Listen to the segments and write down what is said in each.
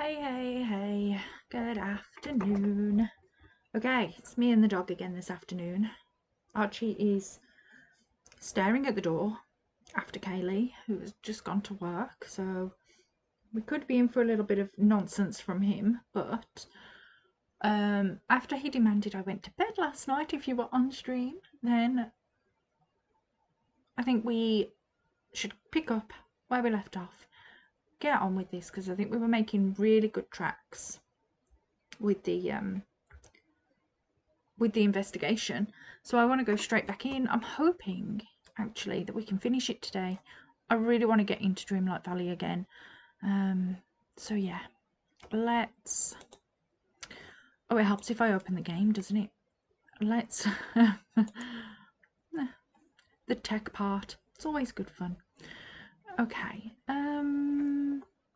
Hey, good afternoon. Okay, it's me and the dog again this afternoon. Archie is staring at the door after Kaylee, who has just gone to work, so we could be in for a little bit of nonsense from him, but after he demanded I went to bed last night if you were on stream, then I think we should pick up where we left off. Get on with this, because I think we were making really good tracks with the investigation, so I want to go straight back in. I'm hoping actually that we can finish it today. I really want to get into Dreamlight Valley again, so yeah, let's it helps if I open the game, doesn't it? Let's the tech part, it's always good fun. Okay,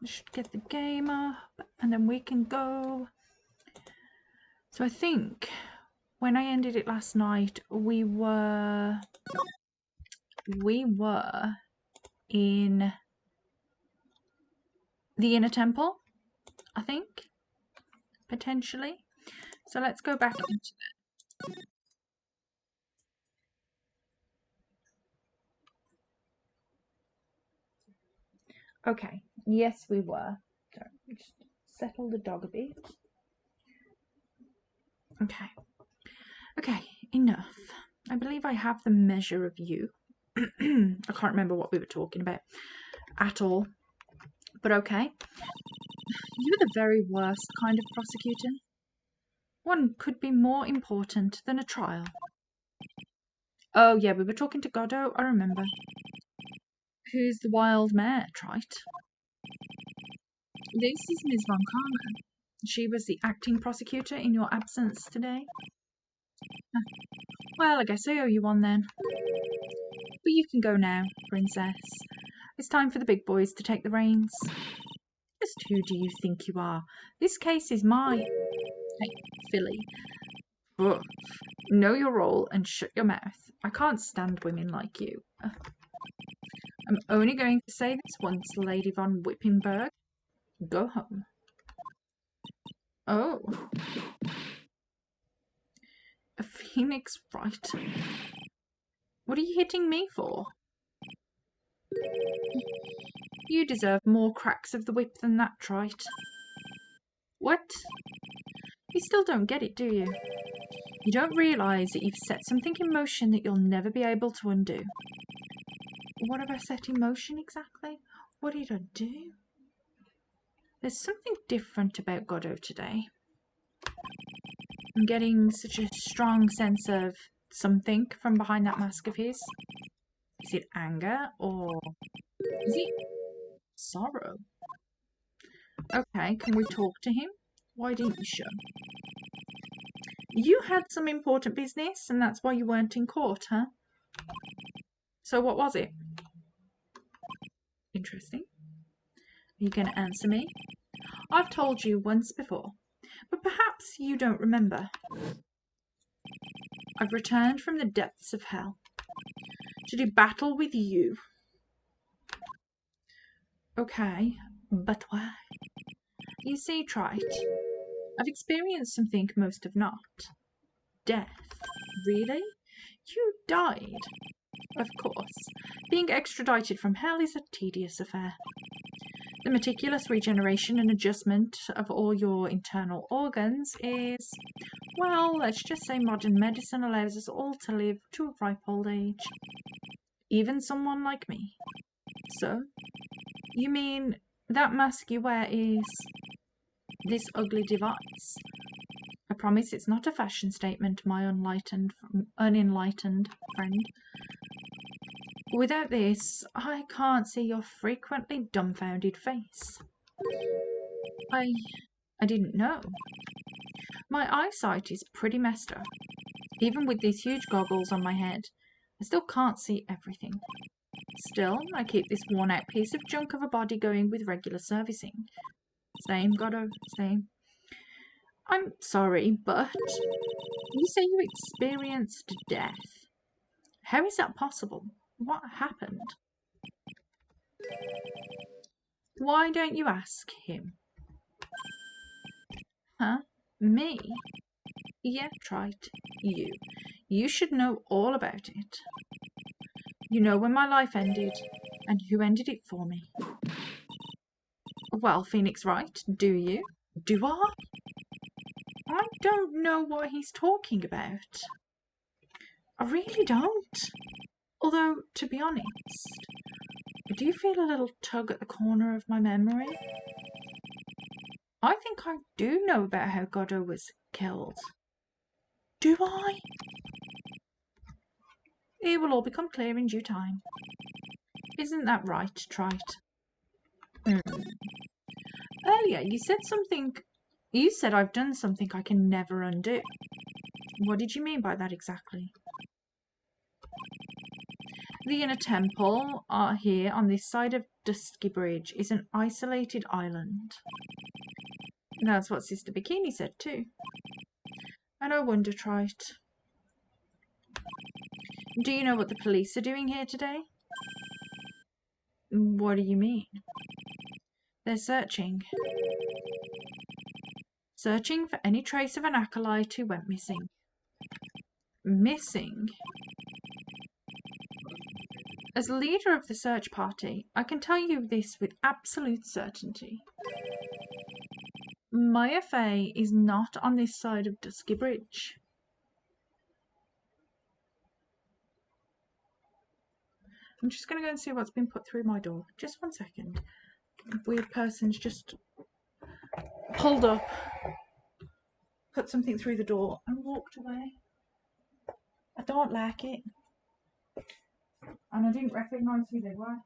should get the game up and then we can go. So I think when I ended it last night, we were in the inner temple, I think, potentially. So let's go back into that. Okay, yes we were. So just settle the dog a bit. Okay, enough. I believe I have the measure of you. I can't remember what we were talking about at all, but okay. You're the very worst kind of prosecutor. One could be more important than a trial. Oh yeah, we were talking to Godot, I remember. Who's the wild mare, Trite? This is Ms. Von Karma. She was the acting prosecutor in your absence today. Well, I guess I owe you one then. But you can go now, princess. It's time for the big boys to take the reins. Just who do you think you are? This case is mine. Hey, filly. Ugh. Know your role and shut your mouth. I can't stand women like you. I'm only going to say this once, Lady von Whippingberg. Go home. Oh. A Phoenix Wright. What are you hitting me for? You deserve more cracks of the whip than that, Trite. What? You still don't get it, do you? You don't realise that you've set something in motion that you'll never be able to undo. What have I set in motion exactly? What did I do? There's something different about Godot today. I'm getting such a strong sense of something from behind that mask of his. Is it anger or is it sorrow? Okay, can we talk to him? Why didn't you show? You had some important business and that's why you weren't in court, huh? So what was it? Interesting. Are you going to answer me? I've told you once before, but perhaps you don't remember. I've returned from the depths of hell to do battle with you. Okay, but why? You see, Trite, I've experienced something most have not. Death. Really? You died? Of course. Being extradited from hell is a tedious affair. The meticulous regeneration and adjustment of all your internal organs is, well, let's just say modern medicine allows us all to live to a ripe old age. Even someone like me. So, you mean that mask you wear is this ugly device? I promise it's not a fashion statement, my unenlightened friend. Without this, I can't see your frequently dumbfounded face. I didn't know. My eyesight is pretty messed up. Even with these huge goggles on my head, I still can't see everything. Still, I keep this worn-out piece of junk of a body going with regular servicing. Same, Goddo, same. I'm sorry, but you say you experienced death. How is that possible? What happened? Why don't you ask him? Huh? Me? Yeah, right. You. You should know all about it. You know when my life ended, and who ended it for me. Well, Phoenix Wright, do you? Do I? I don't know what he's talking about. I really don't. Although, to be honest, I do feel a little tug at the corner of my memory. I think I do know about how Godot was killed. Do I? It will all become clear in due time. Isn't that right, Trite? Earlier, you said something. You said I've done something I can never undo. What did you mean by that exactly? The inner temple here on this side of Dusky Bridge is an isolated island. That's what Sister Bikini said too. And I wonder, Trite. Do you know what the police are doing here today? What do you mean? They're searching. Searching for any trace of an acolyte who went missing. Missing? As leader of the search party, I can tell you this with absolute certainty. Maya Fey is not on this side of Dusky Bridge. I'm just going to go and see what's been put through my door. Just 1 second. Weird person's just pulled up, put something through the door and walked away. I don't like it. And I didn't recognise who they were.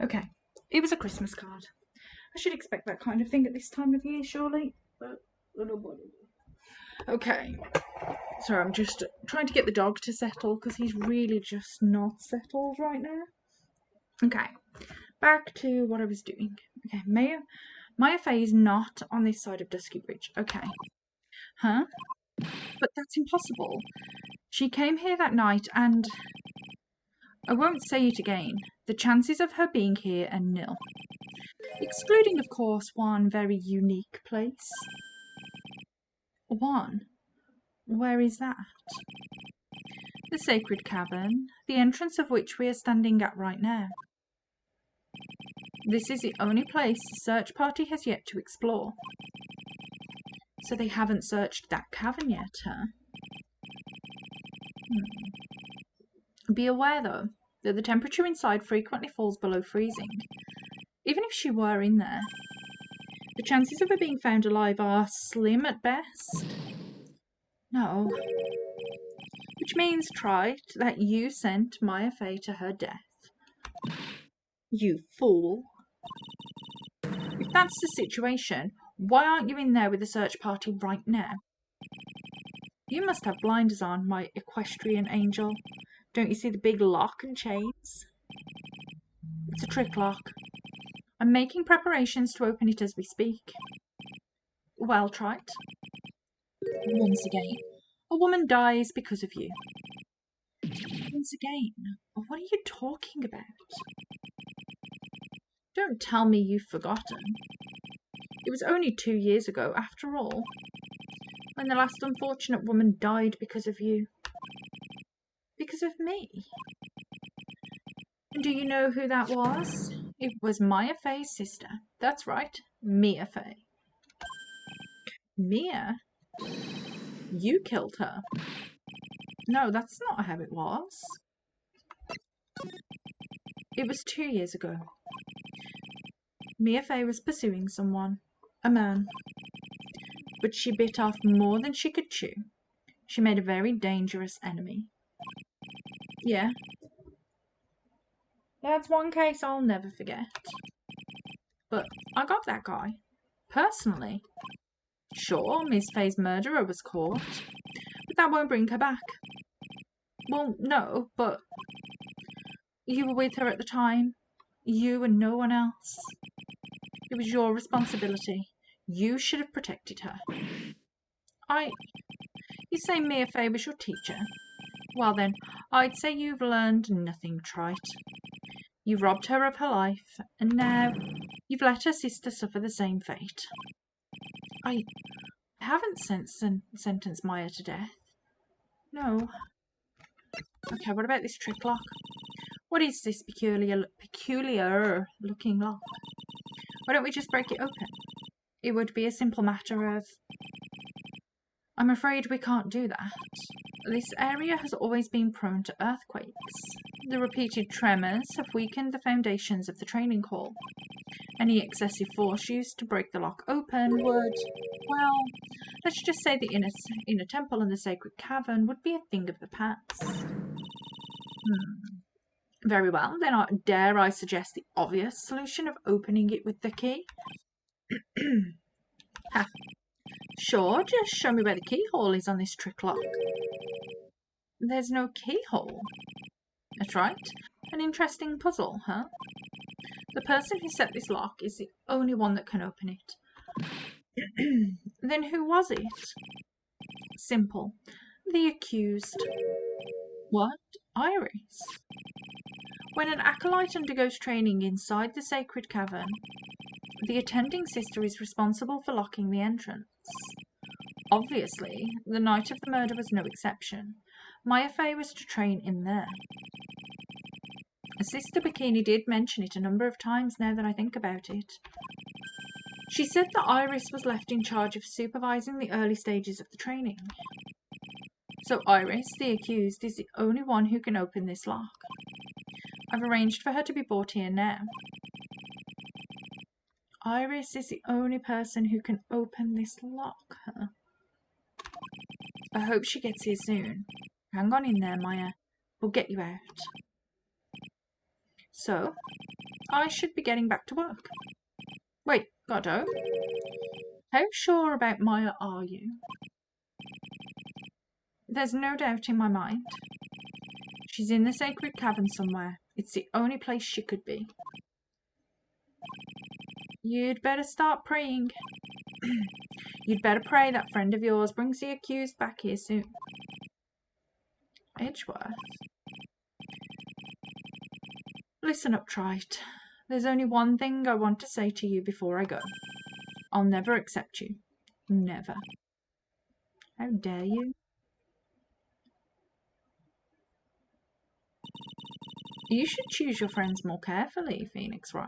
Okay, it was a Christmas card. I should expect that kind of thing at this time of year, surely. But okay. Sorry, I'm just trying to get the dog to settle because he's really just not settled right now. Okay, back to what I was doing. Okay, Maya Fey is not on this side of Dusky Bridge. Okay. Huh? But that's impossible. She came here that night and... I won't say it again. The chances of her being here are nil. Excluding, of course, one very unique place. One? Where is that? The Sacred Cavern, the entrance of which we are standing at right now. This is the only place the search party has yet to explore. So they haven't searched that cavern yet, huh? Be aware, though, that the temperature inside frequently falls below freezing. Even if she were in there, the chances of her being found alive are slim at best. No. Which means, Trite, that you sent Maya Fey to her death. You fool. If that's the situation, why aren't you in there with the search party right now? You must have blinders on, my equestrian angel. Don't you see the big lock and chains? It's a trick lock. I'm making preparations to open it as we speak. Well, Trite. Once again, a woman dies because of you. Once again, what are you talking about? Don't tell me you've forgotten. It was only 2 years ago, after all, when the last unfortunate woman died because of you. Because of me. And do you know who that was? It was Maya Fey's sister. That's right, Mia Fey. Mia? You killed her. No, that's not how it was. It was 2 years ago. Mia Fey was pursuing someone, a man. But she bit off more than she could chew. She made a very dangerous enemy. Yeah. That's one case I'll never forget. But I got that guy. Personally. Sure, Miss Faye's murderer was caught. But that won't bring her back. Well, no, but you were with her at the time. You and no one else. It was your responsibility. You should have protected her. You say Mia Fey was your teacher? Well then, I'd say you've learned nothing, Trite. You robbed her of her life, and now you've let her sister suffer the same fate. I haven't sentenced Maya to death. No. Okay, what about this trick lock? What is this peculiar looking lock? Why don't we just break it open? It would be a simple matter of... I'm afraid we can't do that. This area has always been prone to earthquakes. The repeated tremors have weakened the foundations of the training hall. Any excessive force used to break the lock open would, well, let's just say the inner temple and the sacred cavern would be a thing of the past. Very well, then dare I suggest the obvious solution of opening it with the key? Ha. Sure, just show me where the keyhole is on this trick lock. There's no keyhole. That's right. An interesting puzzle, huh? The person who set this lock is the only one that can open it. Then who was it? Simple. The accused. What? Iris. When an acolyte undergoes training inside the sacred cavern, the attending sister is responsible for locking the entrance. Obviously, the night of the murder was no exception. Maya Fey was to train in there. Sister Bikini did mention it a number of times now that I think about it. She said that Iris was left in charge of supervising the early stages of the training. So Iris, the accused, is the only one who can open this lock. I've arranged for her to be brought here now. Iris is the only person who can open this lock, huh? I hope she gets here soon. Hang on in there, Maya. We'll get you out. So, I should be getting back to work. Wait, Godot. How sure about Maya are you? There's no doubt in my mind. She's in the sacred cavern somewhere. It's the only place she could be. You'd better start praying. You'd better pray that friend of yours brings the accused back here soon. Edgeworth? Listen up, Trite. There's only one thing I want to say to you before I go. I'll never accept you. Never. How dare you? You should choose your friends more carefully, Phoenix Wright.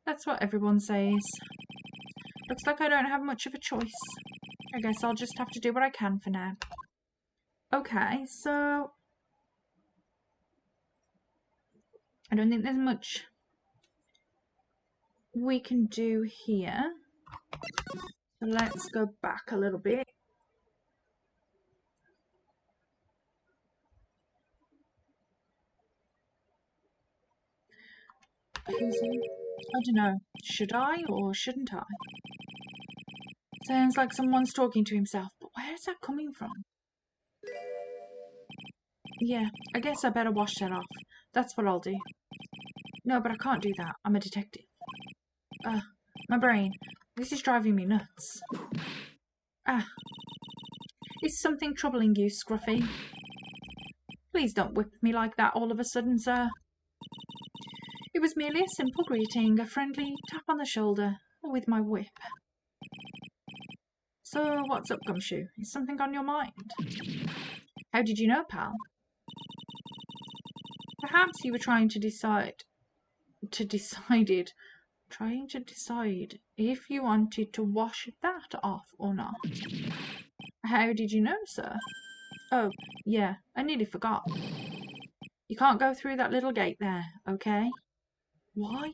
That's what everyone says. Looks like I don't have much of a choice. I guess I'll just have to do what I can for now. Okay, so... I don't think there's much we can do here. So let's go back a little bit. Who's he? I don't know. Should I or shouldn't I? Sounds like someone's talking to himself, but where's that coming from? Yeah, I guess I better wash that off. That's what I'll do. No, but I can't do that. I'm a detective. My brain. This is driving me nuts. Is something troubling you, Scruffy? Please don't whip me like that all of a sudden, sir. It was merely a simple greeting, a friendly tap on the shoulder with my whip. So, what's up, Gumshoe? Is something on your mind? How did you know, pal? Perhaps you were trying to decide if you wanted to wash that off or not. How did you know, sir? Oh, yeah, I nearly forgot. You can't go through that little gate there, okay? Why?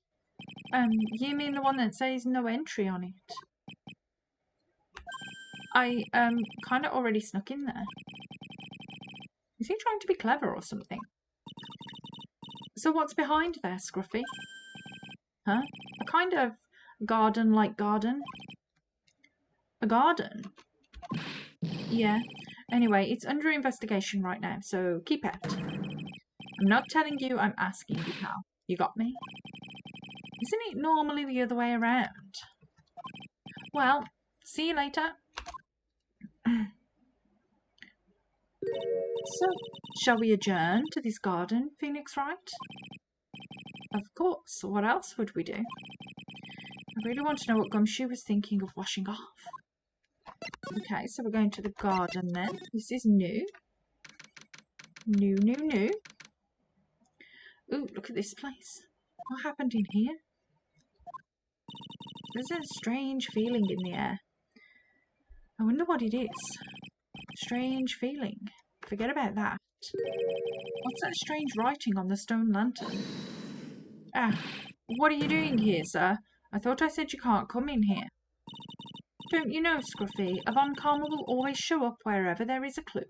You mean the one that says no entry on it? I, kind of already snuck in there. Is he trying to be clever or something? So what's behind there, Scruffy? Huh? A kind of garden-like garden? A garden? Yeah. Anyway, it's under investigation right now, so keep out. I'm not telling you, I'm asking you, pal. You got me? Isn't it normally the other way around? Well, see you later. So, shall we adjourn to this garden, Phoenix Wright? Of course. What else would we do? I really want to know what Gumshoe was thinking of washing off. Okay, so we're going to the garden then. This is new. New. Ooh, look at this place. What happened in here? There's a strange feeling in the air. I wonder what it is. Strange feeling. Forget about that. What's that strange writing on the stone lantern? Ah, what are you doing here, sir? I thought I said you can't come in here. Don't you know, Scruffy, a Von Karma will always show up wherever there is a clue.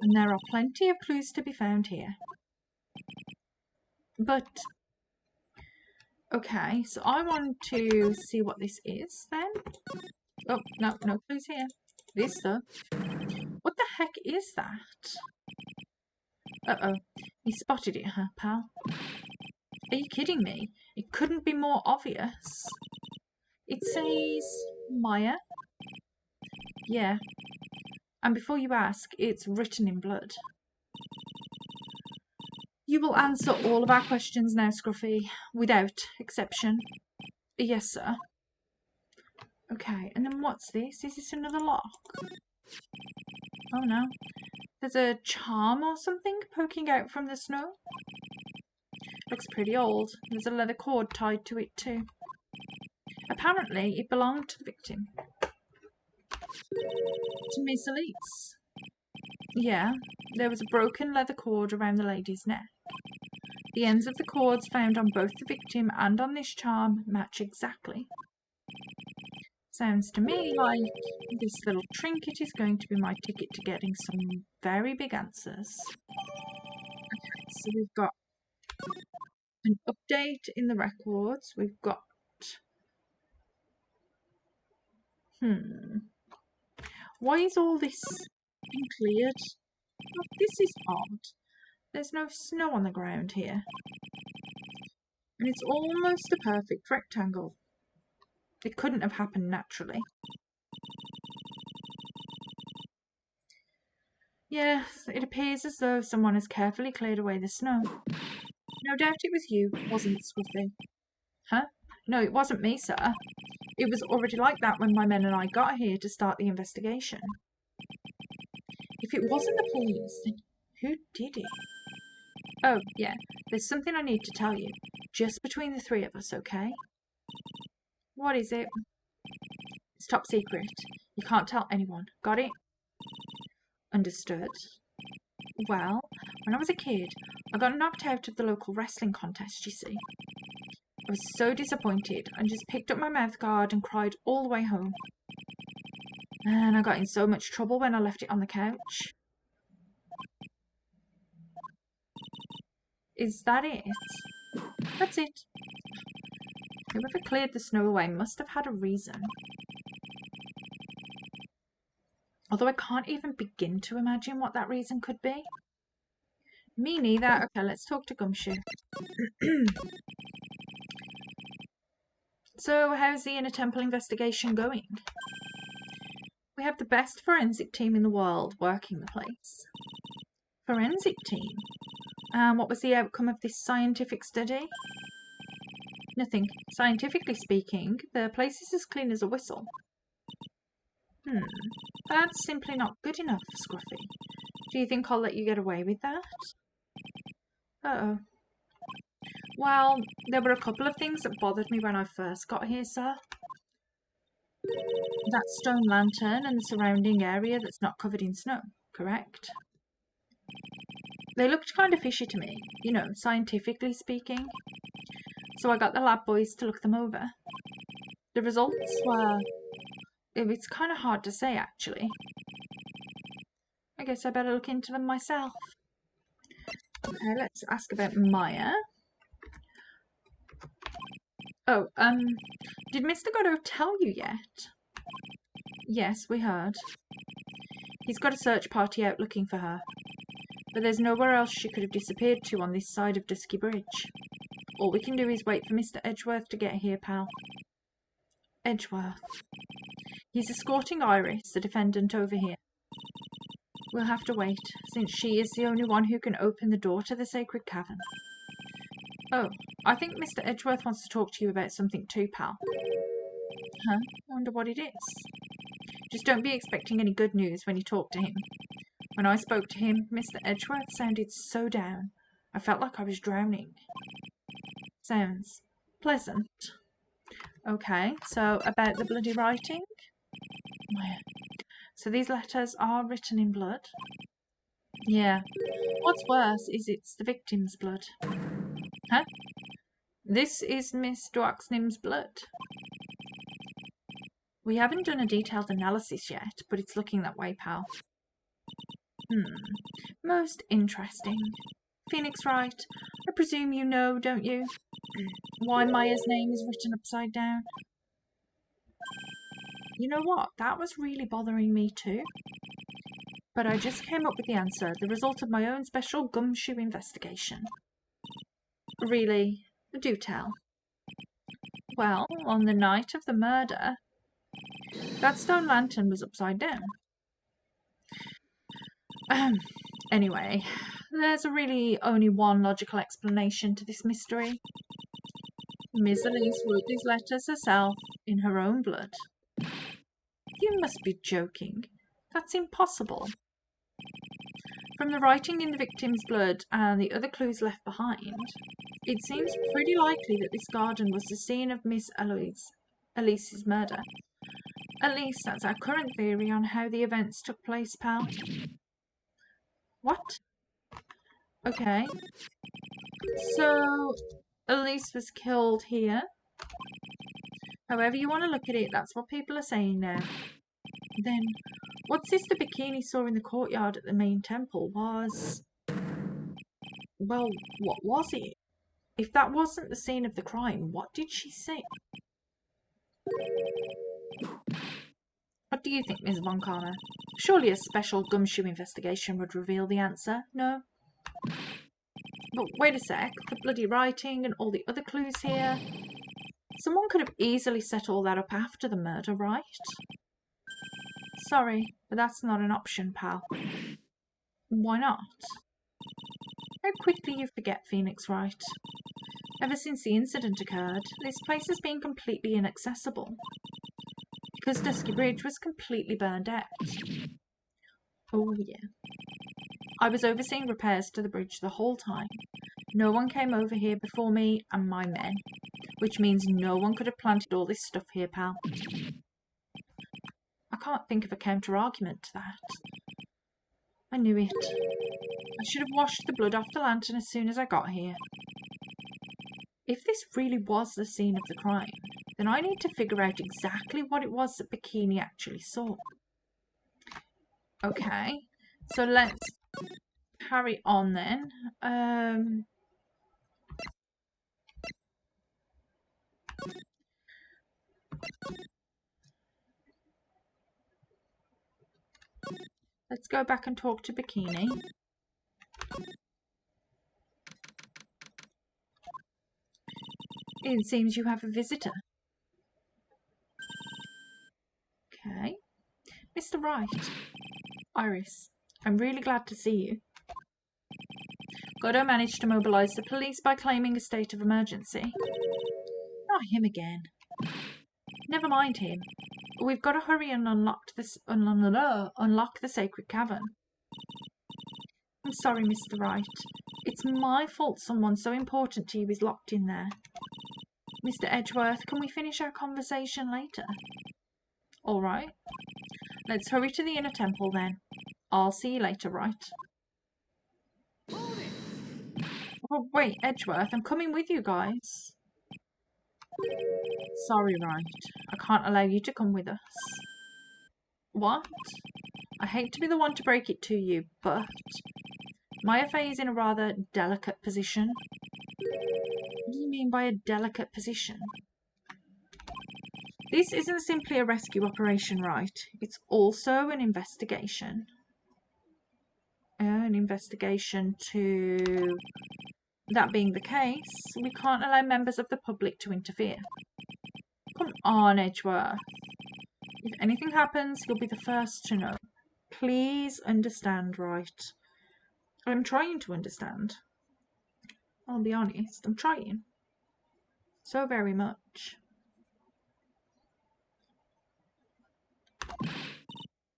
And there are plenty of clues to be found here. But, okay, so I want to see what this is then. Oh, no clues here. This though. What the heck is that? Uh-oh, you spotted it, huh, pal? Are you kidding me? It couldn't be more obvious. It says Maya. Yeah. And before you ask, it's written in blood. You will answer all of our questions now, Scruffy, without exception. Yes, sir. Okay, and then what's this? Is this another lock? Oh no. There's a charm or something poking out from the snow. Looks pretty old. There's a leather cord tied to it too. Apparently, it belonged to the victim. To Miss Elise. Yeah, there was a broken leather cord around the lady's neck. The ends of the cords found on both the victim and on this charm match exactly. Sounds to me like this little trinket is going to be my ticket to getting some very big answers. Okay, so we've got an update in the records. We've got... Why is all this being cleared? Oh, this is odd. There's no snow on the ground here. And it's almost a perfect rectangle. It couldn't have happened naturally. Yes, it appears as though someone has carefully cleared away the snow. No doubt it was you, wasn't it, Scruffy? Huh? No, it wasn't me, sir. It was already like that when my men and I got here to start the investigation. If it wasn't the police, then who did it? Oh, yeah, there's something I need to tell you. Just between the three of us, okay? What is it? It's top secret. You can't tell anyone. Got it? Understood. Well, when I was a kid, I got knocked out of the local wrestling contest, you see. I was so disappointed and just picked up my mouthguard and cried all the way home. And I got in so much trouble when I left it on the couch. Is that it? That's it. Whoever cleared the snow away must have had a reason. Although I can't even begin to imagine what that reason could be. Me neither. Okay, let's talk to Gumshoe. So, how's the Inner Temple investigation going? We have the best forensic team in the world working the place. Forensic team? What was the outcome of this scientific study? Nothing. Scientifically speaking, the place is as clean as a whistle. That's simply not good enough, Scruffy. Do you think I'll let you get away with that? Uh-oh. Well, there were a couple of things that bothered me when I first got here, sir. That stone lantern and the surrounding area that's not covered in snow, correct? They looked kind of fishy to me, you know, scientifically speaking. So I got the lab boys to look them over. The results were... It's kind of hard to say, actually. I guess I better look into them myself. Okay, let's ask about Maya. Oh, did Mr. Godot tell you yet? Yes, we heard. He's got a search party out looking for her. But there's nowhere else she could have disappeared to on this side of Dusky Bridge. All we can do is wait for Mr. Edgeworth to get here, pal. Edgeworth. He's escorting Iris, the defendant, over here. We'll have to wait, since she is the only one who can open the door to the sacred cavern. Oh, I think Mr. Edgeworth wants to talk to you about something too, pal. Huh? I wonder what it is. Just don't be expecting any good news when you talk to him. When I spoke to him, Mr. Edgeworth sounded so down. I felt like I was drowning. Sounds pleasant. Okay, so about the bloody writing? So these letters are written in blood? Yeah. What's worse is it's the victim's blood. Huh? This is Miss Dwaxnim's blood. We haven't done a detailed analysis yet, but it's looking that way, pal. Most interesting. Phoenix Wright, I presume you know, don't you, why Maya's name is written upside down? You know what? That was really bothering me too. But I just came up with the answer, the result of my own special gumshoe investigation. Really? Do tell. Well, on the night of the murder, that stone lantern was upside down. Anyway, there's really only one logical explanation to this mystery. Miss Elise wrote these letters herself in her own blood. You must be joking. That's impossible. From the writing in the victim's blood and the other clues left behind, it seems pretty likely that this garden was the scene of Miss Elise's murder. At least that's our current theory on how the events took place, pal. What? Okay. So, Elise was killed here. However you want to look at it, that's what people are saying now. Then, what Sister Bikini saw in the courtyard at the main temple was... Well, what was it? If that wasn't the scene of the crime, what did she see? What do you think, Ms. Von Karma? Surely a special gumshoe investigation would reveal the answer, no? But wait a sec, the bloody writing and all the other clues here. Someone could have easily set all that up after the murder, right? Sorry, but that's not an option, pal. Why not? How quickly you forget, Phoenix Wright. Ever since the incident occurred, this place has been completely inaccessible. Because Dusky Bridge was completely burned out. Oh yeah. I was overseeing repairs to the bridge the whole time. No one came over here before me and my men, which means no one could have planted all this stuff here, pal. I can't think of a counter-argument to that. I knew it. I should have washed the blood off the lantern as soon as I got here. If this really was the scene of the crime, then I need to figure out exactly what it was that Bikini actually saw. Okay, so let's carry on then. Let's go back and talk to Bikini. It seems you have a visitor. Okay. Mr. Wright. Iris, I'm really glad to see you. Godot managed to mobilize the police by claiming a state of emergency. Not him again. Never mind him. We've got to hurry and unlock the sacred cavern. I'm sorry, Mr. Wright. It's my fault someone so important to you is locked in there. Mr. Edgeworth, can we finish our conversation later? All right. Let's hurry to the inner temple then. I'll see you later, Wright. Oh, wait, Edgeworth, I'm coming with you guys. Sorry, Wright. I can't allow you to come with us. What? I hate to be the one to break it to you, but My FA is in a rather delicate position. What do you mean by a delicate position? This isn't simply a rescue operation, right? It's also an investigation. An investigation to... That being the case, we can't allow members of the public to interfere. Come on, Edgeworth. If anything happens, you'll be the first to know. Please understand, right? I'm trying to understand. I'll be honest, I'm trying. So very much.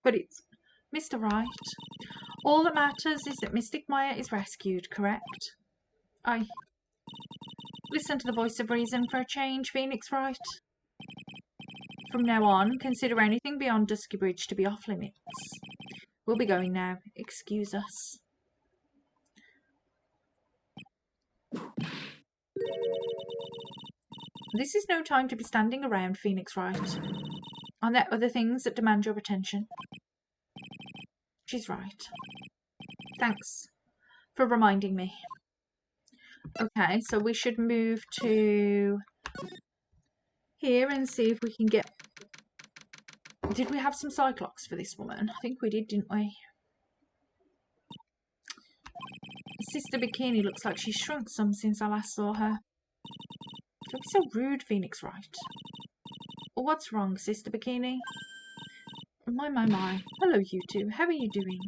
But it's... Mr. Wright, all that matters is that Mystic Maya is rescued, correct? Listen to the voice of reason for a change, Phoenix Wright. From now on, consider anything beyond Dusky Bridge to be off limits. We'll be going now. Excuse us. This is no time to be standing around, Phoenix Wright. Are there other things that demand your attention? She's right. Thanks for reminding me. Okay, so we should move to here and see if we can get... Did we have some Cyclops for this woman? I think we did, didn't we? Sister Bikini looks like she's shrunk some since I last saw her. Don't be so rude, Phoenix Wright. What's wrong, Sister Bikini? My. Hello, you two. How are you doing?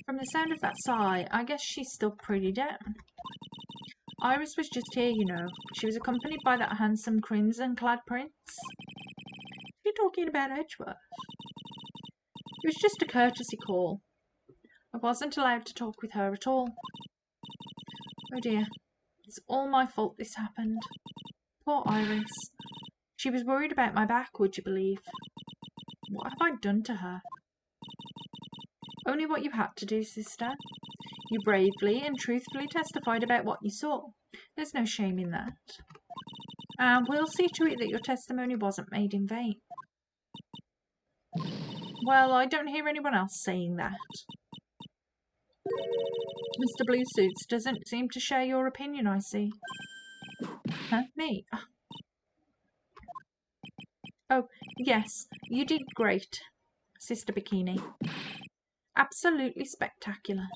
From the sound of that sigh, I guess she's still pretty down. Iris was just here, you know. She was accompanied by that handsome crimson-clad prince. You're talking about Edgeworth? It was just a courtesy call. I wasn't allowed to talk with her at all. Oh dear. It's all my fault this happened. Poor Iris. She was worried about my back, would you believe? What have I done to her? Only what you had to do, sister. You bravely and truthfully testified about what you saw. There's no shame in that. And we'll see to it that your testimony wasn't made in vain. Well, I don't hear anyone else saying that. Mr. Blue Suits doesn't seem to share your opinion, I see. Huh? Me? Oh, yes, you did great, Sister Bikini. Absolutely spectacular.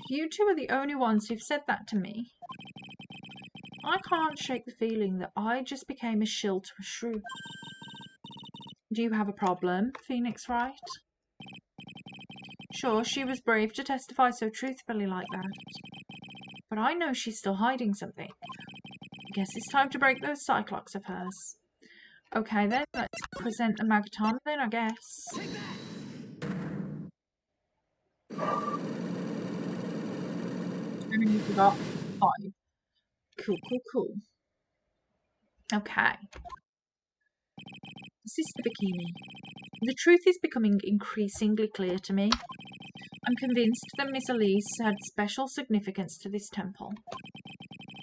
You two are the only ones who've said that to me. I can't shake the feeling that I just became a shill to a shrew. Do you have a problem, Phoenix Wright? Sure, she was brave to testify so truthfully like that. But I know she's still hiding something. Guess it's time to break those Cyclops of hers. Okay then, let's present the Magatama then, I guess. I mean, we forgot 5. Cool. Okay. Sister Bikini, the truth is becoming increasingly clear to me. I'm convinced that Miss Elise had special significance to this temple.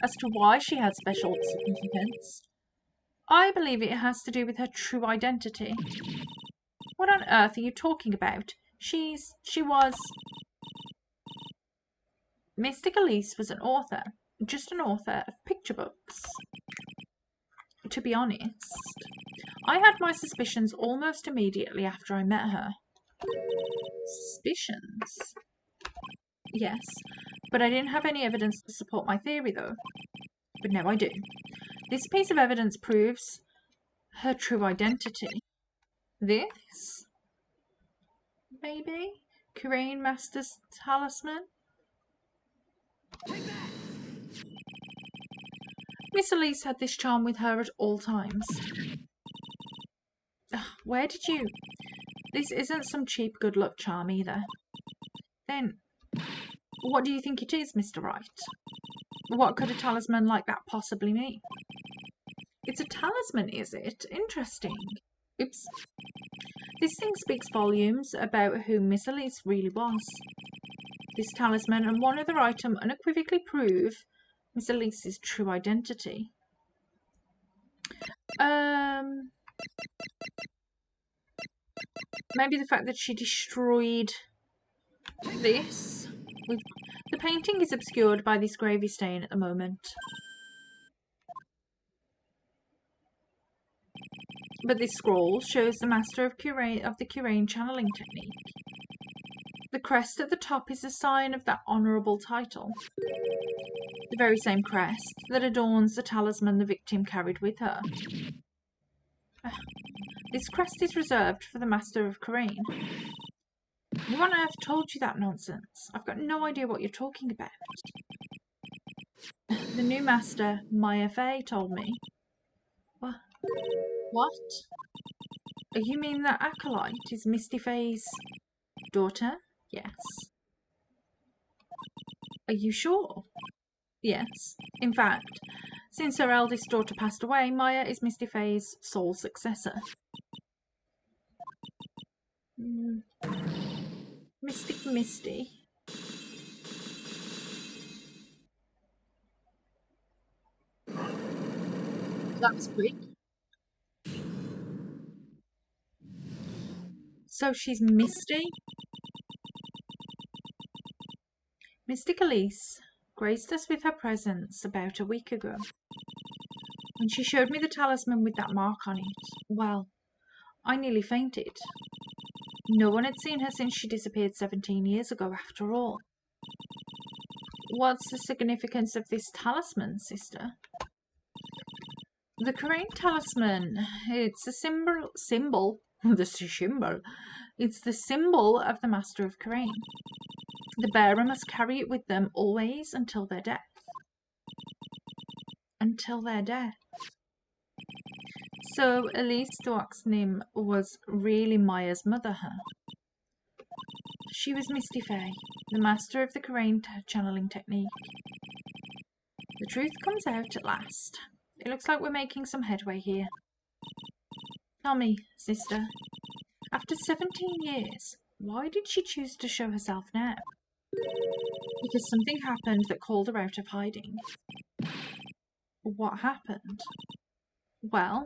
As to why she had special significance, I believe it has to do with her true identity. What on earth are you talking about? She was... Mystic Elise was an author. Just an author of picture books. To be honest, I had my suspicions almost immediately after I met her. Suspicions? Yes, but I didn't have any evidence to support my theory, though. But now I do. This piece of evidence proves her true identity. This? Maybe? Kurain Master's talisman? Miss Elise had this charm with her at all times. Where did you... This isn't some cheap good luck charm either. Then, what do you think it is, Mr. Wright? What could a talisman like that possibly mean? It's a talisman, is it? Interesting. Oops. This thing speaks volumes about who Miss Elise really was. This talisman and one other item unequivocally prove Miss Elise's true identity. Maybe the fact that she destroyed this. The painting is obscured by this gravy stain at the moment. But this scroll shows the master of the Curain channeling technique. The crest at the top is a sign of that honourable title. The very same crest that adorns the talisman the victim carried with her. This crest is reserved for the master of Curain. Who on earth told you that nonsense? I've got no idea what you're talking about. The new master, Maya Fey, told me. What? You mean that acolyte is Misty Fey's daughter? Yes. Are you sure? Yes. In fact, since her eldest daughter passed away, Maya is Misty Fey's sole successor. Mystic Misty. That was quick. So she's Misty? Mystic Elise graced us with her presence about a week ago. When she showed me the talisman with that mark on it, well, I nearly fainted. No one had seen her since she disappeared 17 years ago, after all. What's the significance of this talisman, sister? The Curain talisman, it's a symbol, it's the symbol of the Master of Curain. The bearer must carry it with them always until their death. Until their death. So Elise Duoxnim was really Maya's mother, huh? She was Misty Fey, the master of the Curain channeling technique. The truth comes out at last. It looks like we're making some headway here. Tell me, sister, after 17 years, why did she choose to show herself now? Because something happened that called her out of hiding. What happened? Well,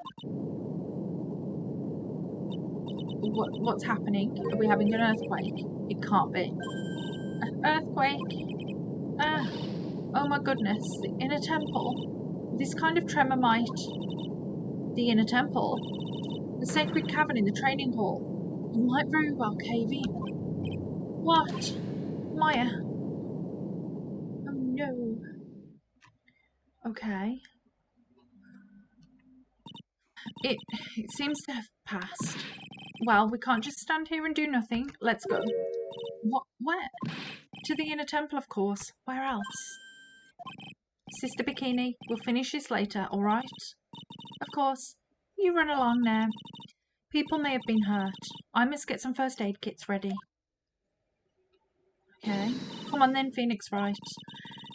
what's happening? Are we having an earthquake? It can't be. Earthquake? Oh my goodness, in a temple. This kind of tremor might... The inner temple? The sacred cavern in the training hall? You might very well cave in. What? Maya? Oh no. Okay. It seems to have passed. Well, we can't just stand here and do nothing. Let's go. What? Where? To the inner temple, of course. Where else? Sister Bikini, we'll finish this later, alright? Of course. You run along now. People may have been hurt. I must get some first aid kits ready. Okay. Come on then, Phoenix Wright.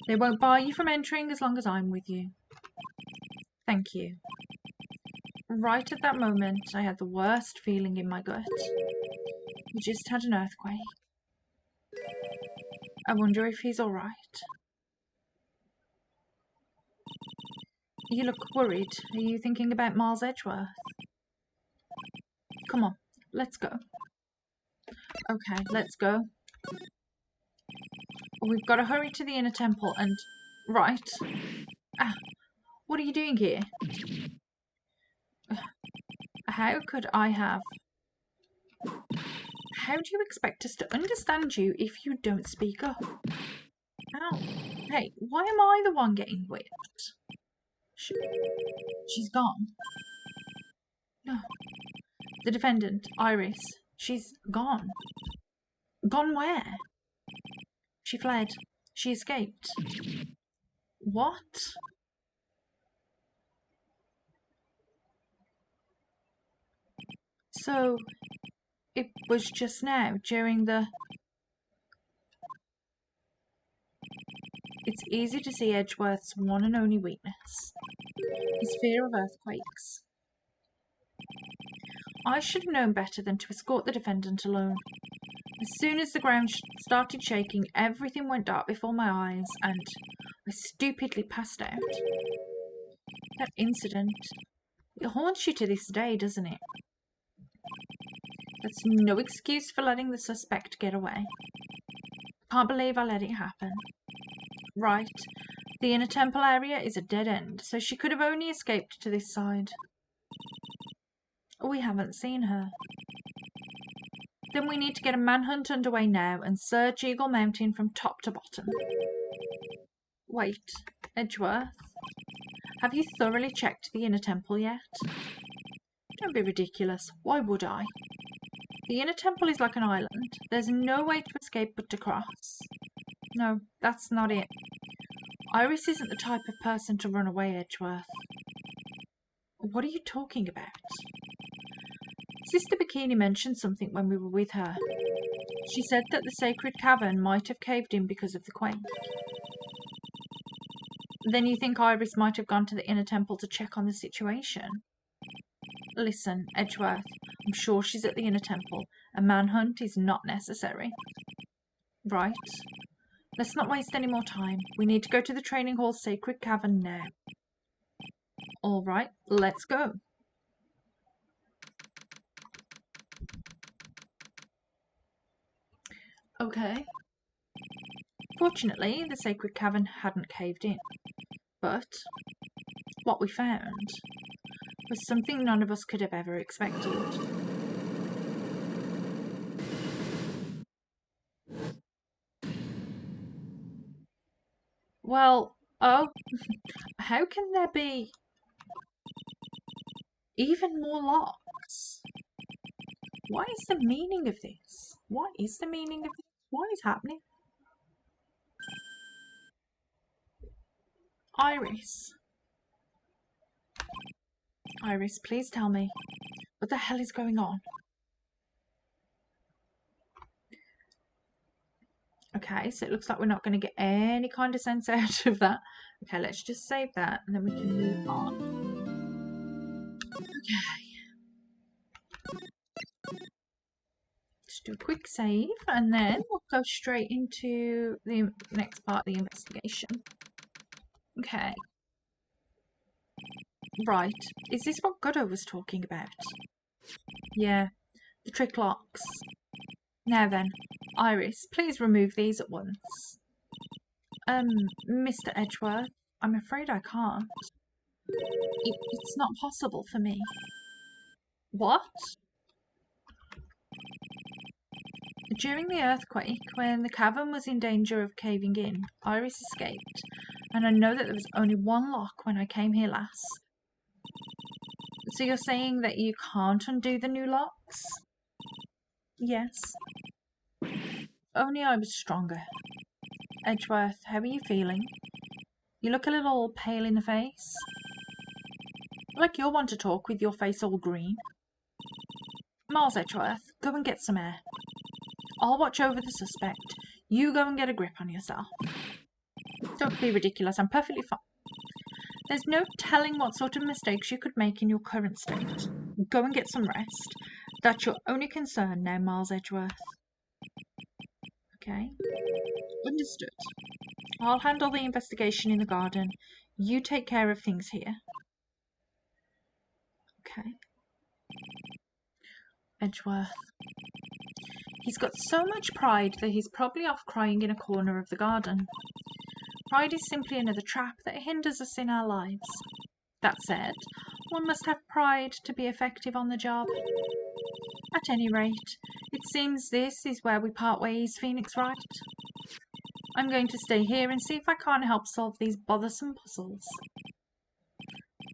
They won't bar you from entering as long as I'm with you. Thank you. Right at that moment, I had the worst feeling in my gut. We just had an earthquake. I wonder if he's alright. You look worried. Are you thinking about Miles Edgeworth? Come on, let's go. Okay, let's go. We've got to hurry to the inner temple and... Right. What are you doing here? How could I have... How do you expect us to understand you if you don't speak up? Ow. Hey, why am I the one getting whipped? She's gone. No. The defendant, Iris, she's gone. Gone where? She fled. She escaped. What? So, it was just now, during the... It's easy to see Edgeworth's one and only weakness. His fear of earthquakes. I should have known better than to escort the defendant alone. As soon as the ground started shaking, everything went dark before my eyes, and I stupidly passed out. That incident, it haunts you to this day, doesn't it? That's no excuse for letting the suspect get away. Can't believe I let it happen. Right. The inner temple area is a dead end, so she could have only escaped to this side. We haven't seen her. Then we need to get a manhunt underway now and search Eagle Mountain from top to bottom. Wait, Edgeworth, have you thoroughly checked the inner temple yet? Don't be ridiculous. Why would I? The inner temple is like an island. There's no way to escape but to cross. No, that's not it. Iris isn't the type of person to run away, Edgeworth. What are you talking about? Sister Bikini mentioned something when we were with her. She said that the sacred cavern might have caved in because of the quake. Then you think Iris might have gone to the inner temple to check on the situation? Listen, Edgeworth, I'm sure she's at the inner temple. A manhunt is not necessary. Right. Let's not waste any more time. We need to go to the training hall's sacred cavern now. All right, let's go. Okay. Fortunately, the sacred cavern hadn't caved in. But what we found was something none of us could have ever expected. Well, oh, how can there be even more locks? What is the meaning of this? What is the meaning of this? What is happening? Iris. Iris, please tell me. What the hell is going on? Okay, so it looks like we're not going to get any kind of sense out of that. Okay, let's just save that and then we can move on. Okay. Just do a quick save and then we'll go straight into the next part of the investigation. Okay. Right. Is this what Goddo was talking about? Yeah. The trick locks. Now then, Iris, please remove these at once. Mr. Edgeworth, I'm afraid I can't. It's not possible for me. What? During the earthquake, when the cavern was in danger of caving in, Iris escaped, and I know that there was only one lock when I came here last. So you're saying that you can't undo the new locks? Yes. Only I was stronger. Edgeworth, how are you feeling? You look a little pale in the face. Like you'll want to talk with your face all green. Miles Edgeworth, go and get some air. I'll watch over the suspect. You go and get a grip on yourself. Don't be ridiculous, I'm perfectly fine. There's no telling what sort of mistakes you could make in your current state. Go and get some rest. That's your only concern now, Miles Edgeworth. Okay. Understood. I'll handle the investigation in the garden. You take care of things here. Okay. Edgeworth. He's got so much pride that he's probably off crying in a corner of the garden. Pride is simply another trap that hinders us in our lives. That said, one must have pride to be effective on the job. At any rate, it seems this is where we part ways, Phoenix Wright. I'm going to stay here and see if I can't help solve these bothersome puzzles.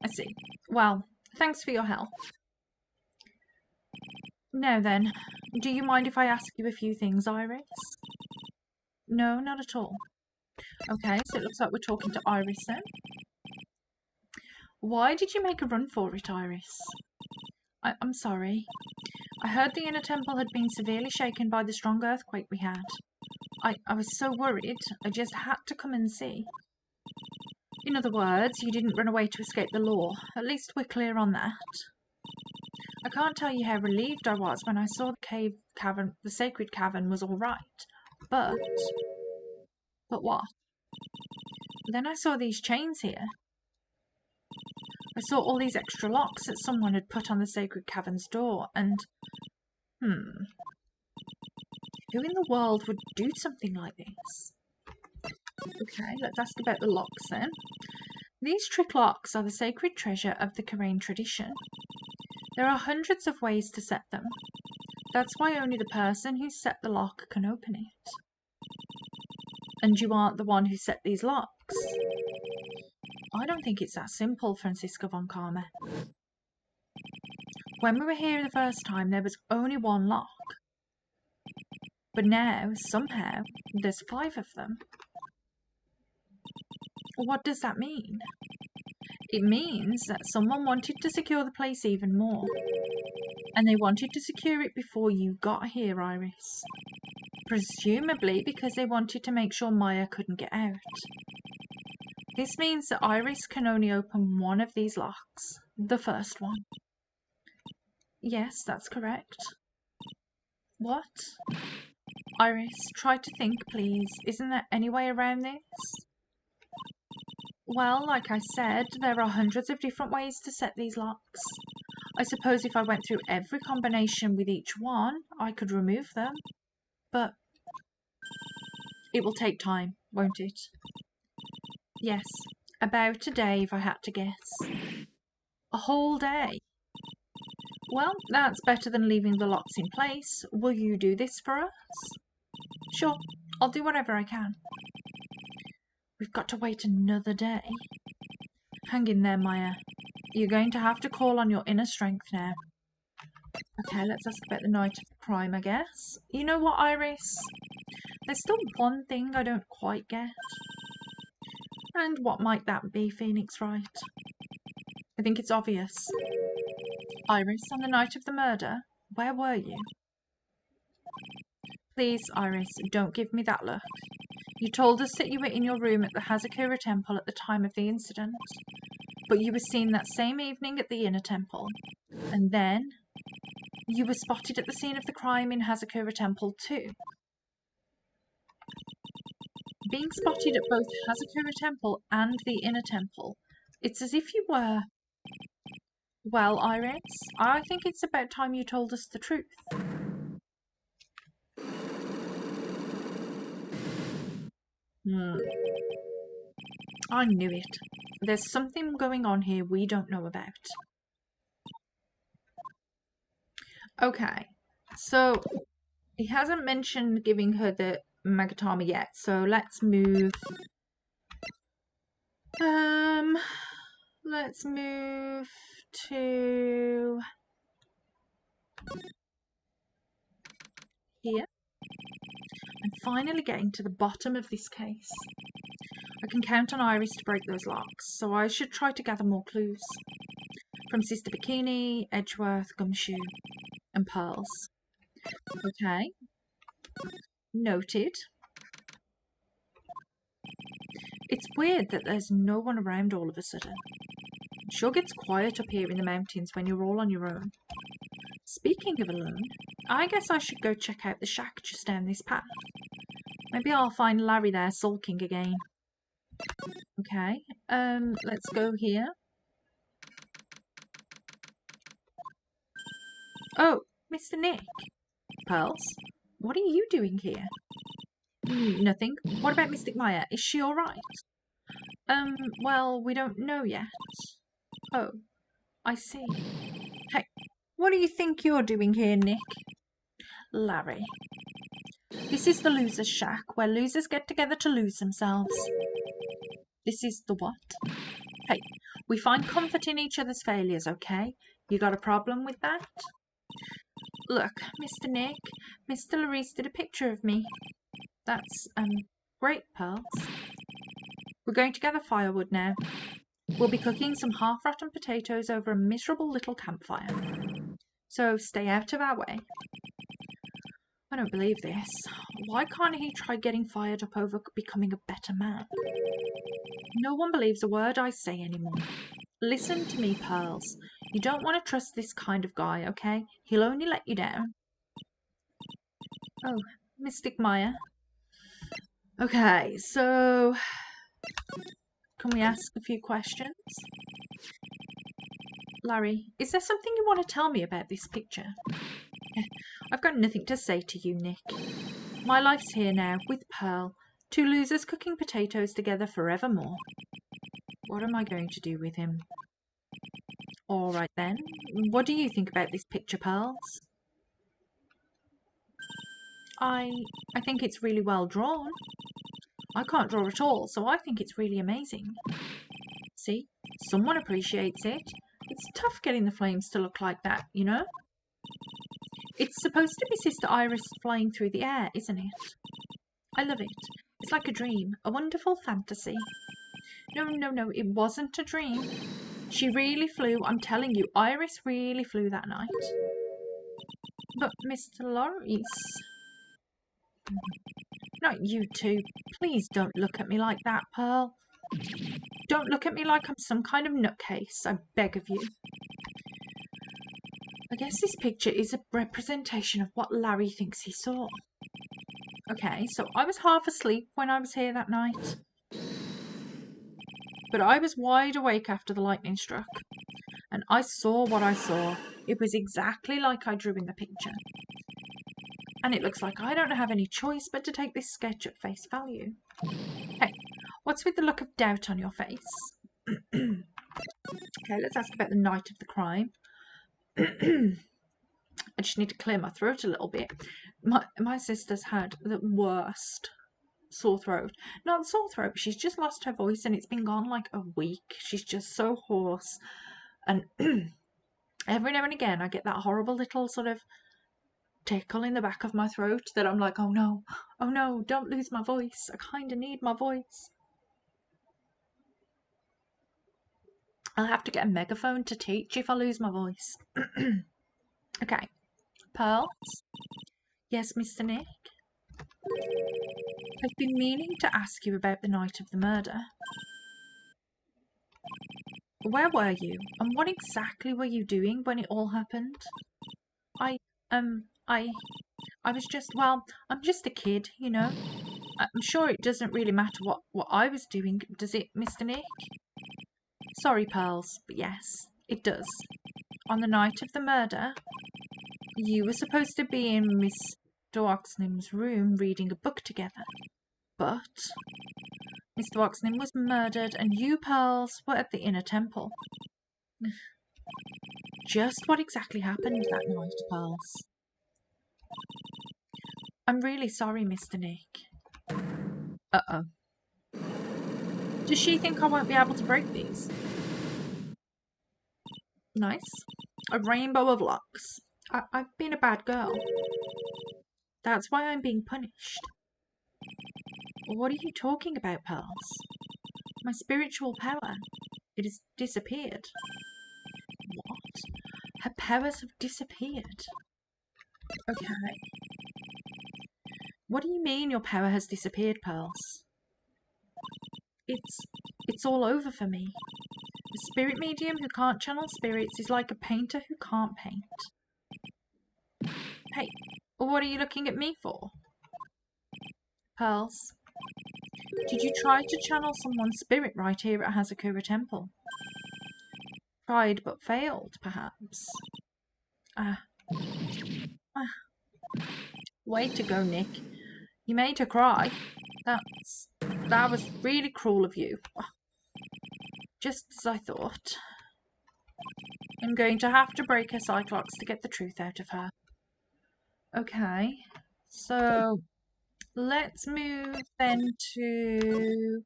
I see. Well, thanks for your help. Now then, do you mind if I ask you a few things, Iris? No, not at all. Okay, so it looks like we're talking to Iris then. Why did you make a run for it, Iris? I'm sorry. I heard the inner temple had been severely shaken by the strong earthquake we had. I was so worried, I just had to come and see. In other words, you didn't run away to escape the law. At least we're clear on that. I can't tell you how relieved I was when I saw the sacred cavern was all right. But what? Then I saw these chains here. I saw all these extra locks that someone had put on the sacred cavern's door, and Who in the world would do something like this? Okay, let's ask about the locks then. These trick locks are the sacred treasure of the Korean tradition. There are hundreds of ways to set them. That's why only the person who set the lock can open it. And you aren't the one who set these locks? I don't think it's that simple, Francisca von Karma. When we were here the first time, there was only one lock. But now, somehow, there's 5 of them. What does that mean? It means that someone wanted to secure the place even more. And they wanted to secure it before you got here, Iris. Presumably because they wanted to make sure Maya couldn't get out. This means that Iris can only open one of these locks. The first one. Yes, that's correct. What? Iris, try to think, please. Isn't there any way around this? Well, like I said, there are hundreds of different ways to set these locks. I suppose if I went through every combination with each one, I could remove them. But it will take time, won't it? Yes, about a day if I had to guess. A whole day? Well, that's better than leaving the locks in place. Will you do this for us? Sure, I'll do whatever I can. We've got to wait another day. Hang in there, Maya. You're going to have to call on your inner strength now. Okay, let's ask about the night of the crime, I guess. You know what, Iris? There's still one thing I don't quite get. And what might that be, Phoenix Wright? I think it's obvious. Iris, on the night of the murder, where were you? Please, Iris, don't give me that look. You told us that you were in your room at the Hazakura temple at the time of the incident. But you were seen that same evening at the inner temple. And then you were spotted at the scene of the crime in Hazakura temple too. Being spotted at both Hazakura temple and the inner temple, it's as if you were... Well, Iris, I think it's about time you told us the truth. I knew it. There's something going on here we don't know about. Okay, so he hasn't mentioned giving her the Magatama yet, so let's move. Let's move to here. I'm finally getting to the bottom of this case. I can count on Iris to break those locks, so I should try to gather more clues. From Sister Bikini, Edgeworth, Gumshoe, and Pearls. Okay. Noted. It's weird that there's no one around all of a sudden. It sure gets quiet up here in the mountains when you're all on your own. Speaking of alone, I guess I should go check out the shack just down this path. Maybe I'll find Larry there sulking again. Okay, let's go here. Oh, Mr. Nick. Pearls, what are you doing here? Nothing. What about Mystic Maya? Is she alright? Well, we don't know yet. Oh, I see. Hey, what do you think you're doing here, Nick? Larry. This is the loser's shack, where losers get together to lose themselves. This is the what? Hey, we find comfort in each other's failures, okay? You got a problem with that? Look, Mr. Nick, Mr. Larice did a picture of me. That's, great, Pearls. We're going to gather firewood now. We'll be cooking some half-rotten potatoes over a miserable little campfire. So stay out of our way. I don't believe this. Why can't he try getting fired up over becoming a better man? No one believes a word I say anymore. Listen to me, Pearls. You don't want to trust this kind of guy, okay? He'll only let you down. Oh, Mystic Maya. Okay, so... Can we ask a few questions? Larry, is there something you want to tell me about this picture? I've got nothing to say to you, Nick. My life's here now, with Pearl. Two losers cooking potatoes together forevermore. What am I going to do with him? All right then. What do you think about this picture, Pearls? I think it's really well drawn. I can't draw at all, so I think it's really amazing. See, someone appreciates it. It's tough getting the flames to look like that, you know? It's supposed to be Sister Iris flying through the air, isn't it? I love it. It's like a dream, a wonderful fantasy. No, it wasn't a dream. She really flew, I'm telling you, Iris really flew that night. But Mr. Lorries... Not you two. Please don't look at me like that, Pearl. Don't look at me like I'm some kind of nutcase, I beg of you. I guess this picture is a representation of what Larry thinks he saw. Okay, so I was half asleep when I was here that night. But I was wide awake after the lightning struck. And I saw what I saw. It was exactly like I drew in the picture. And it looks like I don't have any choice but to take this sketch at face value. Hey, what's with the look of doubt on your face? Okay, let's ask about the night of the crime. I just need to clear my throat a little bit. My sister's had the worst sore throat. Not sore throat, she's just lost her voice and it's been gone like a week. She's just so hoarse. And every now and again I get that horrible little sort of tickle in the back of my throat that I'm like, oh no, don't lose my voice. I kind of need my voice. I'll have to get a megaphone to teach if I lose my voice. Okay, Pearls? Yes, Mr. Nick? I've been meaning to ask you about the night of the murder. Where were you, and what exactly were you doing when it all happened? I was just, well, I'm just a kid, you know. I'm sure it doesn't really matter what I was doing, does it, Mr. Nick? Sorry, Pearls, but yes, it does. On the night of the murder, you were supposed to be in Mr. Oxnam's room reading a book together. But Mr. Oxnam was murdered and you, Pearls, were at the inner temple. Just what exactly happened that night, Pearls? I'm really sorry, Mr. Nick. Uh-oh. Does she think I won't be able to break these? Nice. A rainbow of locks. I've been a bad girl. That's why I'm being punished. What are you talking about, Pearls? My spiritual power. It has disappeared. What? Her powers have disappeared. Okay. What do you mean your power has disappeared, Pearls? It's all over for me. A spirit medium who can't channel spirits is like a painter who can't paint. Hey, what are you looking at me for? Pearls, did you try to channel someone's spirit right here at Hazakura Temple? Tried but failed, perhaps. Way to go, Nick. You made her cry. That was really cruel of you. Just as I thought. I'm going to have to break her Cyclops to get the truth out of her. Okay, so let's move then to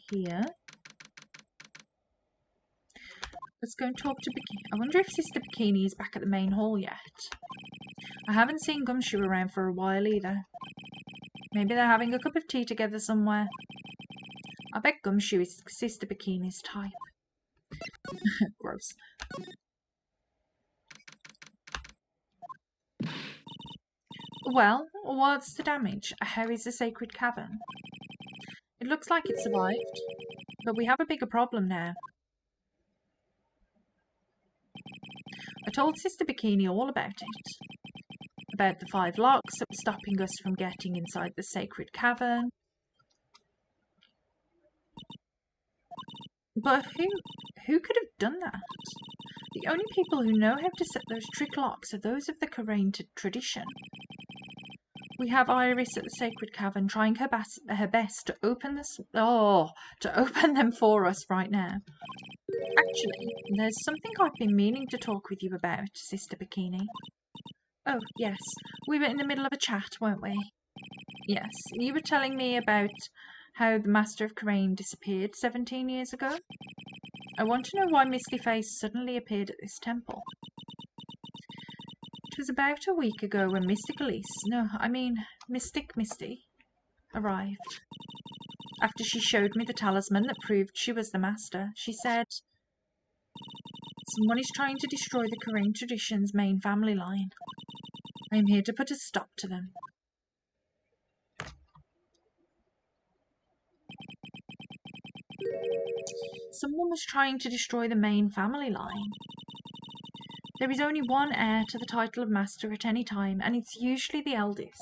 here. Let's go and talk to Bikini. I wonder if Sister Bikini is back at the main hall yet. I haven't seen Gumshoe around for a while either. Maybe they're having a cup of tea together somewhere. I bet Gumshoe is Sister Bikini's type. Gross. Well, what's the damage? How is the sacred cavern? It looks like it survived, but we have a bigger problem now. I told Sister Bikini all about it. About the 5 locks that were stopping us from getting inside the sacred cavern. But who could have done that? The only people who know how to set those trick locks are those of the Karain tradition. We have Iris at the Sacred Cavern trying her best to open them for us right now. Actually, there's something I've been meaning to talk with you about, Sister Bikini. Oh, yes, we were in the middle of a chat, weren't we? Yes, you were telling me about how the Master of Karain disappeared 17 years ago. I want to know why Misty Face suddenly appeared at this temple. It was about a week ago when Mystic Misty arrived. After she showed me the talisman that proved she was the Master, she said, "Someone is trying to destroy the Karain tradition's main family line. I am here to put a stop to them." Someone was trying to destroy the main family line. There is only one heir to the title of Master at any time, and it's usually the eldest.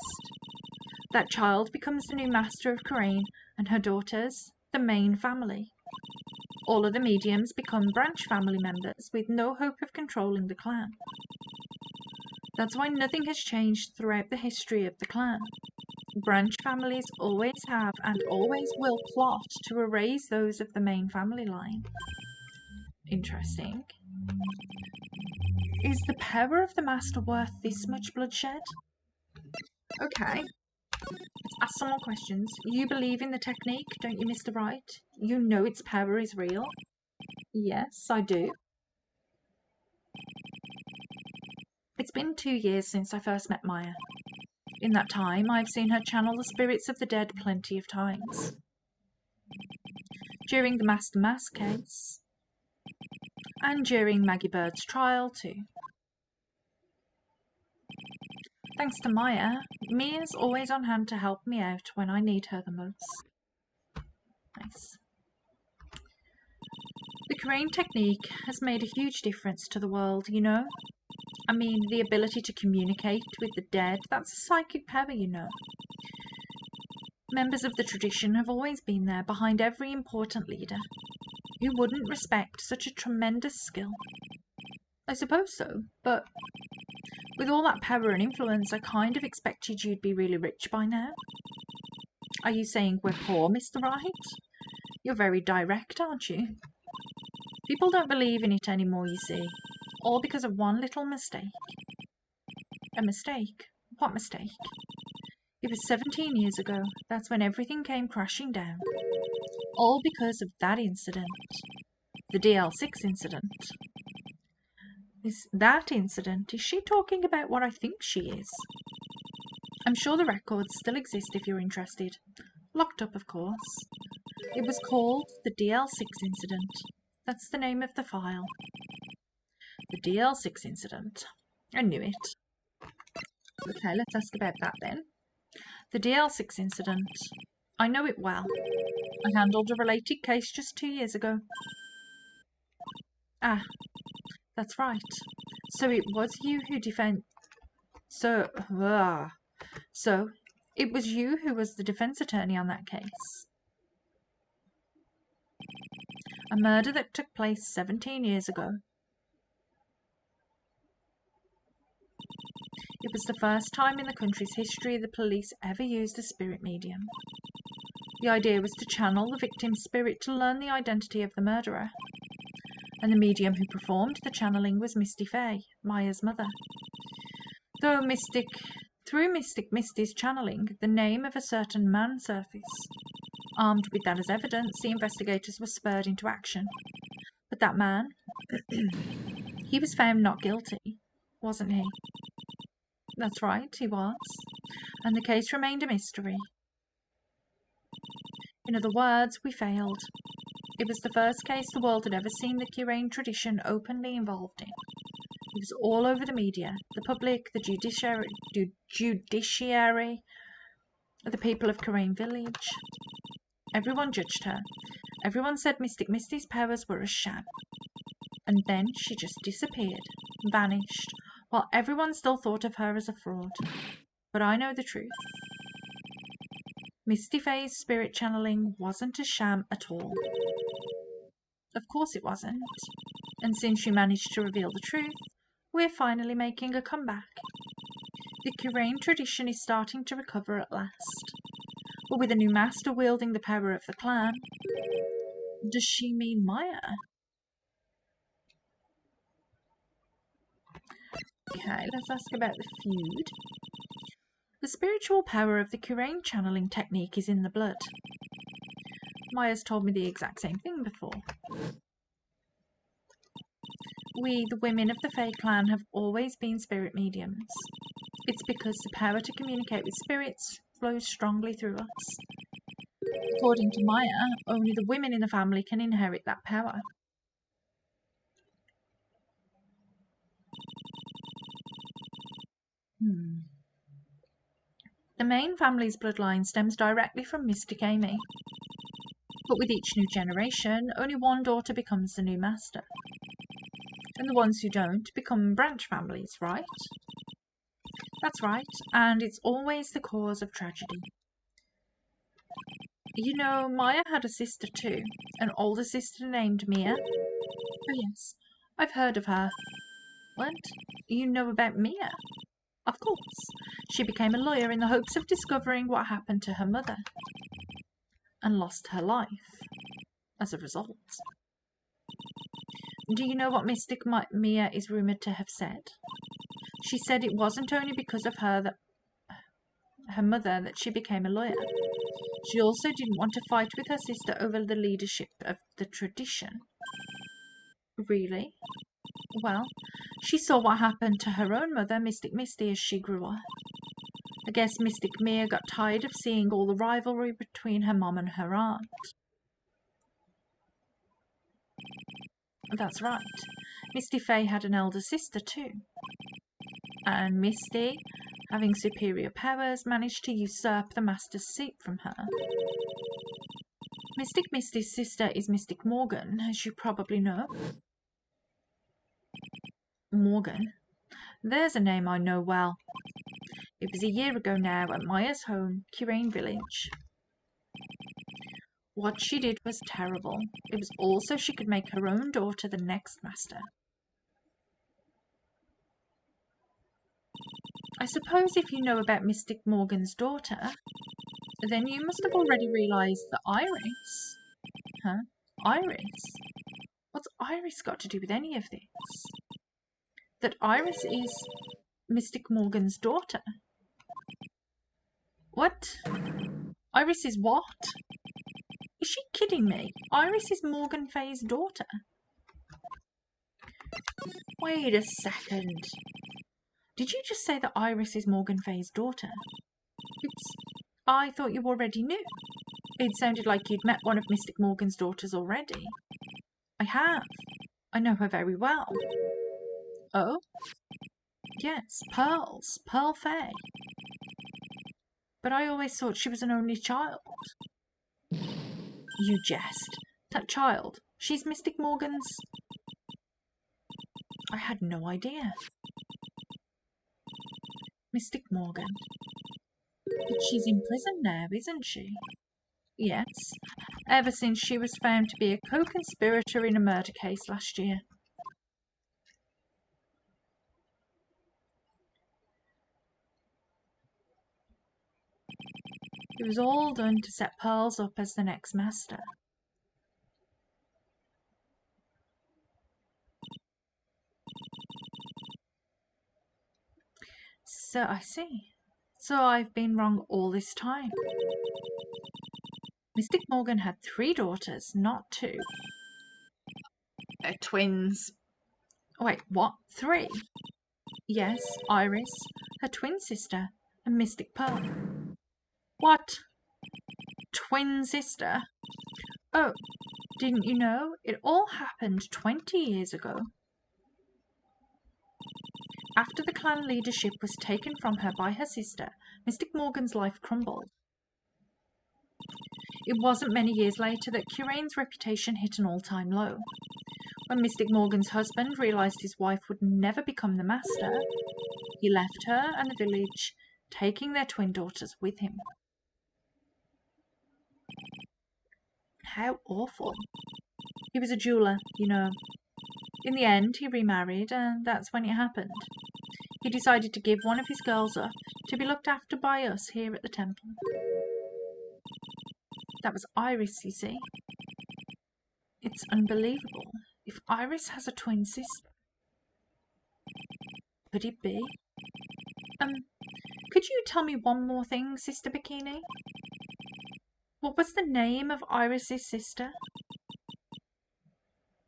That child becomes the new Master of Karain, and her daughters, the main family. All of the mediums become branch family members with no hope of controlling the clan. That's why nothing has changed throughout the history of the clan. Branch families always have and always will plot to erase those of the main family line. Interesting. Is the power of the Master worth this much bloodshed? Okay. Let's ask some more questions. You believe in the technique, don't you, Mr. Wright? You know its power is real? Yes, I do. It's been 2 years since I first met Maya. In that time, I've seen her channel the spirits of the dead plenty of times. During the Master Mass case, and during Maggie Bird's trial too. Thanks to Maya, Mia's always on hand to help me out when I need her the most. Nice. The Karain technique has made a huge difference to the world, you know? I mean, the ability to communicate with the dead, that's a psychic power, you know. Members of the tradition have always been there behind every important leader. Who wouldn't respect such a tremendous skill? I suppose so, but with all that power and influence, I kind of expected you'd be really rich by now. Are you saying we're poor, Mr. Wright? You're very direct, aren't you? People don't believe in it anymore, you see, all because of one little mistake. A mistake? What mistake? It was 17 years ago. That's when everything came crashing down. All because of that incident. The DL6 incident. Is she talking about what I think she is? I'm sure the records still exist if you're interested. Locked up, of course. It was called the DL6 incident. That's the name of the file. The DL6 incident. I knew it. Okay, let's ask about that then. The DL6 incident. I know it well. I handled a related case just 2 years ago. Ah, that's right. So it was you who So it was you who was the defense attorney on that case. A murder that took place 17 years ago. It was the first time in the country's history the police ever used a spirit medium. The idea was to channel the victim's spirit to learn the identity of the murderer. And the medium who performed the channeling was Misty Faye, Maya's mother. Through Mystic Misty's channeling, the name of a certain man surfaced. Armed with that as evidence, the investigators were spurred into action. But that man, he was found not guilty, wasn't he? That's right, he was. And the case remained a mystery. In other words, we failed. It was the first case the world had ever seen the Karain tradition openly involved in. It was all over the media, the public, the judiciary, the people of Karain Village. Everyone judged her. Everyone said Mystic Misty's powers were a sham. And then she just disappeared, vanished, while everyone still thought of her as a fraud. But I know the truth. Misty Faye's spirit channeling wasn't a sham at all. Of course it wasn't. And since you managed to reveal the truth, we're finally making a comeback. The Kurain tradition is starting to recover at last. But with a new master wielding the power of the clan. Does she mean Maya? Okay, let's ask about the feud. The spiritual power of the Kurain channeling technique is in the blood. Maya's told me the exact same thing before. We, the women of the Fae clan, have always been spirit mediums. It's because the power to communicate with spirits flows strongly through us. According to Maya, only the women in the family can inherit that power. The main family's bloodline stems directly from Mystic Amy. But with each new generation, only one daughter becomes the new master. And the ones who don't become branch families, right? That's right, and it's always the cause of tragedy. You know, Maya had a sister too, an older sister named Mia. Oh yes, I've heard of her. What? You know about Mia? Of course. She became a lawyer in the hopes of discovering what happened to her mother. And lost her life as a result. Do you know what Mystic Mia is rumoured to have said? She said it wasn't only because of her mother that she became a lawyer. She also didn't want to fight with her sister over the leadership of the tradition. Really? Well, she saw what happened to her own mother, Mystic Misty, as she grew up. I guess Mystic Mia got tired of seeing all the rivalry between her mom and her aunt. That's right. Misty Faye had an elder sister too. And Misty, having superior powers, managed to usurp the Master's seat from her. Mystic Misty's sister is Mystic Morgan, as you probably know. Morgan? There's a name I know well. It was a year ago now at Maya's home, Kurain Village. What she did was terrible. It was all so she could make her own daughter the next master. I suppose if you know about Mystic Morgan's daughter, then you must have already realised that Iris... Huh? Iris? What's Iris got to do with any of this? That Iris is Mystic Morgan's daughter. What? Iris is what? Is she kidding me? Iris is Morgan Faye's daughter. Wait a second. Did you just say that Iris is Morgan Faye's daughter? I thought you already knew. It sounded like you'd met one of Mystic Morgan's daughters already. I have. I know her very well. Oh? Yes, Pearls. Pearl Faye. But I always thought she was an only child. You jest. That child, she's Mystic Morgan's... I had no idea. Mystic Morgan. But she's in prison now, isn't she? Yes, ever since she was found to be a co-conspirator in a murder case last year. It was all done to set Pearls up as the next master. So I see. So I've been wrong all this time. Mystic Morgan had 3 daughters, not 2. Twins. Wait, what? 3? Yes, Iris, her twin sister, and Mystic Pearl. What? Twin sister? Oh, didn't you know? It all happened 20 years ago. After the clan leadership was taken from her by her sister, Mystic Morgan's life crumbled. It wasn't many years later that Kurain's reputation hit an all-time low. When Mystic Morgan's husband realised his wife would never become the master, he left her and the village, taking their twin daughters with him. How awful. He was a jeweler, you know. In the end, he remarried, and that's when it happened. He decided to give one of his girls up to be looked after by us here at the temple. That was Iris, you see. It's unbelievable. If Iris has a twin sister, could it be? Could you tell me one more thing, Sister Bikini? What was the name of Iris's sister?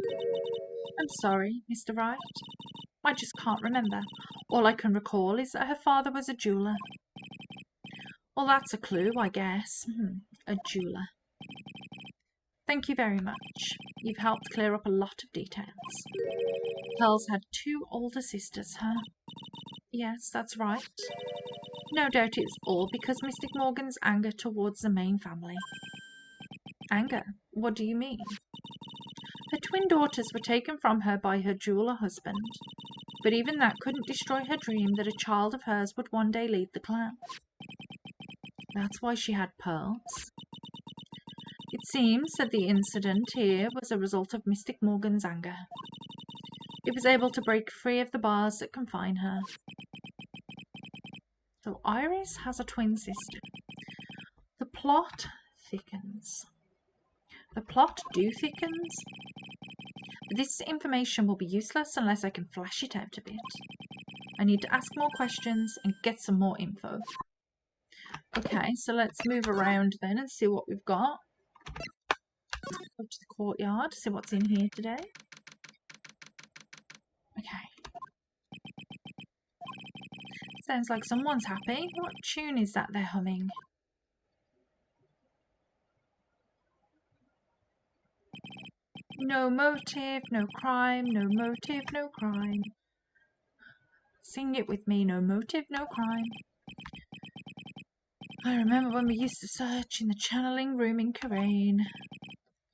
I'm sorry, Mr. Wright. I just can't remember. All I can recall is that her father was a jeweler. Well, that's a clue, I guess. A jeweler. Thank you very much. You've helped clear up a lot of details. Pearl's had 2 older sisters, huh? Yes, that's right. No doubt it's all because Mystic Morgan's anger towards the main family. Anger? What do you mean? Her twin daughters were taken from her by her jeweler husband, but even that couldn't destroy her dream that a child of hers would one day lead the clan. That's why she had pearls. It seems that the incident here was a result of Mystic Morgan's anger. It was able to break free of the bars that confine her. So Iris has a twin sister. The plot thickens. The plot thickens? But this information will be useless unless I can flash it out a bit. I need to ask more questions and get some more info. Okay, so let's move around then and see what we've got. Go to the courtyard, see what's in here today. Okay. Sounds like someone's happy. What tune is that they're humming? No motive, no crime, no motive, no crime. Sing it with me, no motive, no crime. I remember when we used to search in the channeling room in Karain.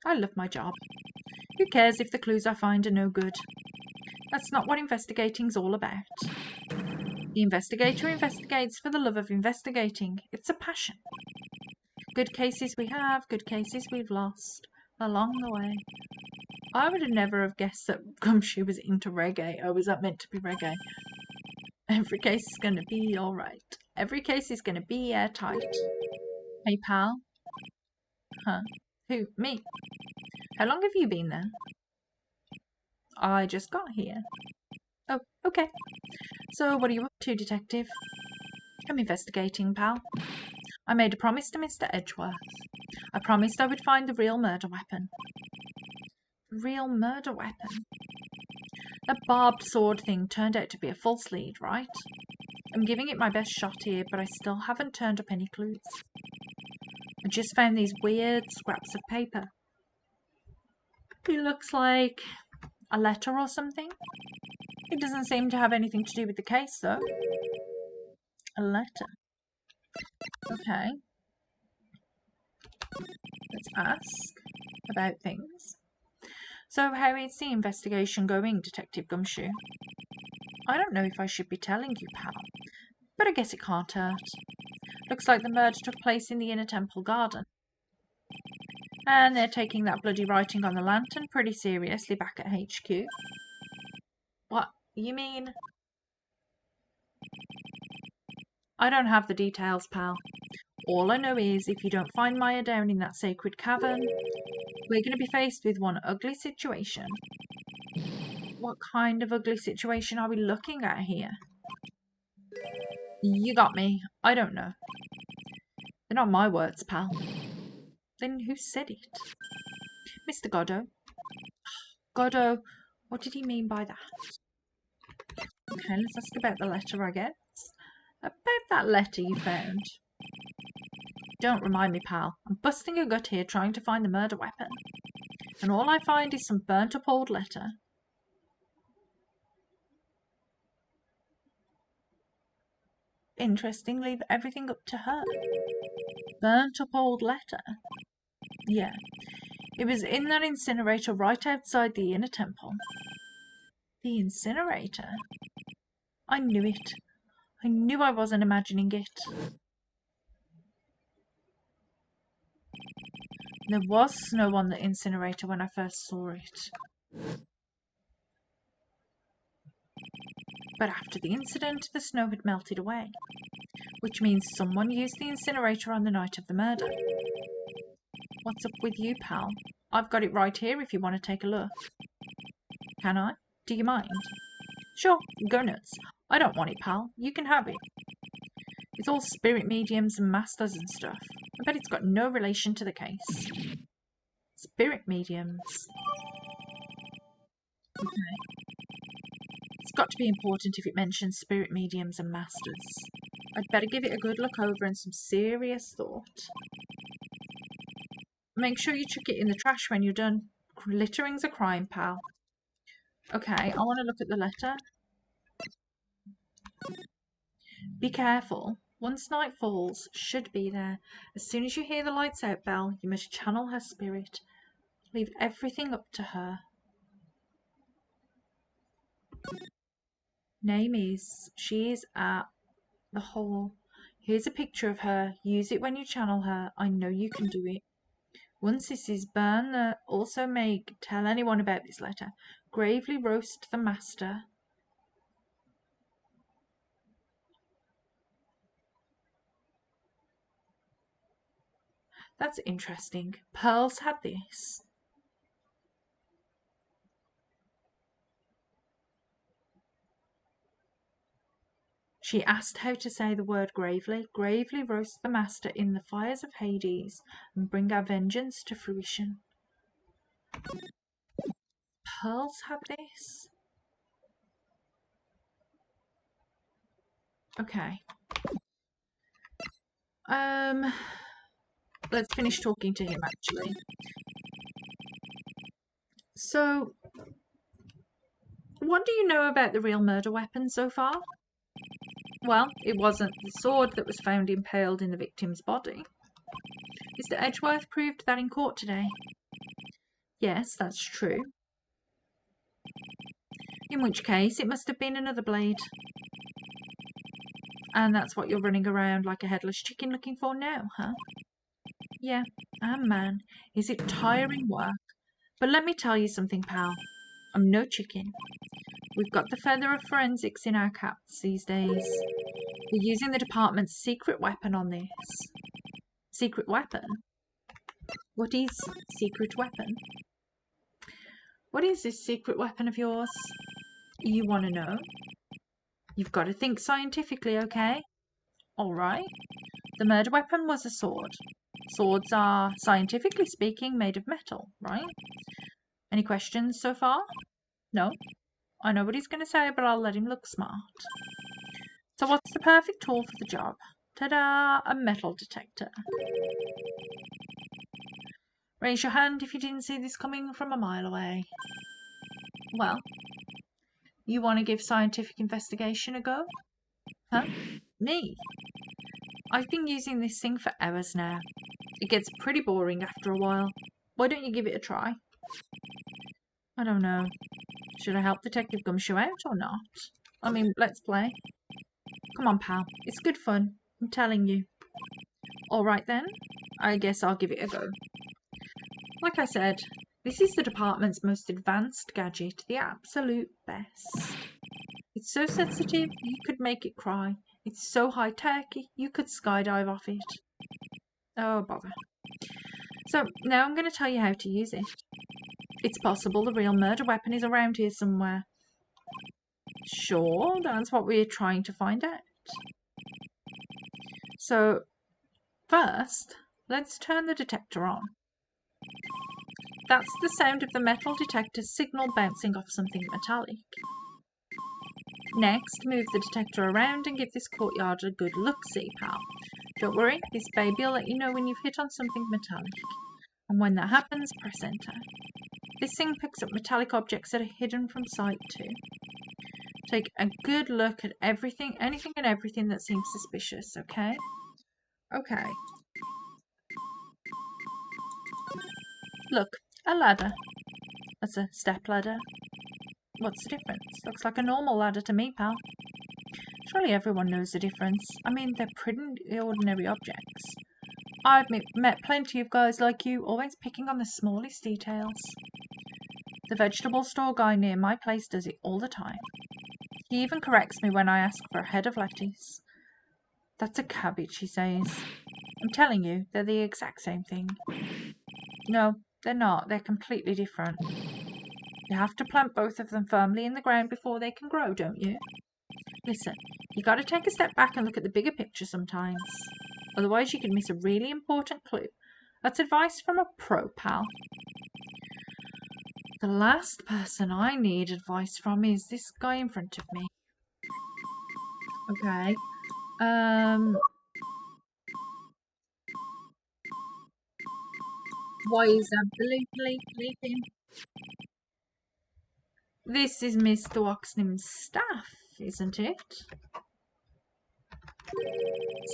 I love my job. Who cares if the clues I find are no good? That's not what investigating's all about. The investigator investigates for the love of investigating. It's a passion. Good cases we have, good cases we've lost along the way. I would have never have guessed that Gumshoe was into reggae, or was that meant to be reggae? Every case is going to be alright. Every case is going to be airtight. Hey, pal. Huh? Who? Me? How long have you been there? I just got here. Oh, okay. So what are you up to, detective? I'm investigating, pal. I made a promise to Mr. Edgeworth. I promised I would find the real murder weapon. Real murder weapon? That barbed sword thing turned out to be a false lead, right? I'm giving it my best shot here, but I still haven't turned up any clues. I just found these weird scraps of paper. It looks like a letter or something. It doesn't seem to have anything to do with the case, though. A letter. Okay. Let's ask about things. So how is the investigation going, Detective Gumshoe? I don't know if I should be telling you, pal, but I guess it can't hurt. Looks like the murder took place in the Inner Temple Garden. And they're taking that bloody writing on the lantern pretty seriously back at HQ. What? You mean? I don't have the details, pal. All I know is if you don't find Maya down in that sacred cavern, we're going to be faced with one ugly situation. What kind of ugly situation are we looking at here? You got me. I don't know. They're not my words, pal. Then who said it? Mr. Godot. Godot, what did he mean by that? Okay, let's ask about the letter, I guess. About that letter you found. Don't remind me, pal. I'm busting a gut here trying to find the murder weapon. And all I find is some burnt up old letter. Interesting, leave everything up to her. Burnt up old letter? Yeah. It was in that incinerator right outside the Inner Temple. The incinerator? I knew it. I knew I wasn't imagining it. There was snow on the incinerator when I first saw it. But after the incident, the snow had melted away, which means someone used the incinerator on the night of the murder. What's up with you, pal? I've got it right here if you want to take a look. Can I? Do you mind? Sure, go nuts. I don't want it, pal. You can have it. It's all spirit mediums and masters and stuff. I bet it's got no relation to the case. Spirit mediums. Okay. It's got to be important if it mentions spirit mediums and masters. I'd better give it a good look over and some serious thought. Make sure you chuck it in the trash when you're done. Littering's a crime, pal. Okay, I want to look at the letter. Be careful. Once night falls, should be there. As soon as you hear the lights out bell, you must channel her spirit. Leave everything up to her. Name is, she is at the hall. Here's a picture of her. Use it when you channel her. I know you can do it. Once this is burned, also make tell anyone about this letter. Gravely roast the master. That's interesting. Pearls had this. She asked how to say the word gravely. Gravely roast the master in the fires of Hades and bring our vengeance to fruition. Pearls had this. Okay. Let's finish talking to him, actually. So, what do you know about the real murder weapon so far? Well, it wasn't the sword that was found impaled in the victim's body. Mr. Edgeworth proved that in court today. Yes, that's true. In which case, it must have been another blade. And that's what you're running around like a headless chicken looking for now, huh? Yeah, and man, is it tiring work. But let me tell you something, pal. I'm no chicken. We've got the feather of forensics in our caps these days. We're using the department's secret weapon on this. Secret weapon? What is secret weapon? What is this secret weapon of yours? You want to know? You've got to think scientifically, okay? All right. The murder weapon was a sword. Swords are, scientifically speaking, made of metal, right? Any questions so far? No? I know what he's going to say, but I'll let him look smart. So what's the perfect tool for the job? Ta-da! A metal detector. Raise your hand if you didn't see this coming from a mile away. Well, you want to give scientific investigation a go? Huh? Me? I've been using this thing for hours now. It gets pretty boring after a while. Why don't you give it a try? I don't know. Should I help Detective Gumshoe out or not? I mean, let's play. Come on, pal. It's good fun. I'm telling you. All right, then. I guess I'll give it a go. Like I said, this is the department's most advanced gadget, the absolute best. It's so sensitive, you could make it cry. It's so high-tech, you could skydive off it. Oh, bother. So, now I'm going to tell you how to use it. It's possible the real murder weapon is around here somewhere. Sure, that's what we're trying to find out. So, first, let's turn the detector on. That's the sound of the metal detector's signal bouncing off something metallic. Next, move the detector around and give this courtyard a good look-see, pal. Don't worry, this baby will let you know when you've hit on something metallic. And when that happens, press enter. This thing picks up metallic objects that are hidden from sight too. Take a good look at anything and everything that seems suspicious, okay? Okay. Look, a ladder. That's a step ladder. What's the difference? Looks like a normal ladder to me, pal. Surely everyone knows the difference. I mean, they're pretty ordinary objects. I've met plenty of guys like you, always picking on the smallest details. The vegetable store guy near my place does it all the time. He even corrects me when I ask for a head of lettuce. That's a cabbage, he says. I'm telling you, they're the exact same thing. No, they're not. They're completely different. You have to plant both of them firmly in the ground before they can grow, don't you? Listen, you gotta take a step back and look at the bigger picture sometimes. Otherwise you can miss a really important clue. That's advice from a pro, pal. The last person I need advice from is this guy in front of me. Okay. Why is that bleeping? This is Mr. Oxnam's staff, isn't it?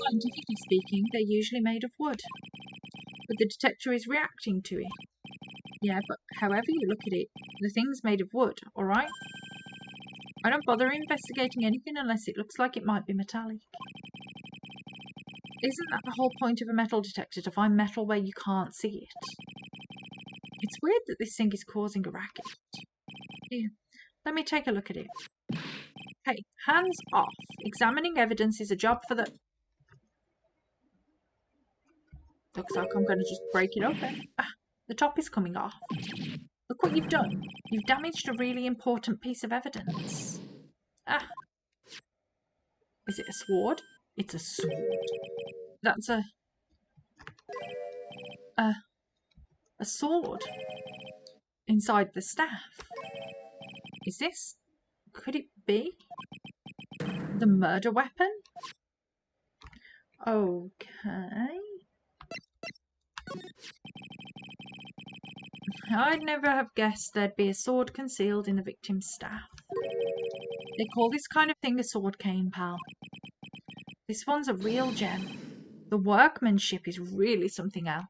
Scientifically speaking, they're usually made of wood. But the detector is reacting to it. Yeah, but however you look at it, the thing's made of wood, alright? I don't bother investigating anything unless it looks like it might be metallic. Isn't that the whole point of a metal detector, to find metal where you can't see it? It's weird that this thing is causing a racket. Here, let me take a look at it. Hey, hands off. Examining evidence is a job for the... Looks like I'm going to just break it open. Ah, the top is coming off. Look what you've done. You've damaged a really important piece of evidence. Ah. Is it a sword? It's a sword. That's a sword inside the staff. Is this... Could it be the murder weapon? Okay. I'd never have guessed there'd be a sword concealed in the victim's staff. They call this kind of thing a sword cane, pal. This one's a real gem. The workmanship is really something else.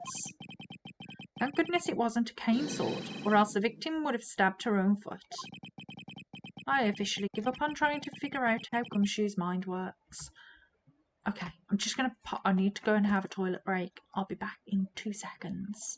Thank goodness it wasn't a cane sword, or else the victim would have stabbed her own foot. I officially give up on trying to figure out how Gumshoe's mind works. Okay, I'm just gonna I need to go and have a toilet break. I'll be back in 2 seconds.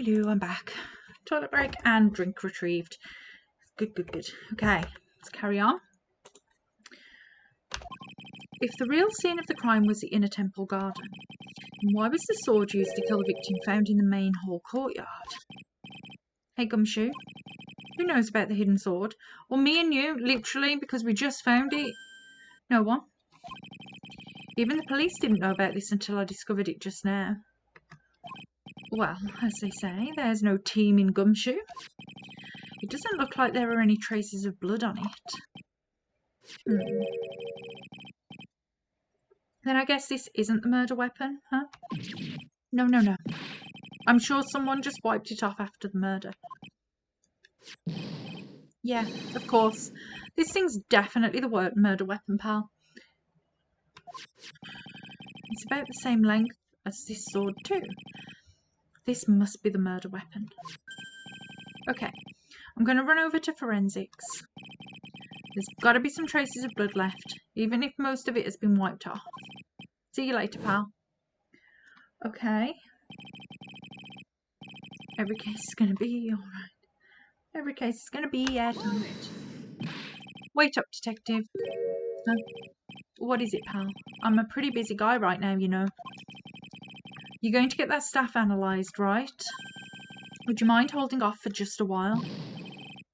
Hello, I'm back. Toilet break and drink retrieved. Good, good, good. Okay, let's carry on. If the real scene of the crime was the inner temple garden, then why was the sword used to kill the victim found in the main hall courtyard? Hey, Gumshoe, who knows about the hidden sword? Well, me and you, literally, because we just found it. No one. Even the police didn't know about this until I discovered it just now. Well, as they say, there's no team in Gumshoe. It doesn't look like there are any traces of blood on it. Then I guess this isn't the murder weapon, huh? No. I'm sure someone just wiped it off after the murder. Yeah, of course. This thing's definitely the murder weapon, pal. It's about the same length as this sword, too. This must be the murder weapon. Okay, I'm going to run over to forensics. There's got to be some traces of blood left, even if most of it has been wiped off. See you later, pal. Okay. Every case is going to be alright. Every case is going to be alright. Wait up, detective. What is it, pal? I'm a pretty busy guy right now, you know. You're going to get that staff analysed, right? Would you mind holding off for just a while?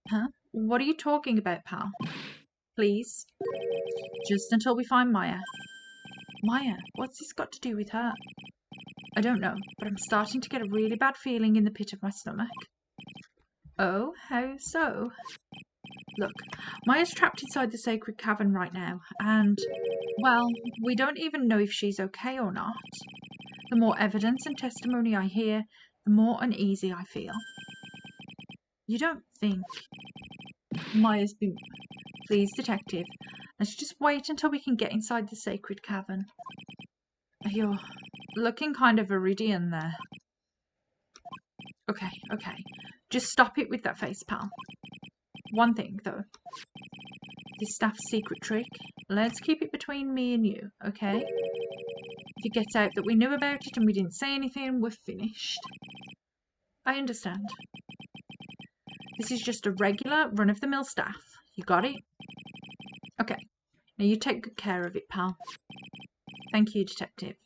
Huh? What are you talking about, pal? Please? Just until we find Maya. Maya? What's this got to do with her? I don't know, but I'm starting to get a really bad feeling in the pit of my stomach. Oh, how so? Look, Maya's trapped inside the sacred cavern right now, and, well, we don't even know if she's okay or not. The more evidence and testimony I hear, the more uneasy I feel. You don't think Maya's been... Please, detective, let's just wait until we can get inside the sacred cavern. You're looking kind of Viridian there. Okay. Just stop it with that face, pal. One thing, though. This staff's secret trick, let's keep it between me and you, okay? If it gets out that we knew about it and we didn't say anything, we're finished. I understand. This is just a regular, run-of-the-mill staff. You got it? Okay. Now you take good care of it, pal. Thank you, detective.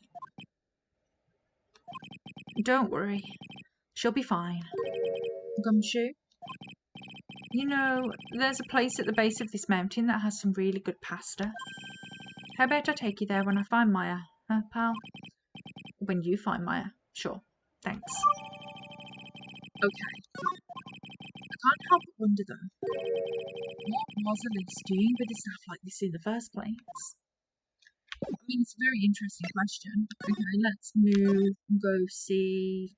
Don't worry. She'll be fine. Gumshoe? You know, there's a place at the base of this mountain that has some really good pasta. How about I take you there when I find Maya, huh, pal? When you find Maya. Sure. Thanks. Okay. I can't help but wonder, though. What was Elise doing with a staff like this in the first place? I mean, it's a very interesting question. Okay, let's move and go see...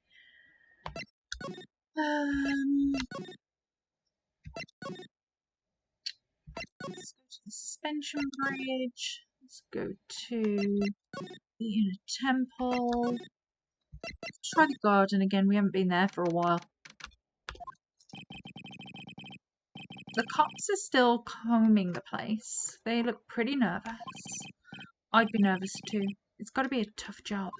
Let's go to the suspension bridge. Let's go to the inner temple. Let's try the garden again. We haven't been there for a while. The cops are still combing the place. They look pretty nervous. I'd be nervous too. It's got to be a tough job.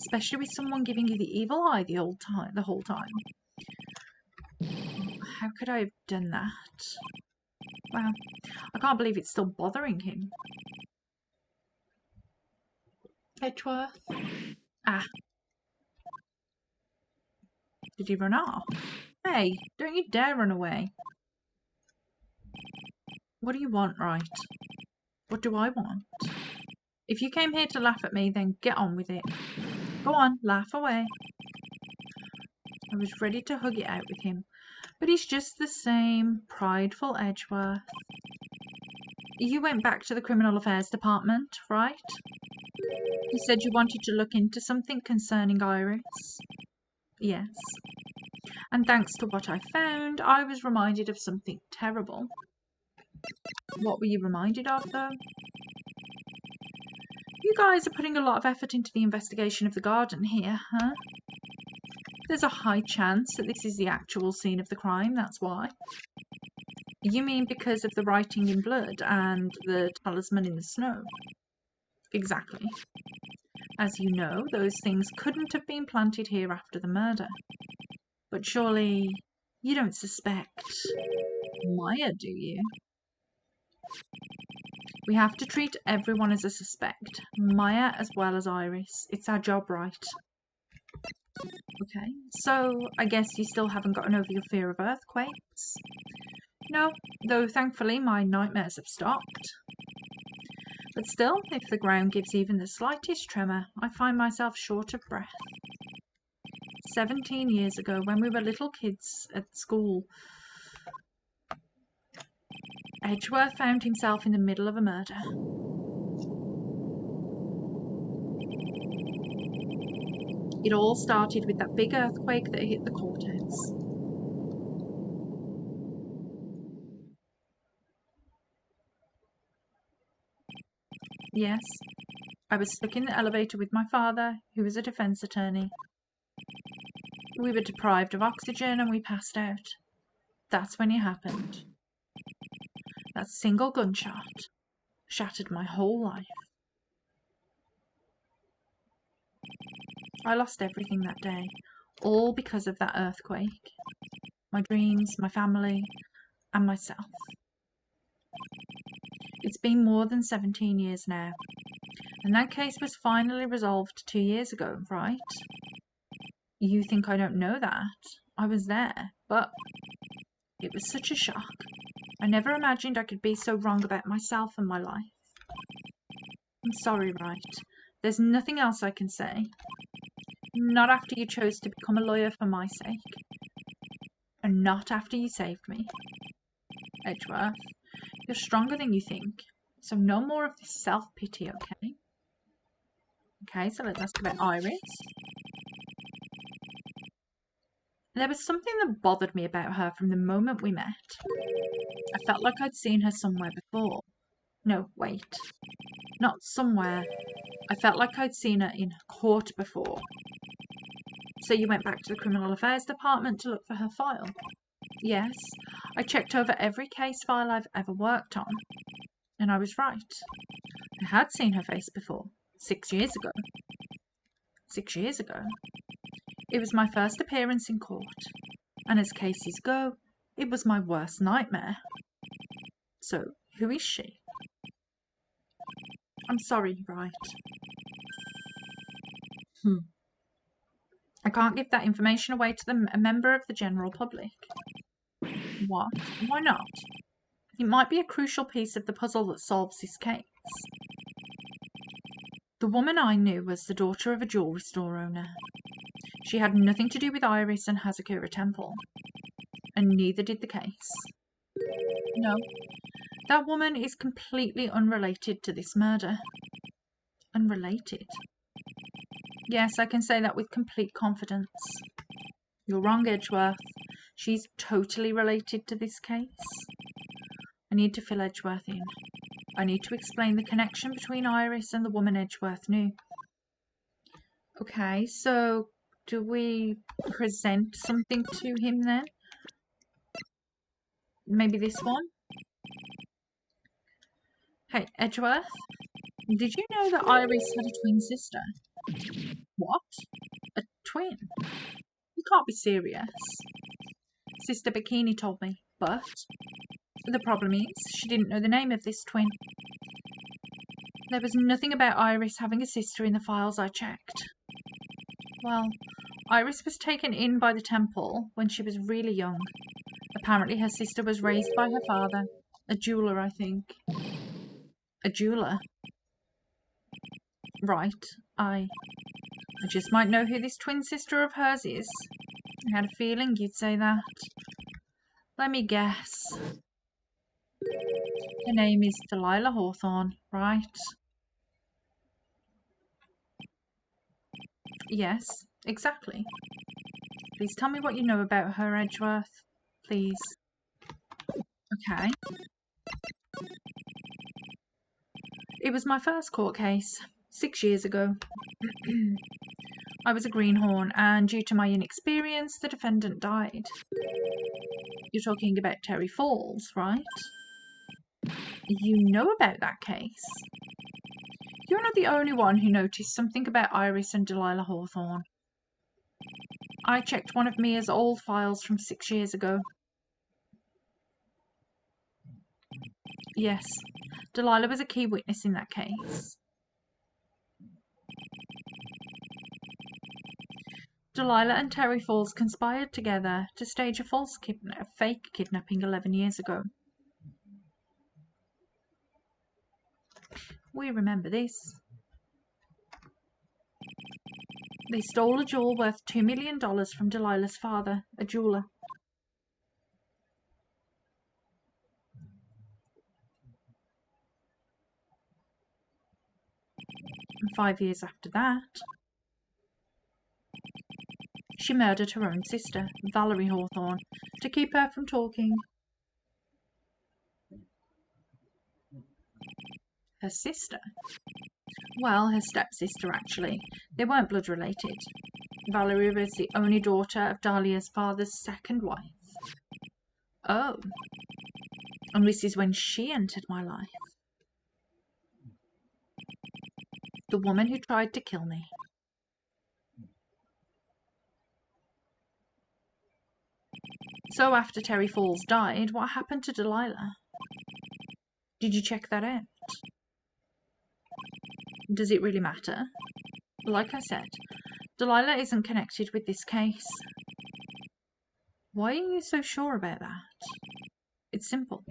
Especially with someone giving you the evil eye the whole time. How could I have done that? Wow. I can't believe it's still bothering him. Edgeworth? Ah. Did he run off? Hey, don't you dare run away. What do you want, Wright? What do I want? If you came here to laugh at me, then get on with it. Go on, laugh away. I was ready to hug it out with him, but he's just the same prideful Edgeworth. You went back to the Criminal Affairs Department, right? You said you wanted to look into something concerning Iris. Yes. And thanks to what I found, I was reminded of something terrible. What were you reminded of, though? You guys are putting a lot of effort into the investigation of the garden here, huh? There's a high chance that this is the actual scene of the crime, that's why. You mean because of the writing in blood and the talisman in the snow? Exactly. As you know, those things couldn't have been planted here after the murder. But surely you don't suspect Maya, do you? We have to treat everyone as a suspect, Maya as well as Iris. It's our job, right? Okay, so I guess you still haven't gotten over your fear of earthquakes? No, though thankfully my nightmares have stopped. But still, if the ground gives even the slightest tremor, I find myself short of breath. 17 years ago, when we were little kids at school, Edgeworth found himself in the middle of a murder. It all started with that big earthquake that hit the courthouse. Yes, I was stuck in the elevator with my father, who was a defense attorney. We were deprived of oxygen and we passed out. That's when it happened. That single gunshot shattered my whole life. I lost everything that day, all because of that earthquake. My dreams, my family, and myself. It's been more than 17 years now, and that case was finally resolved 2 years ago, right? You think I don't know that? I was there, but it was such a shock. I never imagined I could be so wrong about myself and my life. I'm sorry, Wright. There's nothing else I can say. Not after you chose to become a lawyer for my sake. And not after you saved me. Edgeworth, you're stronger than you think. So no more of this self-pity, okay? Okay, so let's ask about Iris. There was something that bothered me about her from the moment we met. I felt like I'd seen her somewhere before. No, wait. Not somewhere. I felt like I'd seen her in court before. So you went back to the Criminal Affairs Department to look for her file? Yes. I checked over every case file I've ever worked on. And I was right. I had seen her face before. 6 years ago. 6 years ago? It was my first appearance in court. And as cases go, it was my worst nightmare. So, who is she? I'm sorry, Wright. I can't give that information away to a member of the general public. What? Why not? It might be a crucial piece of the puzzle that solves this case. The woman I knew was the daughter of a jewelry store owner. She had nothing to do with Iris and Hazakura Temple. And neither did the case. No, that woman is completely unrelated to this murder. Unrelated? Yes, I can say that with complete confidence. You're wrong, Edgeworth. She's totally related to this case. I need to fill Edgeworth in. I need to explain the connection between Iris and the woman Edgeworth knew. Okay, so do we present something to him then? Maybe this one? Hey, Edgeworth, did you know that Iris had a twin sister? What? A twin? You can't be serious. Sister Bikini told me, but the problem is she didn't know the name of this twin. There was nothing about Iris having a sister in the files I checked. Well, Iris was taken in by the temple when she was really young. Apparently her sister was raised by her father, a jeweler, I think. A jeweler? Right, I just might know who this twin sister of hers is. I had a feeling you'd say that. Let me guess. Her name is Delilah Hawthorne, right? Yes, exactly. Please tell me what you know about her, Edgeworth. Please. Okay. It was my first court case, 6 years ago. I was a greenhorn, and due to my inexperience, the defendant died. You're talking about Terry Falls, right? You know about that case? You're not the only one who noticed something about Iris and Delilah Hawthorne. I checked one of Mia's old files from 6 years ago. Yes, Delilah was a key witness in that case. Delilah and Terry Falls conspired together to stage a fake kidnapping 11 years ago. We remember this. They stole a jewel worth $2 million from Delilah's father, a jeweler. And 5 years after that, she murdered her own sister, Valerie Hawthorne, to keep her from talking. Her sister? Well, her stepsister, actually. They weren't blood related. Valerie was the only daughter of Dahlia's father's second wife. Oh. And this is when she entered my life. The woman who tried to kill me. So after Terry Falls died, what happened to Delilah? Did you check that out? Does it really matter? Like I said, Delilah isn't connected with this case. Why are you so sure about that? It's simple.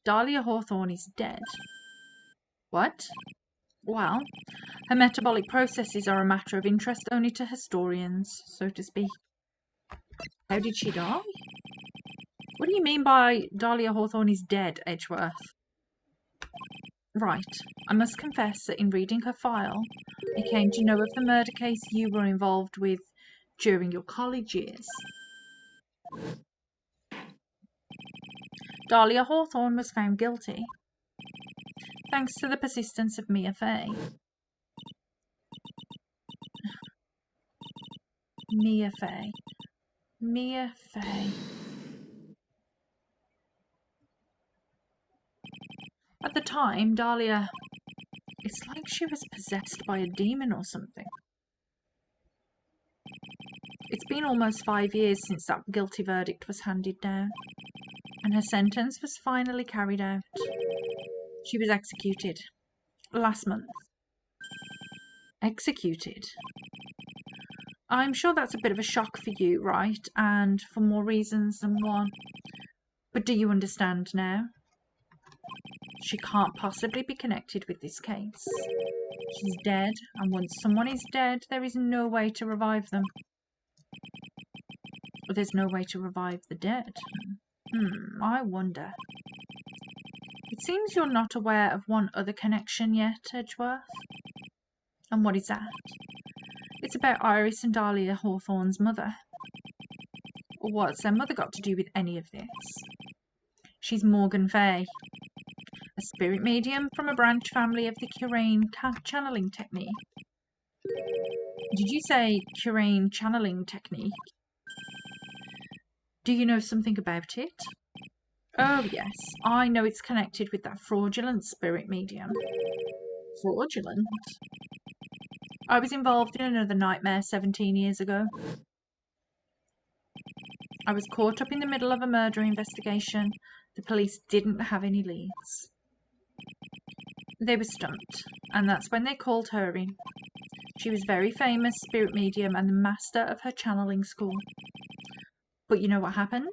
Dahlia Hawthorne is dead. What? Well, her metabolic processes are a matter of interest only to historians, so to speak. How did she die? What do you mean by Dahlia Hawthorne is dead, Edgeworth? Right. I must confess that in reading her file, I came to know of the murder case you were involved with during your college years. Dahlia Hawthorne was found guilty, thanks to the persistence of Mia Fey. Mia Fey. Mia Fey. At the time, Dahlia... It's like she was possessed by a demon or something. It's been almost 5 years since that guilty verdict was handed down, and her sentence was finally carried out. She was executed last month. Executed? I'm sure that's a bit of a shock for you, right? And for more reasons than one. But do you understand now? She can't possibly be connected with this case. She's dead, and once someone is dead, there is no way to revive them. There's no way to revive the dead. I wonder. It seems you're not aware of one other connection yet, Edgeworth. And what is that? It's about Iris and Dahlia Hawthorne's mother. What's their mother got to do with any of this? She's Morgan Fay, a spirit medium from a branch family of the Currain channeling technique. Did you say Currain channeling technique? Do you know something about it? Oh yes, I know it's connected with that fraudulent spirit medium. Fraudulent? I was involved in another nightmare 17 years ago. I was caught up in the middle of a murder investigation. The police didn't have any leads. They were stumped, and that's when they called her in. She was very famous spirit medium and the master of her channeling school. But you know what happened?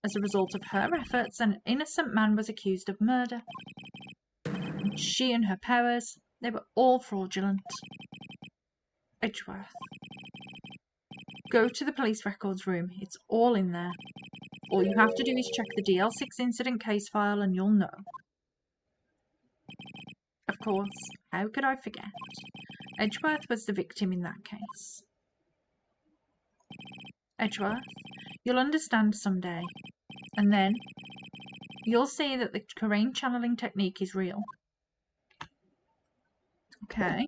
As a result of her efforts, an innocent man was accused of murder. And she and her powers, they were all fraudulent. Edgeworth. Go to the police records room. It's all in there. All you have to do is check the DL6 incident case file and you'll know. Of course, how could I forget? Edgeworth was the victim in that case. Edgeworth, you'll understand someday. And then you'll see that the Currain channeling technique is real. Okay.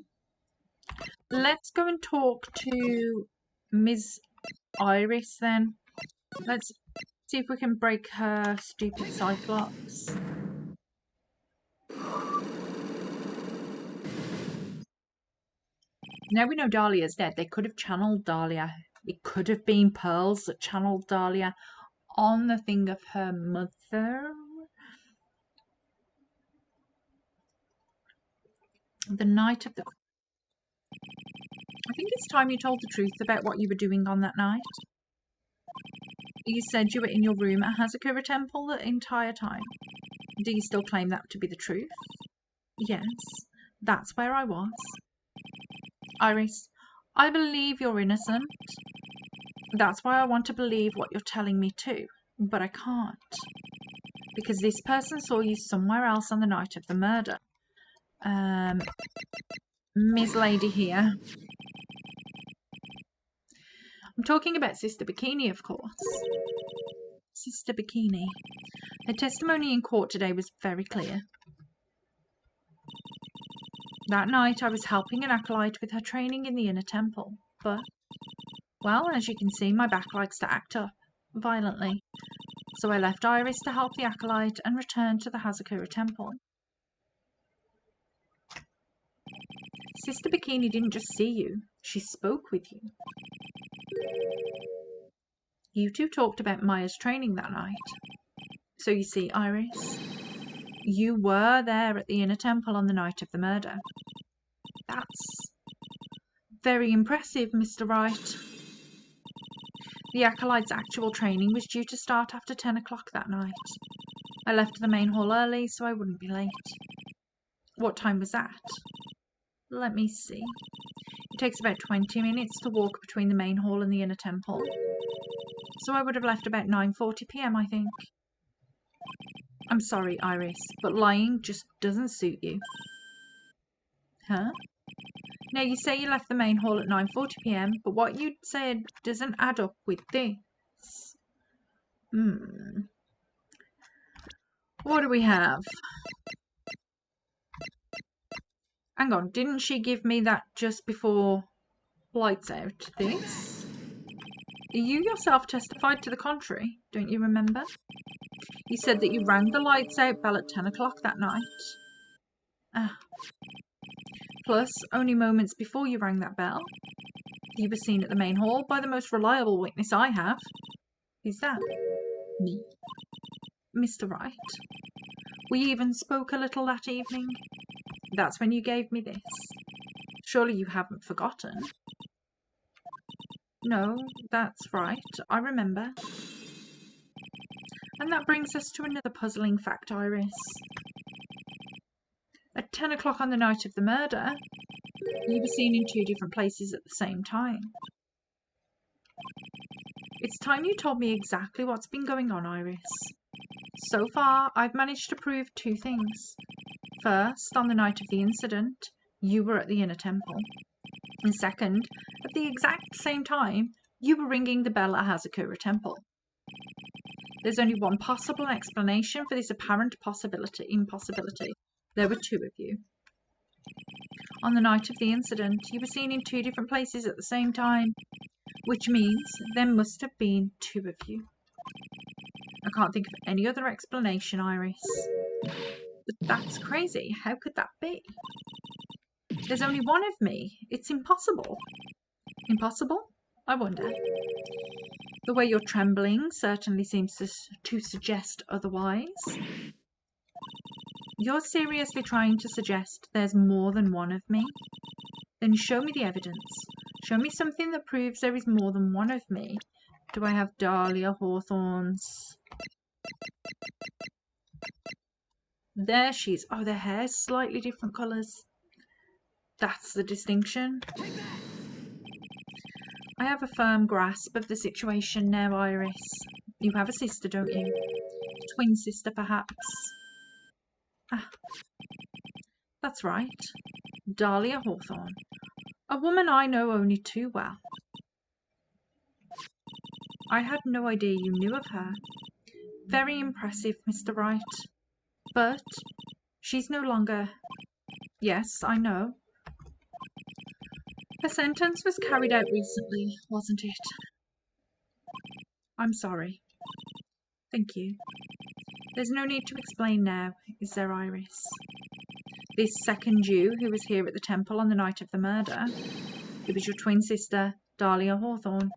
Let's go and talk to Ms. Iris then. Let's see if we can break her stupid Cyclops. Now we know Dahlia's dead. They could have channeled Dahlia. It could have been Pearls that channeled Dahlia on the thing of her mother. The night of the... I think it's time you told the truth about what you were doing on that night. You said you were in your room at Hazakura Temple the entire time. Do you still claim that to be the truth? Yes, that's where I was. Iris, I believe you're innocent. That's why I want to believe what you're telling me too, but I can't. Because this person saw you somewhere else on the night of the murder. Miss Lady here. I'm talking about Sister Bikini, of course. Sister Bikini. Her testimony in court today was very clear. That night I was helping an acolyte with her training in the inner temple, but, well, as you can see, my back likes to act up violently. So I left Iris to help the acolyte and returned to the Hazakura Temple. Sister Bikini didn't just see you, she spoke with you. You two talked about Maya's training that night. So you see, Iris, you were there at the inner temple on the night of the murder. That's very impressive, Mr. Wright. The acolyte's actual training was due to start after 10 o'clock that night. I left the main hall early so I wouldn't be late. What time was that? Let me see. It takes about 20 minutes to walk between the main hall and the inner temple. So I would have left about 9:40 p.m, I think. I'm sorry, Iris, but lying just doesn't suit you. Huh? Now, you say you left the main hall at 9:40 p.m, but what you said doesn't add up with this. What do we have? Hang on, didn't she give me that just before lights out? This? You yourself testified to the contrary, don't you remember? You said that you rang the lights out bell at 10 o'clock that night. Plus, only moments before you rang that bell, you were seen at the main hall by the most reliable witness I have. Who's that? Me. Mr. Wright. We even spoke a little that evening. That's when you gave me this. Surely you haven't forgotten? No, that's right. I remember. And that brings us to another puzzling fact, Iris. At 10 o'clock on the night of the murder, you were seen in 2 different places at the same time. It's time you told me exactly what's been going on, Iris. So far, I've managed to prove 2 things. First, on the night of the incident, you were at the inner temple. And second, at the exact same time, you were ringing the bell at Hazakura Temple. There's only one possible explanation for this apparent impossibility. There were 2 of you. On the night of the incident, you were seen in 2 different places at the same time, which means there must have been 2 of you. I can't think of any other explanation, Iris. But that's crazy. How could that be? There's only one of me. It's impossible. Impossible? I wonder. The way you're trembling certainly seems to suggest otherwise. You're seriously trying to suggest there's more than one of me? Then show me the evidence. Show me something that proves there is more than one of me. Do I have Dahlia Hawthorne's? There she is. Oh, their hair's slightly different colours. That's the distinction. I have a firm grasp of the situation now, Iris. You have a sister, don't you? Twin sister, perhaps. Ah, that's right. Dahlia Hawthorne. A woman I know only too well. I had no idea you knew of her. Very impressive, Mr. Wright. But she's no longer... Yes, I know. Her sentence was carried out recently, wasn't it? I'm sorry. Thank you. There's no need to explain now, is there, Iris? This second you who was here at the temple on the night of the murder, It was your twin sister, Dahlia Hawthorne.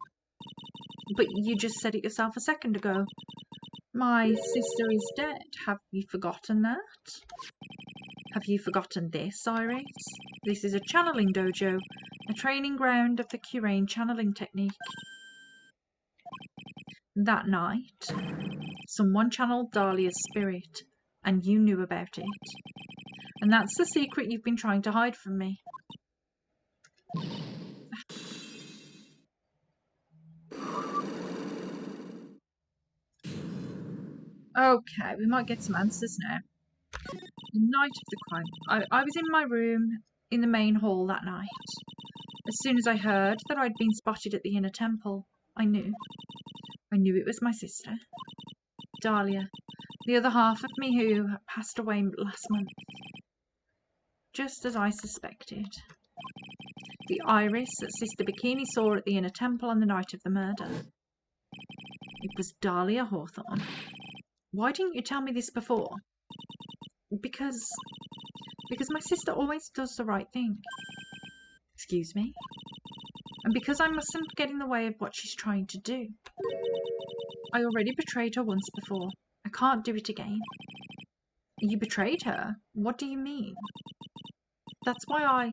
But you just said it yourself a second ago. My sister is dead. Have you forgotten that? Have you forgotten this, Iris? This is a channeling dojo, a training ground of the Kurain channeling technique. That night, someone channeled Dahlia's spirit, and you knew about it. And that's the secret you've been trying to hide from me. Okay, we might get some answers now. The night of the crime. I was in my room in the main hall that night. As soon as I heard that I'd been spotted at the inner temple, I knew. I knew it was my sister, Dahlia, the other half of me who passed away last month. Just as I suspected. The Iris that Sister Bikini saw at the inner temple on the night of the murder. It was Dahlia Hawthorne. Why didn't you tell me this before? Because my sister always does the right thing. Excuse me? And because I mustn't get in the way of what she's trying to do. I already betrayed her once before. I can't do it again. You betrayed her? What do you mean? That's why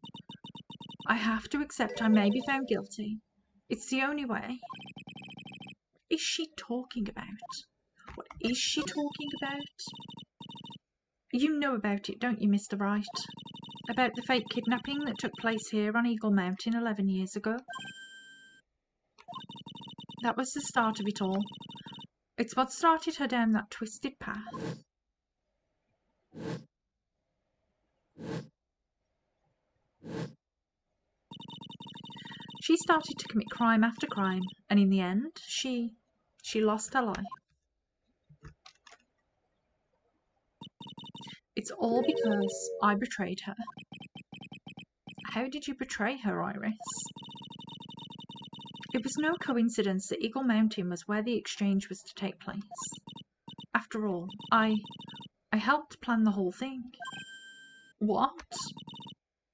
I have to accept I may be found guilty. It's the only way. What is she talking about? What is she talking about? You know about it, don't you, Mr. Wright? About the fake kidnapping that took place here on Eagle Mountain 11 years ago? That was the start of it all. It's what started her down that twisted path. She started to commit crime after crime, and in the end, she lost her life. It's all because I betrayed her. How did you betray her, Iris? It was no coincidence that Eagle Mountain was where the exchange was to take place. After all, I helped plan the whole thing. What?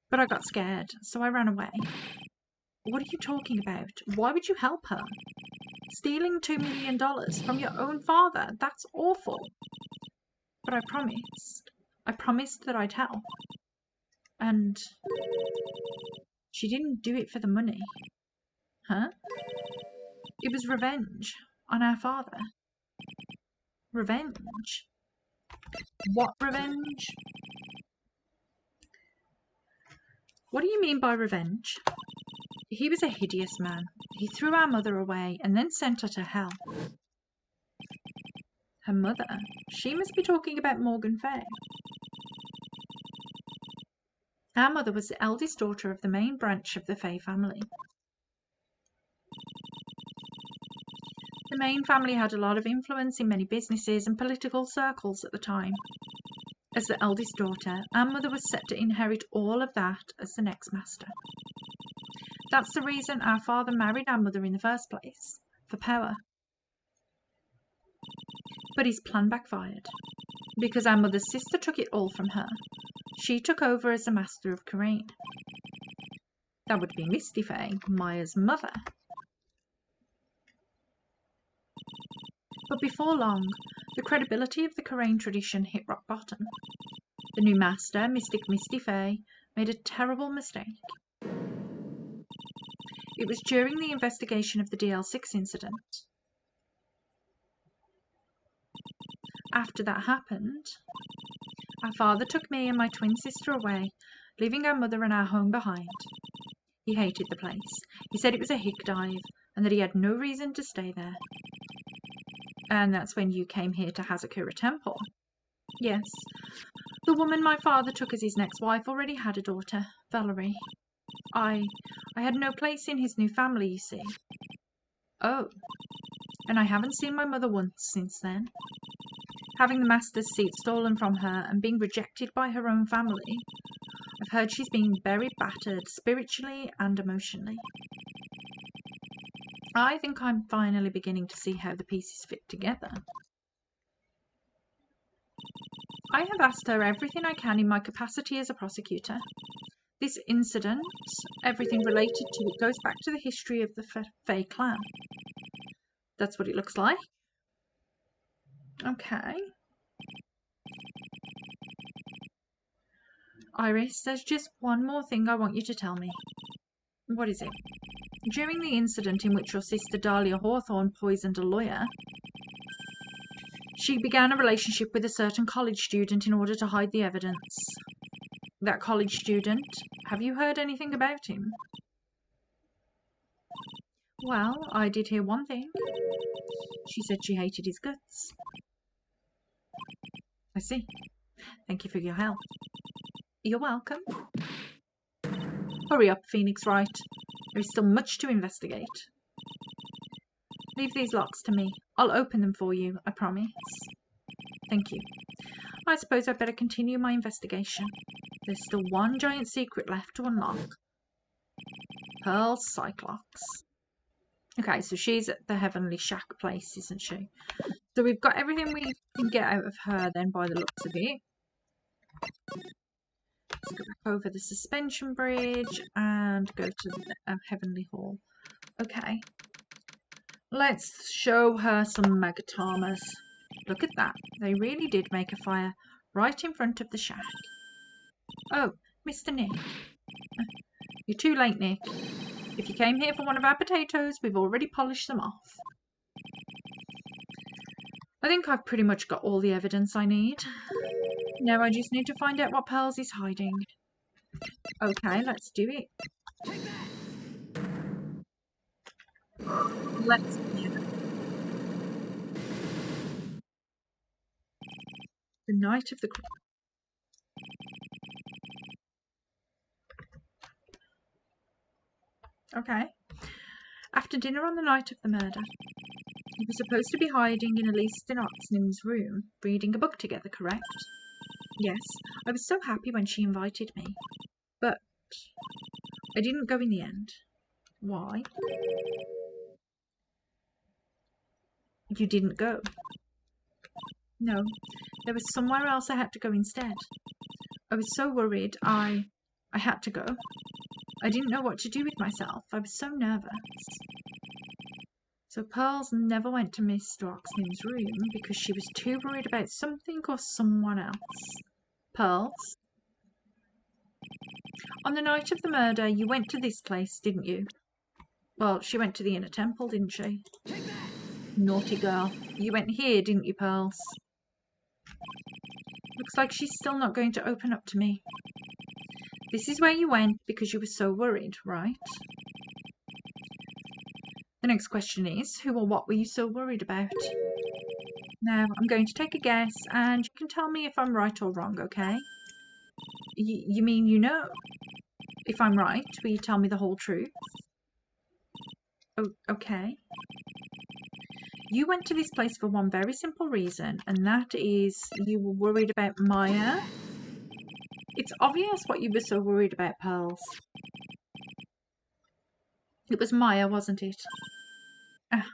But I got scared, so I ran away. What are you talking about? Why would you help her? Stealing $2 million from your own father? That's awful. But I promised that I'd help. And she didn't do it for the money. Huh? It was revenge on our father. Revenge? What revenge? What do you mean by revenge? He was a hideous man. He threw our mother away and then sent her to hell. Her mother? She must be talking about Morgan Fay. Our mother was the eldest daughter of the main branch of the Fay family. The Main family had a lot of influence in many businesses and political circles at the time. As the eldest daughter, our mother was set to inherit all of that as the next master. That's the reason our father married our mother in the first place, for power. But his plan backfired, because our mother's sister took it all from her. She took over as the master of Kurain. That would be Misty Fay, Maya's mother. But before long, the credibility of the Kurain tradition hit rock bottom. The new master, Mystic Misty Fay, made a terrible mistake. It was during the investigation of the DL6 incident. After that happened, our father took me and my twin sister away, leaving our mother and our home behind. He hated the place. He said it was a hick dive and that he had no reason to stay there. And that's when you came here to Hazakura Temple. Yes, the woman my father took as his next wife already had a daughter, Valerie. I had no place in his new family, you see. Oh, and I haven't seen my mother once since then. Having the master's seat stolen from her and being rejected by her own family, I've heard she's been very battered spiritually and emotionally. I think I'm finally beginning to see how the pieces fit together. I have asked her everything I can in my capacity as a prosecutor. This incident, everything related to it, goes back to the history of the Fae clan. That's what it looks like. Okay. Iris, there's just one more thing I want you to tell me. What is it? During the incident in which your sister Dahlia Hawthorne poisoned a lawyer, she began a relationship with a certain college student in order to hide the evidence. That college student, have you heard anything about him? Well, I did hear one thing. She said she hated his guts. I see. Thank you for your help. You're welcome. Hurry up, Phoenix Wright. There is still much to investigate. Leave these locks to me. I'll open them for you, I promise. Thank you. I suppose I'd better continue my investigation. There's still one giant secret left to unlock. Pearl Cyclops. Okay, so she's at the Heavenly Shack place, isn't she? So we've got everything we can get out of her then by the looks of it. Let's go back over the suspension bridge and go to the Heavenly Hall. Okay. Let's show her some Megatamas. Look at that. They really did make a fire right in front of the shack. Oh, Mr. Nick. You're too late, Nick. If you came here for one of our potatoes, we've already polished them off. I think I've pretty much got all the evidence I need. Now I just need to find out what Pearls is hiding. Okay, let's do it. Let's do it. The night of the... Okay. After dinner on the night of the murder, you were supposed to be hiding in Elise and Oxnim's room, reading a book together, correct? Yes, I was so happy when she invited me. But I didn't go in the end. Why? You didn't go? No, there was somewhere else I had to go instead. I was so worried I had to go. I didn't know what to do with myself. I was so nervous. So Pearls never went to Mr. Oxnim's room because she was too worried about something or someone else. Pearls? On the night of the murder, you went to this place, didn't you? Well, she went to the inner temple, didn't she? Naughty girl. You went here, didn't you, Pearls? Looks like she's still not going to open up to me. This is where you went because you were so worried, right? The next question is, who or what were you so worried about? Now, I'm going to take a guess, and you can tell me if I'm right or wrong, okay? You mean you know? If I'm right, will you tell me the whole truth? Oh, okay. You went to this place for one very simple reason, and that is you were worried about Maya. It's obvious what you were so worried about, Pearls. It was Maya, wasn't it? Ah.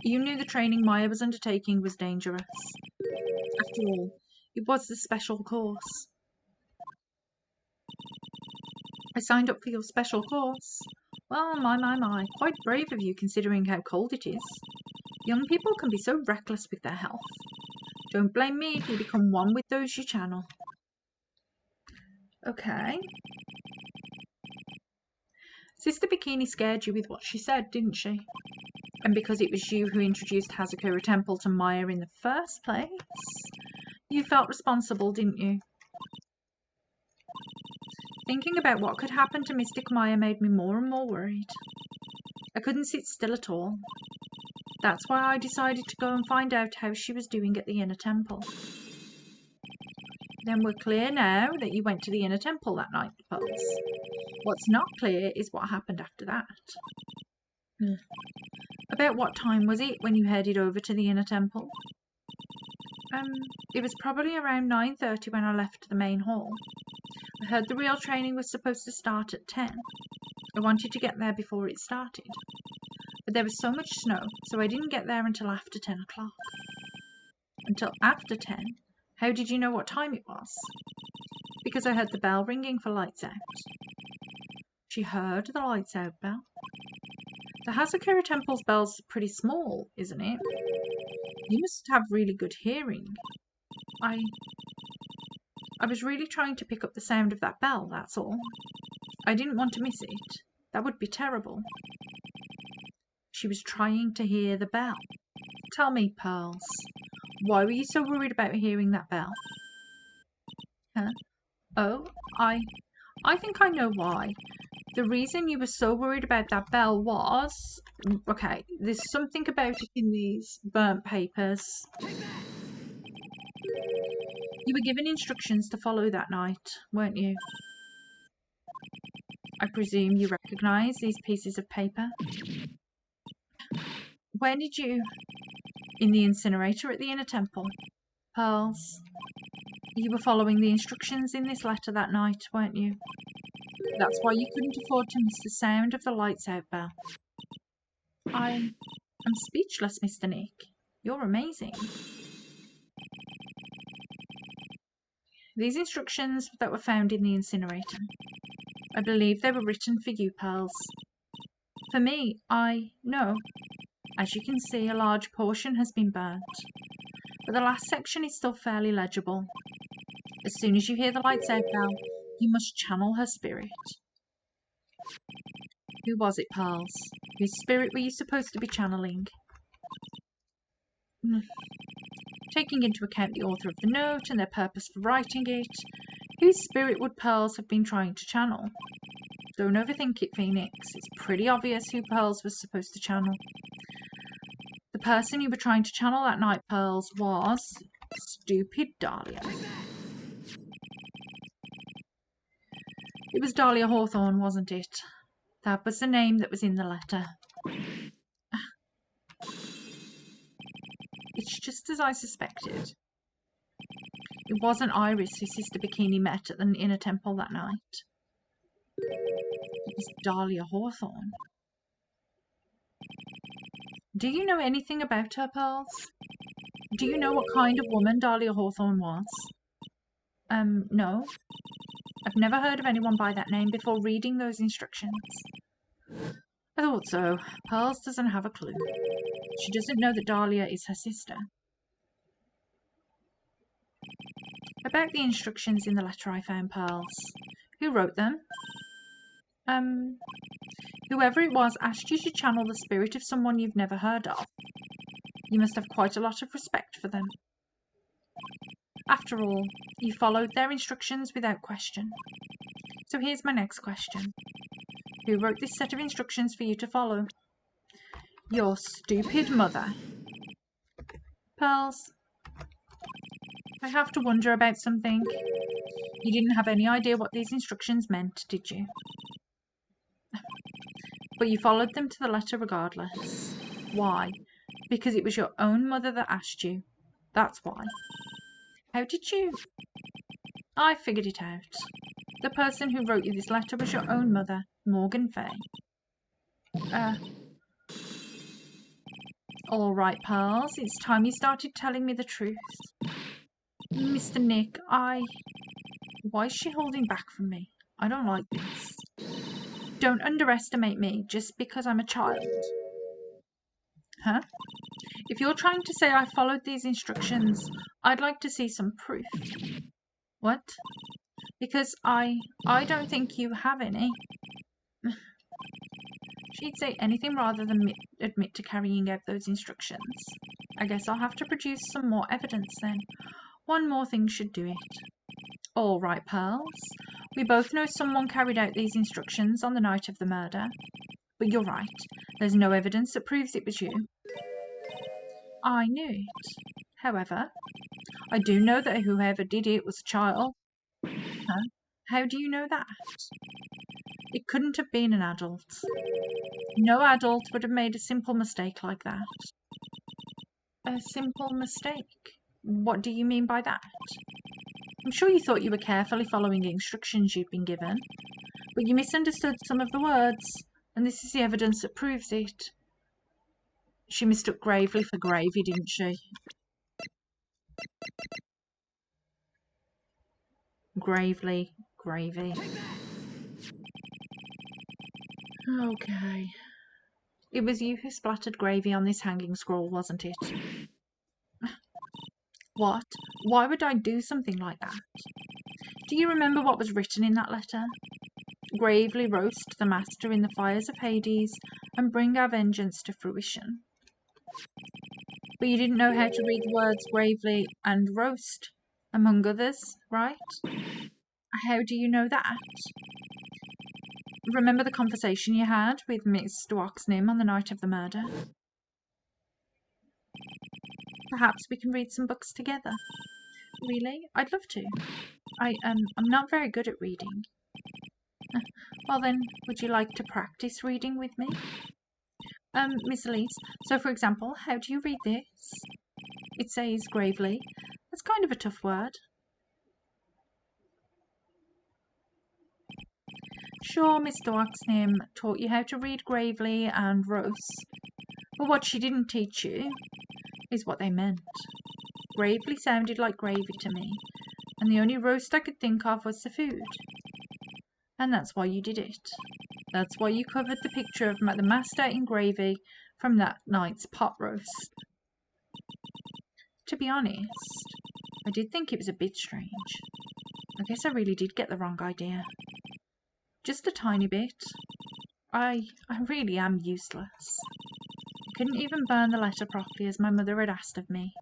You knew the training Maya was undertaking was dangerous. After all, it was the special course. I signed up for your special course. Well, my. Quite brave of you considering how cold it is. Young people can be so reckless with their health. Don't blame me if you become one with those you channel. Okay. Sister Bikini scared you with what she said, didn't she? And because it was you who introduced Hazakura Temple to Maya in the first place, you felt responsible, didn't you? Thinking about what could happen to Mystic Maya made me more and more worried. I couldn't sit still at all. That's why I decided to go and find out how she was doing at the inner temple. Then we're clear now that you went to the inner temple that night, Pulse. What's not clear is what happened after that. About what time was it when you headed over to the inner temple? It was probably around 9:30 when I left the main hall. I heard the real training was supposed to start at 10. I wanted to get there before it started. But there was so much snow, so I didn't get there until after 10 o'clock. Until after 10? How did you know what time it was? because I heard the bell ringing for lights out. She heard the lights out bell. The Hazakura Temple's bell's pretty small, isn't it? You must have really good hearing. I was really trying to pick up the sound of that bell, that's all. I didn't want to miss it. That would be terrible. She was trying to hear the bell. Tell me, Pearls, why were you so worried about hearing that bell? Huh? Oh, I think I know why. The reason you were so worried about that bell was... Okay, there's something about it in these burnt papers. You were given instructions to follow that night, weren't you? I presume you recognise these pieces of paper? Where did you... In the incinerator at the inner temple. Pearls, you were following the instructions in this letter that night, weren't you? That's why you couldn't afford to miss the sound of the lights out bell. I'm speechless, Mr. Nick. You're amazing. These instructions that were found in the incinerator, I believe they were written for you, Pearls. For me, I know. As you can see, a large portion has been burnt, but the last section is still fairly legible. As soon as you hear the lights out bell, you must channel her spirit. Who was it, Pearls? Whose spirit were you supposed to be channeling? Taking into account the author of the note and their purpose for writing it, whose spirit would Pearls have been trying to channel? Don't overthink it, Phoenix. It's pretty obvious who Pearls was supposed to channel. The person you were trying to channel that night, Pearls, was stupid Dahlia. It was Dahlia Hawthorne, wasn't it? That was the name that was in the letter. It's just as I suspected. It wasn't Iris who Sister Bikini met at the inner temple that night. It was Dahlia Hawthorne. Do you know anything about her, Pearls? Do you know what kind of woman Dahlia Hawthorne was? No. I've never heard of anyone by that name before reading those instructions. I thought so. Pearls doesn't have a clue. She doesn't know that Dahlia is her sister. About the instructions in the letter I found, Pearls. Who wrote them? Whoever it was asked you to channel the spirit of someone you've never heard of. You must have quite a lot of respect for them. After all, you followed their instructions without question. So here's my next question. Who wrote this set of instructions for you to follow? Your stupid mother. Pearls, I have to wonder about something. You didn't have any idea what these instructions meant, did you? But you followed them to the letter regardless. Why? Because it was your own mother that asked you. That's why. How did you... I figured it out. The person who wrote you this letter was your own mother, Morgan Fay. All right, Pearls, it's time you started telling me the truth. Mr. Nick, Why is she holding back from me? I don't like this. Don't underestimate me just because I'm a child. Huh? If you're trying to say I followed these instructions, I'd like to see some proof. What? Because I don't think you have any. She'd say anything rather than admit to carrying out those instructions. I guess I'll have to produce some more evidence then. One more thing should do it. All right, Pearls. We both know someone carried out these instructions on the night of the murder. But you're right. There's no evidence that proves it was you. I knew it. However, I do know that whoever did it was a child. Huh? How do you know that? It couldn't have been an adult. No adult would have made a simple mistake like that. A simple mistake? What do you mean by that? I'm sure you thought you were carefully following the instructions you'd been given, but you misunderstood some of the words, and this is the evidence that proves it. She mistook gravely for gravy, didn't she? Gravely. Gravy. Okay. It was you who splattered gravy on this hanging scroll, wasn't it? What? Why would I do something like that? Do you remember what was written in that letter? Gravely roast the master in the fires of Hades and bring our vengeance to fruition. But you didn't know how to read the words gravely and roast, among others, right? How do you know that? Remember the conversation you had with Mr. Oxnam on the night of the murder? Perhaps we can read some books together. Really? I'd love to. I'm not very good at reading. Well then, would you like to practice reading with me? Miss Elise, so for example, how do you read this? It says gravely. That's kind of a tough word. Sure, Mr. Oxnam taught you how to read gravely and roast, but what she didn't teach you is what they meant. Gravely sounded like gravy to me, and the only roast I could think of was the food. And that's why you did it. That's why you covered the picture of the master in gravy from that night's pot roast. To be honest, I did think it was a bit strange. I guess I really did get the wrong idea. Just a tiny bit. I really am useless. I couldn't even burn the letter properly as my mother had asked of me.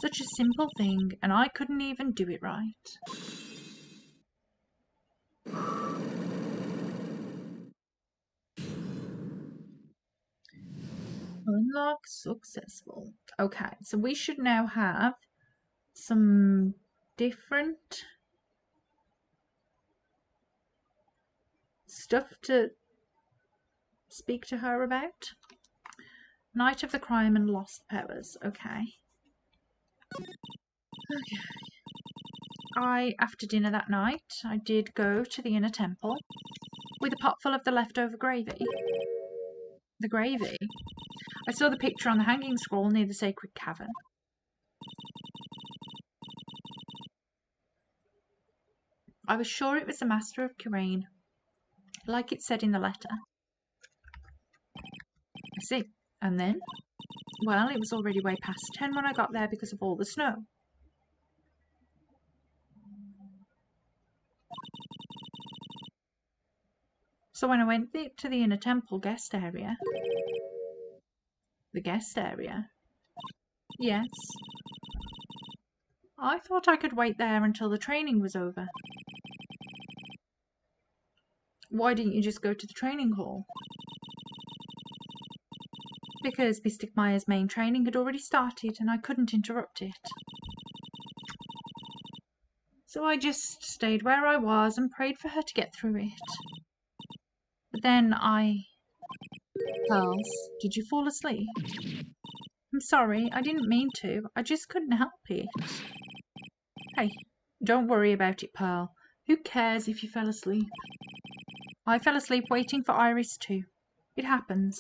Such a simple thing, and I couldn't even do it right. Unlock successful. Okay, so we should now have some different stuff to speak to her about. Night of the Crime and Lost Powers. Okay. After dinner that night, I did go to the inner temple with a pot full of the leftover gravy. The gravy? I saw the picture on the hanging scroll near the sacred cavern. I was sure it was the Master of Kirain, like it said in the letter. I see. And then? Well, it was already way past 10 when I got there because of all the snow. So when I went to the inner temple guest area... The guest area? Yes. I thought I could wait there until the training was over. Why didn't you just go to the training hall? Because Mystic Maya's main training had already started and I couldn't interrupt it. So I just stayed where I was and prayed for her to get through it. But then Pearls, did you fall asleep? I'm sorry, I didn't mean to. I just couldn't help it. Hey, don't worry about it, Pearl. Who cares if you fell asleep? I fell asleep waiting for Iris too. It happens.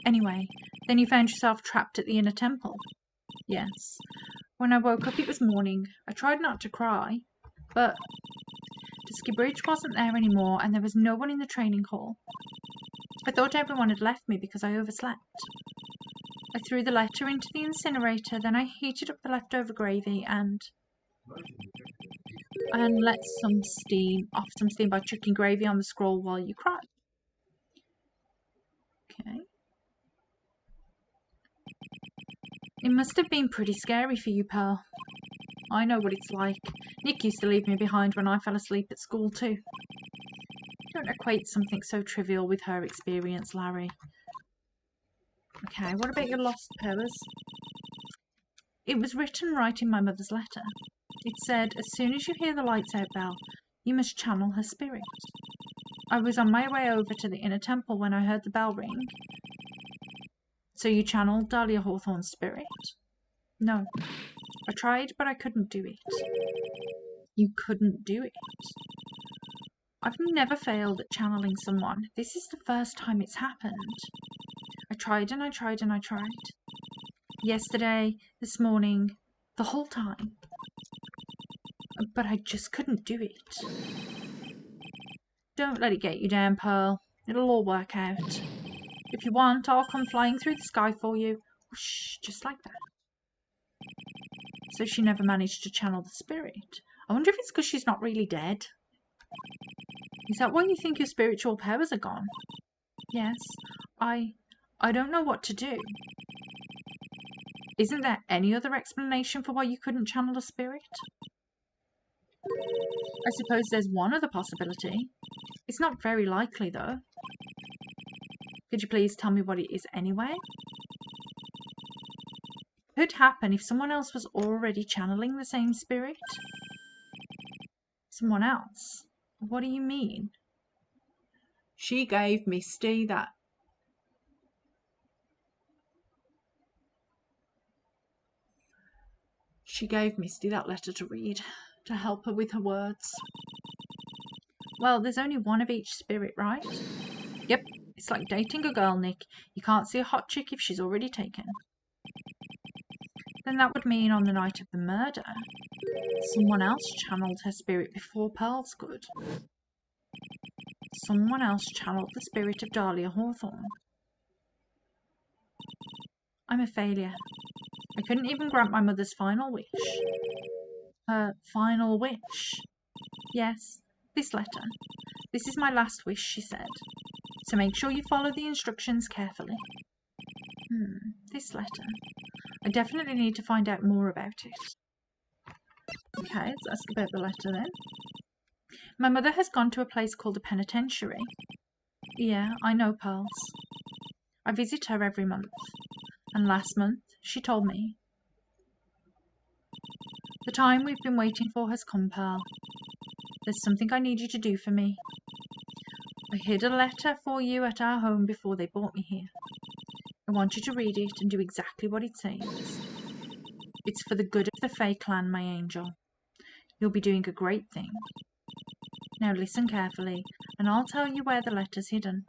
Anyway, then you found yourself trapped at the inner temple. Yes. When I woke up it was morning. I tried not to cry, but Dusky Bridge wasn't there anymore and there was no one in the training hall. I thought everyone had left me because I overslept. I threw the letter into the incinerator, then I heated up the leftover gravy and let off some steam by chucking gravy on the scroll while you cried. Okay. It must have been pretty scary for you, Pearl. I know what it's like. Nick used to leave me behind when I fell asleep at school too. Don't equate something so trivial with her experience, Larry. Okay, what about your lost powers? It was written right in my mother's letter. It said, as soon as you hear the lights out bell, you must channel her spirit. I was on my way over to the inner temple when I heard the bell ring. So you channeled Dahlia Hawthorne's spirit? No. I tried, but I couldn't do it. You couldn't do it? I've never failed at channeling someone. This is the first time it's happened. I tried and I tried and I tried. Yesterday, this morning, the whole time. But I just couldn't do it. Don't let it get you down, Pearl. It'll all work out. If you want, I'll come flying through the sky for you. Whoosh, just like that. So she never managed to channel the spirit. I wonder if it's because she's not really dead. Is that why you think your spiritual powers are gone? Yes. I don't know what to do. Isn't there any other explanation for why you couldn't channel a spirit? I suppose there's one other possibility. It's not very likely, though. Could you please tell me what it is anyway? Could happen if someone else was already channeling the same spirit. Someone else? What do you mean? She gave Misty that. She gave Misty that letter to read, to help her with her words. Well, there's only one of each spirit, right? Yep, it's like dating a girl, Nick. You can't see a hot chick if she's already taken. Then that would mean on the night of the murder, someone else channeled her spirit before Pearls could. Someone else channeled the spirit of Dahlia Hawthorne. I'm a failure. I couldn't even grant my mother's final wish. Her final wish? Yes, this letter. This is my last wish, she said. So make sure you follow the instructions carefully. This letter. I definitely need to find out more about it. Okay, let's ask about the letter then. My mother has gone to a place called a penitentiary. Yeah, I know, Pearls. I visit her every month. And last month, she told me. The time we've been waiting for has come, Pearl. There's something I need you to do for me. I hid a letter for you at our home before they brought me here. I want you to read it and do exactly what it says. It's for the good of the Fae clan, my angel. You'll be doing a great thing. Now listen carefully, and I'll tell you where the letter's hidden.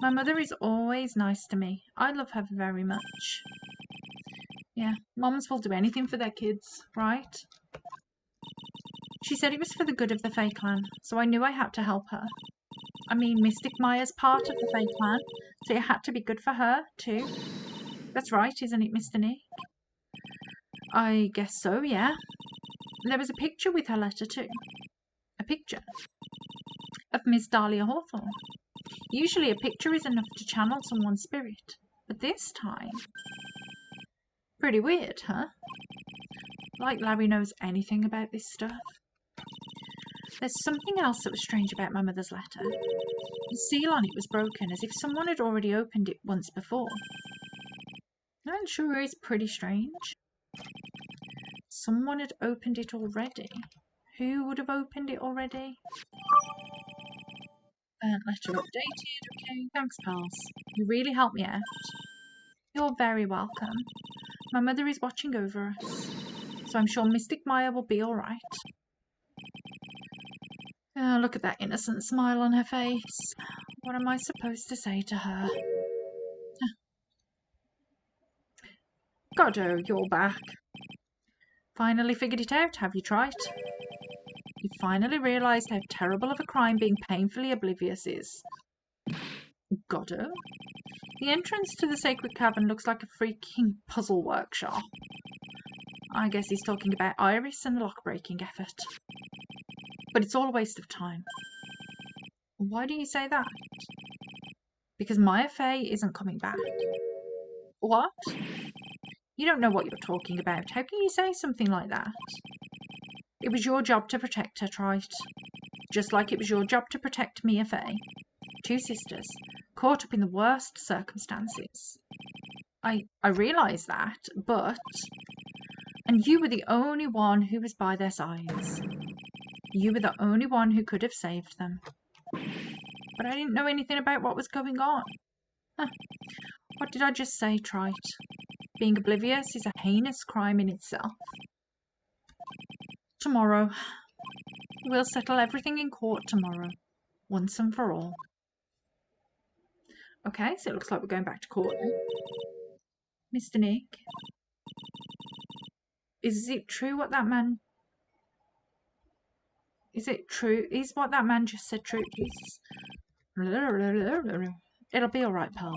My mother is always nice to me. I love her very much. Yeah, moms will do anything for their kids, right? She said it was for the good of the Fae clan, so I knew I had to help her. I mean, Mystic Maya's part of the Fae clan, so it had to be good for her, too. That's right, isn't it, Mr. Nick? I guess so, yeah. There was a picture with her letter, too. A picture of Miss Dahlia Hawthorne. Usually a picture is enough to channel someone's spirit, but this time... Pretty weird, huh? Like Larry knows anything about this stuff. There's something else that was strange about my mother's letter. The seal on it was broken, as if someone had already opened it once before. That sure is pretty strange. Someone had opened it already. Who would have opened it already? Letter updated. Okay, thanks, pals. You really helped me out. You're very welcome. My mother is watching over us, so I'm sure Mystic Maya will be all right. Look at that innocent smile on her face. What am I supposed to say to her? Goddo, you're back. Finally figured it out, have you, Trite? You finally realised how terrible of a crime being painfully oblivious is. Goddo? The entrance to the sacred cavern looks like a freaking puzzle workshop. I guess he's talking about Iris and the lock-breaking effort. But it's all a waste of time. Why do you say that? Because Maya Fey isn't coming back. What? You don't know what you're talking about. How can you say something like that? It was your job to protect her, Trite. Just like it was your job to protect Mia Fey. Two sisters, caught up in the worst circumstances. I realise that, but... And you were the only one who was by their sides. You were the only one who could have saved them. But I didn't know anything about what was going on. What did I just say, Trite? Being oblivious is a heinous crime in itself. Tomorrow. We'll settle everything in court tomorrow. Once and for all. Okay, so it looks like we're going back to court now. Mr. Nick, is it true what that man... Is it true? Is what that man just said true? Jesus. It'll be alright, Pearls.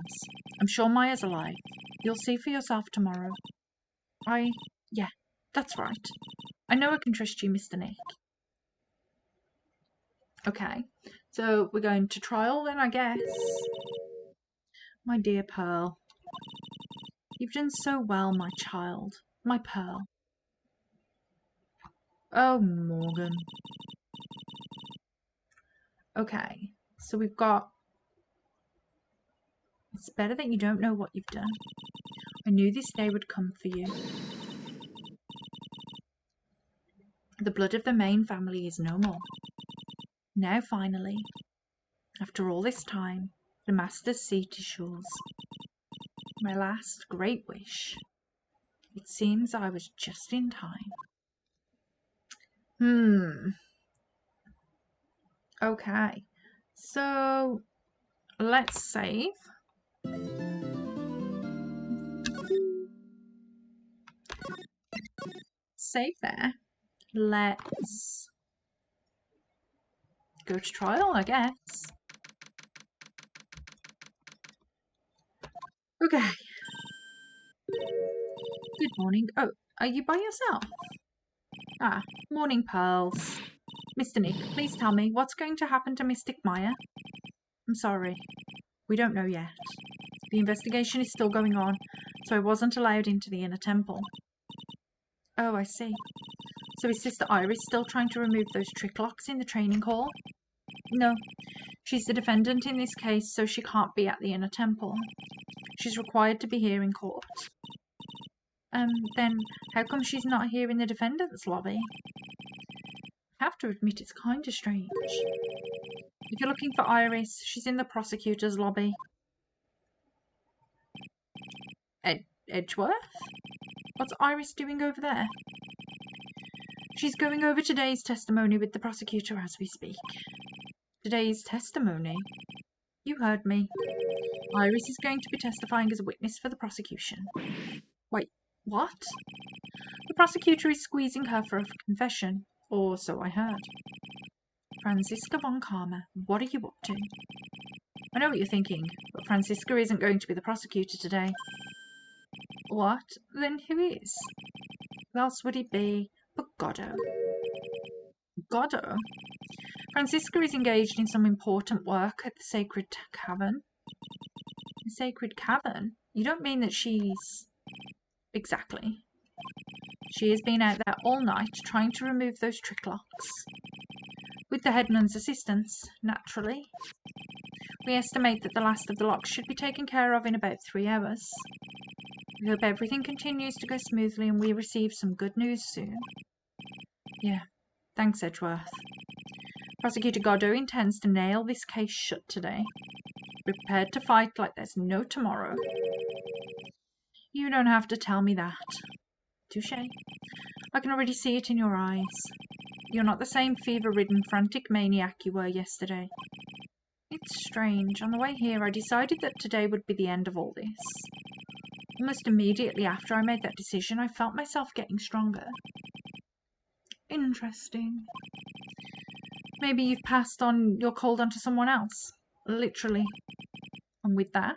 I'm sure Maya's alive. You'll see for yourself tomorrow. Yeah, that's right. I know I can trust you, Mr. Nick. Okay, so we're going to trial then, I guess. My dear Pearl. You've done so well, my child. My Pearl. Oh, Morgan. Okay, so we've got... It's better that you don't know what you've done. I knew this day would come for you. The blood of the main family is no more. Now, finally, after all this time, the Master's seat is yours. My last great wish. It seems I was just in time. Okay, so let's save. Save there. Let's go to trial, I guess. Okay. Good morning. Oh, are you by yourself? Ah, morning, Pearls. Mr. Nick, please tell me what's going to happen to Mystic Maya? I'm sorry. We don't know yet. The investigation is still going on, so I wasn't allowed into the inner temple. Oh, I see. So is Sister Iris still trying to remove those trick locks in the training hall? No. She's the defendant in this case, so she can't be at the inner temple. She's required to be here in court. Then how come she's not here in the defendant's lobby? I have to admit it's kind of strange. If you're looking for Iris, she's in the prosecutor's lobby. Edgeworth? What's Iris doing over there? She's going over today's testimony with the prosecutor as we speak. Today's testimony? You heard me. Iris is going to be testifying as a witness for the prosecution. Wait, what? The prosecutor is squeezing her for a confession, or so I heard. Franziska von Karma, what are you up to? I know what you're thinking, but Franziska isn't going to be the prosecutor today. What? Then who is? Who else would it be but Goddo? Goddo? Franziska is engaged in some important work at the Sacred Cavern. The Sacred Cavern? You don't mean that she's... Exactly. She has been out there all night trying to remove those trick locks. With the headman's assistance, naturally. We estimate that the last of the locks should be taken care of in about 3 hours. We hope everything continues to go smoothly and we receive some good news soon. Yeah, thanks, Edgeworth. Prosecutor Goddo intends to nail this case shut today. Be prepared to fight like there's no tomorrow. You don't have to tell me that. Touché. I can already see it in your eyes. You're not the same fever-ridden, frantic maniac you were yesterday. It's strange. On the way here, I decided that today would be the end of all this. Almost immediately after I made that decision, I felt myself getting stronger. Interesting. Maybe you've passed on your cold onto someone else. Literally. And with that,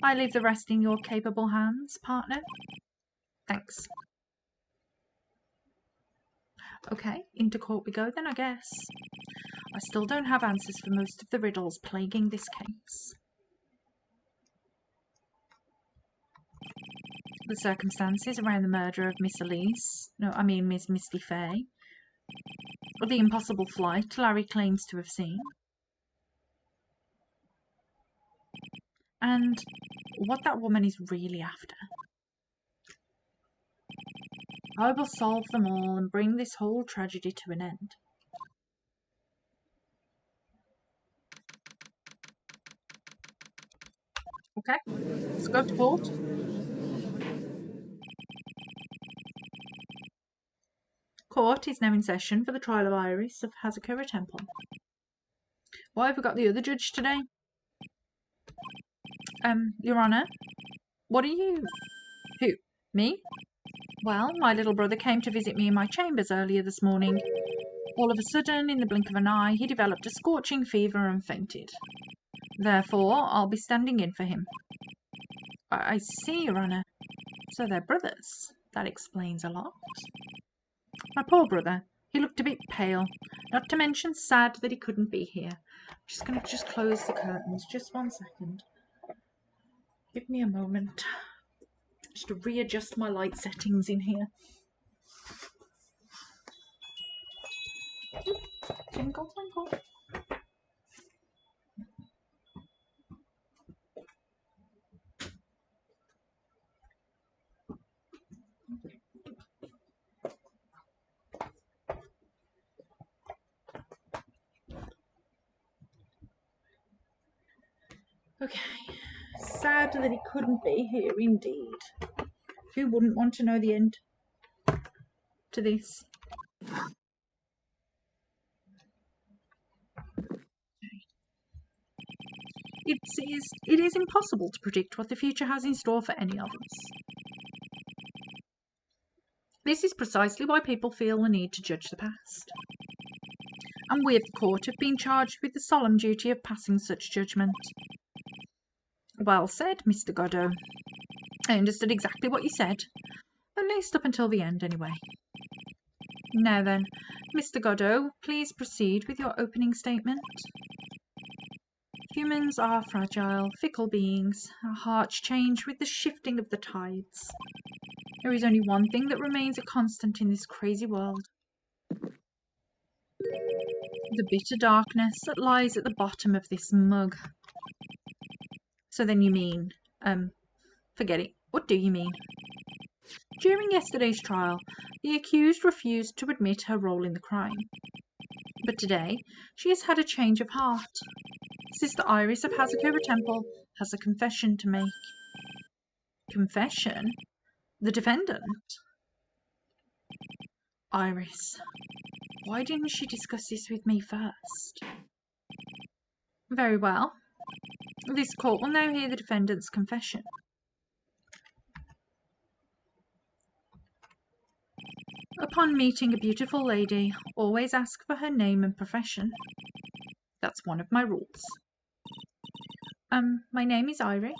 I leave the rest in your capable hands, partner. Thanks. Okay, into court we go then, I guess. I still don't have answers for most of the riddles plaguing this case. The circumstances around the murder of Miss Miss Misty Fay, or the impossible flight Larry claims to have seen, and what that woman is really after. I will solve them all and bring this whole tragedy to an end. Okay, let's go to court. Court is now in session for the trial of Iris of Hazakura Temple. Why have we got the other judge today? Your Honour, what are you... Me? Well, my little brother came to visit me in my chambers earlier this morning. All of a sudden, in the blink of an eye, he developed a scorching fever and fainted. Therefore, I'll be standing in for him. I see, Your Honour. So they're brothers. That explains a lot. My poor brother. He looked a bit pale, not to mention sad that he couldn't be here. I'm just going to close the curtains. Just 1 second. Give me a moment. Just to readjust my light settings in here. Twinkle, twinkle. Okay. Sad that he couldn't be here, indeed. Who wouldn't want to know the end to this? It is impossible to predict what the future has in store for any of us. This is precisely why people feel the need to judge the past. And we of the court have been charged with the solemn duty of passing such judgment. Well said, Mr. Godot. I understood exactly what you said, at least up until the end, anyway. Now then, Mr. Godot, please proceed with your opening statement. Humans are fragile, fickle beings. Our hearts change with the shifting of the tides. There is only one thing that remains a constant in this crazy world. The bitter darkness that lies at the bottom of this mug. So then you mean, forget it. What do you mean? During yesterday's trial, the accused refused to admit her role in the crime. But today, she has had a change of heart. Sister Iris of Hazakura Temple has a confession to make. Confession? The defendant? Iris, why didn't she discuss this with me first? Very well. This court will now hear the defendant's confession. Upon meeting a beautiful lady, always ask for her name and profession. That's one of my rules. My name is Iris.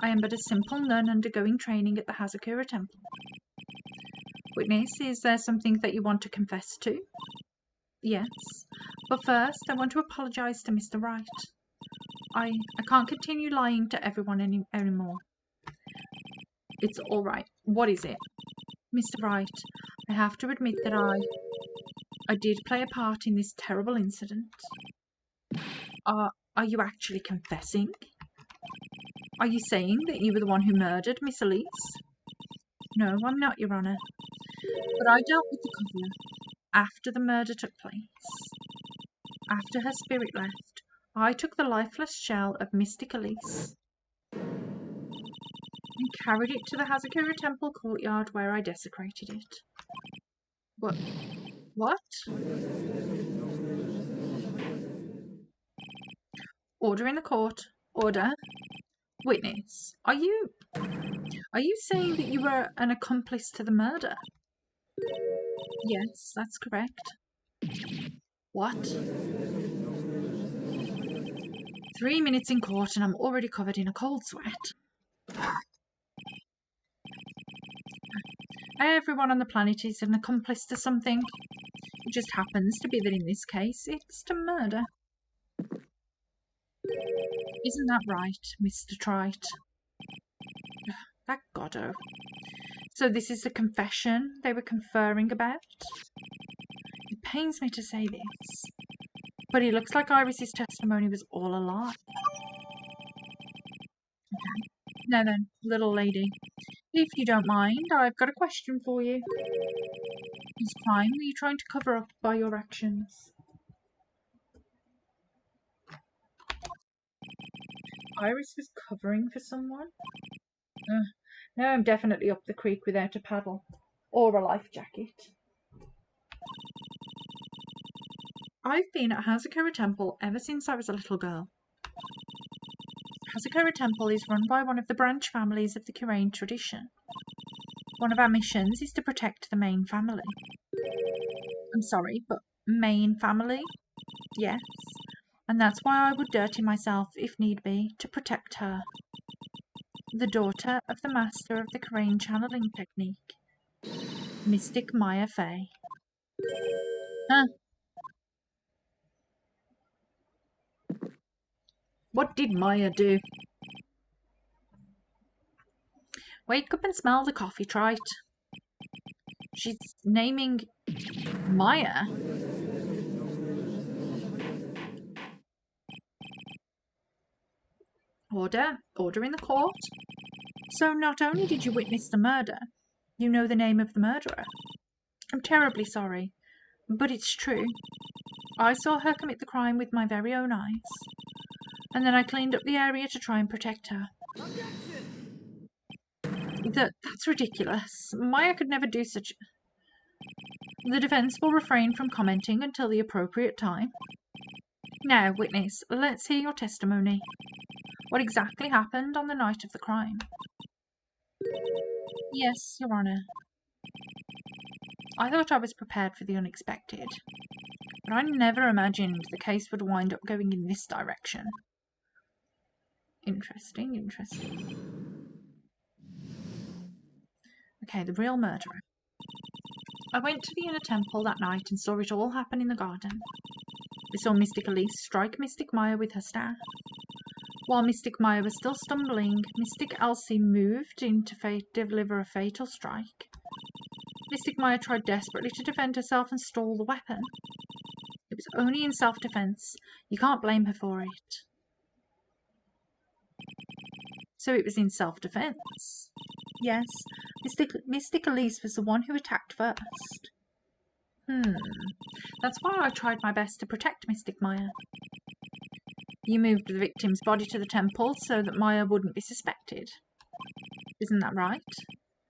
I am but a simple nun undergoing training at the Hazakura Temple. Witness, is there something that you want to confess to? Yes, but first I want to apologise to Mr. Wright. I can't continue lying to everyone anymore. It's all right. What is it? Mr. Wright, I have to admit that I did play a part in this terrible incident. Are you actually confessing? Are you saying that you were the one who murdered Miss Elise? No, I'm not, Your Honour. But I dealt with the cover after the murder took place. After her spirit left, I took the lifeless shell of Mystic Elise and carried it to the Hazakura Temple courtyard where I desecrated it. What? Order in the court. Order. Witness, are you saying that you were an accomplice to the murder? Yes, that's correct. What? 3 minutes in court and I'm already covered in a cold sweat. Everyone on the planet is an accomplice to something. It just happens to be that in this case, it's to murder. Isn't that right, Mr. Trite? That Goddo. So this is the confession they were conferring about? It pains me to say this, but it looks like Iris's testimony was all a lie. Okay. Now then, little lady, if you don't mind, I've got a question for you. Whose crime were you trying to cover up by your actions? Iris was covering for someone? Now I'm definitely up the creek without a paddle or a life jacket. I've been at Hazakura Temple ever since I was a little girl. Hazakura Temple is run by one of the branch families of the Kurain tradition. One of our missions is to protect the main family. I'm sorry, but main family? Yes. And that's why I would dirty myself, if need be, to protect her. The daughter of the master of the Crane channeling technique, Mystic Maya Fey. Huh? What did Maya do? Wake up and smell the coffee, Trite. She's naming Maya. Order in the court. So not only did you witness the murder, you know the name of the murderer. I'm terribly sorry, but it's true. I saw her commit the crime with my very own eyes. And then I cleaned up the area to try and protect her. That's ridiculous. Maya could never do such... The defense will refrain from commenting until the appropriate time. Now, witness, let's hear your testimony. What exactly happened on the night of the crime? Yes, Your Honour. I thought I was prepared for the unexpected, but I never imagined the case would wind up going in this direction. Interesting. Okay, the real murderer. I went to the inner temple that night and saw it all happen in the garden. I saw Mystic Elise strike Mystic Maya with her staff. While Mystic Maya was still stumbling, Mystic Elsie moved in to deliver a fatal strike. Mystic Maya tried desperately to defend herself and stall the weapon. It was only in self-defense. You can't blame her for it. So it was in self-defense. Yes, Mystic Elise was the one who attacked first. That's why I tried my best to protect Mystic Maya. You moved the victim's body to the temple so that Maya wouldn't be suspected. Isn't that right?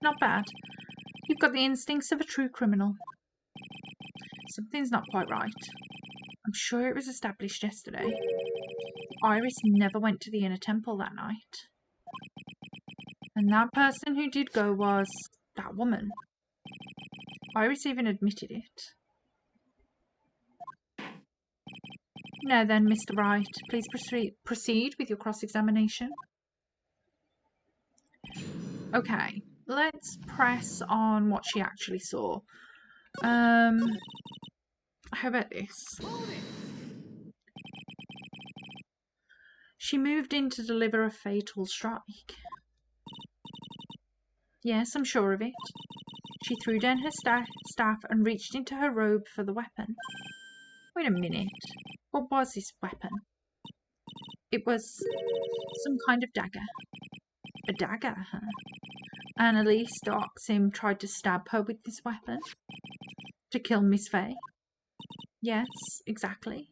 Not bad. You've got the instincts of a true criminal. Something's not quite right. I'm sure it was established yesterday. Iris never went to the inner temple that night. And that person who did go was that woman. Iris even admitted it. Now then, Mr. Wright, please proceed with your cross-examination. Okay, let's press on what she actually saw. How about this? She moved in to deliver a fatal strike. Yes, I'm sure of it. She threw down her staff and reached into her robe for the weapon. Wait a minute. What was this weapon? It was some kind of dagger. A dagger, huh? Annalise Darksim tried to stab her with this weapon. To kill Miss Fey. Yes, exactly.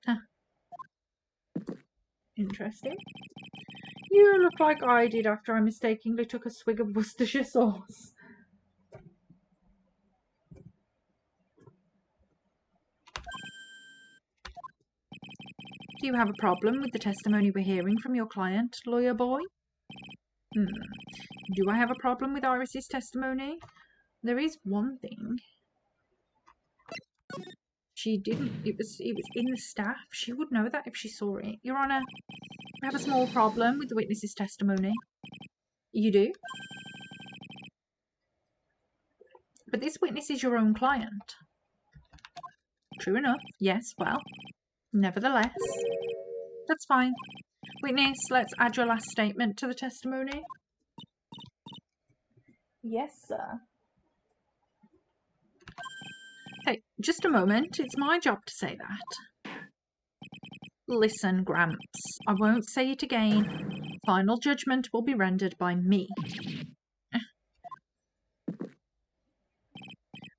Huh. Interesting. You look like I did after I mistakenly took a swig of Worcestershire sauce. Do you have a problem with the testimony we're hearing from your client, lawyer boy? Do I have a problem with Iris's testimony? There is one thing. She didn't. It was in the staff. She would know that if she saw it. Your Honour, I have a small problem with the witness's testimony. You do? But this witness is your own client. True enough. Yes, well, nevertheless. That's fine. Witness, let's add your last statement to the testimony. Yes, sir. Hey, just a moment. It's my job to say that. Listen, Gramps. I won't say it again. Final judgment will be rendered by me.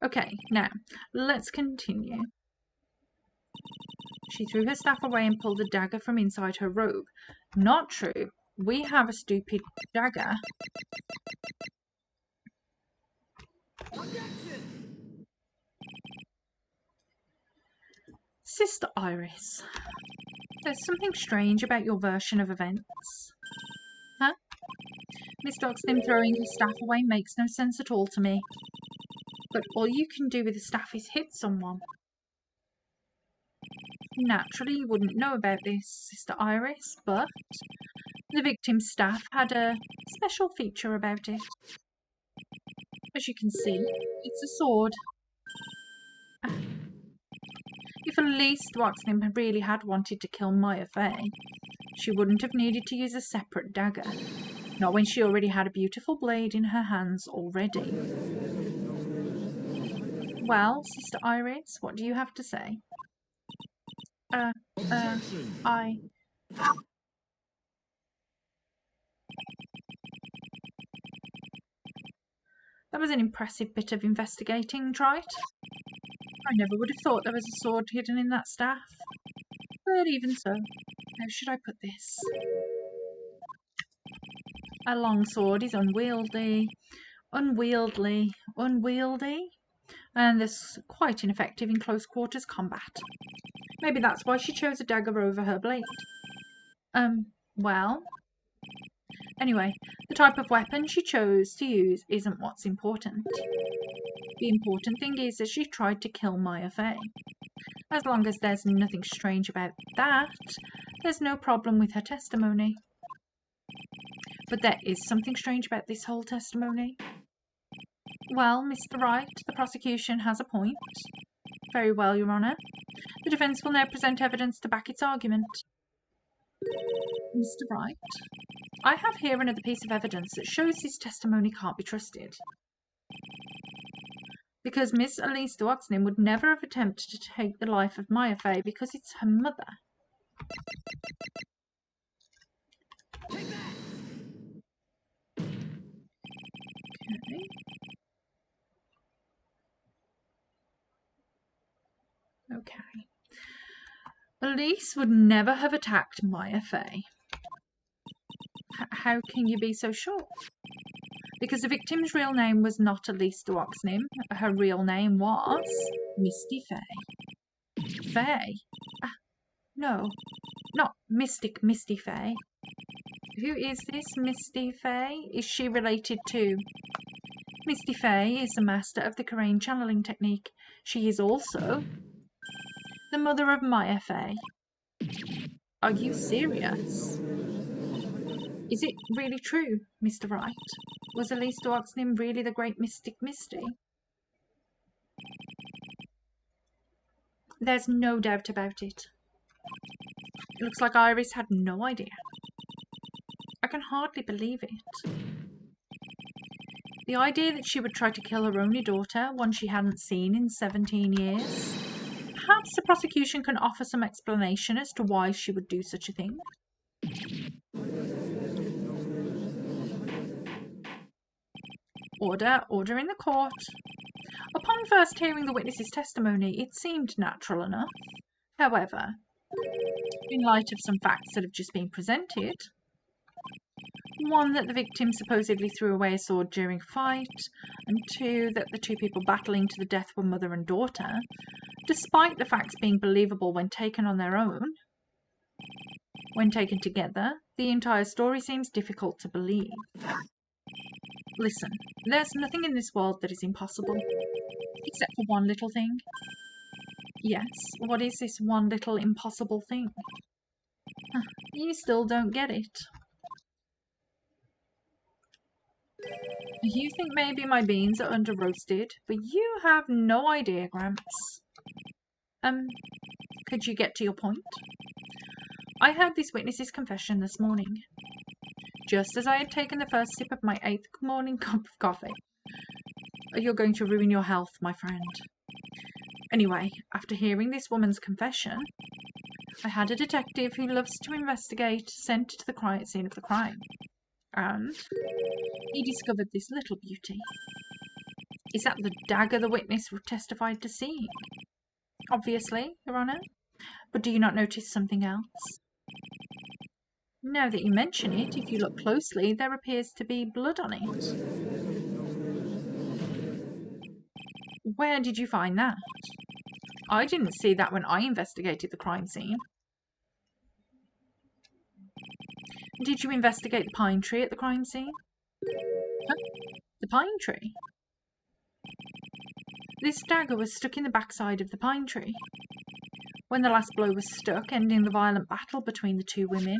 Okay, now, let's continue. She threw her staff away and pulled a dagger from inside her robe. Not true. We have a stupid dagger. Sister Iris, there's something strange about your version of events. Huh? Miss Oxnam throwing her staff away makes no sense at all to me. But all you can do with a staff is hit someone. Naturally, you wouldn't know about this, Sister Iris, but the victim's staff had a special feature about it. As you can see, it's a sword. If Elise Dwarksnip really had wanted to kill Maya Fey, she wouldn't have needed to use a separate dagger. Not when she already had a beautiful blade in her hands already. Well, Sister Iris, what do you have to say? I... That was an impressive bit of investigating, Trite. I never would have thought there was a sword hidden in that staff. But even so, how should I put this? A long sword is unwieldy, and thus quite ineffective in close quarters combat. Maybe that's why she chose a dagger over her blade. Well... Anyway, the type of weapon she chose to use isn't what's important. The important thing is that she tried to kill Maya Fey. As long as there's nothing strange about that, there's no problem with her testimony. But there is something strange about this whole testimony. Well, Mr. Wright, the prosecution has a point. Very well, Your Honour. The defence will now present evidence to back its argument. Mr. Wright, I have here another piece of evidence that shows his testimony can't be trusted. Because Miss Elise Dwarksnip would never have attempted to take the life of Maya Fey because it's her mother. Okay. Okay. Elise would never have attacked Maya Fey. How can you be so sure? Because the victim's real name was not Elise Dwarksnip. Her real name was Misty Fey. Fey? No, not Mystic Misty Fey. Who is this Misty Fey? Is she related to... Misty Fey is the master of the Karain channeling technique. She is also the mother of Maya Fey. Are you serious? Is it really true, Mr. Wright? Was Elise Dwarksnip really the great Mystic Misty? There's no doubt about it. It looks like Iris had no idea. I can hardly believe it. The idea that she would try to kill her only daughter, one she hadn't seen in 17 years. Perhaps the prosecution can offer some explanation as to why she would do such a thing. Order in the court. Upon first hearing the witness's testimony, it seemed natural enough. However, in light of some facts that have just been presented, one, that the victim supposedly threw away a sword during a fight, and two, that the two people battling to the death were mother and daughter, despite the facts being believable when taken on their own, when taken together, the entire story seems difficult to believe. Listen, there's nothing in this world that is impossible, except for one little thing. Yes, what is this one little impossible thing? You still don't get it. You think maybe my beans are under-roasted, but you have no idea, Gramps. Could you get to your point? I heard this witness's confession this morning, just as I had taken the first sip of my 8th morning cup of coffee. You're going to ruin your health, my friend. Anyway, after hearing this woman's confession, I had a detective who loves to investigate sent to the scene of the crime. And he discovered this little beauty. Is that the dagger the witness testified to seeing? Obviously, Your Honour. But do you not notice something else? Now that you mention it, if you look closely, there appears to be blood on it. Where did you find that? I didn't see that when I investigated the crime scene. Did you investigate the pine tree at the crime scene? The pine tree. This dagger was stuck in the backside of the pine tree. When the last blow was struck, ending the violent battle between the two women,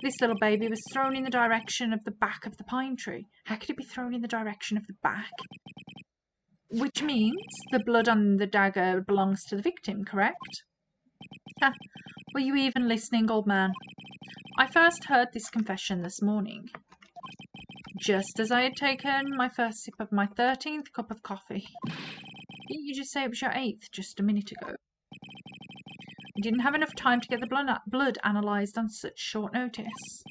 this little baby was thrown in the direction of the back of the pine tree. How could it be thrown in the direction of the back? Which means the blood on the dagger belongs to the victim, correct? Were you even listening, old man? I first heard this confession this morning, just as I had taken my first sip of my 13th cup of coffee. Didn't you just say it was your 8th just a minute ago? I didn't have enough time to get the blood analysed on such short notice.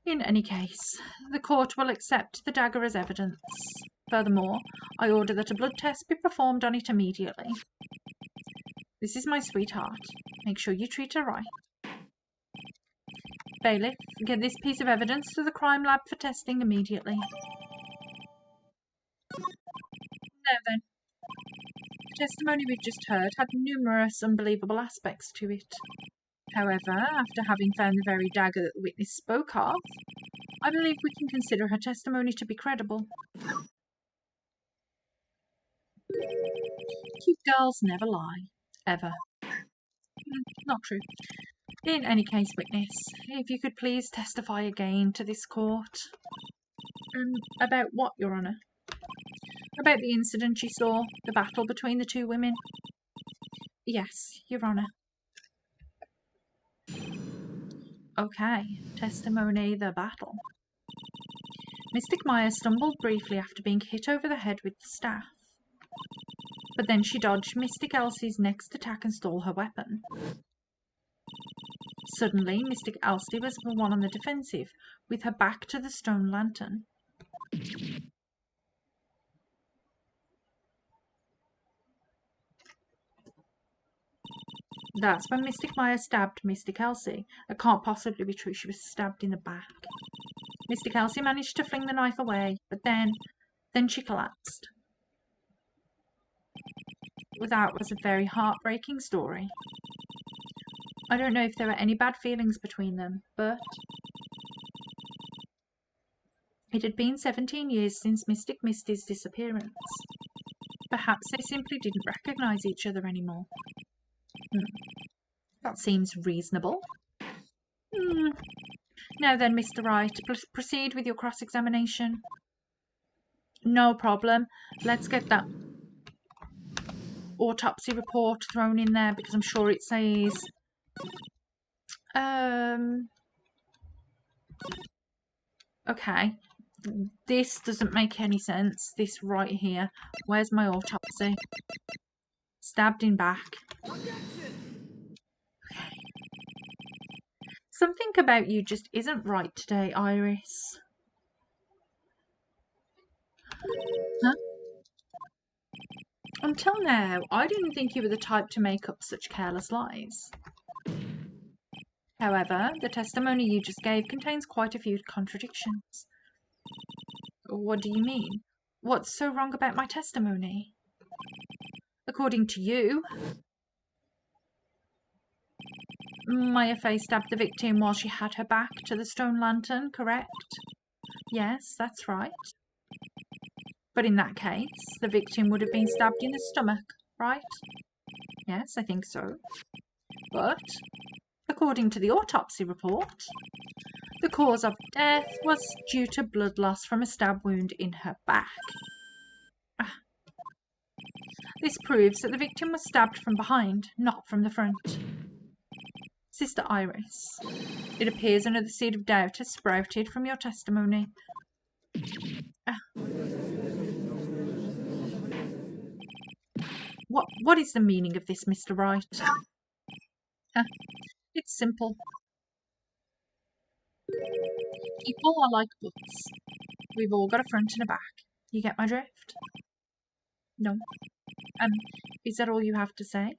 In any case, the court will accept the dagger as evidence. Furthermore, I order that a blood test be performed on it immediately. This is my sweetheart. Make sure you treat her right. Bailiff, get this piece of evidence to the crime lab for testing immediately. Now then, the testimony we've just heard had numerous unbelievable aspects to it. However, after having found the very dagger that the witness spoke of, I believe we can consider her testimony to be credible. Cute girls never lie. Ever. Not true. In any case, witness, if you could please testify again to this court. About what, Your Honour? About the incident you saw, the battle between the two women? Yes, Your Honour. Okay, testimony, the battle. Mystic Maya stumbled briefly after being hit over the head with the staff. But then she dodged Mystic Elsie's next attack and stole her weapon. Suddenly, Mystic Elsie was the one on the defensive, with her back to the stone lantern. That's when Mystic Maya stabbed Mystic Elsie. It can't possibly be true, she was stabbed in the back. Mystic Elsie managed to fling the knife away, but then she collapsed. That was a very heartbreaking story. I don't know if there were any bad feelings between them, but it had been 17 years since Mystic Misty's disappearance. Perhaps they simply didn't recognise each other anymore. That seems reasonable. Now then, Mr. Wright, proceed with your cross-examination. No problem. Let's get that autopsy report thrown in there because I'm sure it says... Okay. This doesn't make any sense. This right here. Where's my autopsy? Stabbed in back. Okay. Something about you just isn't right today, Iris. Huh? Until now, I didn't think you were the type to make up such careless lies. However, the testimony you just gave contains quite a few contradictions. What do you mean? What's so wrong about my testimony? According to you, Maya Fey stabbed the victim while she had her back to the stone lantern, correct? Yes, that's right. But in that case, the victim would have been stabbed in the stomach, right? Yes, I think so. But, according to the autopsy report, the cause of death was due to blood loss from a stab wound in her back. This proves that the victim was stabbed from behind, not from the front. Sister Iris, it appears another seed of doubt has sprouted from your testimony. What is the meaning of this, Mr. Wright? It's simple. People are like books. We've all got a front and a back. You get my drift? No. Is that all you have to say?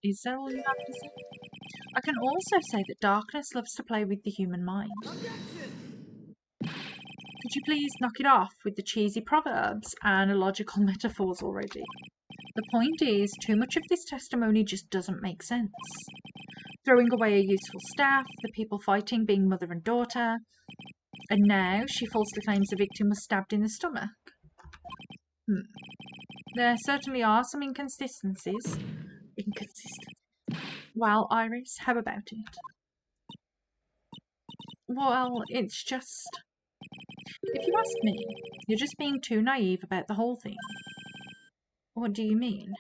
Is that all you have to say? I can also say that darkness loves to play with the human mind. Could you please knock it off with the cheesy proverbs and illogical metaphors already? The point is, too much of this testimony just doesn't make sense. Throwing away a useful staff, the people fighting being mother and daughter, And now she falsely claims the victim was stabbed in the stomach. There certainly are some inconsistencies. Well, Iris, how about it? Well, it's just... If you ask me, you're just being too naive about the whole thing. What do you mean?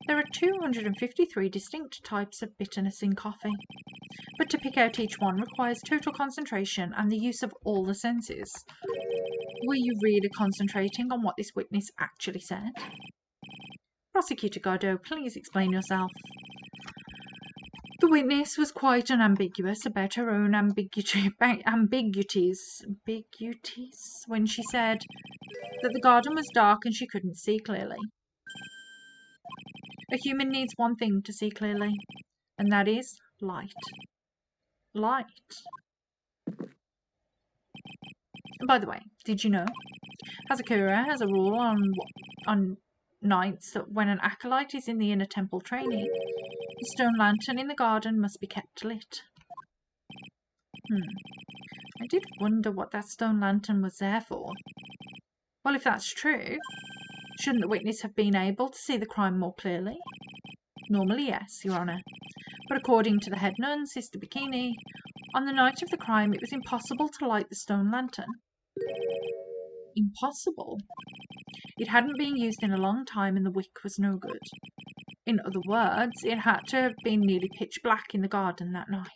There are 253 distinct types of bitterness in coffee, but to pick out each one requires total concentration and the use of all the senses. Were you really concentrating on what this witness actually said? Prosecutor Godot, please explain yourself. The witness was quite unambiguous about her own ambiguities when she said that the garden was dark and she couldn't see clearly. A human needs one thing to see clearly, and that is light. Light. By the way, did you know Hazakura has a rule on nights that when an acolyte is in the inner temple training, the stone lantern in the garden must be kept lit. I did wonder what that stone lantern was there for. Well, if that's true, shouldn't the witness have been able to see the crime more clearly? Normally, yes, Your Honour. But according to the head nun, Sister Bikini, on the night of the crime it was impossible to light the stone lantern. Impossible? It hadn't been used in a long time and the wick was no good. In other words, it had to have been nearly pitch black in the garden that night.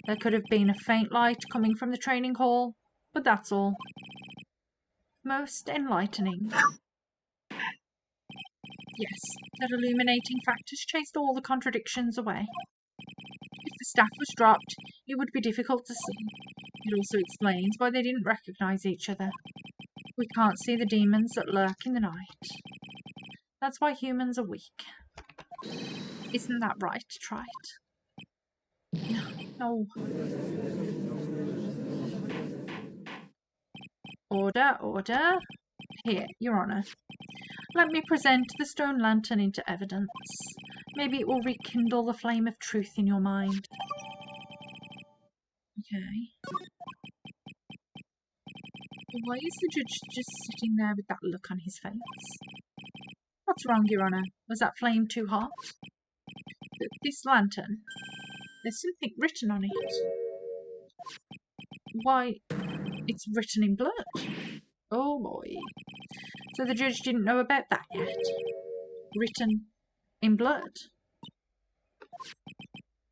There could have been a faint light coming from the training hall, but that's all. Most enlightening. Yes, that illuminating fact has chased all the contradictions away. If the staff was dropped, it would be difficult to see. It also explains why they didn't recognise each other. We can't see the demons that lurk in the night. That's why humans are weak. Isn't that right, Trite? No. Order, order. Here, Your Honour. Let me present the stone lantern into evidence. Maybe it will rekindle the flame of truth in your mind. Okay. Why is the judge just sitting there with that look on his face? What's wrong, Your Honour? Was that flame too hot? This lantern, there's something written on it. Why, it's written in blood. Oh boy. So the judge didn't know about that yet. Written in blood.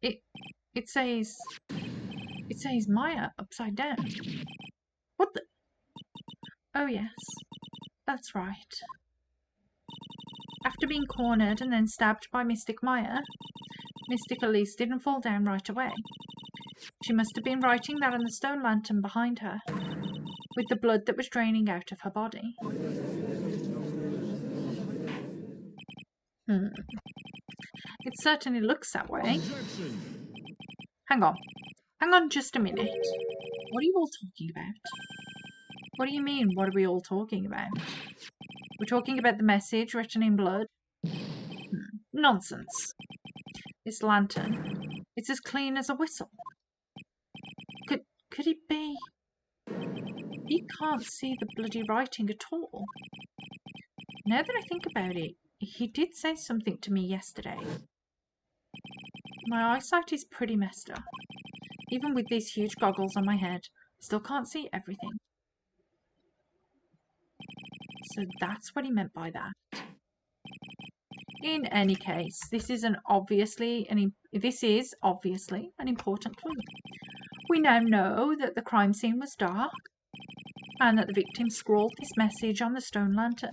It says Maya upside down. What the? Oh yes, that's right. After being cornered and then stabbed by Mystic Maya, Mystic Elise didn't fall down right away. She must have been writing that on the stone lantern behind her, with the blood that was draining out of her body. It certainly looks that way. Hang on just a minute. What are you all talking about? What do you mean, what are we all talking about? We're talking about the message written in blood? Nonsense. This lantern, it's as clean as a whistle. Could it be? He can't see the bloody writing at all. Now that I think about it, he did say something to me yesterday. My eyesight is pretty messed up. Even with these huge goggles on my head, I still can't see everything. So that's what he meant by that. In any case, this is obviously an important clue. We now know that the crime scene was dark and that the victim scrawled this message on the stone lantern.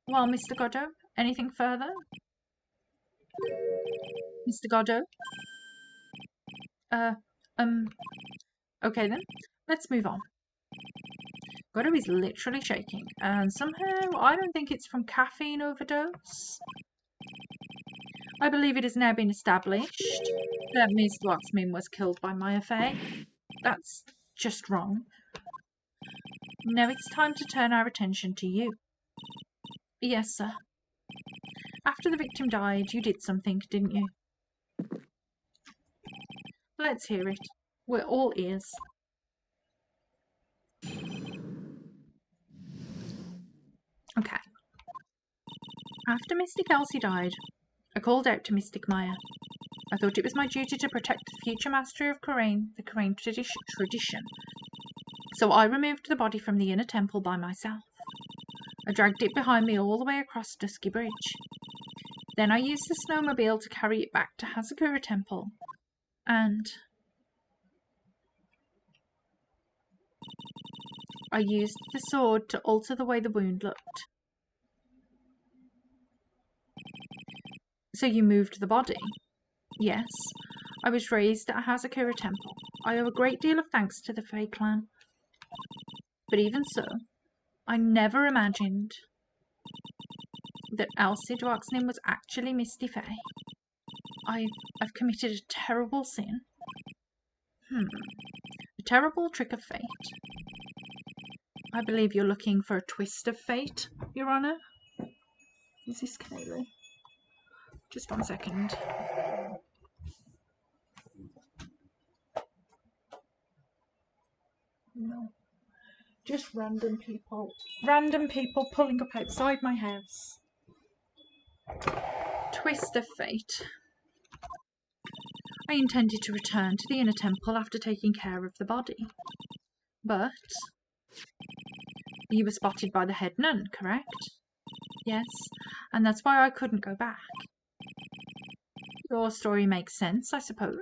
Well, Mr. Godot, anything further? Mr. Godot? Okay then, let's move on. Godot is literally shaking, and somehow I don't think it's from caffeine overdose. I believe it has now been established that Ms. Waxman was killed by Maya Fey. That's just wrong. Now it's time to turn our attention to you. Yes, sir. After the victim died, you did something, didn't you? Let's hear it. We're all ears. Okay. After Mystic Elsie died, I called out to Mystic Maya. I thought it was my duty to protect the future master of Karain, the Karain tradition. So I removed the body from the inner temple by myself. I dragged it behind me all the way across Dusky Bridge. Then I used the snowmobile to carry it back to Hazakura Temple. And I used the sword to alter the way the wound looked. So you moved the body? Yes. I was raised at Hazakura Temple. I owe a great deal of thanks to the Fae clan. But even so, I never imagined that Elsie Dwarksnin was actually Misty Fae. I've committed a terrible sin. A terrible trick of fate. I believe you're looking for a twist of fate, Your Honour. Is this Kaylee? Just 1 second. No. Just random people. Random people pulling up outside my house. Twist of fate. I intended to return to the inner temple after taking care of the body. But you were spotted by the head nun, correct? Yes, and that's why I couldn't go back. Your story makes sense, I suppose.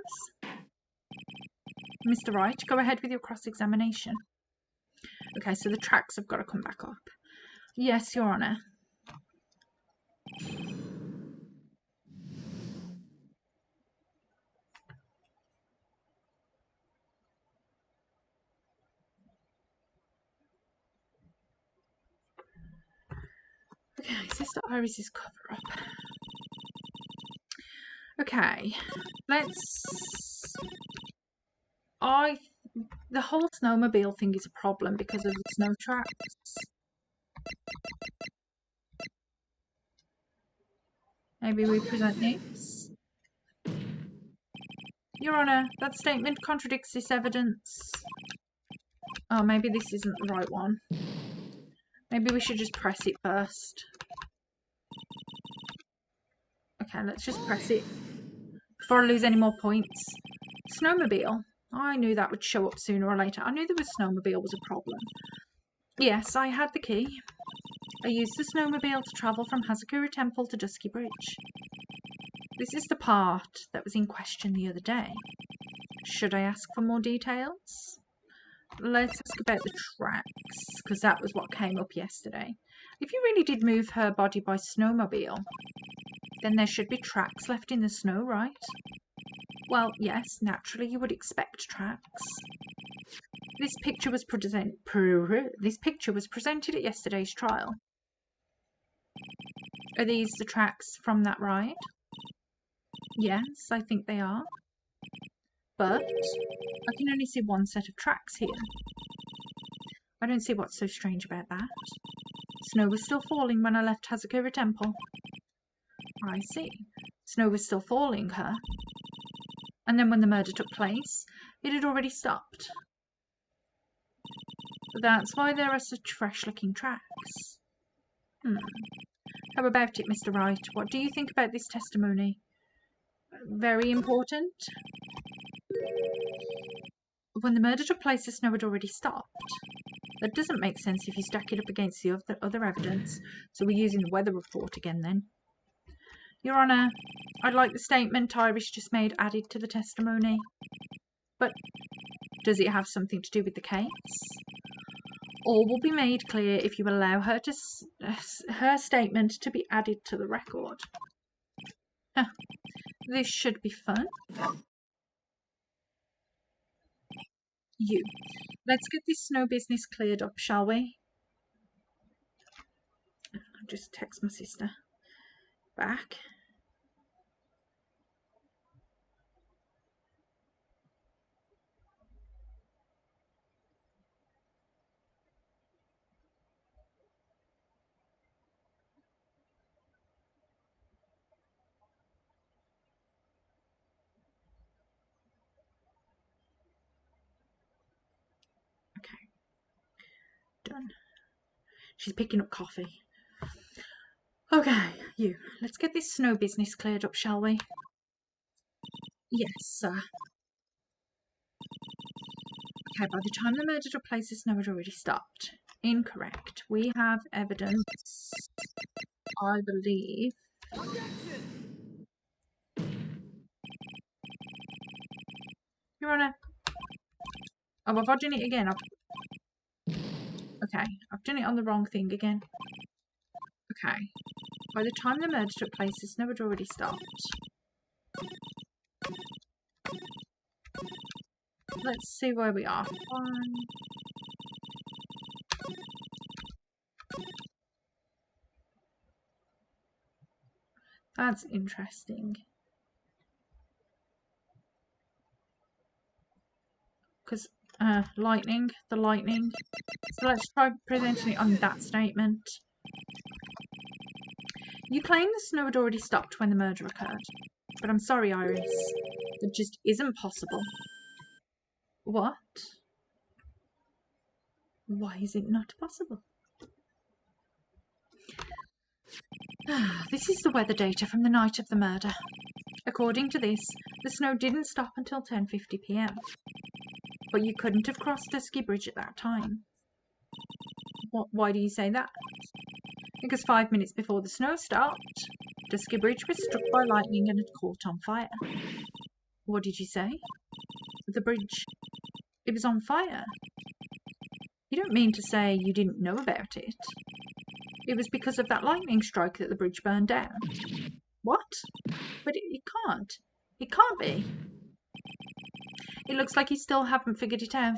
Mr. Wright, go ahead with your cross-examination. Okay, so the tracks have got to come back up. Yes, Your Honour. Okay, Sister Iris's cover-up. Okay, the whole snowmobile thing is a problem because of the snow tracks. Maybe we present this. Your Honour, that statement contradicts this evidence. Oh, maybe this isn't the right one. Maybe we should just press it first. Okay, let's just press it before I lose any more points. Snowmobile. I knew that would show up sooner or later. I knew the snowmobile was a problem. Yes, I had the key. I used the snowmobile to travel from Hazakura Temple to Dusky Bridge. This is the part that was in question the other day. Should I ask for more details? Let's ask about the tracks, because that was what came up yesterday. If you really did move her body by snowmobile, then there should be tracks left in the snow, right? Well, yes, naturally you would expect tracks. This picture was presented at yesterday's trial. Are these the tracks from that ride? Yes, I think they are. But I can only see one set of tracks here. I don't see what's so strange about that. Snow was still falling when I left Hazakura Temple. I see. Snow was still falling, huh? And then when the murder took place, it had already stopped. That's why there are such fresh-looking tracks. How about it, Mr. Wright? What do you think about this testimony? Very important. When the murder took place, the snow had already stopped. That doesn't make sense if you stack it up against the other evidence. So we're using the weather report again then. Your Honour, I'd like the statement Iris just made added to the testimony. But does it have something to do with the case? All will be made clear if you allow her statement to be added to the record. This should be fun. Let's get this snow business cleared up, shall we? I'll just text my sister back. done. She's picking up coffee. Okay, you. Let's get this snow business cleared up, shall we? Yes, sir. Okay, by the time the murder took place, the snow had already stopped. Incorrect. We have evidence, I believe. Your Honour. Oh, I've done it again. Okay, I've done it on the wrong thing again. Okay. By the time the murder took place, the snow had already stopped. Let's see where we are. That's interesting. Because lightning, the lightning. So let's try presenting it on that statement. You claim the snow had already stopped when the murder occurred. But I'm sorry, Iris. It just isn't possible. What? Why is it not possible? This is the weather data from the night of the murder. According to this, the snow didn't stop until 10:50 p.m. But you couldn't have crossed Dusky Bridge at that time. Why do you say that? Because 5 minutes before the snow stopped, Dusky Bridge was struck by lightning and had caught on fire. What did you say? The bridge. It was on fire. You don't mean to say you didn't know about it? It was because of that lightning strike that the bridge burned down. What? But it can't. It can't be. It looks like you still haven't figured it out.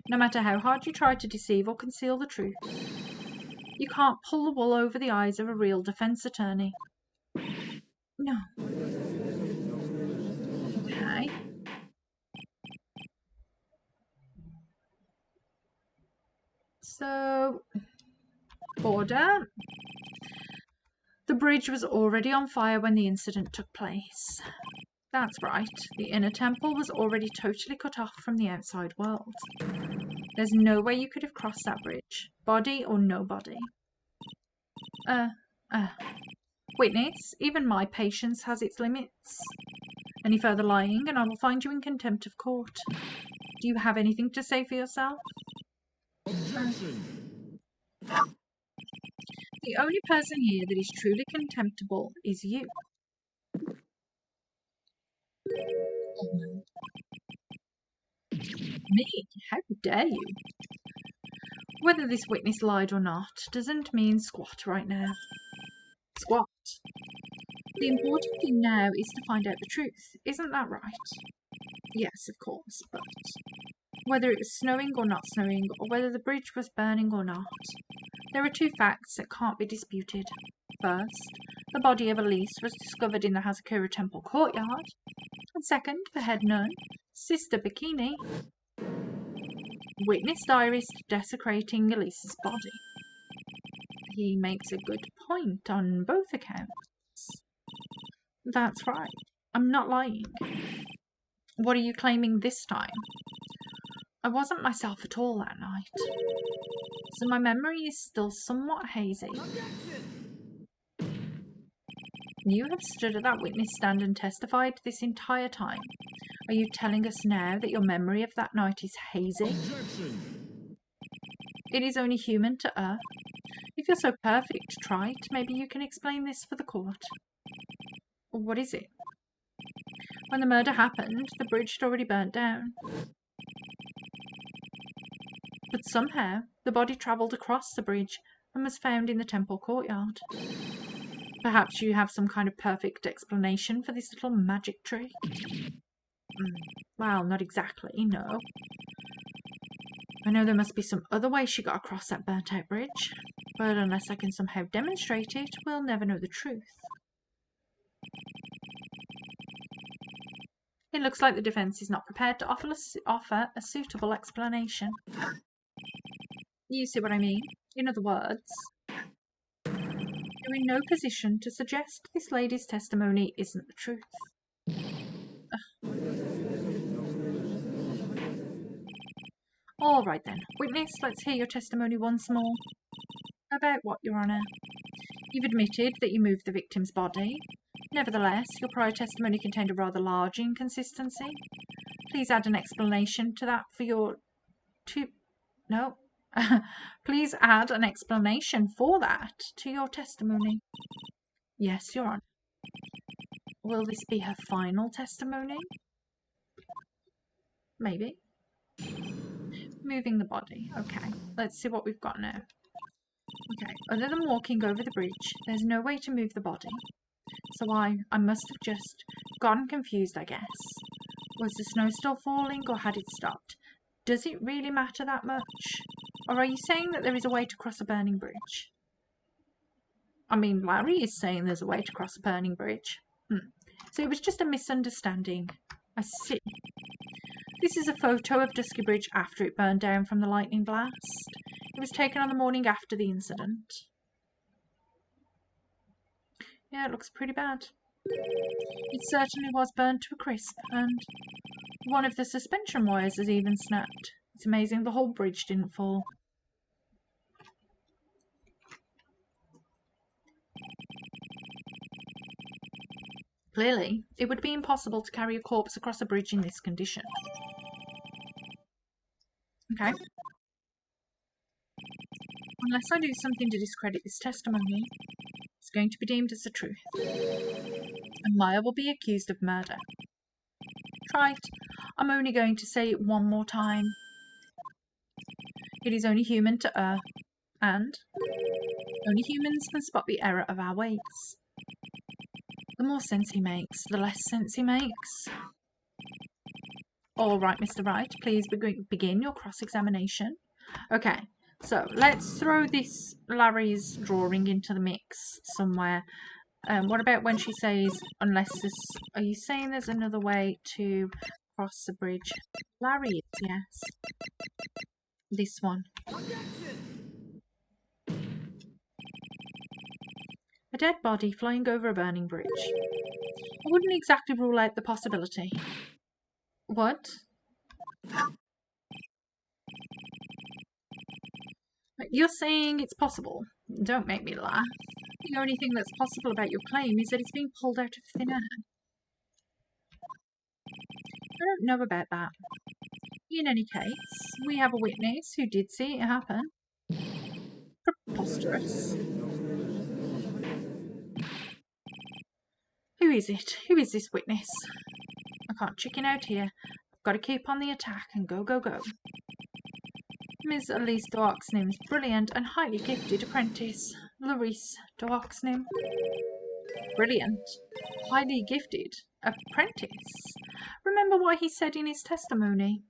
No matter how hard you try to deceive or conceal the truth, you can't pull the wool over the eyes of a real defense attorney. No. Okay. So, order. The bridge was already on fire when the incident took place. That's right. The inner temple was already totally cut off from the outside world. There's no way you could have crossed that bridge, body or no body. Witness, even my patience has its limits. Any further lying and I will find you in contempt of court. Do you have anything to say for yourself? Objection! The only person here that is truly contemptible is you. Me? How dare you? Whether this witness lied or not doesn't mean squat right now. Squat. The important thing now is to find out the truth. Isn't that right? Yes, of course, but whether it was snowing or not snowing, or whether the bridge was burning or not, there are two facts that can't be disputed. First, the body of Elise was discovered in the Hazakura Temple courtyard. And second, the head nun, Sister Bikini, witnessed Iris desecrating Elise's body. He makes a good point on both accounts. That's right. I'm not lying. What are you claiming this time? I wasn't myself at all that night, so my memory is still somewhat hazy. You have stood at that witness stand and testified this entire time. Are you telling us now that your memory of that night is hazy? Objection! It is only human to err. If you're so perfect, trite, maybe you can explain this for the court. What is it? When the murder happened, the bridge had already burnt down. But somehow, the body travelled across the bridge and was found in the temple courtyard. Perhaps you have some kind of perfect explanation for this little magic trick? Well, not exactly, no. I know there must be some other way she got across that burnt-out bridge, but unless I can somehow demonstrate it, we'll never know the truth. It looks like the defence is not prepared to offer a suitable explanation. You see what I mean? In other words, you're in no position to suggest this lady's testimony isn't the truth. All right then. Witness, let's hear your testimony once more. About what, Your Honour? You've admitted that you moved the victim's body. Nevertheless, your prior testimony contained a rather large inconsistency. Please add an explanation to that for your... No. Please add an explanation for that to your testimony. Yes, Your Honour. Will this be her final testimony? Maybe. Moving the body. Okay, let's see what we've got now. Okay, other than walking over the bridge, there's no way to move the body. So I must have just gotten confused, I guess. Was the snow still falling or had it stopped? Does it really matter that much? Or are you saying that there is a way to cross a burning bridge? I mean, Larry is saying there's a way to cross a burning bridge. So it was just a misunderstanding. I see. This is a photo of Dusky Bridge after it burned down from the lightning blast. It was taken on the morning after the incident. Yeah, it looks pretty bad. It certainly was burned to a crisp, and one of the suspension wires has even snapped. It's amazing the whole bridge didn't fall. Clearly, it would be impossible to carry a corpse across a bridge in this condition. Okay. Unless I do something to discredit this testimony, it's going to be deemed as the truth. And Maya will be accused of murder. Right. I'm only going to say it one more time. It is only human to err, and only humans can spot the error of our ways. The more sense he makes, the less sense he makes. All right, Mr. Wright, please begin your cross-examination. Okay, so let's throw this Larry's drawing into the mix somewhere. What about when she says, unless this... Are you saying there's another way to cross the bridge? Larry, yes. This one. A dead body flying over a burning bridge. I wouldn't exactly rule out the possibility. What? You're saying it's possible. Don't make me laugh. The only thing that's possible about your claim is that it's being pulled out of thin air. I don't know about that. In any case, we have a witness who did see it happen. Preposterous. Who is it? Who is this witness? I can't chicken out here. I've got to keep on the attack and go, go, go. Ms. Elise D'Oxnim's brilliant and highly gifted apprentice, Larice D'Oxnim. Brilliant, highly gifted apprentice. Remember what he said in his testimony?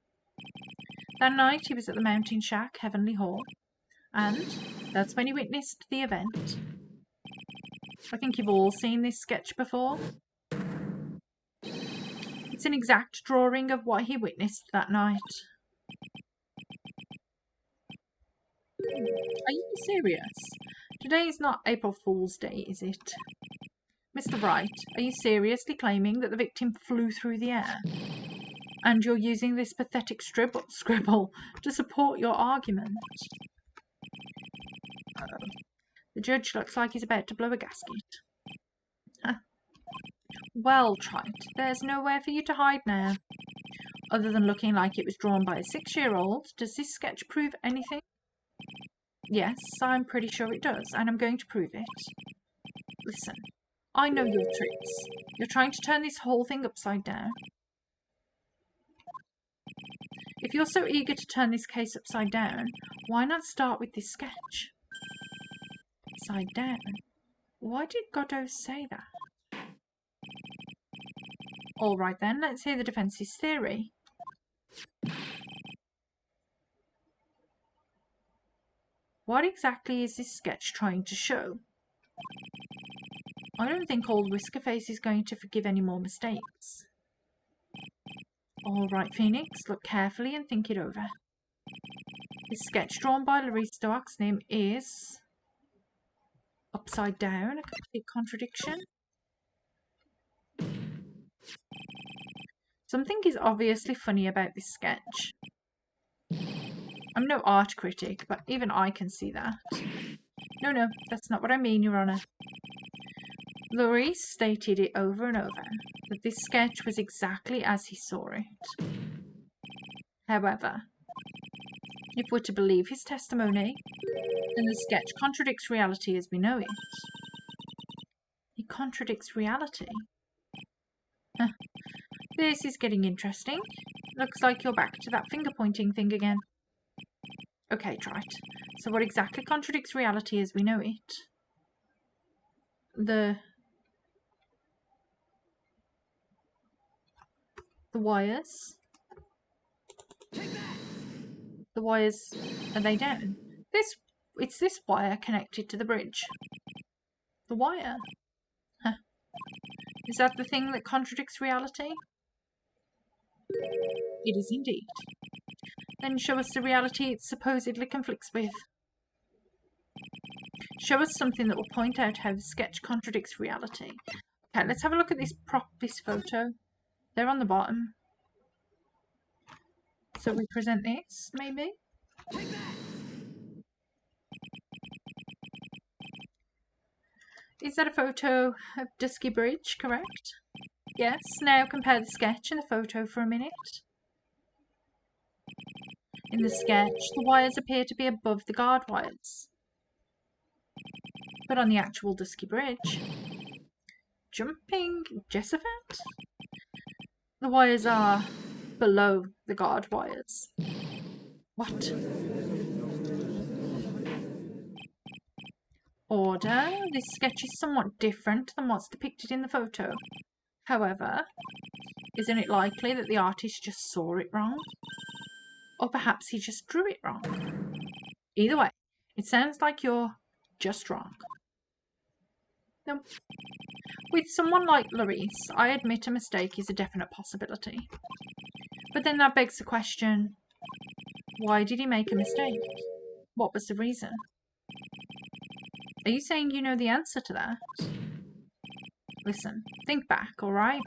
That night he was at the Mountain Shack, Heavenly Hall, and that's when he witnessed the event. I think you've all seen this sketch before. It's an exact drawing of what he witnessed that night. Are you serious? Today is not April Fool's Day, is it? Mr. Wright, are you seriously claiming that the victim flew through the air? And you're using this pathetic scribble to support your argument? The judge looks like he's about to blow a gasket. Well, Trite, there's nowhere for you to hide now. Other than looking like it was drawn by a 6-year-old, does this sketch prove anything? Yes, I'm pretty sure it does, and I'm going to prove it. Listen, I know your tricks. You're trying to turn this whole thing upside down. If you're so eager to turn this case upside down, why not start with this sketch? Upside down? Why did Godot say that? All right then, let's hear the defence's theory. What exactly is this sketch trying to show? I don't think old Whiskerface is going to forgive any more mistakes. All right, Phoenix, look carefully and think it over. The sketch drawn by Larice D'Oxnim is upside down, a complete contradiction. Something is obviously funny about this sketch. I'm no art critic, but even I can see that. No, that's not what I mean, Your Honour. Lorry stated it over and over, that this sketch was exactly as he saw it. However, if we're to believe his testimony, then the sketch contradicts reality as we know it. It contradicts reality? This is getting interesting. Looks like you're back to that finger-pointing thing again. Okay, Trite. So what exactly contradicts reality as we know it? The wires? The wires, are they down? It's this wire connected to the bridge. The wire? Huh. Is that the thing that contradicts reality? It is indeed. Then show us the reality it supposedly conflicts with. Show us something that will point out how the sketch contradicts reality. Okay, let's have a look at this photo. They're on the bottom. So we present this, maybe? Is that a photo of Dusky Bridge, correct? Yes, now compare the sketch and the photo for a minute. In the sketch, the wires appear to be above the guard wires. But on the actual Dusky Bridge, jumping Jessafat, the wires are below the guard wires. What? Order, this sketch is somewhat different than what's depicted in the photo. However, isn't it likely that the artist just saw it wrong? Or perhaps he just drew it wrong? Either way, it sounds like you're just wrong. No. With someone like Larice, I admit a mistake is a definite possibility. But then that begs the question, why did he make a mistake? What was the reason? Are you saying you know the answer to that? Listen, think back, alright?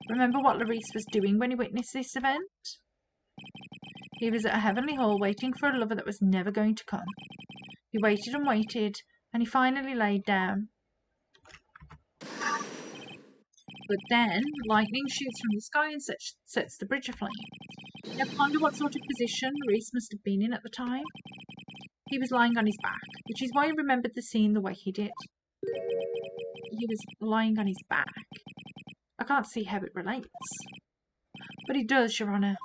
Remember what Larice was doing when he witnessed this event? He was at a heavenly hall waiting for a lover that was never going to come. He waited and waited, and he finally laid down. But then, lightning shoots from the sky and sets the bridge aflame. Now ponder what sort of position Larice must have been in at the time. He was lying on his back, which is why he remembered the scene the way he did. He was lying on his back. I can't see how it relates. But it does, Your Honour.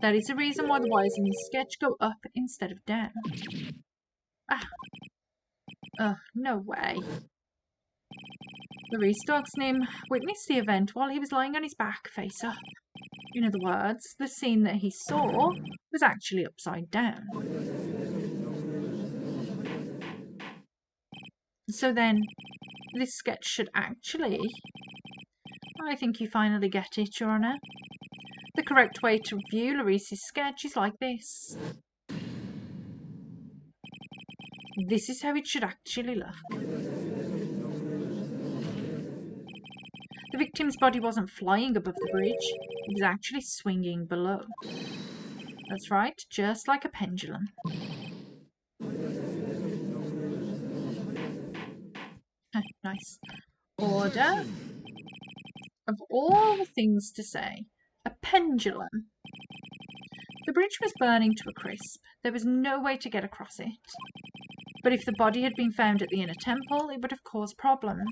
That is the reason why the wires in this sketch go up instead of down. No way. Larice Dogsnim witnessed the event while he was lying on his back, face up. In other words, the scene that he saw was actually upside down. So then, this sketch should actually... I think you finally get it, Your Honour. The correct way to view Larice's sketch is like this. This is how it should actually look. The victim's body wasn't flying above the bridge, it was actually swinging below. That's right, just like a pendulum. Nice. Order. Of all the things to say, a pendulum. The bridge was burning to a crisp. There was no way to get across it. But if the body had been found at the inner temple, it would have caused problems.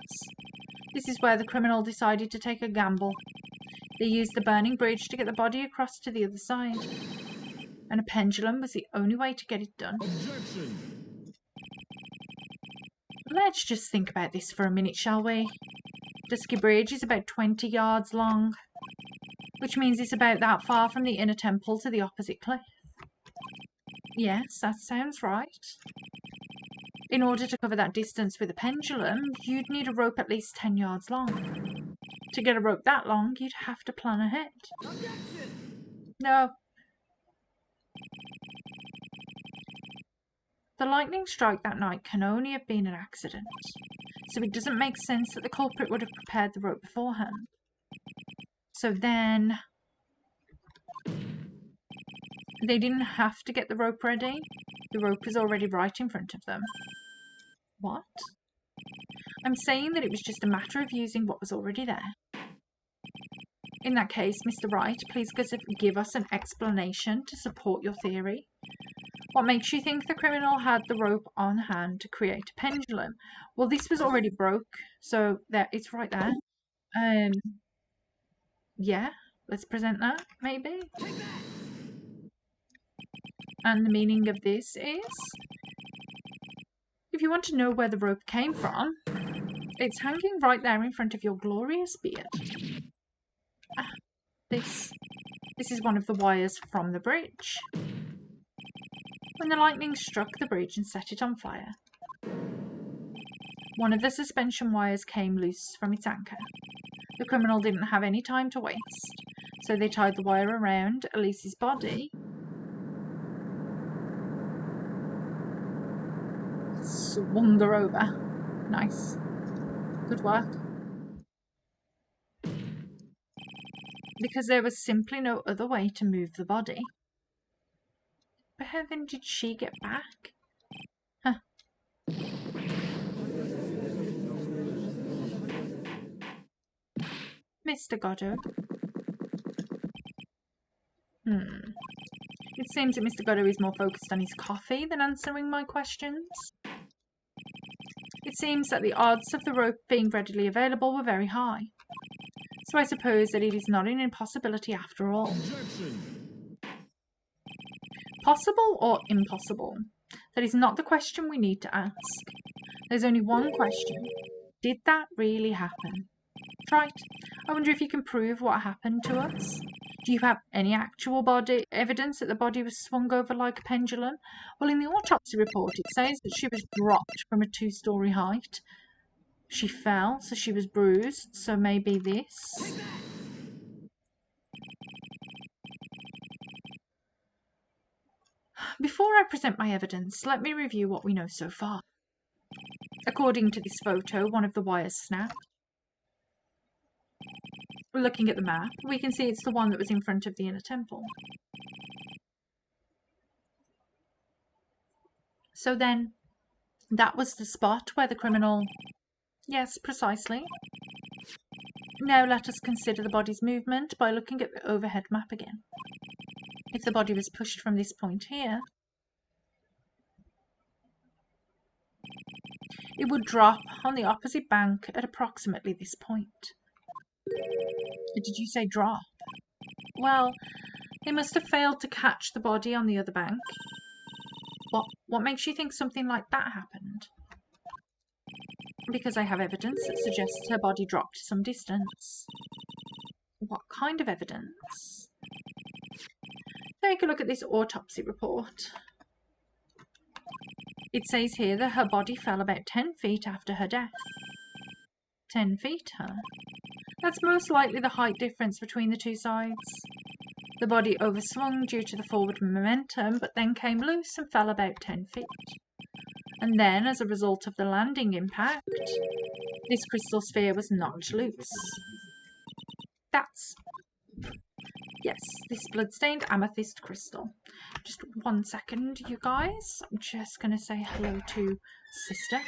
This is where the criminal decided to take a gamble. They used the burning bridge to get the body across to the other side. And a pendulum was the only way to get it done. Objection. Let's just think about this for a minute, shall we? Dusky Bridge is about 20 yards long, which means it's about that far from the inner temple to the opposite cliff. Yes, that sounds right. In order to cover that distance with a pendulum, you'd need a rope at least 10 yards long. To get a rope that long, you'd have to plan ahead. No. The lightning strike that night can only have been an accident, so it doesn't make sense that the culprit would have prepared the rope beforehand. So then... They didn't have to get the rope ready. The rope was already right in front of them. What? I'm saying that it was just a matter of using what was already there. In that case, Mr. Wright, please give us an explanation to support your theory. What makes you think the criminal had the rope on hand to create a pendulum? Well, this was already broke, so it's right there. Yeah, let's present that, maybe. And the meaning of this is, if you want to know where the rope came from, it's hanging right there in front of your glorious beard. This is one of the wires from the bridge. When the lightning struck the bridge and set it on fire, one of the suspension wires came loose from its anchor. The criminal didn't have any time to waste, so they tied the wire around Elise's body. Swung her over. Nice. Good work. Because there was simply no other way to move the body. But how then did she get back? Huh. Mr. Goddard. It seems that Mr. Goddard is more focused on his coffee than answering my questions. It seems that the odds of the rope being readily available were very high. So I suppose that it is not an impossibility after all. Possible or impossible? That is not the question we need to ask. There's only one question. Did that really happen? Right. I wonder if you can prove what happened to us. Do you have any actual body evidence that the body was swung over like a pendulum? Well, in the autopsy report, it says that she was dropped from a 2-story height. She fell, so she was bruised, so maybe this. Before I present my evidence, let me review what we know so far. According to this photo, one of the wires snapped. Looking at the map, we can see it's the one that was in front of the inner temple. So then, that was the spot where the criminal... Yes, precisely. Now let us consider the body's movement by looking at the overhead map again. If the body was pushed from this point here, it would drop on the opposite bank at approximately this point. Did you say drop? Well, they must have failed to catch the body on the other bank. What makes you think something like that happened? Because I have evidence that suggests her body dropped some distance. What kind of evidence? Take a look at this autopsy report. It says here that her body fell about 10 feet after her death. 10 feet, huh? That's most likely the height difference between the two sides. The body overswung due to the forward momentum, but then came loose and fell about 10 feet. And then, as a result of the landing impact, this crystal sphere was knocked loose. Yes, this blood-stained amethyst crystal. Just 1 second, you guys. I'm just going to say hello to Sister.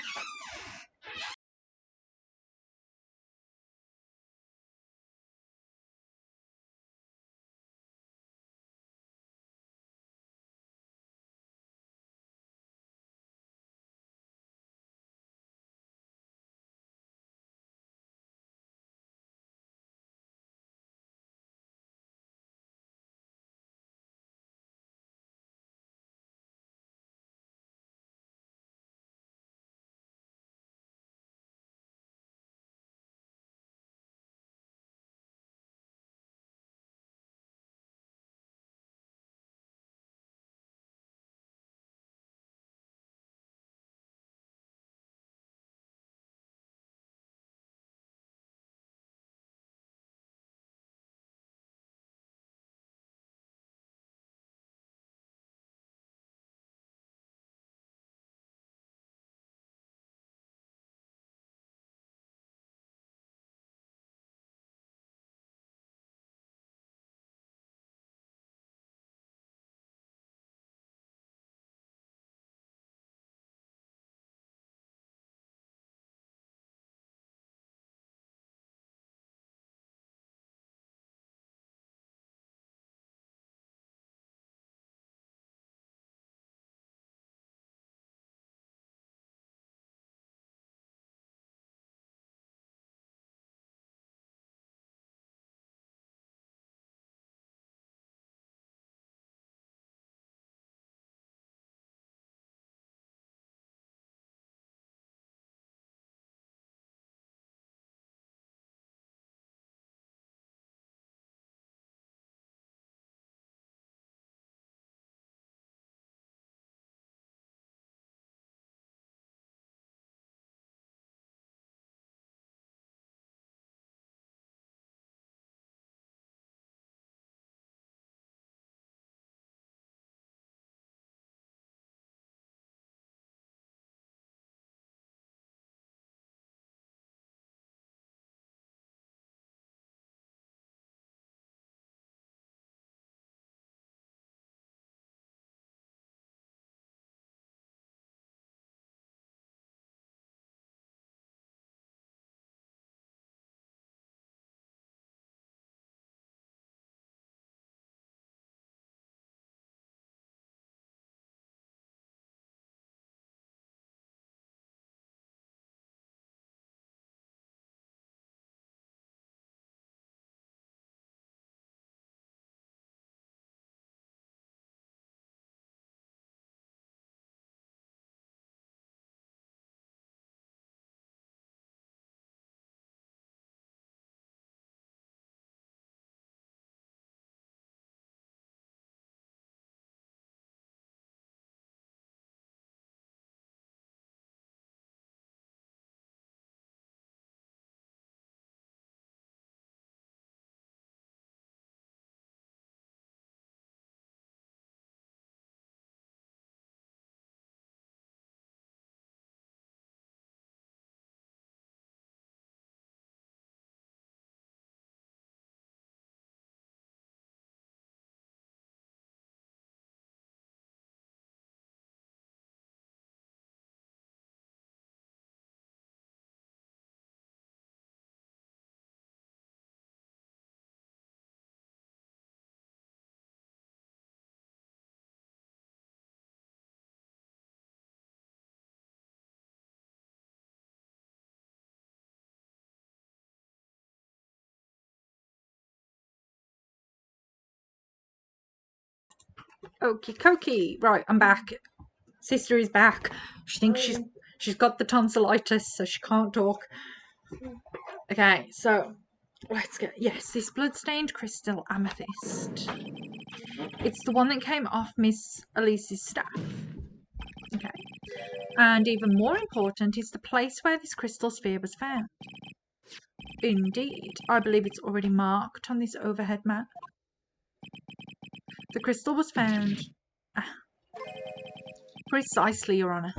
Okie dokie. Right, I'm back. Sister is back. She thinks she's got the tonsillitis, so she can't talk. Okay, so let's get... Yes, this blood-stained crystal amethyst. It's the one that came off Miss Elise's staff. Okay. And even more important is the place where this crystal sphere was found. Indeed. I believe it's already marked on this overhead map. The crystal was found... Precisely, Your Honour.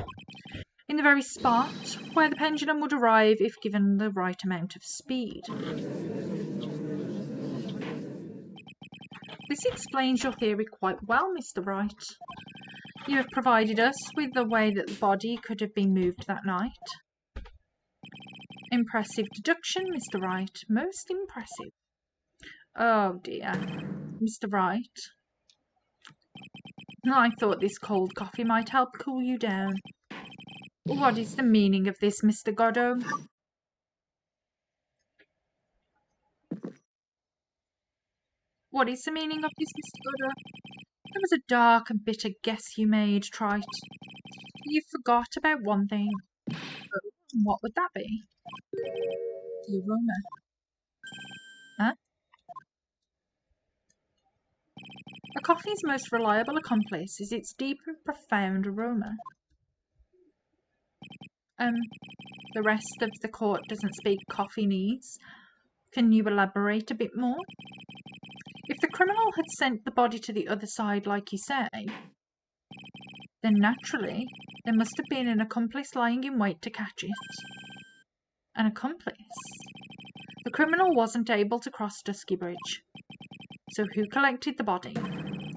In the very spot where the pendulum would arrive if given the right amount of speed. This explains your theory quite well, Mr. Wright. You have provided us with the way that the body could have been moved that night. Impressive deduction, Mr. Wright. Most impressive. Oh dear. Mr. Wright. I thought this cold coffee might help cool you down. What is the meaning of this, Mr. Godot? What is the meaning of this, Mr. Godot? It was a dark and bitter guess you made, Trite. You forgot about one thing. Oh, what would that be? The aroma. Huh? A coffee's most reliable accomplice is its deep and profound aroma. The rest of the court doesn't speak Coffeenese. Can you elaborate a bit more? If the criminal had sent the body to the other side, like you say, then naturally there must have been an accomplice lying in wait to catch it. An accomplice? The criminal wasn't able to cross Dusky Bridge. So who collected the body?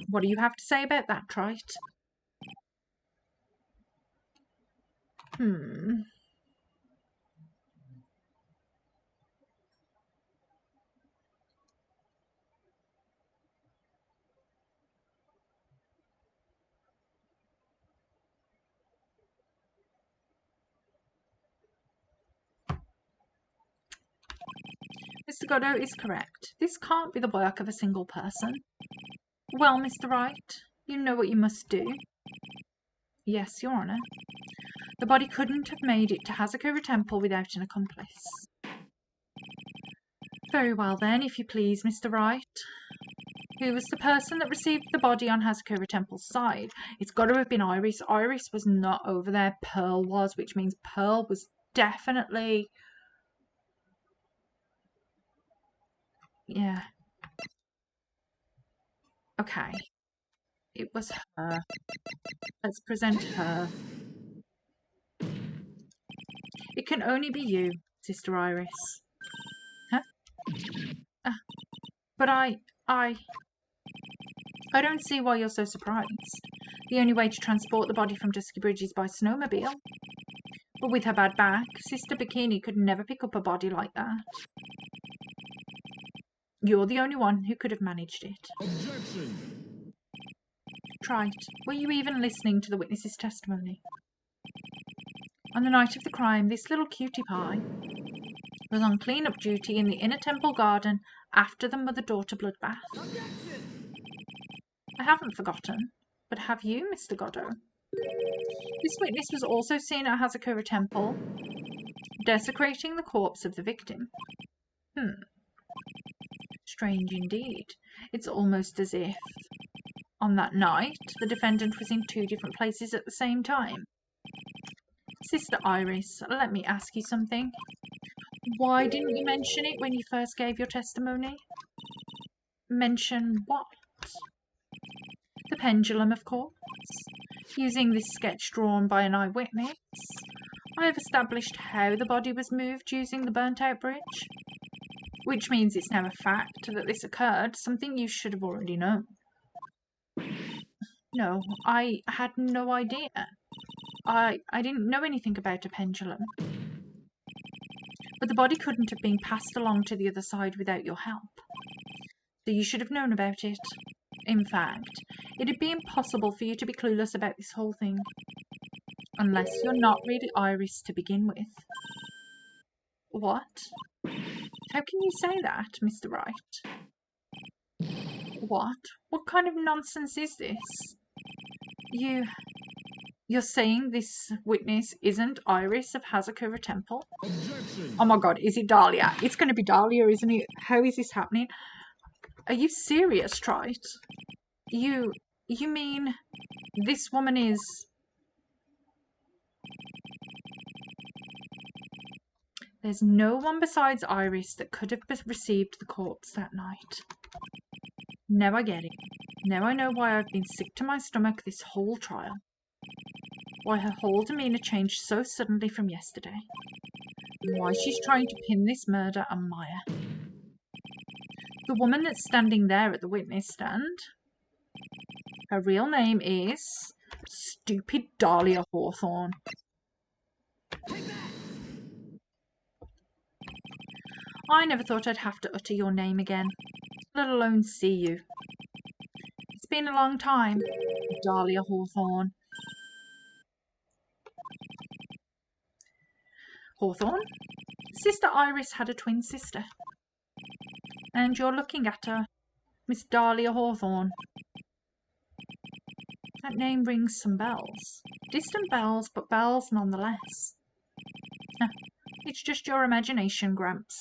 What do you have to say about that, Trite? Mr. Godot is correct. This can't be the work of a single person. Well, Mr. Wright, you know what you must do. Yes, Your Honour. The body couldn't have made it to Hazakura Temple without an accomplice. Very well then, if you please, Mr. Wright. Who was the person that received the body on Hazakura Temple's side? It's got to have been Iris. Iris was not over there. Pearl was, which means Pearl was definitely... Yeah. Okay. It was her. Let's present her. It can only be you, Sister Iris. Huh? But I don't see why you're so surprised. The only way to transport the body from Dusky Bridge is by snowmobile. But with her bad back, Sister Bikini could never pick up a body like that. You're the only one who could have managed it. Objection! Trite, were you even listening to the witness's testimony? On the night of the crime, this little cutie pie was on clean-up duty in the inner temple garden after the mother-daughter bloodbath. Objection! I haven't forgotten, but have you, Mr. Godot? This witness was also seen at Hazakura Temple, desecrating the corpse of the victim. Strange indeed. It's almost as if, on that night, the defendant was in two different places at the same time. Sister Iris, let me ask you something. Why didn't you mention it when you first gave your testimony? Mention what? The pendulum, of course. Using this sketch drawn by an eyewitness, I have established how the body was moved using the burnt-out bridge. Which means it's now a fact that this occurred, something you should have already known. No, I had no idea. I didn't know anything about a pendulum. But the body couldn't have been passed along to the other side without your help. So you should have known about it. In fact, it'd be impossible for you to be clueless about this whole thing. Unless you're not really Iris to begin with. What? How can you say that, Mr. Wright? What? What kind of nonsense is this? You're saying this witness isn't Iris of Hazakura Temple? Objection. Oh my god, is it Dahlia? It's going to be Dahlia, isn't it? How is this happening? Are you serious, Trite? You mean this woman is... There's no one besides Iris that could have received the corpse that night. Now I get it. Now I know why I've been sick to my stomach this whole trial. Why her whole demeanour changed so suddenly from yesterday. And why she's trying to pin this murder on Maya. The woman that's standing there at the witness stand, her real name is Stupid Dahlia Hawthorne. I never thought I'd have to utter your name again, let alone see you. It's been a long time, Dahlia Hawthorne. Hawthorne? Sister Iris had a twin sister. And you're looking at her, Miss Dahlia Hawthorne. That name rings some bells. Distant bells, but bells nonetheless. It's just your imagination, Gramps.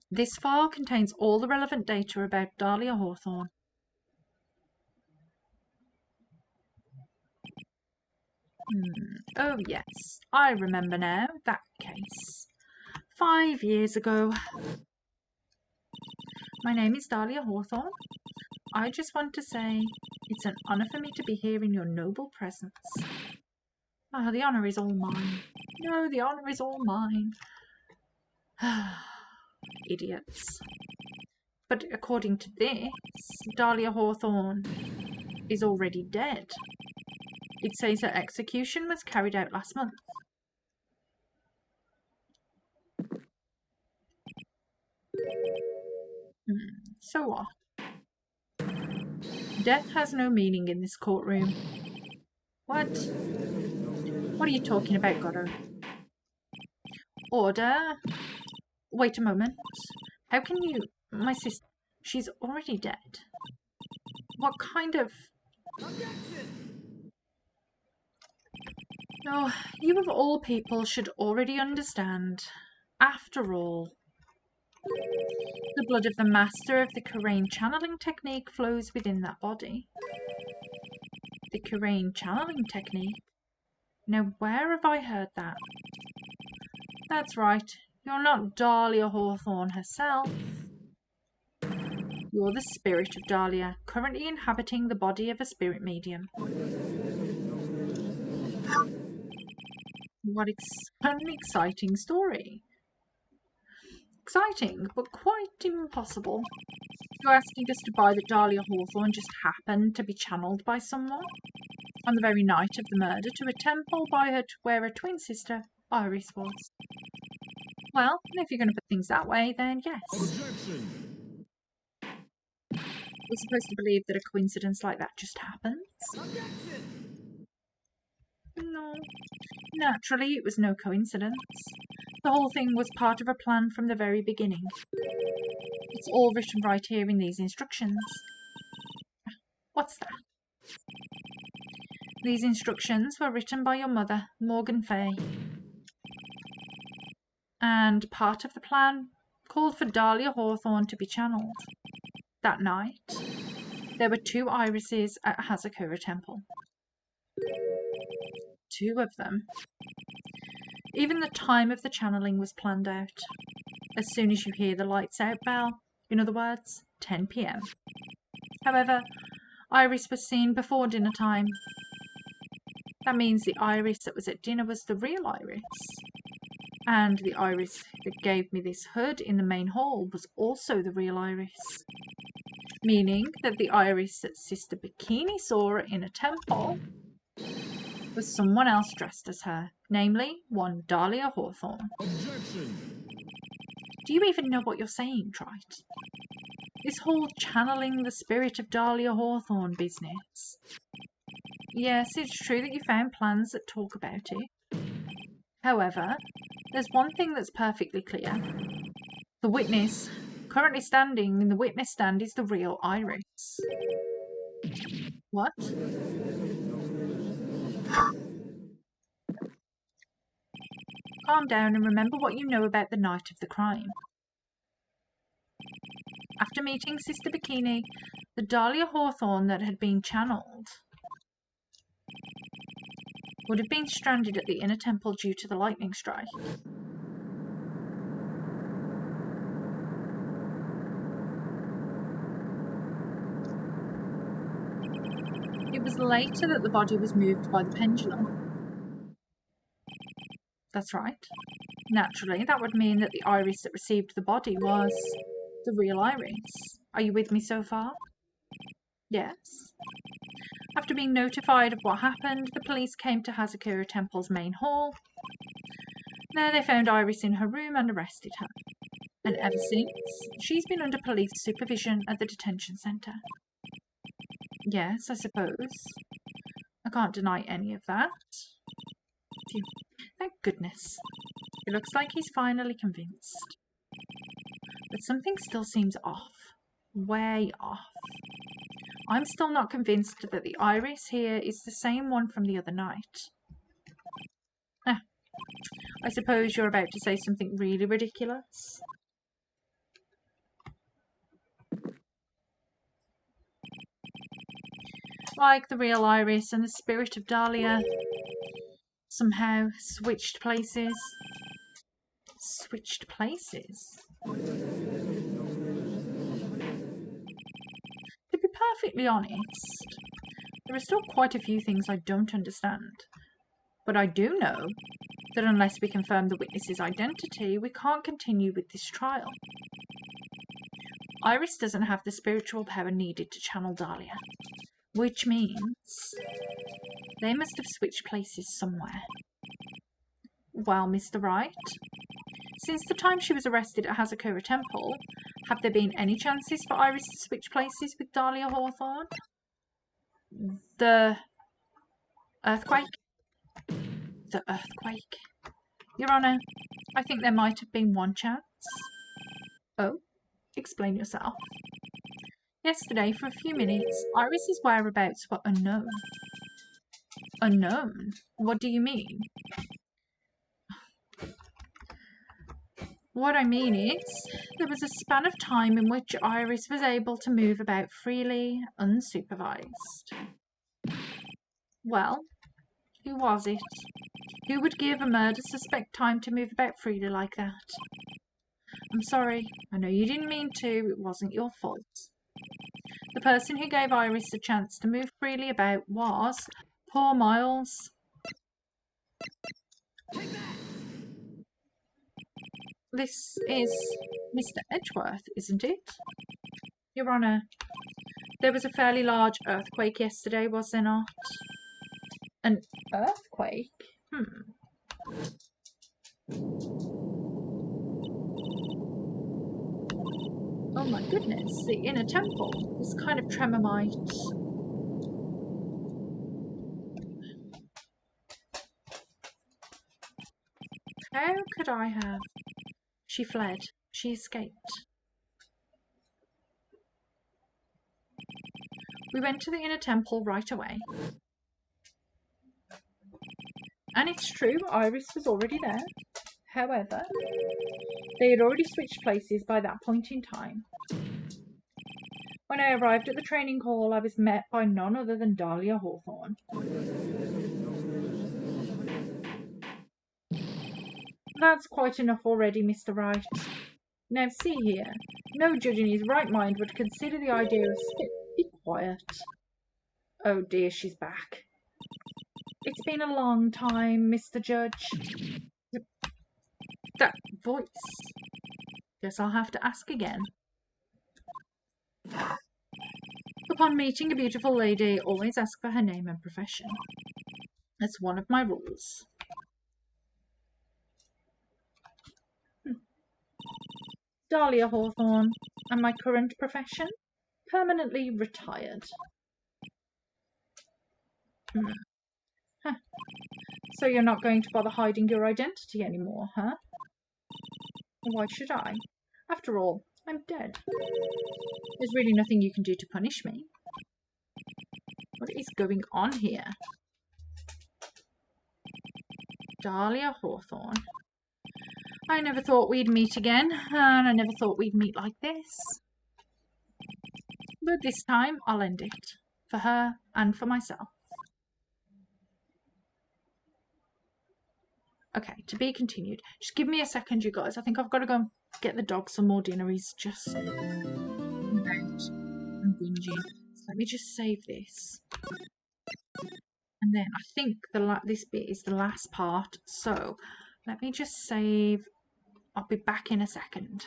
This file contains all the relevant data about Dahlia Hawthorne. Oh yes, I remember now, that case. 5 years ago. My name is Dahlia Hawthorne. I just want to say it's an honour for me to be here in your noble presence. Oh, the honour is all mine. No, the honour is all mine. Idiots. But according to this, Dahlia Hawthorne is already dead. It says her execution was carried out last month. So what? Death has no meaning in this courtroom. What? What are you talking about, Goddo? Order? Wait a moment. How can you... My sister... She's already dead. What kind of... Oh, you of all people should already understand. After all, the blood of the master of the Kurain channeling technique flows within that body. The Kurain channeling technique? Now, where have I heard that? That's right. You're not Dahlia Hawthorne herself. You're the spirit of Dahlia, currently inhabiting the body of a spirit medium. What an exciting story. Exciting, but quite impossible. You're asking us to buy that Dahlia Hawthorne just happened to be channeled by someone on the very night of the murder to a temple by her where her twin sister Iris was. Well, if you're going to put things that way, then yes. Objection. We're supposed to believe that a coincidence like that just happens? No. Naturally, it was no coincidence. The whole thing was part of a plan from the very beginning. It's all written right here in these instructions. What's that? These instructions were written by your mother, Morgan Fay. And part of the plan called for Dahlia Hawthorne to be channeled. That night, there were 2 irises at Hazakura Temple. 2 of them. Even the time of the channeling was planned out. As soon as you hear the lights out bell, in other words, 10 p.m. However, Iris was seen before dinner time. That means the Iris that was at dinner was the real Iris. And the Iris that gave me this hood in the main hall was also the real Iris. Meaning that the Iris that Sister Bikini saw in a temple was someone else dressed as her, namely one Dahlia Hawthorne. Objection. Do you even know what you're saying, Trite? This whole channeling the spirit of Dahlia Hawthorne business. Yes, it's true that you found plans that talk about it. However, there's one thing that's perfectly clear. The witness Currently standing in the witness stand is the real Iris. What? Calm down and remember what you know about the night of the crime. After meeting Sister Bikini, the Dahlia Hawthorne that had been channeled would have been stranded at the inner temple due to the lightning strike. It was later that the body was moved by the pendulum. That's right. Naturally, that would mean that the Iris that received the body was the real Iris. Are you with me so far? Yes. After being notified of what happened, the police came to Hazakura Temple's main hall. There they found Iris in her room and arrested her. And ever since, she's been under police supervision at the detention centre. Yes, I suppose. I can't deny any of that. Phew. Thank goodness. It looks like he's finally convinced. But something still seems off. Way off. I'm still not convinced that the Iris here is the same one from the other night. I suppose you're about to say something really ridiculous. Like the real Iris and the spirit of Dahlia somehow switched places. Switched places? To be perfectly honest, there are still quite a few things I don't understand. But I do know that unless we confirm the witness's identity, we can't continue with this trial. Iris doesn't have the spiritual power needed to channel Dahlia, which means they must have switched places somewhere. Well, Mr. Wright, since the time she was arrested at Hazakura Temple, have there been any chances for Iris to switch places with Dahlia Hawthorne? The earthquake? The earthquake. Your Honour, I think there might have been one chance. Oh, explain yourself. Yesterday, for a few minutes, Iris's whereabouts were unknown. Unknown? What do you mean? What I mean is, there was a span of time in which Iris was able to move about freely, unsupervised. Well, who was it? Who would give a murder suspect time to move about freely like that? I'm sorry, I know you didn't mean to, it wasn't your fault. The person who gave Iris a chance to move freely about was poor Miles. This is Mr. Edgeworth, isn't it? Your Honour, there was a fairly large earthquake yesterday, was there not? An earthquake? Oh my goodness, the inner temple. This kind of tremor might... How could I have... She fled. She escaped. We went to the inner temple right away. And it's true, Iris was already there. However, they had already switched places by that point in time. When I arrived at the training hall, I was met by none other than Dahlia Hawthorne. That's quite enough already, Mr. Wright. Now see here, no judge in his right mind would consider the idea of Be quiet. Oh dear, she's back. It's been a long time, Mr. Judge. That voice. Guess I'll have to ask again. Upon meeting a beautiful lady, always ask for her name and profession. That's one of my rules. Dahlia Hawthorne, and my current profession? Permanently retired. Huh. So you're not going to bother hiding your identity anymore, huh? Why should I? After all, I'm dead. There's really nothing you can do to punish me. What is going on here? Dahlia Hawthorne. I never thought we'd meet again, and I never thought we'd meet like this. But this time, I'll end it. For her and for myself. Okay, to be continued. Just give me a second, you guys. I think I've got to go and get the dog some more dinner. He's just out and binging. So let me just save this. And then I think this bit is the last part. So let me just save. I'll be back in a second.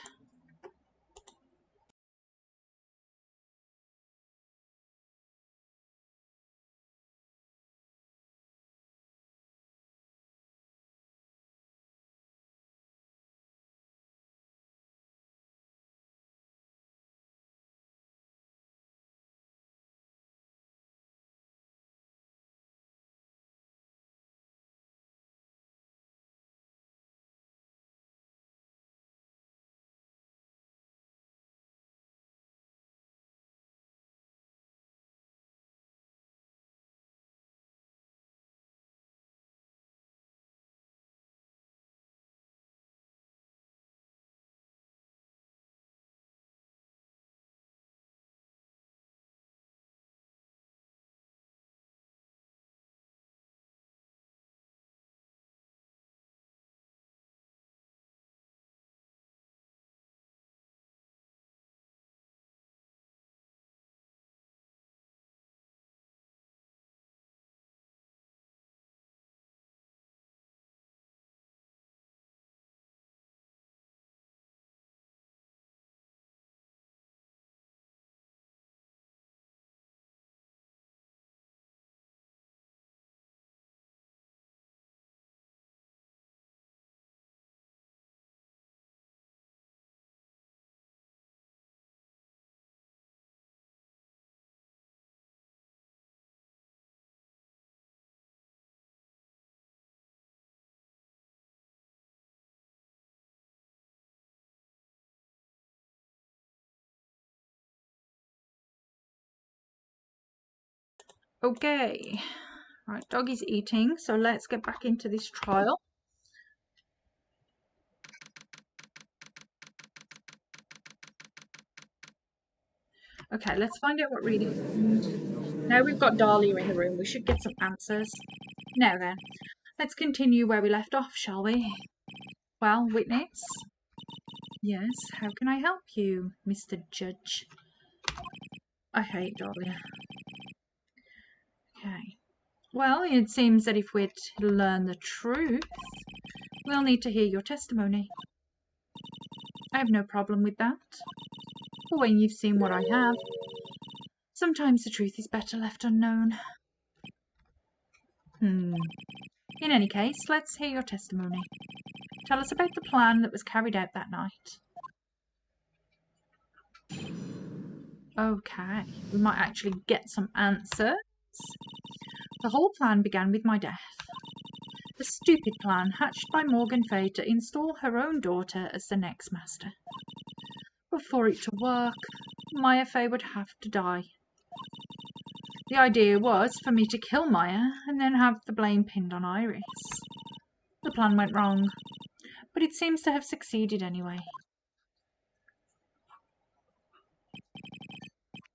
Okay. Right, doggy's eating, so let's get back into this trial. Okay, let's find out what really happened. Now we've got Dahlia in the room, we should get some answers. Now then, let's continue where we left off, shall we? Well, witness? Yes, how can I help you, Mr. Judge? I hate Dahlia. Okay. Well, it seems that if we're to learn the truth, we'll need to hear your testimony. I have no problem with that. But when you've seen what I have, sometimes the truth is better left unknown. In any case, let's hear your testimony. Tell us about the plan that was carried out that night. Okay, we might actually get some answers. The whole plan began with my death. A stupid plan hatched by Morgan Fay to install her own daughter as the next master. But for it to work, Maya Fay would have to die. The idea was for me to kill Maya and then have the blame pinned on Iris. The plan went wrong, but it seems to have succeeded anyway.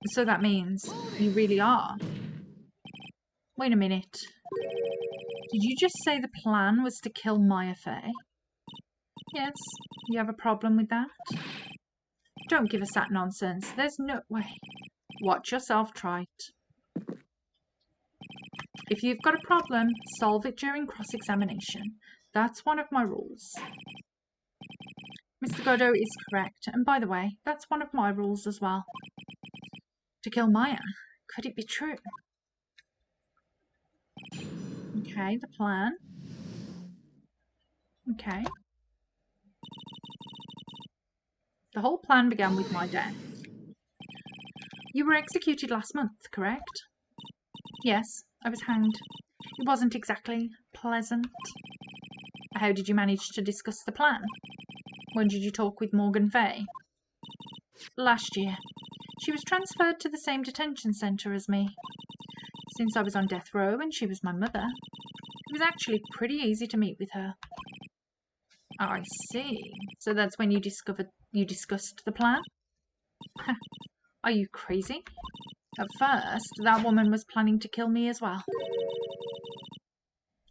So that means you really are. Wait a minute. Did you just say the plan was to kill Maya Fay? Yes, you have a problem with that? Don't give us that nonsense. There's no way. Watch yourself try it. If you've got a problem, solve it during cross-examination. That's one of my rules. Mr. Godot is correct. And by the way, that's one of my rules as well. To kill Maya. Could it be true? Okay, the plan. Okay. The whole plan began with my death. You were executed last month, correct? Yes, I was hanged. It wasn't exactly pleasant. How did you manage to discuss the plan? When did you talk with Morgan Fay? Last year. She was transferred to the same detention centre as me. Since I was on death row and she was my mother, it was actually pretty easy to meet with her. I see. So that's when you discussed the plan? Are you crazy? At first, that woman was planning to kill me as well.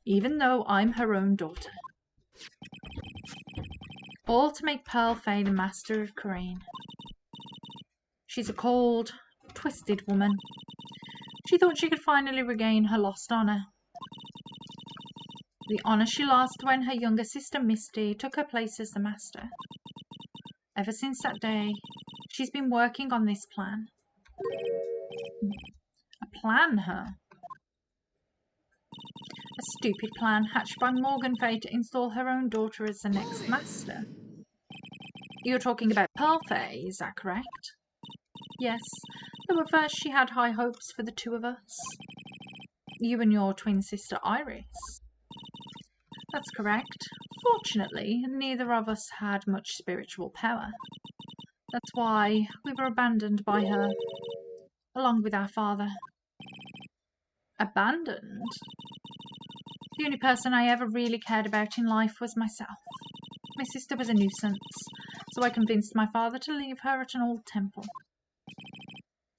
Even though I'm her own daughter. All to make Pearl Fay the master of Corrine. She's a cold, twisted woman. She thought she could finally regain her lost honour. The honour she lost when her younger sister Misty took her place as the master. Ever since that day, she's been working on this plan. A plan, huh? A stupid plan hatched by Morgan Fay to install her own daughter as the next master. You're talking about Pearl Fay, is that correct? Yes, though at first she had high hopes for the two of us. You and your twin sister Iris. That's correct. Fortunately, neither of us had much spiritual power. That's why we were abandoned by her, along with our father. Abandoned? The only person I ever really cared about in life was myself. My sister was a nuisance, so I convinced my father to leave her at an old temple.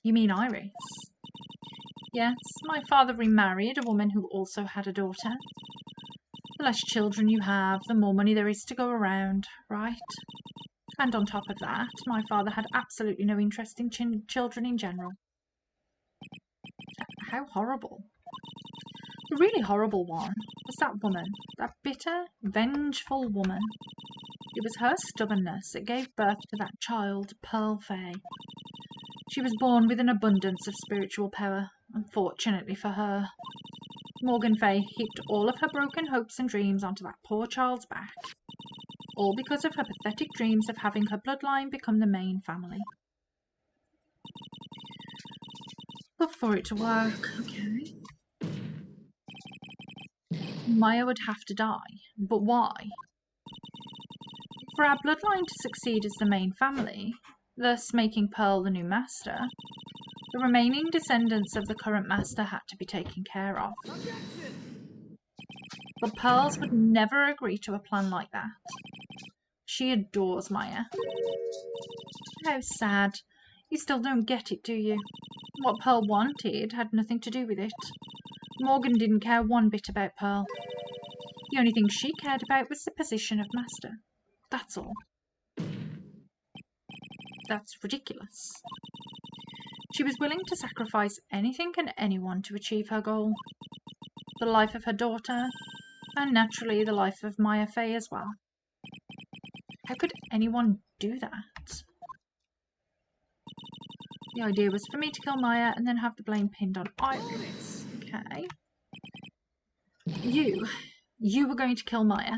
You mean Iris? Yes, my father remarried a woman who also had a daughter. The less children you have, the more money there is to go around, right? And on top of that, my father had absolutely no interest in children in general. How horrible. The really horrible one was that woman, that bitter, vengeful woman. It was her stubbornness that gave birth to that child, Pearl Fay. She was born with an abundance of spiritual power, unfortunately for her. Morgan Fay heaped all of her broken hopes and dreams onto that poor child's back. All because of her pathetic dreams of having her bloodline become the main family. But for it to work, okay. Maya would have to die. But why? For our bloodline to succeed as the main family, thus making Pearl the new master, the remaining descendants of the current master had to be taken care of. But Pearls would never agree to a plan like that. She adores Maya. How sad. You still don't get it, do you? What Pearl wanted had nothing to do with it. Morgan didn't care one bit about Pearl. The only thing she cared about was the position of master. That's all. That's ridiculous. She was willing to sacrifice anything and anyone to achieve her goal. The life of her daughter, and naturally the life of Maya Fay as well. How could anyone do that? The idea was for me to kill Maya and then have the blame pinned on Iris. Okay. You were going to kill Maya.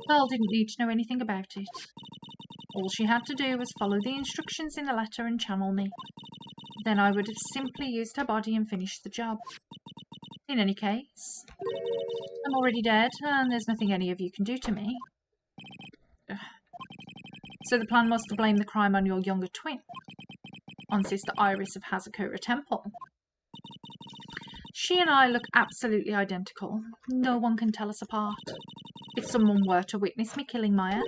Pearl didn't need to know anything about it. All she had to do was follow the instructions in the letter and channel me. Then I would have simply used her body and finished the job. In any case, I'm already dead, and there's nothing any of you can do to me. So the plan was to blame the crime on your younger twin, on Sister Iris of Hazakura Temple. She and I look absolutely identical. No one can tell us apart. If someone were to witness me killing Maya,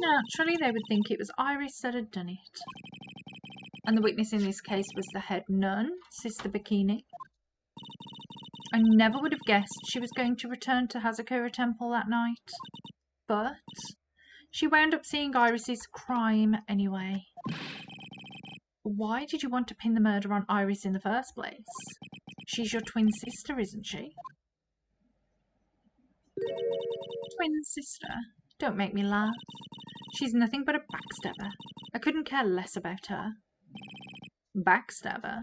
naturally they would think it was Iris that had done it. And the witness in this case was the head nun, Sister Bikini. I never would have guessed she was going to return to Hazakura Temple that night. But she wound up seeing Iris's crime anyway. Why did you want to pin the murder on Iris in the first place? She's your twin sister, isn't she? Twin sister? Don't make me laugh. She's nothing but a backstabber. I couldn't care less about her. Backstabber?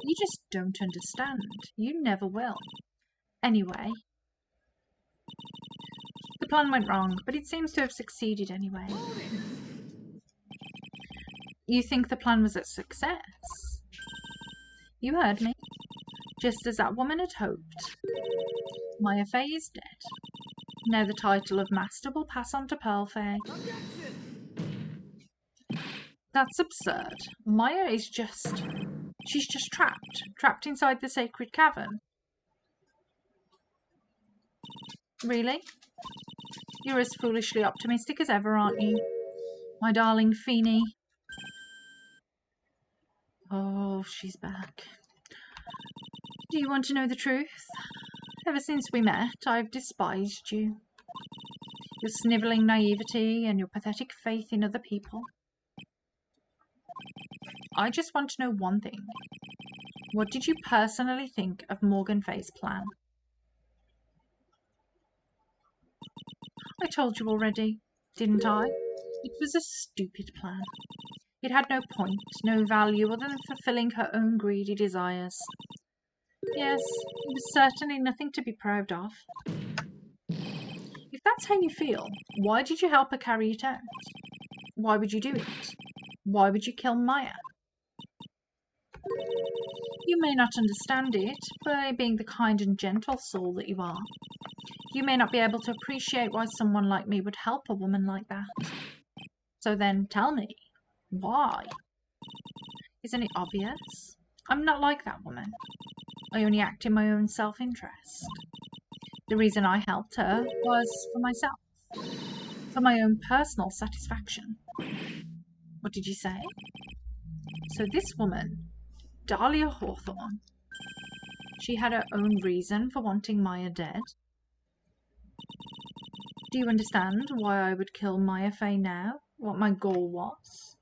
You just don't understand. You never will. Anyway. The plan went wrong, but it seems to have succeeded anyway. You think the plan was a success? You heard me. Just as that woman had hoped. Maya Fay is dead. Now the title of master will pass on to Pearlface. That's absurd. Maya is just... she's just trapped inside the sacred cavern. Really? You're as foolishly optimistic as ever, aren't you? My darling Feeny. Oh, she's back. Do you want to know the truth? Ever since we met, I've despised you. Your snivelling naivety and your pathetic faith in other people. I just want to know one thing. What did you personally think of Morgan Fay's plan? I told you already, didn't I? It was a stupid plan. It had no point, no value other than fulfilling her own greedy desires. Yes, it was certainly nothing to be proud of. If that's how you feel, why did you help her carry it out? Why would you do it? Why would you kill Maya? You may not understand it, by being the kind and gentle soul that you are. You may not be able to appreciate why someone like me would help a woman like that. So then tell me, why? Isn't it obvious? I'm not like that woman. I only act in my own self-interest. The reason I helped her was for myself, for my own personal satisfaction. What did you say? So this woman, Dahlia Hawthorne, she had her own reason for wanting Maya dead. Do you understand why I would kill Maya Fey now? What my goal was?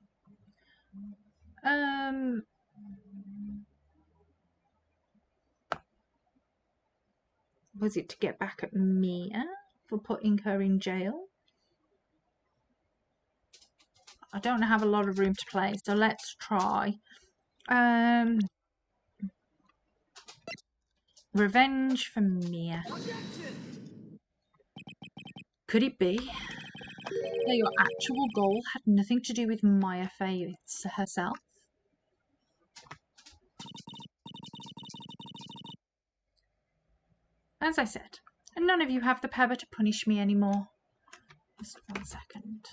Was it to get back at Mia for putting her in jail? I don't have a lot of room to play, so let's try. Revenge for Mia. Could it be that your actual goal had nothing to do with Maya Fey herself? As I said, none of you have the power to punish me anymore. Just 1 second.